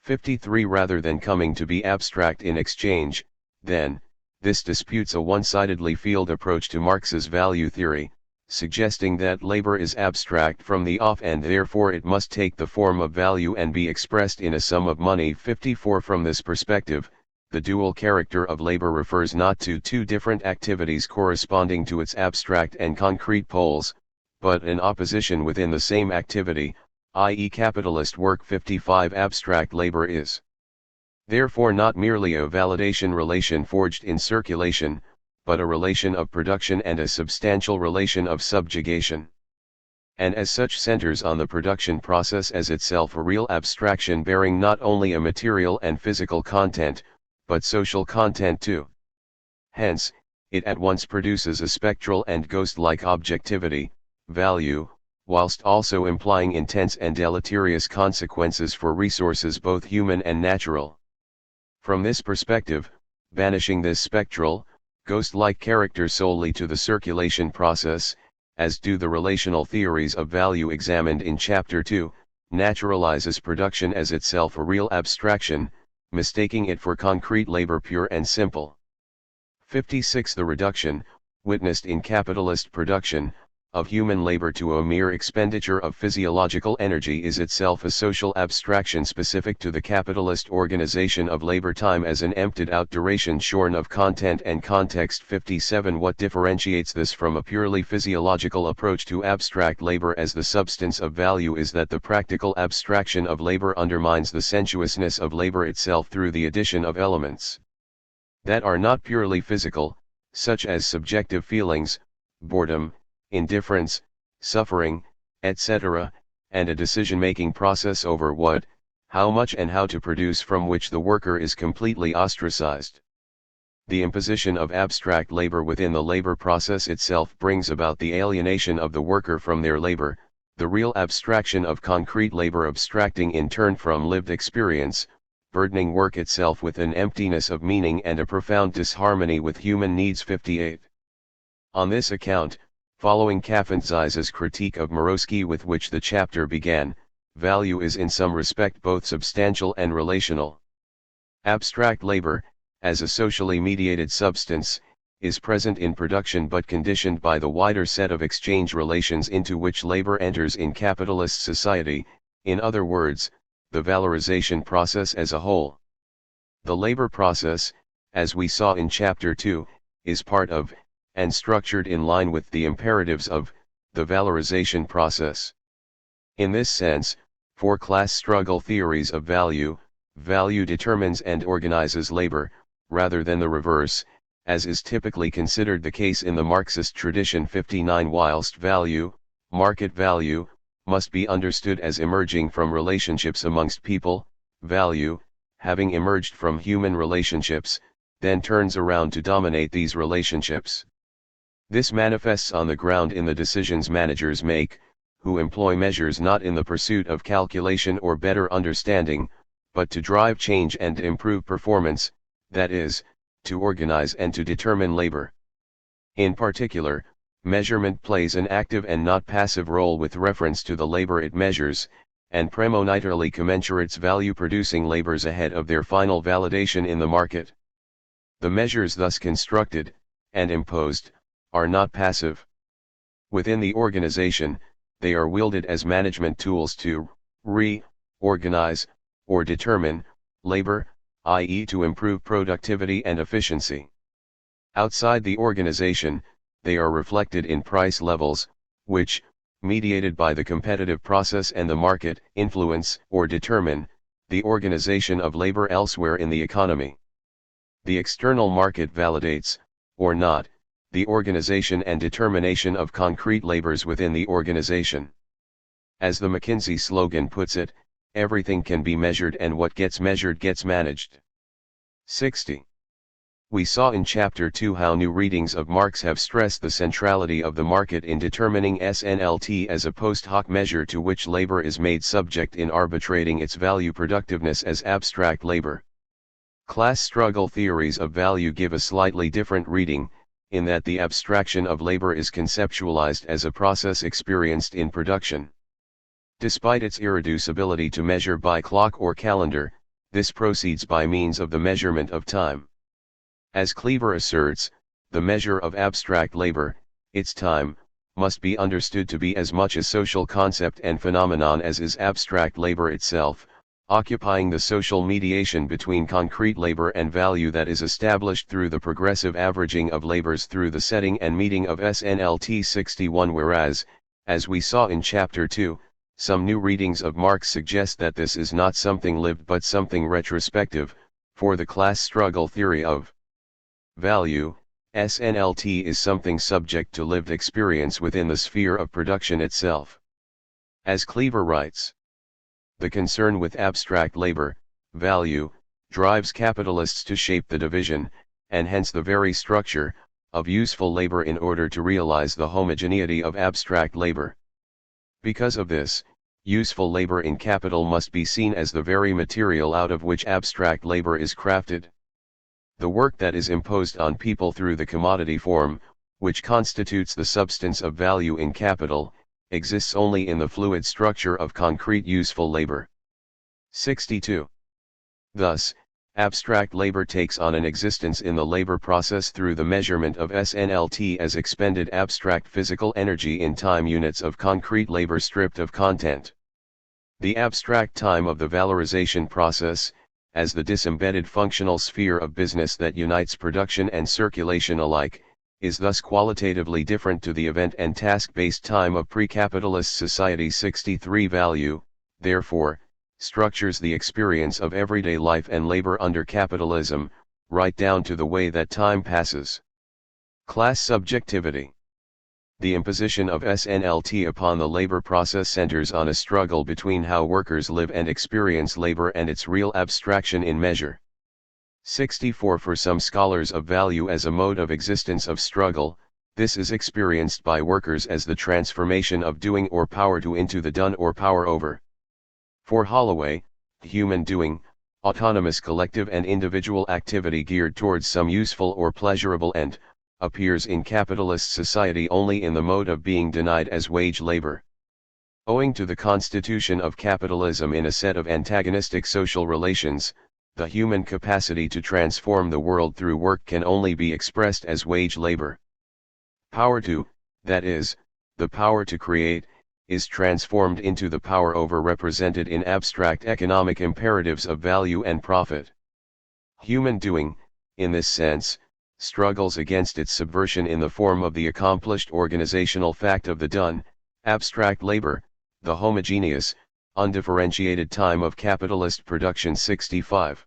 53 Rather than coming to be abstract in exchange, then, this disputes a one-sidedly field approach to Marx's value theory, suggesting that labor is abstract from the off and therefore it must take the form of value and be expressed in a sum of money. 54. From this perspective, the dual character of labor refers not to two different activities corresponding to its abstract and concrete poles, but an opposition within the same activity, i.e. capitalist work. 55. Abstract labor is therefore not merely a validation relation forged in circulation, but a relation of production and a substantial relation of subjugation. And as such centers on the production process as itself a real abstraction bearing not only a material and physical content, but social content too. Hence, it at once produces a spectral and ghost-like objectivity, value, whilst also implying intense and deleterious consequences for resources both human and natural. From this perspective, banishing this spectral, ghost-like character solely to the circulation process, as do the relational theories of value examined in Chapter 2, naturalizes production as itself a real abstraction, mistaking it for concrete labor pure and simple. 56. The reduction, witnessed in capitalist production, of human labor to a mere expenditure of physiological energy is itself a social abstraction specific to the capitalist organization of labor time as an emptied-out duration shorn of content and context. 57. What differentiates this from a purely physiological approach to abstract labor as the substance of value is that the practical abstraction of labor undermines the sensuousness of labor itself through the addition of elements that are not purely physical, such as subjective feelings, boredom, indifference, suffering, etc., and a decision-making process over what, how much and how to produce from which the worker is completely ostracized. The imposition of abstract labor within the labor process itself brings about the alienation of the worker from their labor, the real abstraction of concrete labor abstracting in turn from lived experience, burdening work itself with an emptiness of meaning and a profound disharmony with human needs. 58. On this account, following Kafantz's critique of Murawski with which the chapter began, value is in some respect both substantial and relational. Abstract labor, as a socially mediated substance, is present in production but conditioned by the wider set of exchange relations into which labor enters in capitalist society, in other words, the valorization process as a whole. The labor process, as we saw in Chapter 2, is part of, and structured in line with the imperatives of, the valorization process. In this sense, for class struggle theories of value, value determines and organizes labor, rather than the reverse, as is typically considered the case in the Marxist tradition. 59. Whilst value, market value, must be understood as emerging from relationships amongst people, value, having emerged from human relationships, then turns around to dominate these relationships. This manifests on the ground in the decisions managers make, who employ measures not in the pursuit of calculation or better understanding, but to drive change and improve performance, that is, to organize and to determine labor. In particular, measurement plays an active and not passive role with reference to the labor it measures, and premonitorily commensurates value-producing labors ahead of their final validation in the market. The measures thus constructed, and imposed, are not passive. Within the organization, they are wielded as management tools to reorganize or determine labor, i.e. to improve productivity and efficiency. Outside the organization, they are reflected in price levels, which, mediated by the competitive process and the market, influence or determine the organization of labor elsewhere in the economy. The external market validates, or not, the organization and determination of concrete labors within the organization. As the McKinsey slogan puts it, everything can be measured and what gets measured gets managed. 60. We saw in Chapter 2 how new readings of Marx have stressed the centrality of the market in determining SNLT as a post hoc measure to which labor is made subject in arbitrating its value productiveness as abstract labor. Class struggle theories of value give a slightly different reading, in that the abstraction of labor is conceptualized as a process experienced in production. Despite its irreducibility to measure by clock or calendar, this proceeds by means of the measurement of time. As Cleaver asserts, the measure of abstract labor, its time, must be understood to be as much a social concept and phenomenon as is abstract labor itself, occupying the social mediation between concrete labor and value that is established through the progressive averaging of labors through the setting and meeting of SNLT 61. Whereas, as we saw in Chapter 2, some new readings of Marx suggest that this is not something lived but something retrospective, for the class struggle theory of value, SNLT is something subject to lived experience within the sphere of production itself. As Cleaver writes, the concern with abstract labor, value, drives capitalists to shape the division, and hence the very structure, of useful labor in order to realize the homogeneity of abstract labor. Because of this, useful labor in capital must be seen as the very material out of which abstract labor is crafted. The work that is imposed on people through the commodity form, which constitutes the substance of value in capital, exists only in the fluid structure of concrete useful labor. 62. Thus, abstract labor takes on an existence in the labor process through the measurement of SNLT as expended abstract physical energy in time units of concrete labor stripped of content. The abstract time of the valorization process, as the disembedded functional sphere of business that unites production and circulation alike, is thus qualitatively different to the event and task-based time of pre-capitalist society. 63. Value, therefore, structures the experience of everyday life and labor under capitalism, right down to the way that time passes. Class subjectivity. The imposition of SNLT upon the labor process centers on a struggle between how workers live and experience labor and its real abstraction in measure. 64. For some scholars of value as a mode of existence of struggle, this is experienced by workers as the transformation of doing or power to into the done or power over. For Holloway, human doing, autonomous collective and individual activity geared towards some useful or pleasurable end, appears in capitalist society only in the mode of being denied as wage labor. Owing to the constitution of capitalism in a set of antagonistic social relations, the human capacity to transform the world through work can only be expressed as wage labor. Power to, that is, the power to create, is transformed into the power over represented in abstract economic imperatives of value and profit. Human doing, in this sense, struggles against its subversion in the form of the accomplished organizational fact of the done, abstract labor, the homogeneous, undifferentiated time of capitalist production. 65.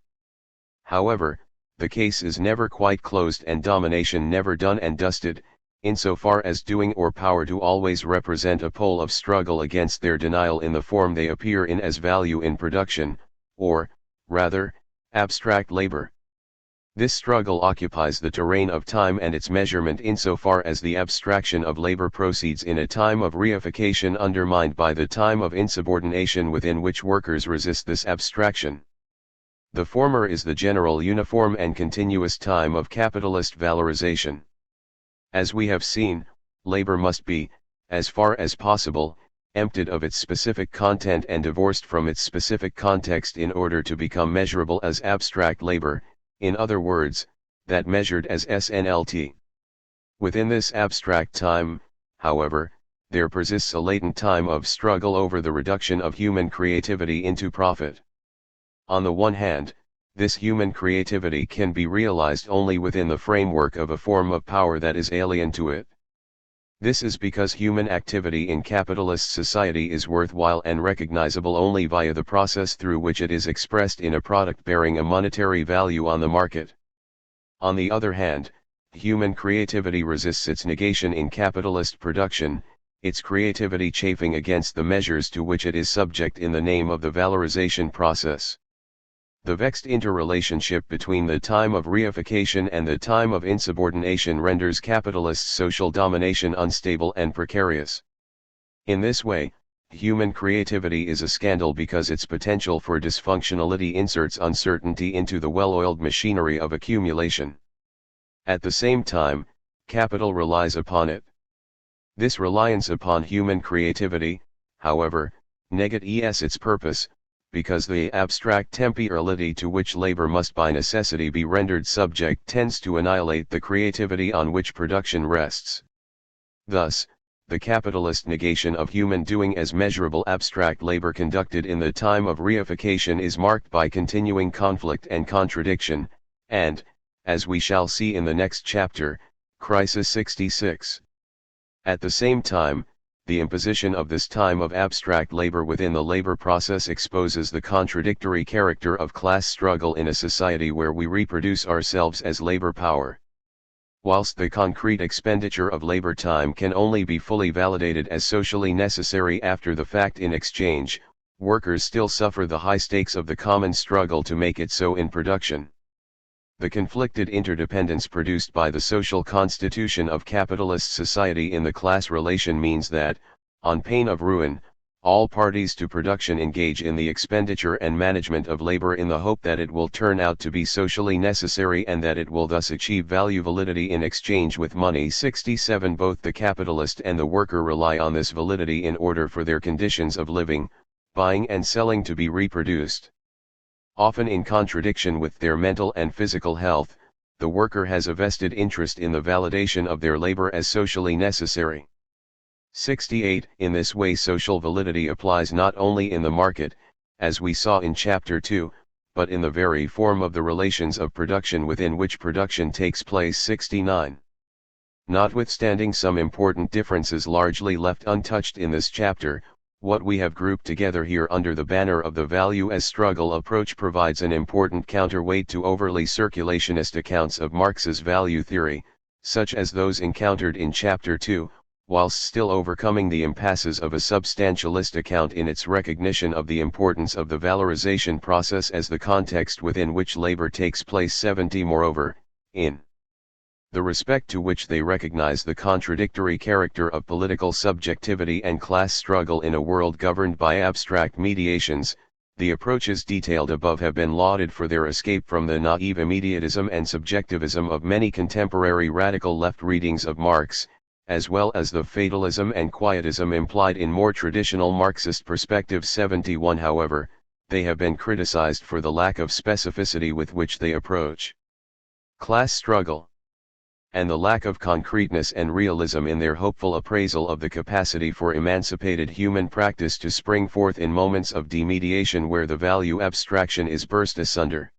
However, the case is never quite closed and domination never done and dusted, insofar as doing or power to always represent a pole of struggle against their denial in the form they appear in as value in production, or, rather, abstract labor. This struggle occupies the terrain of time and its measurement insofar as the abstraction of labor proceeds in a time of reification undermined by the time of insubordination within which workers resist this abstraction. The former is the general uniform and continuous time of capitalist valorization. As we have seen, labor must be, as far as possible, emptied of its specific content and divorced from its specific context in order to become measurable as abstract labor, in other words, that measured as SNLT. Within this abstract time, however, there persists a latent time of struggle over the reduction of human creativity into profit. On the one hand, this human creativity can be realized only within the framework of a form of power that is alien to it. This is because human activity in capitalist society is worthwhile and recognizable only via the process through which it is expressed in a product bearing a monetary value on the market. On the other hand, human creativity resists its negation in capitalist production, its creativity chafing against the measures to which it is subject in the name of the valorization process. The vexed interrelationship between the time of reification and the time of insubordination renders capitalist social domination unstable and precarious. In this way, human creativity is a scandal because its potential for dysfunctionality inserts uncertainty into the well-oiled machinery of accumulation. At the same time, capital relies upon it. This reliance upon human creativity, however, negates its purpose, because the abstract temporality to which labor must by necessity be rendered subject tends to annihilate the creativity on which production rests. Thus, the capitalist negation of human doing as measurable abstract labor conducted in the time of reification is marked by continuing conflict and contradiction, and, as we shall see in the next chapter, Crisis 66. At the same time, the imposition of this time of abstract labor within the labor process exposes the contradictory character of class struggle in a society where we reproduce ourselves as labor power. Whilst the concrete expenditure of labor time can only be fully validated as socially necessary after the fact in exchange, workers still suffer the high stakes of the common struggle to make it so in production. The conflicted interdependence produced by the social constitution of capitalist society in the class relation means that, on pain of ruin, all parties to production engage in the expenditure and management of labor in the hope that it will turn out to be socially necessary and that it will thus achieve value validity in exchange with money. 67 Both the capitalist and the worker rely on this validity in order for their conditions of living, buying and selling to be reproduced. Often in contradiction with their mental and physical health, the worker has a vested interest in the validation of their labor as socially necessary. 68 In this way social validity applies not only in the market, as we saw in Chapter 2, but in the very form of the relations of production within which production takes place. 69 Notwithstanding some important differences largely left untouched in this chapter, what we have grouped together here under the banner of the value as struggle approach provides an important counterweight to overly circulationist accounts of Marx's value theory, such as those encountered in Chapter 2, whilst still overcoming the impasses of a substantialist account in its recognition of the importance of the valorization process as the context within which labor takes place. 70 Moreover, in the respect to which they recognize the contradictory character of political subjectivity and class struggle in a world governed by abstract mediations, the approaches detailed above have been lauded for their escape from the naive immediatism and subjectivism of many contemporary radical left readings of Marx, as well as the fatalism and quietism implied in more traditional Marxist perspectives. 71 However, they have been criticized for the lack of specificity with which they approach class struggle, and the lack of concreteness and realism in their hopeful appraisal of the capacity for emancipated human practice to spring forth in moments of demediation where the value abstraction is burst asunder.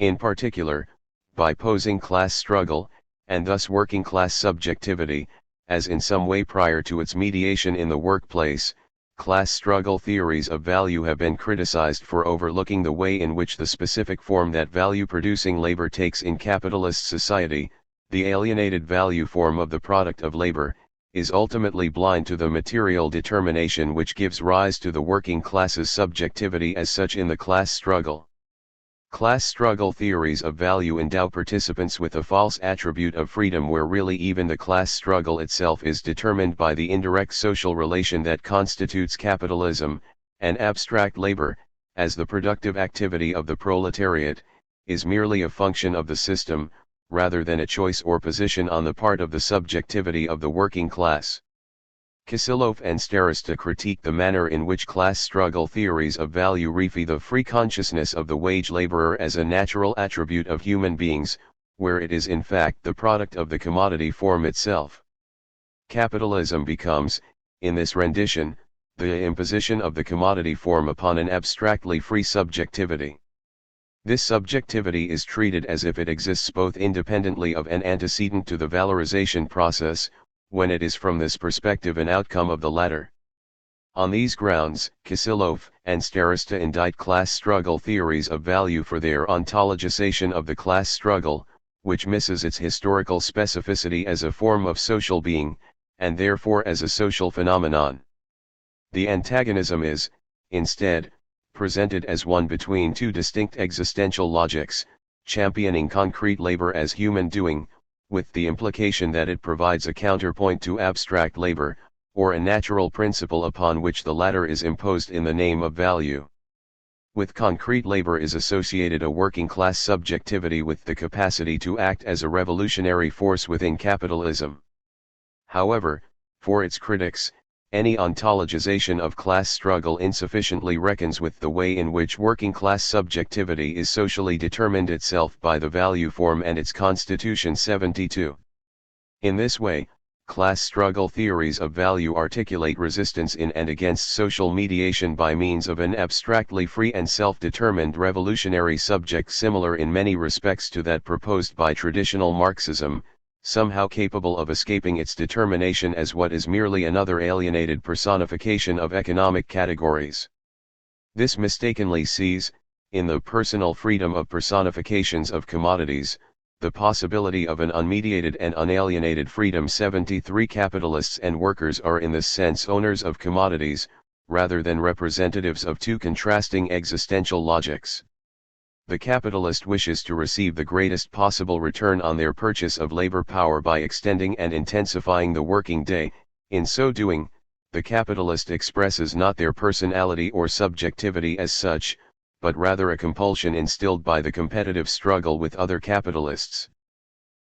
In particular, by posing class struggle, and thus working class subjectivity, as in some way prior to its mediation in the workplace, class struggle theories of value have been criticized for overlooking the way in which the specific form that value-producing labor takes in capitalist society, the alienated value form of the product of labor, is ultimately blind to the material determination which gives rise to the working class's subjectivity as such in the class struggle. Class struggle theories of value endow participants with a false attribute of freedom where really even the class struggle itself is determined by the indirect social relation that constitutes capitalism, and abstract labor, as the productive activity of the proletariat, is merely a function of the system, rather than a choice or position on the part of the subjectivity of the working class. Kisilov and Starista critique the manner in which class struggle theories of value refy the free consciousness of the wage laborer as a natural attribute of human beings, where it is in fact the product of the commodity form itself. Capitalism becomes, in this rendition, the imposition of the commodity form upon an abstractly free subjectivity. This subjectivity is treated as if it exists both independently of and antecedent to the valorization process, when it is from this perspective an outcome of the latter. On these grounds, Kisilov and Starista indict class struggle theories of value for their ontologization of the class struggle, which misses its historical specificity as a form of social being, and therefore as a social phenomenon. The antagonism is, instead, presented as one between two distinct existential logics, championing concrete labor as human doing, with the implication that it provides a counterpoint to abstract labor, or a natural principle upon which the latter is imposed in the name of value. With concrete labor is associated a working class subjectivity with the capacity to act as a revolutionary force within capitalism. However, for its critics, any ontologization of class struggle insufficiently reckons with the way in which working class subjectivity is socially determined itself by the value form and its constitution. 72. In this way, Class struggle theories of value articulate resistance in and against social mediation by means of an abstractly free and self-determined revolutionary subject similar in many respects to that proposed by traditional Marxism, somehow capable of escaping its determination as what is merely another alienated personification of economic categories. This mistakenly sees, in the personal freedom of personifications of commodities, the possibility of an unmediated and unalienated freedom. 73 Capitalists and workers are in this sense owners of commodities, rather than representatives of two contrasting existential logics. The capitalist wishes to receive the greatest possible return on their purchase of labor power by extending and intensifying the working day. In so doing, the capitalist expresses not their personality or subjectivity as such, but rather a compulsion instilled by the competitive struggle with other capitalists.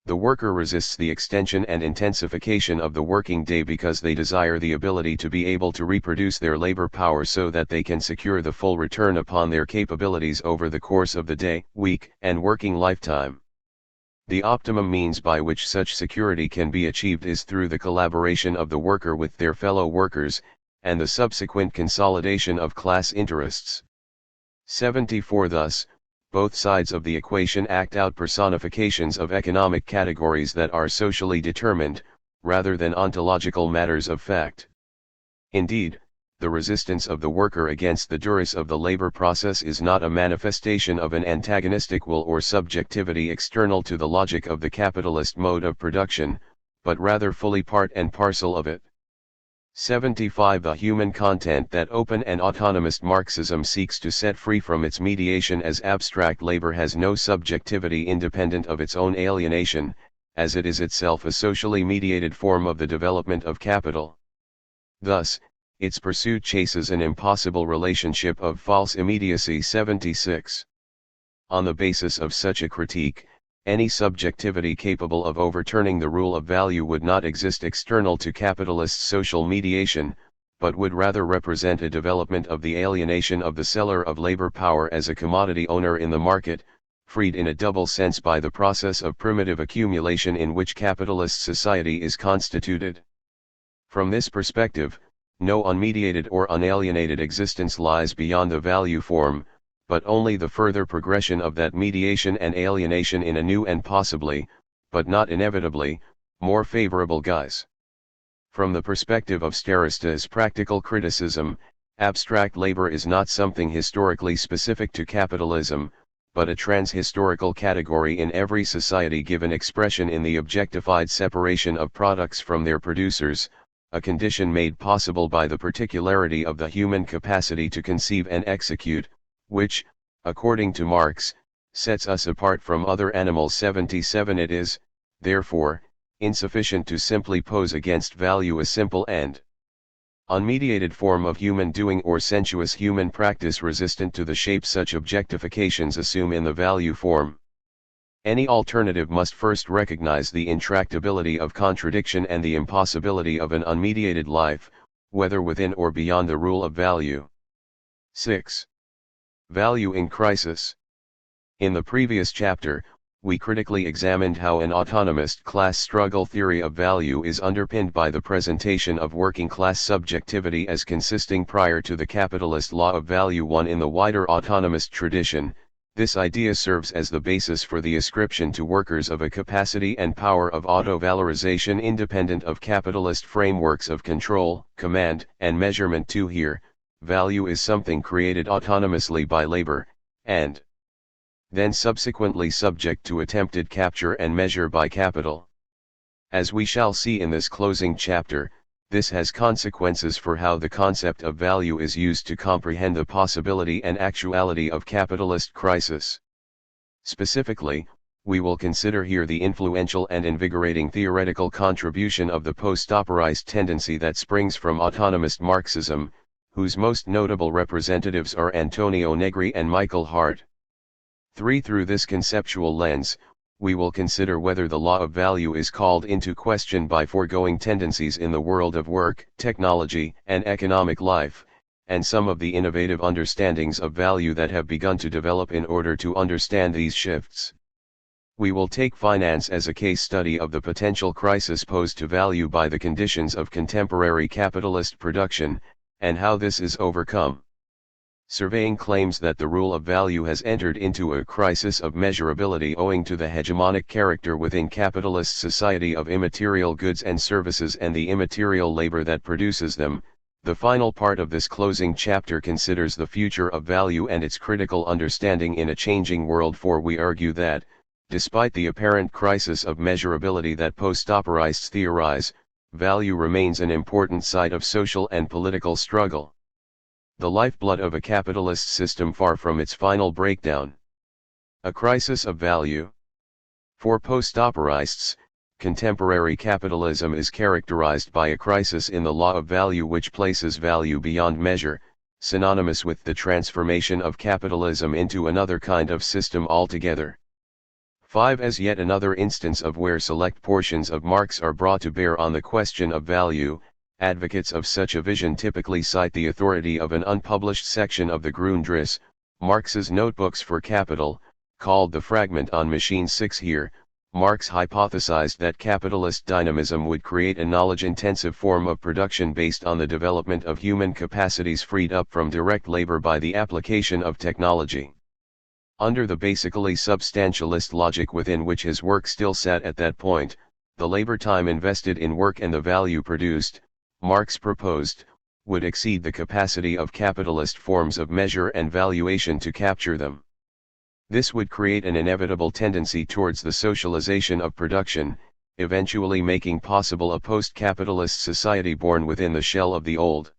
The worker resists the extension and intensification of the working day because they desire the ability to be able to reproduce their labor power so that they can secure the full return upon their capabilities over the course of the day, week, and working lifetime. The optimum means by which such security can be achieved is through the collaboration of the worker with their fellow workers, and the subsequent consolidation of class interests. 74 Thus, both sides of the equation act out personifications of economic categories that are socially determined, rather than ontological matters of fact. Indeed, the resistance of the worker against the duress of the labor process is not a manifestation of an antagonistic will or subjectivity external to the logic of the capitalist mode of production, but rather fully part and parcel of it. 75 The human content that open and autonomous Marxism seeks to set free from its mediation as abstract labor has no subjectivity independent of its own alienation, as it is itself a socially mediated form of the development of capital. Thus, its pursuit chases an impossible relationship of false immediacy. 76. On the basis of such a critique, any subjectivity capable of overturning the rule of value would not exist external to capitalist social mediation, but would rather represent a development of the alienation of the seller of labor power as a commodity owner in the market, freed in a double sense by the process of primitive accumulation in which capitalist society is constituted. From this perspective, no unmediated or unalienated existence lies beyond the value form, but only the further progression of that mediation and alienation in a new and possibly, but not inevitably, more favorable guise. From the perspective of Starista's practical criticism, abstract labor is not something historically specific to capitalism, but a trans-historical category in every society given expression in the objectified separation of products from their producers, a condition made possible by the particularity of the human capacity to conceive and execute, which, according to Marx, sets us apart from other animals. 77 It is, therefore, insufficient to simply pose against value a simple and unmediated form of human doing or sensuous human practice resistant to the shape such objectifications assume in the value form. Any alternative must first recognize the intractability of contradiction and the impossibility of an unmediated life, whether within or beyond the rule of value. 6. Value in crisis. In the previous chapter, we critically examined how an autonomist class struggle theory of value is underpinned by the presentation of working class subjectivity as consisting prior to the capitalist law of value 1 in the wider autonomist tradition. This idea serves as the basis for the ascription to workers of a capacity and power of auto-valorization independent of capitalist frameworks of control, command, and measurement. 2 Here, value is something created autonomously by labor, and then subsequently subject to attempted capture and measure by capital. As we shall see in this closing chapter, this has consequences for how the concept of value is used to comprehend the possibility and actuality of capitalist crisis. Specifically, we will consider here the influential and invigorating theoretical contribution of the post-operaist tendency that springs from autonomist Marxism, whose most notable representatives are Antonio Negri and Michael Hart. 3 Through this conceptual lens, we will consider whether the law of value is called into question by foregoing tendencies in the world of work, technology, and economic life, and some of the innovative understandings of value that have begun to develop in order to understand these shifts. We will take finance as a case study of the potential crisis posed to value by the conditions of contemporary capitalist production, and how this is overcome. Surveying claims that the rule of value has entered into a crisis of measurability owing to the hegemonic character within capitalist society of immaterial goods and services and the immaterial labor that produces them. The final part of this closing chapter considers the future of value and its critical understanding in a changing world, for we argue that, despite the apparent crisis of measurability that post-operists theorize, value remains an important site of social and political struggle. The lifeblood of a capitalist system far from its final breakdown. A crisis of value. For post-operists, contemporary capitalism is characterized by a crisis in the law of value which places value beyond measure, synonymous with the transformation of capitalism into another kind of system altogether. 5. As yet another instance of where select portions of Marx are brought to bear on the question of value, advocates of such a vision typically cite the authority of an unpublished section of the Grundrisse, Marx's Notebooks for Capital, called the Fragment on Machine 6. Here, Marx hypothesized that capitalist dynamism would create a knowledge-intensive form of production based on the development of human capacities freed up from direct labor by the application of technology. Under the basically substantialist logic within which his work still sat at that point, the labor time invested in work and the value produced, Marx proposed, would exceed the capacity of capitalist forms of measure and valuation to capture them. This would create an inevitable tendency towards the socialization of production, eventually making possible a post-capitalist society born within the shell of the old.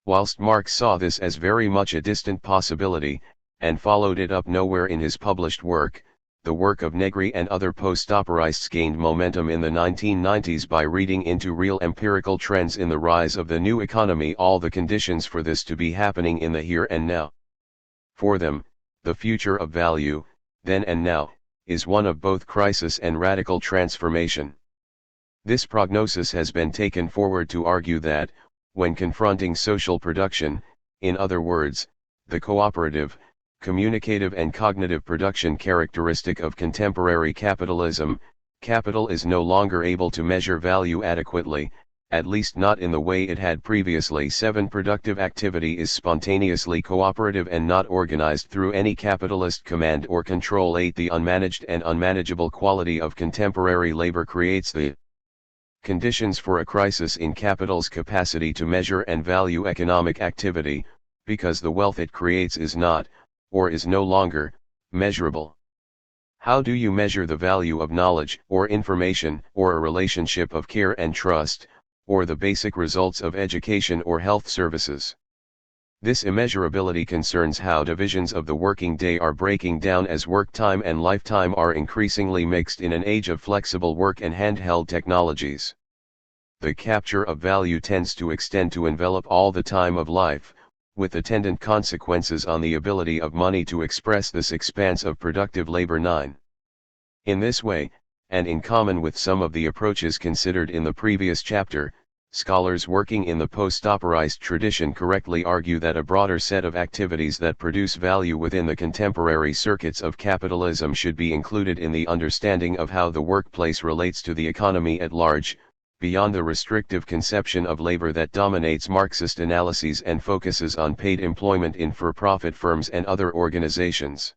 Whilst Marx saw this as very much a distant possibility, and followed it up nowhere in his published work, the work of Negri and other post-operists gained momentum in the 1990s by reading into real empirical trends in the rise of the new economy, all the conditions for this to be happening in the here and now. For them, the future of value, then and now, is one of both crisis and radical transformation. This prognosis has been taken forward to argue that, when confronting social production, in other words, the cooperative, communicative and cognitive production characteristic of contemporary capitalism, capital is no longer able to measure value adequately, at least not in the way it had previously. 7. Productive activity is spontaneously cooperative and not organized through any capitalist command or control. 8. The unmanaged and unmanageable quality of contemporary labor creates the conditions for a crisis in capital's capacity to measure and value economic activity, because the wealth it creates is not, or is no longer, measurable. How do you measure the value of knowledge, or information, or a relationship of care and trust, or the basic results of education or health services? This immeasurability concerns how divisions of the working day are breaking down as work time and lifetime are increasingly mixed in an age of flexible work and handheld technologies. The capture of value tends to extend to envelop all the time of life, with attendant consequences on the ability of money to express this expanse of productive labor. 9. In this way, and in common with some of the approaches considered in the previous chapter, scholars working in the post-operist tradition correctly argue that a broader set of activities that produce value within the contemporary circuits of capitalism should be included in the understanding of how the workplace relates to the economy at large, beyond the restrictive conception of labor that dominates Marxist analyses and focuses on paid employment in for-profit firms and other organizations.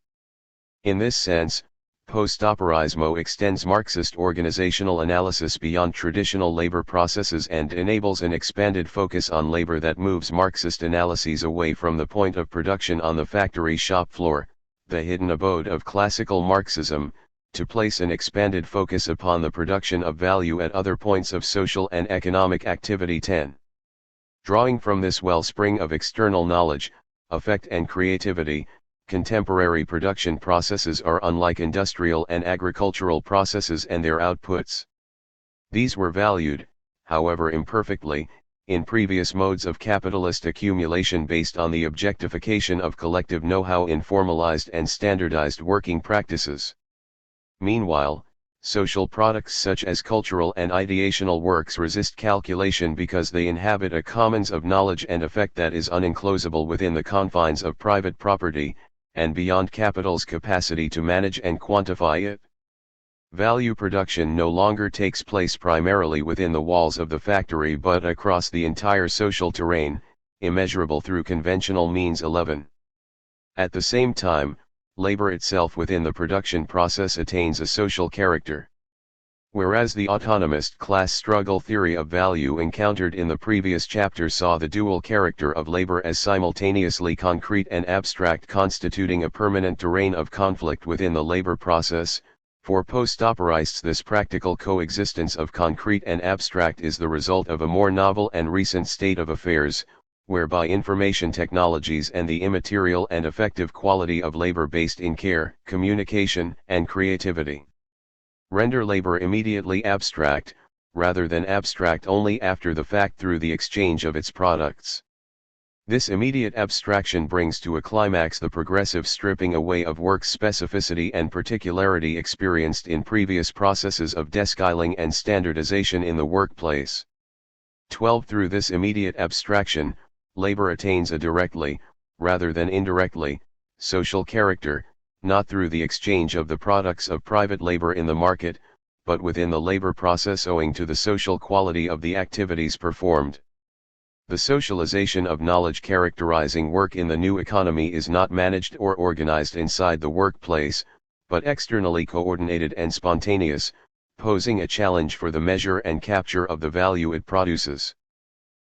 In this sense, post-operismo extends Marxist organizational analysis beyond traditional labor processes and enables an expanded focus on labor that moves Marxist analyses away from the point of production on the factory shop floor, the hidden abode of classical Marxism, to place an expanded focus upon the production of value at other points of social and economic activity. 10. Drawing from this wellspring of external knowledge, affect and creativity, contemporary production processes are unlike industrial and agricultural processes and their outputs. These were valued, however imperfectly, in previous modes of capitalist accumulation based on the objectification of collective know-how in formalized and standardized working practices. Meanwhile, social products such as cultural and ideational works resist calculation because they inhabit a commons of knowledge and effect that is unenclosable within the confines of private property, and beyond capital's capacity to manage and quantify it. Value production no longer takes place primarily within the walls of the factory but across the entire social terrain, immeasurable through conventional means. 11. At the same time, labor itself within the production process attains a social character. Whereas the autonomist class struggle theory of value encountered in the previous chapter saw the dual character of labor as simultaneously concrete and abstract, constituting a permanent terrain of conflict within the labor process, for post-operists this practical coexistence of concrete and abstract is the result of a more novel and recent state of affairs, whereby information technologies and the immaterial and effective quality of labor based in care, communication, and creativity render labor immediately abstract, rather than abstract only after the fact through the exchange of its products. This immediate abstraction brings to a climax the progressive stripping away of work's specificity and particularity experienced in previous processes of descaling and standardization in the workplace. 12. Through this immediate abstraction, labor attains a directly, rather than indirectly, social character, not through the exchange of the products of private labor in the market, but within the labor process owing to the social quality of the activities performed. The socialization of knowledge characterizing work in the new economy is not managed or organized inside the workplace, but externally coordinated and spontaneous, posing a challenge for the measure and capture of the value it produces.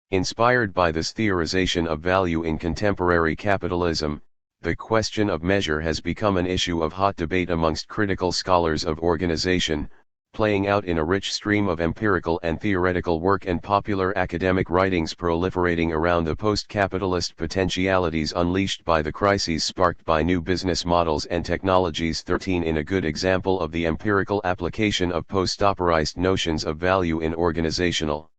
Inspired by this theorization of value in contemporary capitalism, the question of measure has become an issue of hot debate amongst critical scholars of organization, playing out in a rich stream of empirical and theoretical work and popular academic writings proliferating around the post-capitalist potentialities unleashed by the crises sparked by new business models and technologies. 13. In a good example of the empirical application of post-operist notions of value in organizational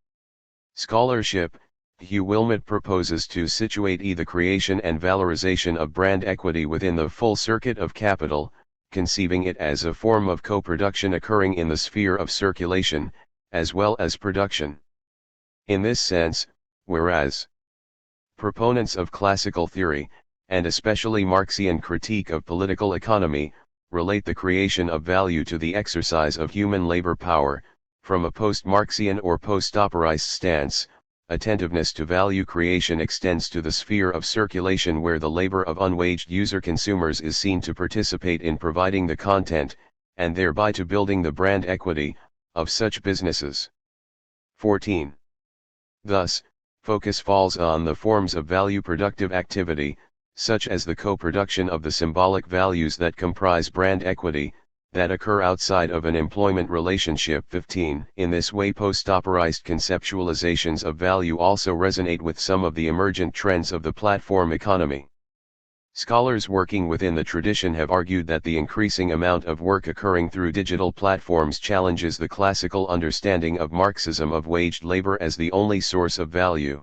scholarship, Hugh Wilmot proposes to situate the creation and valorization of brand equity within the full circuit of capital, conceiving it as a form of co-production occurring in the sphere of circulation, as well as production. In this sense, whereas proponents of classical theory, and especially Marxian critique of political economy, relate the creation of value to the exercise of human labor power, from a post-Marxian or post-operist stance, attentiveness to value creation extends to the sphere of circulation where the labor of unwaged user consumers is seen to participate in providing the content, and thereby to building the brand equity, of such businesses. 14. Thus, focus falls on the forms of value productive activity, such as the co-production of the symbolic values that comprise brand equity, that occur outside of an employment relationship. 15. In this way post-operist conceptualizations of value also resonate with some of the emergent trends of the platform economy. Scholars working within the tradition have argued that the increasing amount of work occurring through digital platforms challenges the classical understanding of Marxism of waged labor as the only source of value.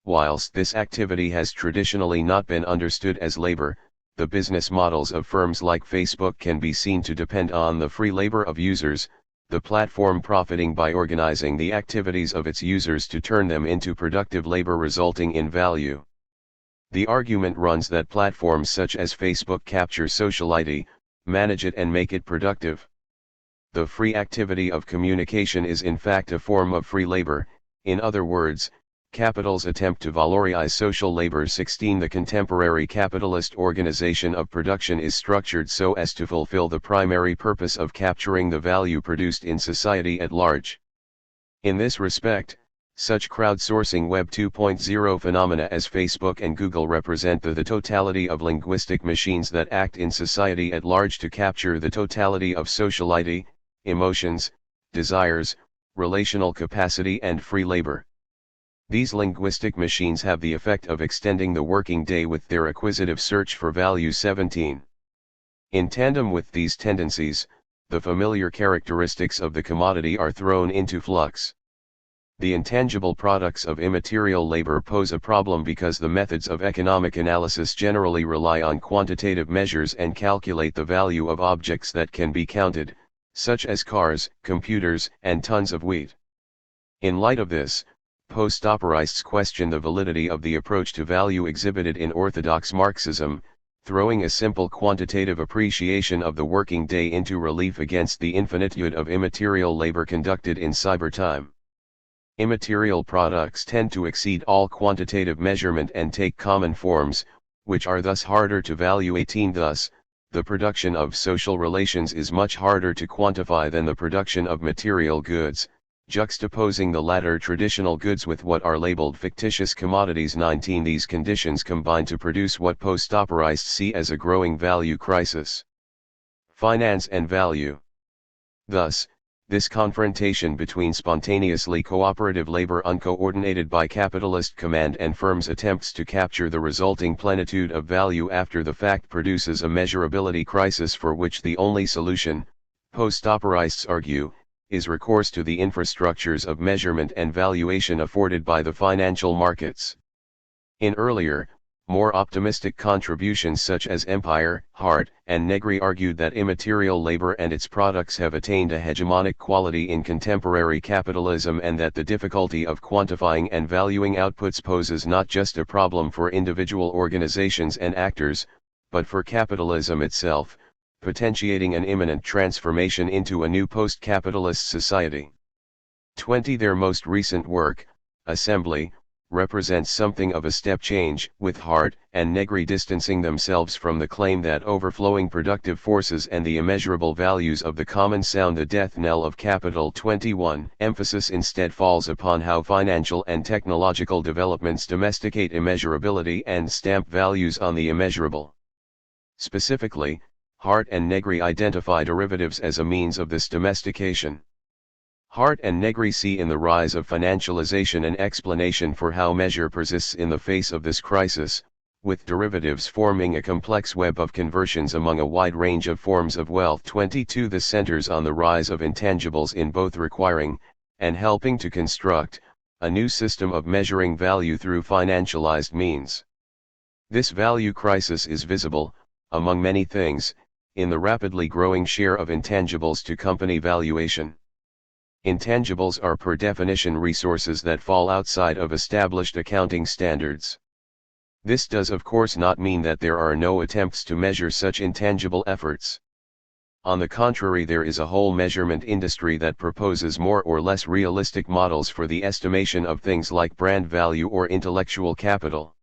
Whilst this activity has traditionally not been understood as labor, the business models of firms like Facebook can be seen to depend on the free labor of users, the platform profiting by organizing the activities of its users to turn them into productive labor resulting in value. The argument runs that platforms such as Facebook capture sociality, manage it and make it productive. The free activity of communication is in fact a form of free labor, in other words, capital's attempt to valorize social labor. 16. The contemporary capitalist organization of production is structured so as to fulfill the primary purpose of capturing the value produced in society at large. In this respect, such crowdsourcing Web 2.0 phenomena as Facebook and Google represent the totality of linguistic machines that act in society at large to capture the totality of sociality, emotions, desires, relational capacity and free labor. These linguistic machines have the effect of extending the working day with their acquisitive search for value. 17. In tandem with these tendencies, the familiar characteristics of the commodity are thrown into flux. The intangible products of immaterial labor pose a problem because the methods of economic analysis generally rely on quantitative measures and calculate the value of objects that can be counted, such as cars, computers, and tons of wheat. In light of this, post-operists question the validity of the approach to value exhibited in orthodox Marxism, throwing a simple quantitative appreciation of the working day into relief against the infinitude of immaterial labor conducted in cyber time. Immaterial products tend to exceed all quantitative measurement and take common forms, which are thus harder to value. 18 Thus, the production of social relations is much harder to quantify than the production of material goods, juxtaposing the latter traditional goods with what are labeled fictitious commodities. 19 These conditions combine to produce what post-operists see as a growing value crisis. Finance and value. Thus, this confrontation between spontaneously cooperative labor uncoordinated by capitalist command and firms' attempts to capture the resulting plenitude of value after the fact produces a measurability crisis for which the only solution, post-operists argue, is recourse to the infrastructures of measurement and valuation afforded by the financial markets. In earlier, more optimistic contributions such as Empire, Hart, and Negri argued that immaterial labor and its products have attained a hegemonic quality in contemporary capitalism and that the difficulty of quantifying and valuing outputs poses not just a problem for individual organizations and actors, but for capitalism itself, potentiating an imminent transformation into a new post-capitalist society. 20 Their most recent work, Assembly, represents something of a step change, with Hart and Negri distancing themselves from the claim that overflowing productive forces and the immeasurable values of the common sound the death knell of capital. 21 Emphasis instead falls upon how financial and technological developments domesticate immeasurability and stamp values on the immeasurable. Specifically, Hart and Negri identify derivatives as a means of this domestication. Hart and Negri see in the rise of financialization an explanation for how measure persists in the face of this crisis, with derivatives forming a complex web of conversions among a wide range of forms of wealth. 22 This centers on the rise of intangibles in both requiring, and helping to construct, a new system of measuring value through financialized means. This value crisis is visible, among many things, in the rapidly growing share of intangibles to company valuation. Intangibles are per definition resources that fall outside of established accounting standards. This does of course not mean that there are no attempts to measure such intangible efforts. On the contrary, there is a whole measurement industry that proposes more or less realistic models for the estimation of things like brand value or intellectual capital.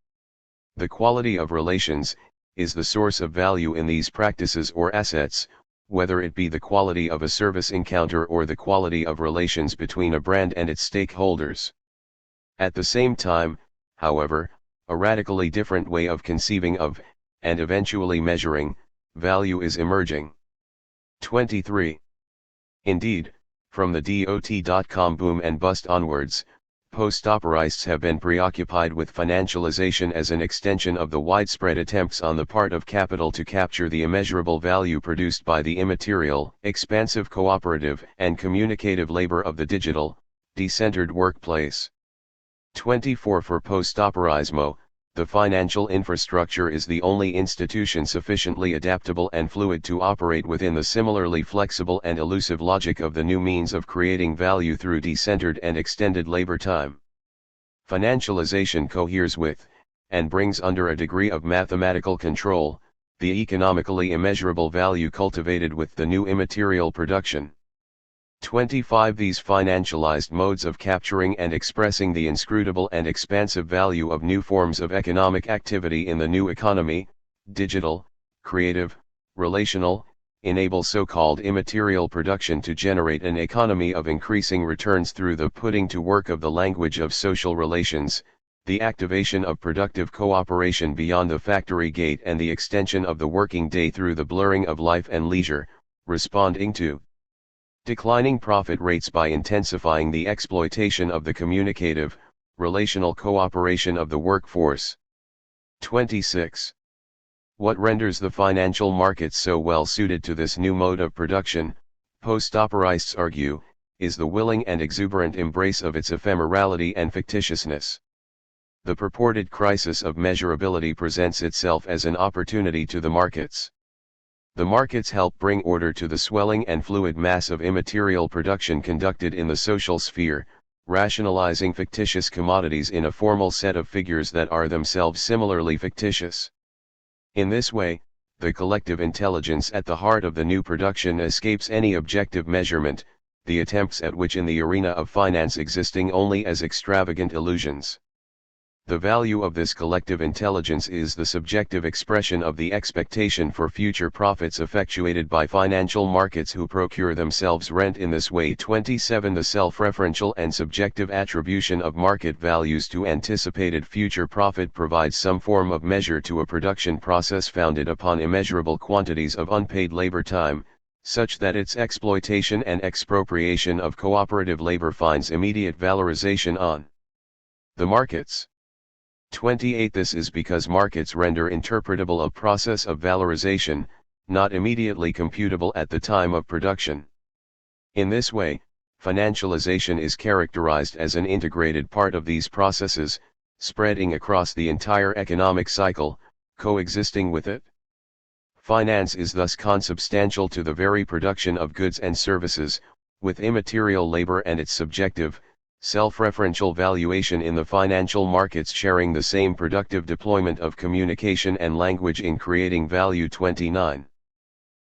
The quality of relations is the source of value in these practices or assets, whether it be the quality of a service encounter or the quality of relations between a brand and its stakeholders. At the same time, however, a radically different way of conceiving of, and eventually measuring, value is emerging. 23. Indeed, from the dot-com boom and bust onwards, post-operists have been preoccupied with financialization as an extension of the widespread attempts on the part of capital to capture the immeasurable value produced by the immaterial, expansive cooperative and communicative labor of the digital, decentered workplace. 24 For post-operismo, the financial infrastructure is the only institution sufficiently adaptable and fluid to operate within the similarly flexible and elusive logic of the new means of creating value through decentered and extended labor time. Financialization coheres with, and brings under a degree of mathematical control, the economically immeasurable value cultivated with the new immaterial production. 25 These financialized modes of capturing and expressing the inscrutable and expansive value of new forms of economic activity in the new economy, digital, creative, relational, enable so-called immaterial production to generate an economy of increasing returns through the putting to work of the language of social relations, the activation of productive cooperation beyond the factory gate and the extension of the working day through the blurring of life and leisure, responding to declining profit rates by intensifying the exploitation of the communicative, relational cooperation of the workforce. 26. What renders the financial markets so well suited to this new mode of production, post-operists argue, is the willing and exuberant embrace of its ephemerality and fictitiousness. The purported crisis of measurability presents itself as an opportunity to the markets. The markets help bring order to the swelling and fluid mass of immaterial production conducted in the social sphere, rationalizing fictitious commodities in a formal set of figures that are themselves similarly fictitious. In this way, the collective intelligence at the heart of the new production escapes any objective measurement, the attempts at which in the arena of finance existing only as extravagant illusions. The value of this collective intelligence is the subjective expression of the expectation for future profits effectuated by financial markets who procure themselves rent in this way. 27 The self-referential and subjective attribution of market values to anticipated future profit provides some form of measure to a production process founded upon immeasurable quantities of unpaid labor time, such that its exploitation and expropriation of cooperative labor finds immediate valorization on the markets. 28 This is because markets render interpretable a process of valorization, not immediately computable at the time of production. In this way, financialization is characterized as an integrated part of these processes, spreading across the entire economic cycle, coexisting with it. Finance is thus consubstantial to the very production of goods and services, with immaterial labor and its subjective, self-referential valuation in the financial markets sharing the same productive deployment of communication and language in creating value. 29.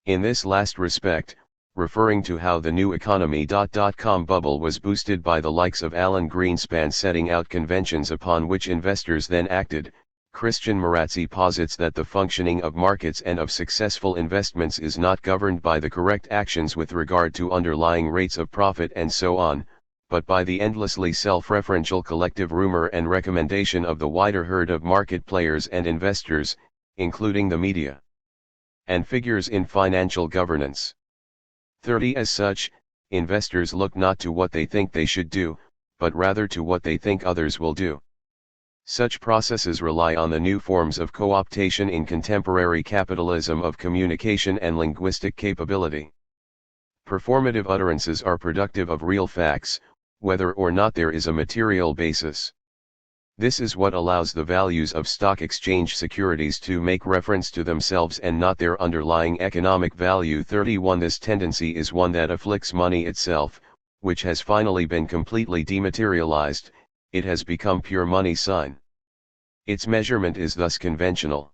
In this last respect, referring to how the new economy.com bubble was boosted by the likes of Alan Greenspan setting out conventions upon which investors then acted, Christian Marazzi posits that the functioning of markets and of successful investments is not governed by the correct actions with regard to underlying rates of profit and so on, but by the endlessly self-referential collective rumor and recommendation of the wider herd of market players and investors, including the media and figures in financial governance. 30 As such, investors look not to what they think they should do, but rather to what they think others will do. Such processes rely on the new forms of co-optation in contemporary capitalism of communication and linguistic capability. Performative utterances are productive of real facts, whether or not there is a material basis. This is what allows the values of stock exchange securities to make reference to themselves and not their underlying economic value. 31 This tendency is one that afflicts money itself, which has finally been completely dematerialized. It has become pure money sign. Its measurement is thus conventional.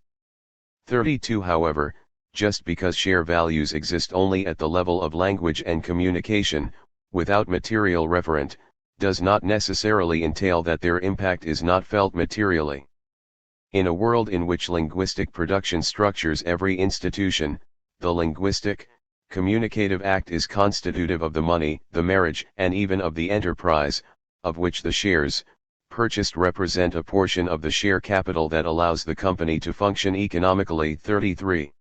32 However, just because share values exist only at the level of language and communication, without material referent, does not necessarily entail that their impact is not felt materially. In a world in which linguistic production structures every institution, the linguistic, communicative act is constitutive of the money, the marriage, and even of the enterprise, of which the shares, purchased represent a portion of the share capital that allows the company to function economically. 33.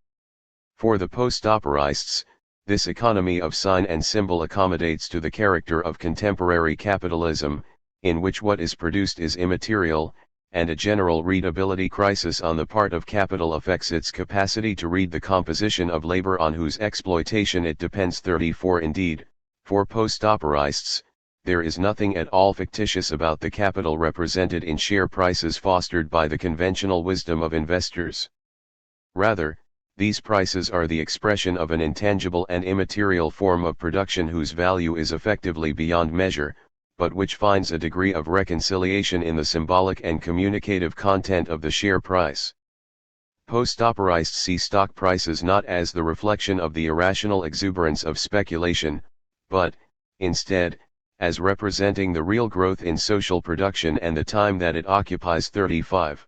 For the post-operists, this economy of sign and symbol accommodates to the character of contemporary capitalism, in which what is produced is immaterial, and a general readability crisis on the part of capital affects its capacity to read the composition of labor on whose exploitation it depends. 34 Indeed, for post-operists, there is nothing at all fictitious about the capital represented in share prices fostered by the conventional wisdom of investors. Rather, these prices are the expression of an intangible and immaterial form of production whose value is effectively beyond measure, but which finds a degree of reconciliation in the symbolic and communicative content of the share price. Post-operists see stock prices not as the reflection of the irrational exuberance of speculation, but, instead, as representing the real growth in social production and the time that it occupies. 35.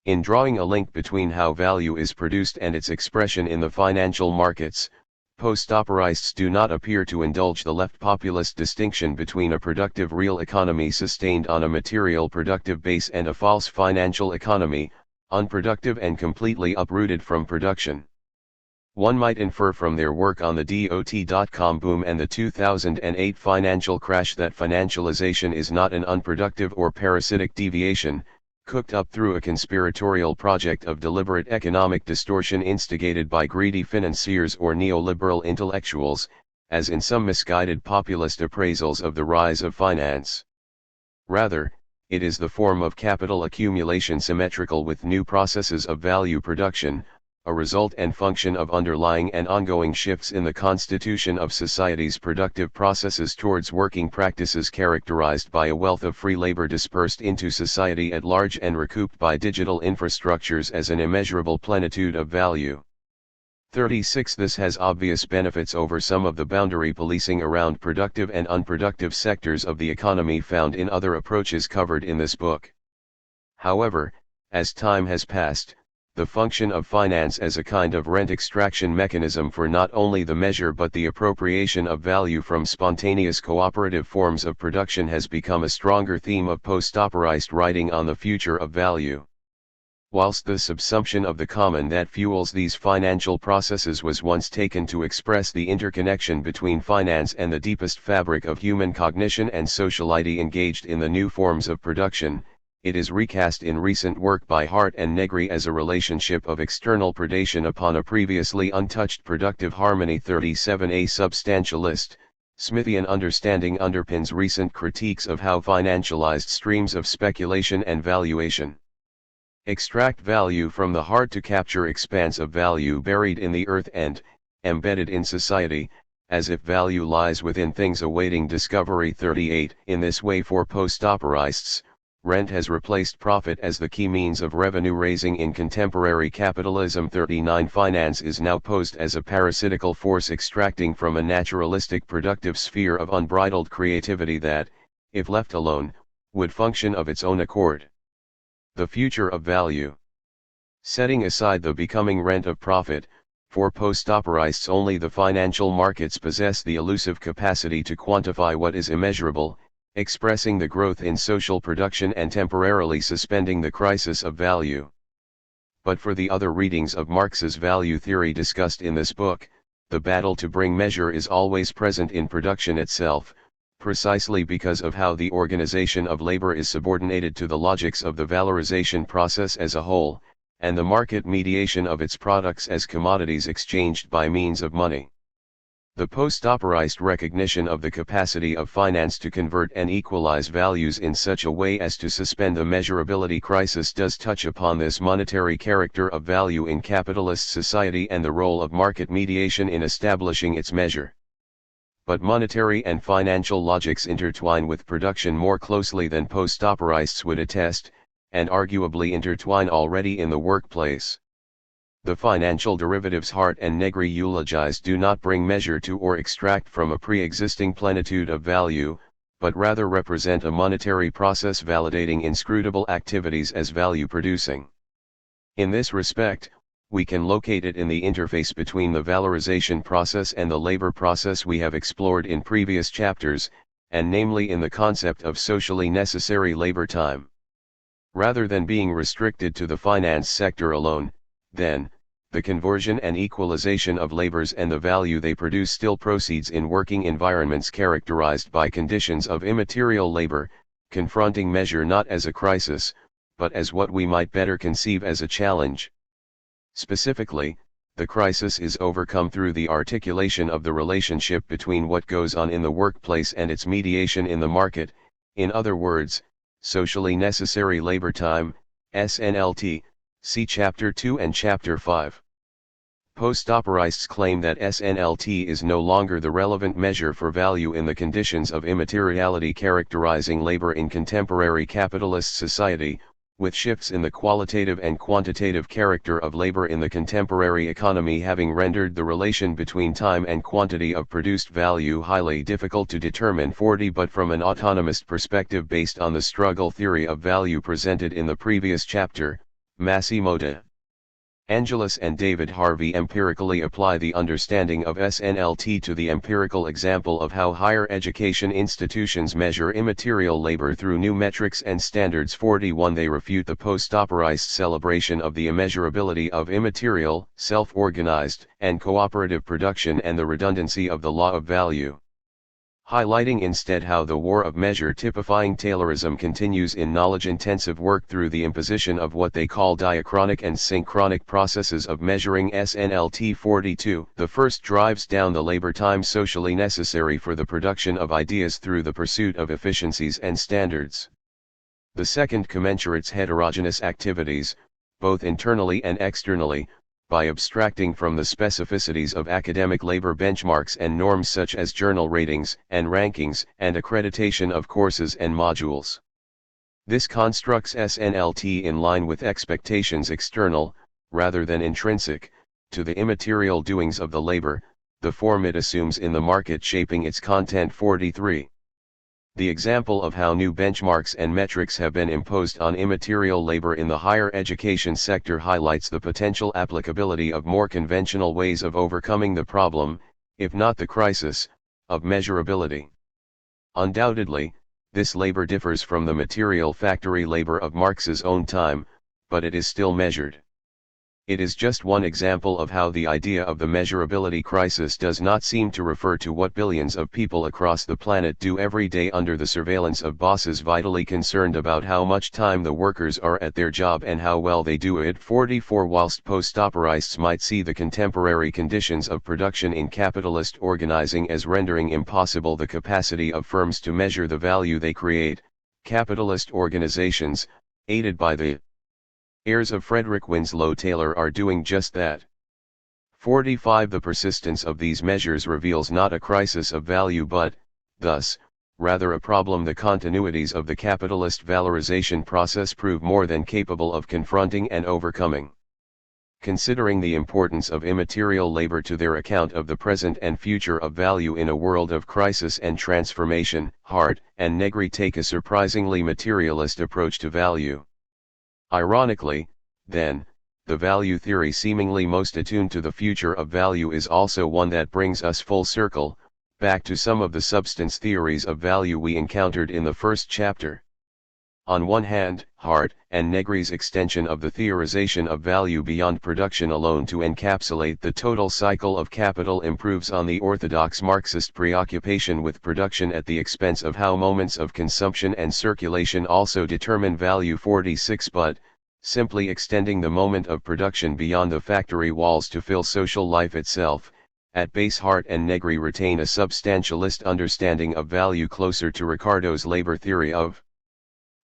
In drawing a link between how value is produced and its expression in the financial markets, post-operists do not appear to indulge the left populist distinction between a productive real economy sustained on a material productive base and a false financial economy, unproductive and completely uprooted from production. One might infer from their work on the dot-com boom and the 2008 financial crash that financialization is not an unproductive or parasitic deviation, cooked up through a conspiratorial project of deliberate economic distortion instigated by greedy financiers or neoliberal intellectuals, as in some misguided populist appraisals of the rise of finance. Rather, it is the form of capital accumulation symmetrical with new processes of value production, a result and function of underlying and ongoing shifts in the constitution of society's productive processes towards working practices characterized by a wealth of free labor dispersed into society at large and recouped by digital infrastructures as an immeasurable plenitude of value. 36. This has obvious benefits over some of the boundary policing around productive and unproductive sectors of the economy found in other approaches covered in this book. However, as time has passed, the function of finance as a kind of rent extraction mechanism for not only the measure but the appropriation of value from spontaneous cooperative forms of production has become a stronger theme of post-operaist writing on the future of value. Whilst the subsumption of the common that fuels these financial processes was once taken to express the interconnection between finance and the deepest fabric of human cognition and sociality engaged in the new forms of production, it is recast in recent work by Hart and Negri as a relationship of external predation upon a previously untouched productive harmony. 37. A substantialist, Smithian understanding underpins recent critiques of how financialized streams of speculation and valuation extract value from the hard to capture expanse of value buried in the earth and, embedded in society, as if value lies within things awaiting discovery. 38. In this way, for post-operists, rent has replaced profit as the key means of revenue raising in contemporary capitalism. 39. Finance is now posed as a parasitical force extracting from a naturalistic productive sphere of unbridled creativity that, if left alone, would function of its own accord. The future of value. Setting aside the becoming rent of profit, for post-operists only the financial markets possess the elusive capacity to quantify what is immeasurable, expressing the growth in social production and temporarily suspending the crisis of value. But for the other readings of Marx's value theory discussed in this book, the battle to bring measure is always present in production itself, precisely because of how the organization of labor is subordinated to the logics of the valorization process as a whole, and the market mediation of its products as commodities exchanged by means of money. The post-operist recognition of the capacity of finance to convert and equalize values in such a way as to suspend the measurability crisis does touch upon this monetary character of value in capitalist society and the role of market mediation in establishing its measure. But monetary and financial logics intertwine with production more closely than post-operists would attest, and arguably intertwine already in the workplace. The financial derivatives Hart and Negri eulogize do not bring measure to or extract from a pre-existing plenitude of value, but rather represent a monetary process validating inscrutable activities as value-producing. In this respect, we can locate it in the interface between the valorization process and the labor process we have explored in previous chapters, and namely in the concept of socially necessary labor time. Rather than being restricted to the finance sector alone, then, the conversion and equalization of labors and the value they produce still proceeds in working environments characterized by conditions of immaterial labor, confronting measure not as a crisis, but as what we might better conceive as a challenge. Specifically, the crisis is overcome through the articulation of the relationship between what goes on in the workplace and its mediation in the market, in other words, socially necessary labor time, SNLT. See Chapter 2 and Chapter 5. Post-operists claim that SNLT is no longer the relevant measure for value in the conditions of immateriality characterizing labor in contemporary capitalist society, with shifts in the qualitative and quantitative character of labor in the contemporary economy having rendered the relation between time and quantity of produced value highly difficult to determine. 40 But from an autonomist perspective based on the struggle theory of value presented in the previous chapter, Massimo de Angelis and David Harvey empirically apply the understanding of SNLT to the empirical example of how higher education institutions measure immaterial labor through new metrics and standards. 41 They refute the post-operist celebration of the immeasurability of immaterial, self-organized, and cooperative production and the redundancy of the law of value, highlighting instead how the war of measure typifying Taylorism continues in knowledge-intensive work through the imposition of what they call diachronic and synchronic processes of measuring. SNLT 42 The first drives down the labor time socially necessary for the production of ideas through the pursuit of efficiencies and standards. The second commensurates heterogeneous activities, both internally and externally, by abstracting from the specificities of academic labor benchmarks and norms such as journal ratings and rankings and accreditation of courses and modules. This constructs SNLT in line with expectations external, rather than intrinsic, to the immaterial doings of the labor, the form it assumes in the market shaping its content. 43. The example of how new benchmarks and metrics have been imposed on immaterial labor in the higher education sector highlights the potential applicability of more conventional ways of overcoming the problem, if not the crisis, of measurability. Undoubtedly, this labor differs from the material factory labor of Marx's own time, but it is still measured. It is just one example of how the idea of the measurability crisis does not seem to refer to what billions of people across the planet do every day under the surveillance of bosses vitally concerned about how much time the workers are at their job and how well they do it. 44. Whilst post-operists might see the contemporary conditions of production in capitalist organizing as rendering impossible the capacity of firms to measure the value they create, capitalist organizations, aided by the heirs of Frederick Winslow Taylor, are doing just that. 45. The persistence of these measures reveals not a crisis of value but, thus, rather a problem the continuities of the capitalist valorization process prove more than capable of confronting and overcoming. Considering the importance of immaterial labor to their account of the present and future of value in a world of crisis and transformation, Hart and Negri take a surprisingly materialist approach to value. Ironically, then, the value theory seemingly most attuned to the future of value is also one that brings us full circle, back to some of the substance theories of value we encountered in the first chapter. On one hand, Hart and Negri's extension of the theorization of value beyond production alone to encapsulate the total cycle of capital improves on the orthodox Marxist preoccupation with production at the expense of how moments of consumption and circulation also determine value. 46. But, simply extending the moment of production beyond the factory walls to fill social life itself, at base Hart and Negri retain a substantialist understanding of value closer to Ricardo's labor theory of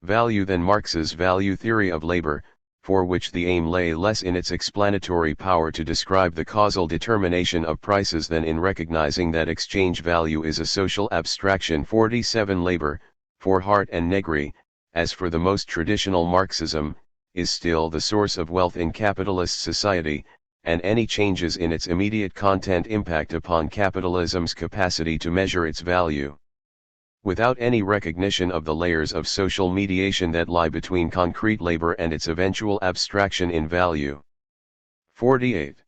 value than Marx's value theory of labor, for which the aim lay less in its explanatory power to describe the causal determination of prices than in recognizing that exchange value is a social abstraction. 47. Labor, for Hart and Negri, as for the most traditional Marxism, is still the source of wealth in capitalist society, and any changes in its immediate content impact upon capitalism's capacity to measure its value. Without any recognition of the layers of social mediation that lie between concrete labor and its eventual abstraction in value. 48.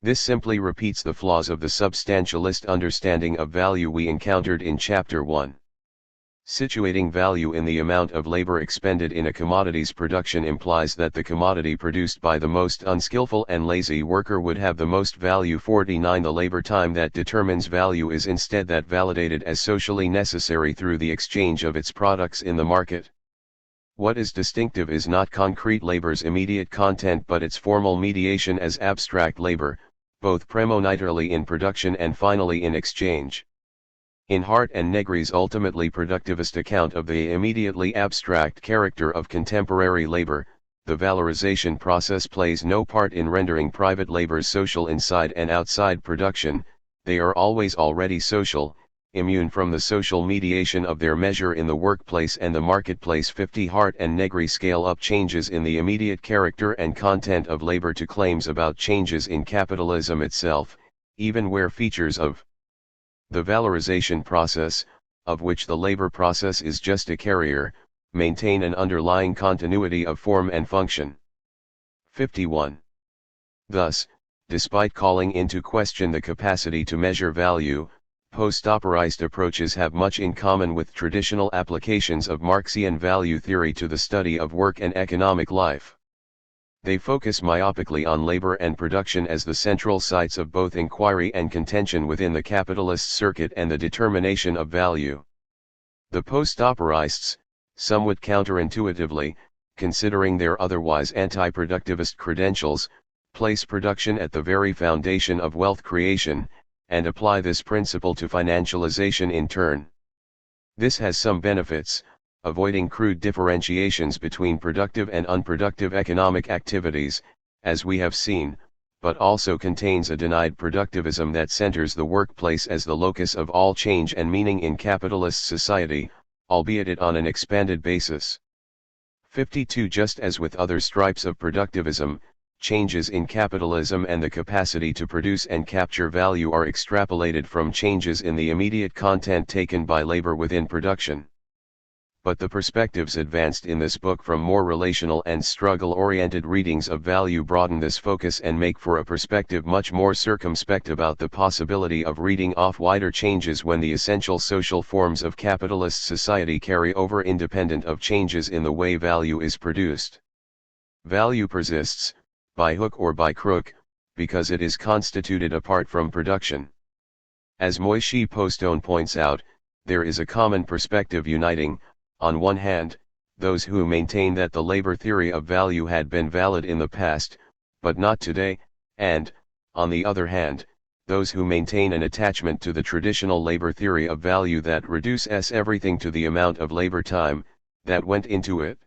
This simply repeats the flaws of the substantialist understanding of value we encountered in Chapter 1. Situating value in the amount of labor expended in a commodity's production implies that the commodity produced by the most unskillful and lazy worker would have the most value. 49. The labor time that determines value is instead that validated as socially necessary through the exchange of its products in the market. What is distinctive is not concrete labor's immediate content but its formal mediation as abstract labor, both premonitorily in production and finally in exchange. In Hart and Negri's ultimately productivist account of the immediately abstract character of contemporary labor, the valorization process plays no part in rendering private labors social inside and outside production. They are always already social, immune from the social mediation of their measure in the workplace and the marketplace. 50. Hart and Negri scale up changes in the immediate character and content of labor to claims about changes in capitalism itself, even where features of the valorization process, of which the labor process is just a carrier, maintain an underlying continuity of form and function. 51. Thus, despite calling into question the capacity to measure value, post-operist approaches have much in common with traditional applications of Marxian value theory to the study of work and economic life. They focus myopically on labor and production as the central sites of both inquiry and contention within the capitalist circuit and the determination of value. The post-operists, somewhat counterintuitively, considering their otherwise anti-productivist credentials, place production at the very foundation of wealth creation, and apply this principle to financialization in turn. This has some benefits, avoiding crude differentiations between productive and unproductive economic activities, as we have seen, but also contains a denied productivism that centers the workplace as the locus of all change and meaning in capitalist society, albeit it on an expanded basis. 52. Just as with other stripes of productivism, changes in capitalism and the capacity to produce and capture value are extrapolated from changes in the immediate content taken by labor within production. But the perspectives advanced in this book from more relational and struggle-oriented readings of value broaden this focus and make for a perspective much more circumspect about the possibility of reading off wider changes when the essential social forms of capitalist society carry over independent of changes in the way value is produced. Value persists, by hook or by crook, because it is constituted apart from production. As Moishe Postone points out, there is a common perspective uniting, on one hand, those who maintain that the labor theory of value had been valid in the past, but not today, and, on the other hand, those who maintain an attachment to the traditional labor theory of value that reduces everything to the amount of labor time that went into it.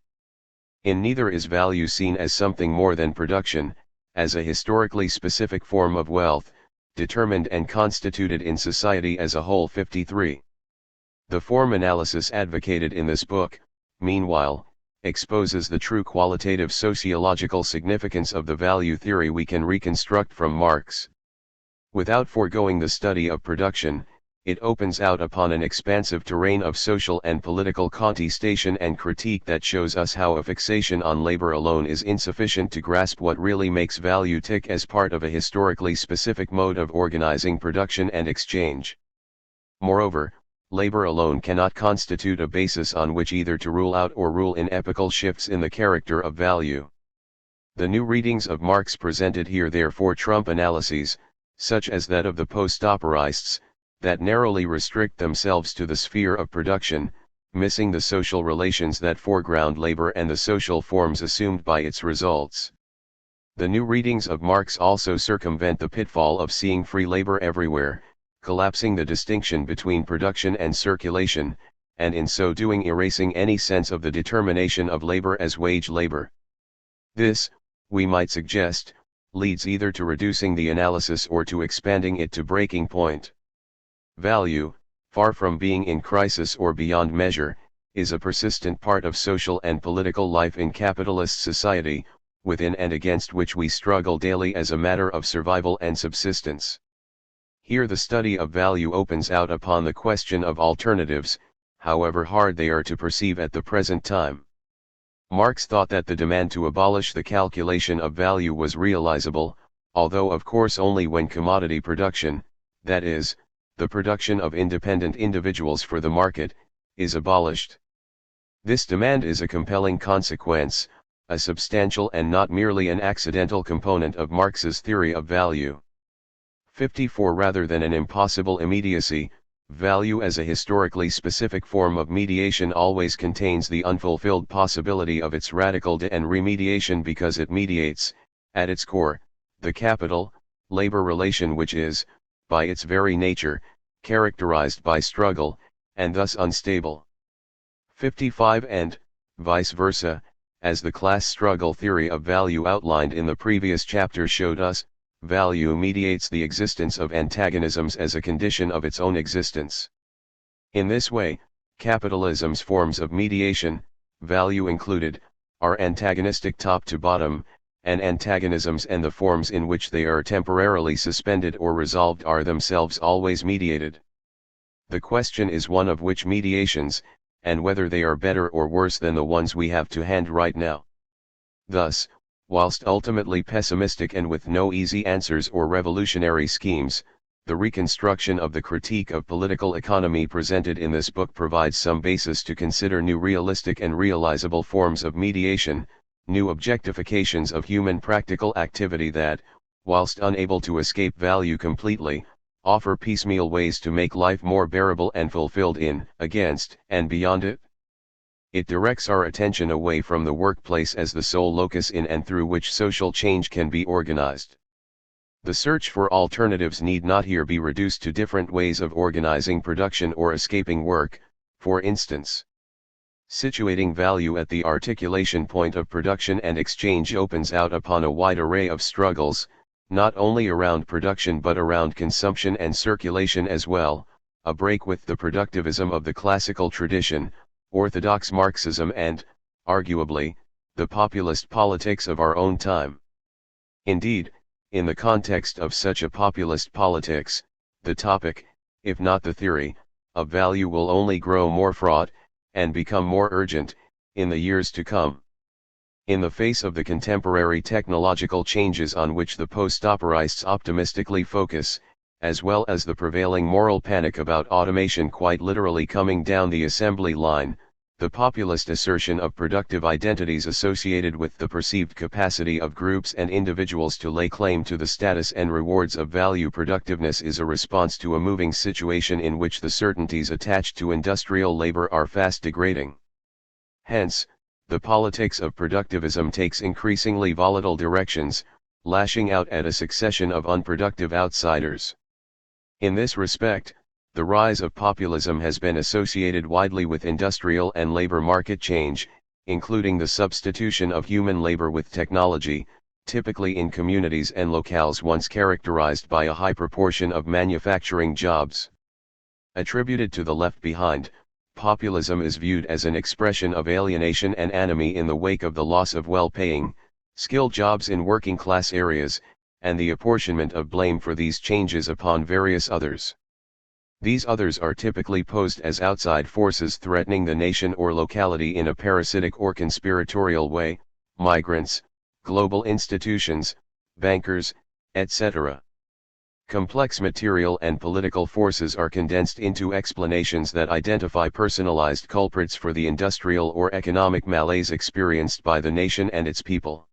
In neither is value seen as something more than production, as a historically specific form of wealth, determined and constituted in society as a whole. 53. The form analysis advocated in this book, meanwhile, exposes the true qualitative sociological significance of the value theory we can reconstruct from Marx. Without foregoing the study of production, it opens out upon an expansive terrain of social and political contestation and critique that shows us how a fixation on labor alone is insufficient to grasp what really makes value tick as part of a historically specific mode of organizing production and exchange. Moreover, labor alone cannot constitute a basis on which either to rule out or rule in epochal shifts in the character of value. The new readings of Marx presented here therefore trump analyses, such as that of the post-operists, that narrowly restrict themselves to the sphere of production, missing the social relations that foreground labor and the social forms assumed by its results. The new readings of Marx also circumvent the pitfall of seeing free labor everywhere, collapsing the distinction between production and circulation, and in so doing erasing any sense of the determination of labor as wage labor. This, we might suggest, leads either to reducing the analysis or to expanding it to breaking point. Value, far from being in crisis or beyond measure, is a persistent part of social and political life in capitalist society, within and against which we struggle daily as a matter of survival and subsistence. Here the study of value opens out upon the question of alternatives, however hard they are to perceive at the present time. Marx thought that the demand to abolish the calculation of value was realizable, although of course only when commodity production, that is, the production of independent individuals for the market, is abolished. This demand is a compelling consequence, a substantial and not merely an accidental component of Marx's theory of value. 54. Rather than an impossible immediacy, value as a historically specific form of mediation always contains the unfulfilled possibility of its radical and remediation because it mediates, at its core, the capital-labor relation which is, by its very nature, characterized by struggle, and thus unstable. 55. And, vice versa, as the class struggle theory of value outlined in the previous chapter showed us, value mediates the existence of antagonisms as a condition of its own existence. In this way, capitalism's forms of mediation, value included, are antagonistic top to bottom, and antagonisms and the forms in which they are temporarily suspended or resolved are themselves always mediated. The question is one of which mediations, and whether they are better or worse than the ones we have to hand right now. Thus, whilst ultimately pessimistic and with no easy answers or revolutionary schemes, the reconstruction of the critique of political economy presented in this book provides some basis to consider new realistic and realizable forms of mediation, new objectifications of human practical activity that, whilst unable to escape value completely, offer piecemeal ways to make life more bearable and fulfilled in, against, and beyond it. It directs our attention away from the workplace as the sole locus in and through which social change can be organized. The search for alternatives need not here be reduced to different ways of organizing production or escaping work, for instance. Situating value at the articulation point of production and exchange opens out upon a wide array of struggles, not only around production but around consumption and circulation as well, a break with the productivism of the classical tradition, orthodox Marxism and, arguably, the populist politics of our own time. Indeed, in the context of such a populist politics, the topic, if not the theory, of value will only grow more fraught, and become more urgent, in the years to come. In the face of the contemporary technological changes on which the post-operists optimistically focus, as well as the prevailing moral panic about automation quite literally coming down the assembly line, the populist assertion of productive identities associated with the perceived capacity of groups and individuals to lay claim to the status and rewards of value productiveness is a response to a moving situation in which the certainties attached to industrial labor are fast degrading. Hence, the politics of productivism takes increasingly volatile directions, lashing out at a succession of unproductive outsiders. In this respect, the rise of populism has been associated widely with industrial and labor market change, including the substitution of human labor with technology, typically in communities and locales once characterized by a high proportion of manufacturing jobs. Attributed to the left behind, populism is viewed as an expression of alienation and anomie in the wake of the loss of well-paying, skilled jobs in working-class areas, and the apportionment of blame for these changes upon various others. These others are typically posed as outside forces threatening the nation or locality in a parasitic or conspiratorial way, migrants, global institutions, bankers, etc. Complex material and political forces are condensed into explanations that identify personalized culprits for the industrial or economic malaise experienced by the nation and its people.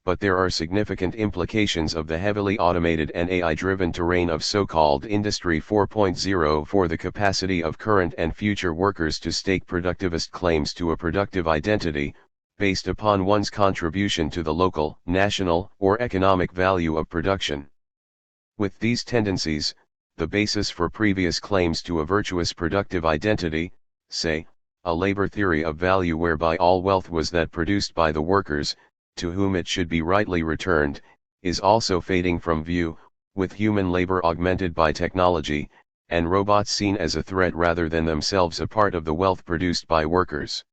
But there are significant implications of the heavily automated and AI-driven terrain of so-called Industry 4.0 for the capacity of current and future workers to stake productivist claims to a productive identity, based upon one's contribution to the local, national, or economic value of production. With these tendencies, the basis for previous claims to a virtuous productive identity, say, a labor theory of value whereby all wealth was that produced by the workers, to whom it should be rightly returned, is also fading from view, with human labor augmented by technology, and robots seen as a threat rather than themselves a part of the wealth produced by workers.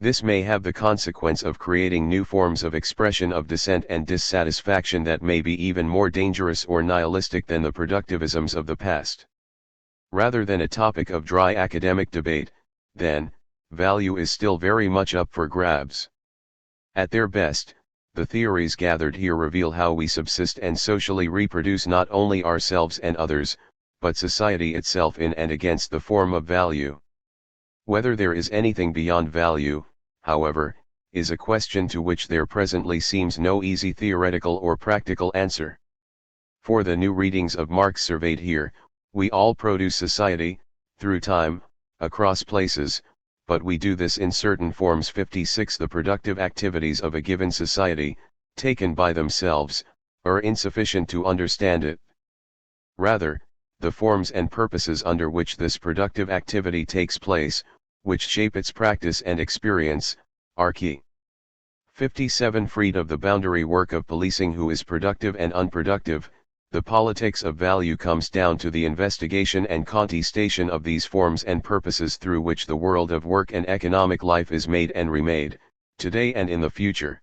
This may have the consequence of creating new forms of expression of dissent and dissatisfaction that may be even more dangerous or nihilistic than the productivisms of the past. Rather than a topic of dry academic debate, then, value is still very much up for grabs. At their best, the theories gathered here reveal how we subsist and socially reproduce not only ourselves and others, but society itself in and against the form of value. Whether there is anything beyond value, however, is a question to which there presently seems no easy theoretical or practical answer. For the new readings of Marx surveyed here, we all produce society, through time, across places, but we do this in certain forms. 56 The productive activities of a given society, taken by themselves, are insufficient to understand it. Rather, the forms and purposes under which this productive activity takes place, which shape its practice and experience, are key. 57 Freed of the boundary work of policing who is productive and unproductive, the politics of value comes down to the investigation and contestation of these forms and purposes through which the world of work and economic life is made and remade, today and in the future.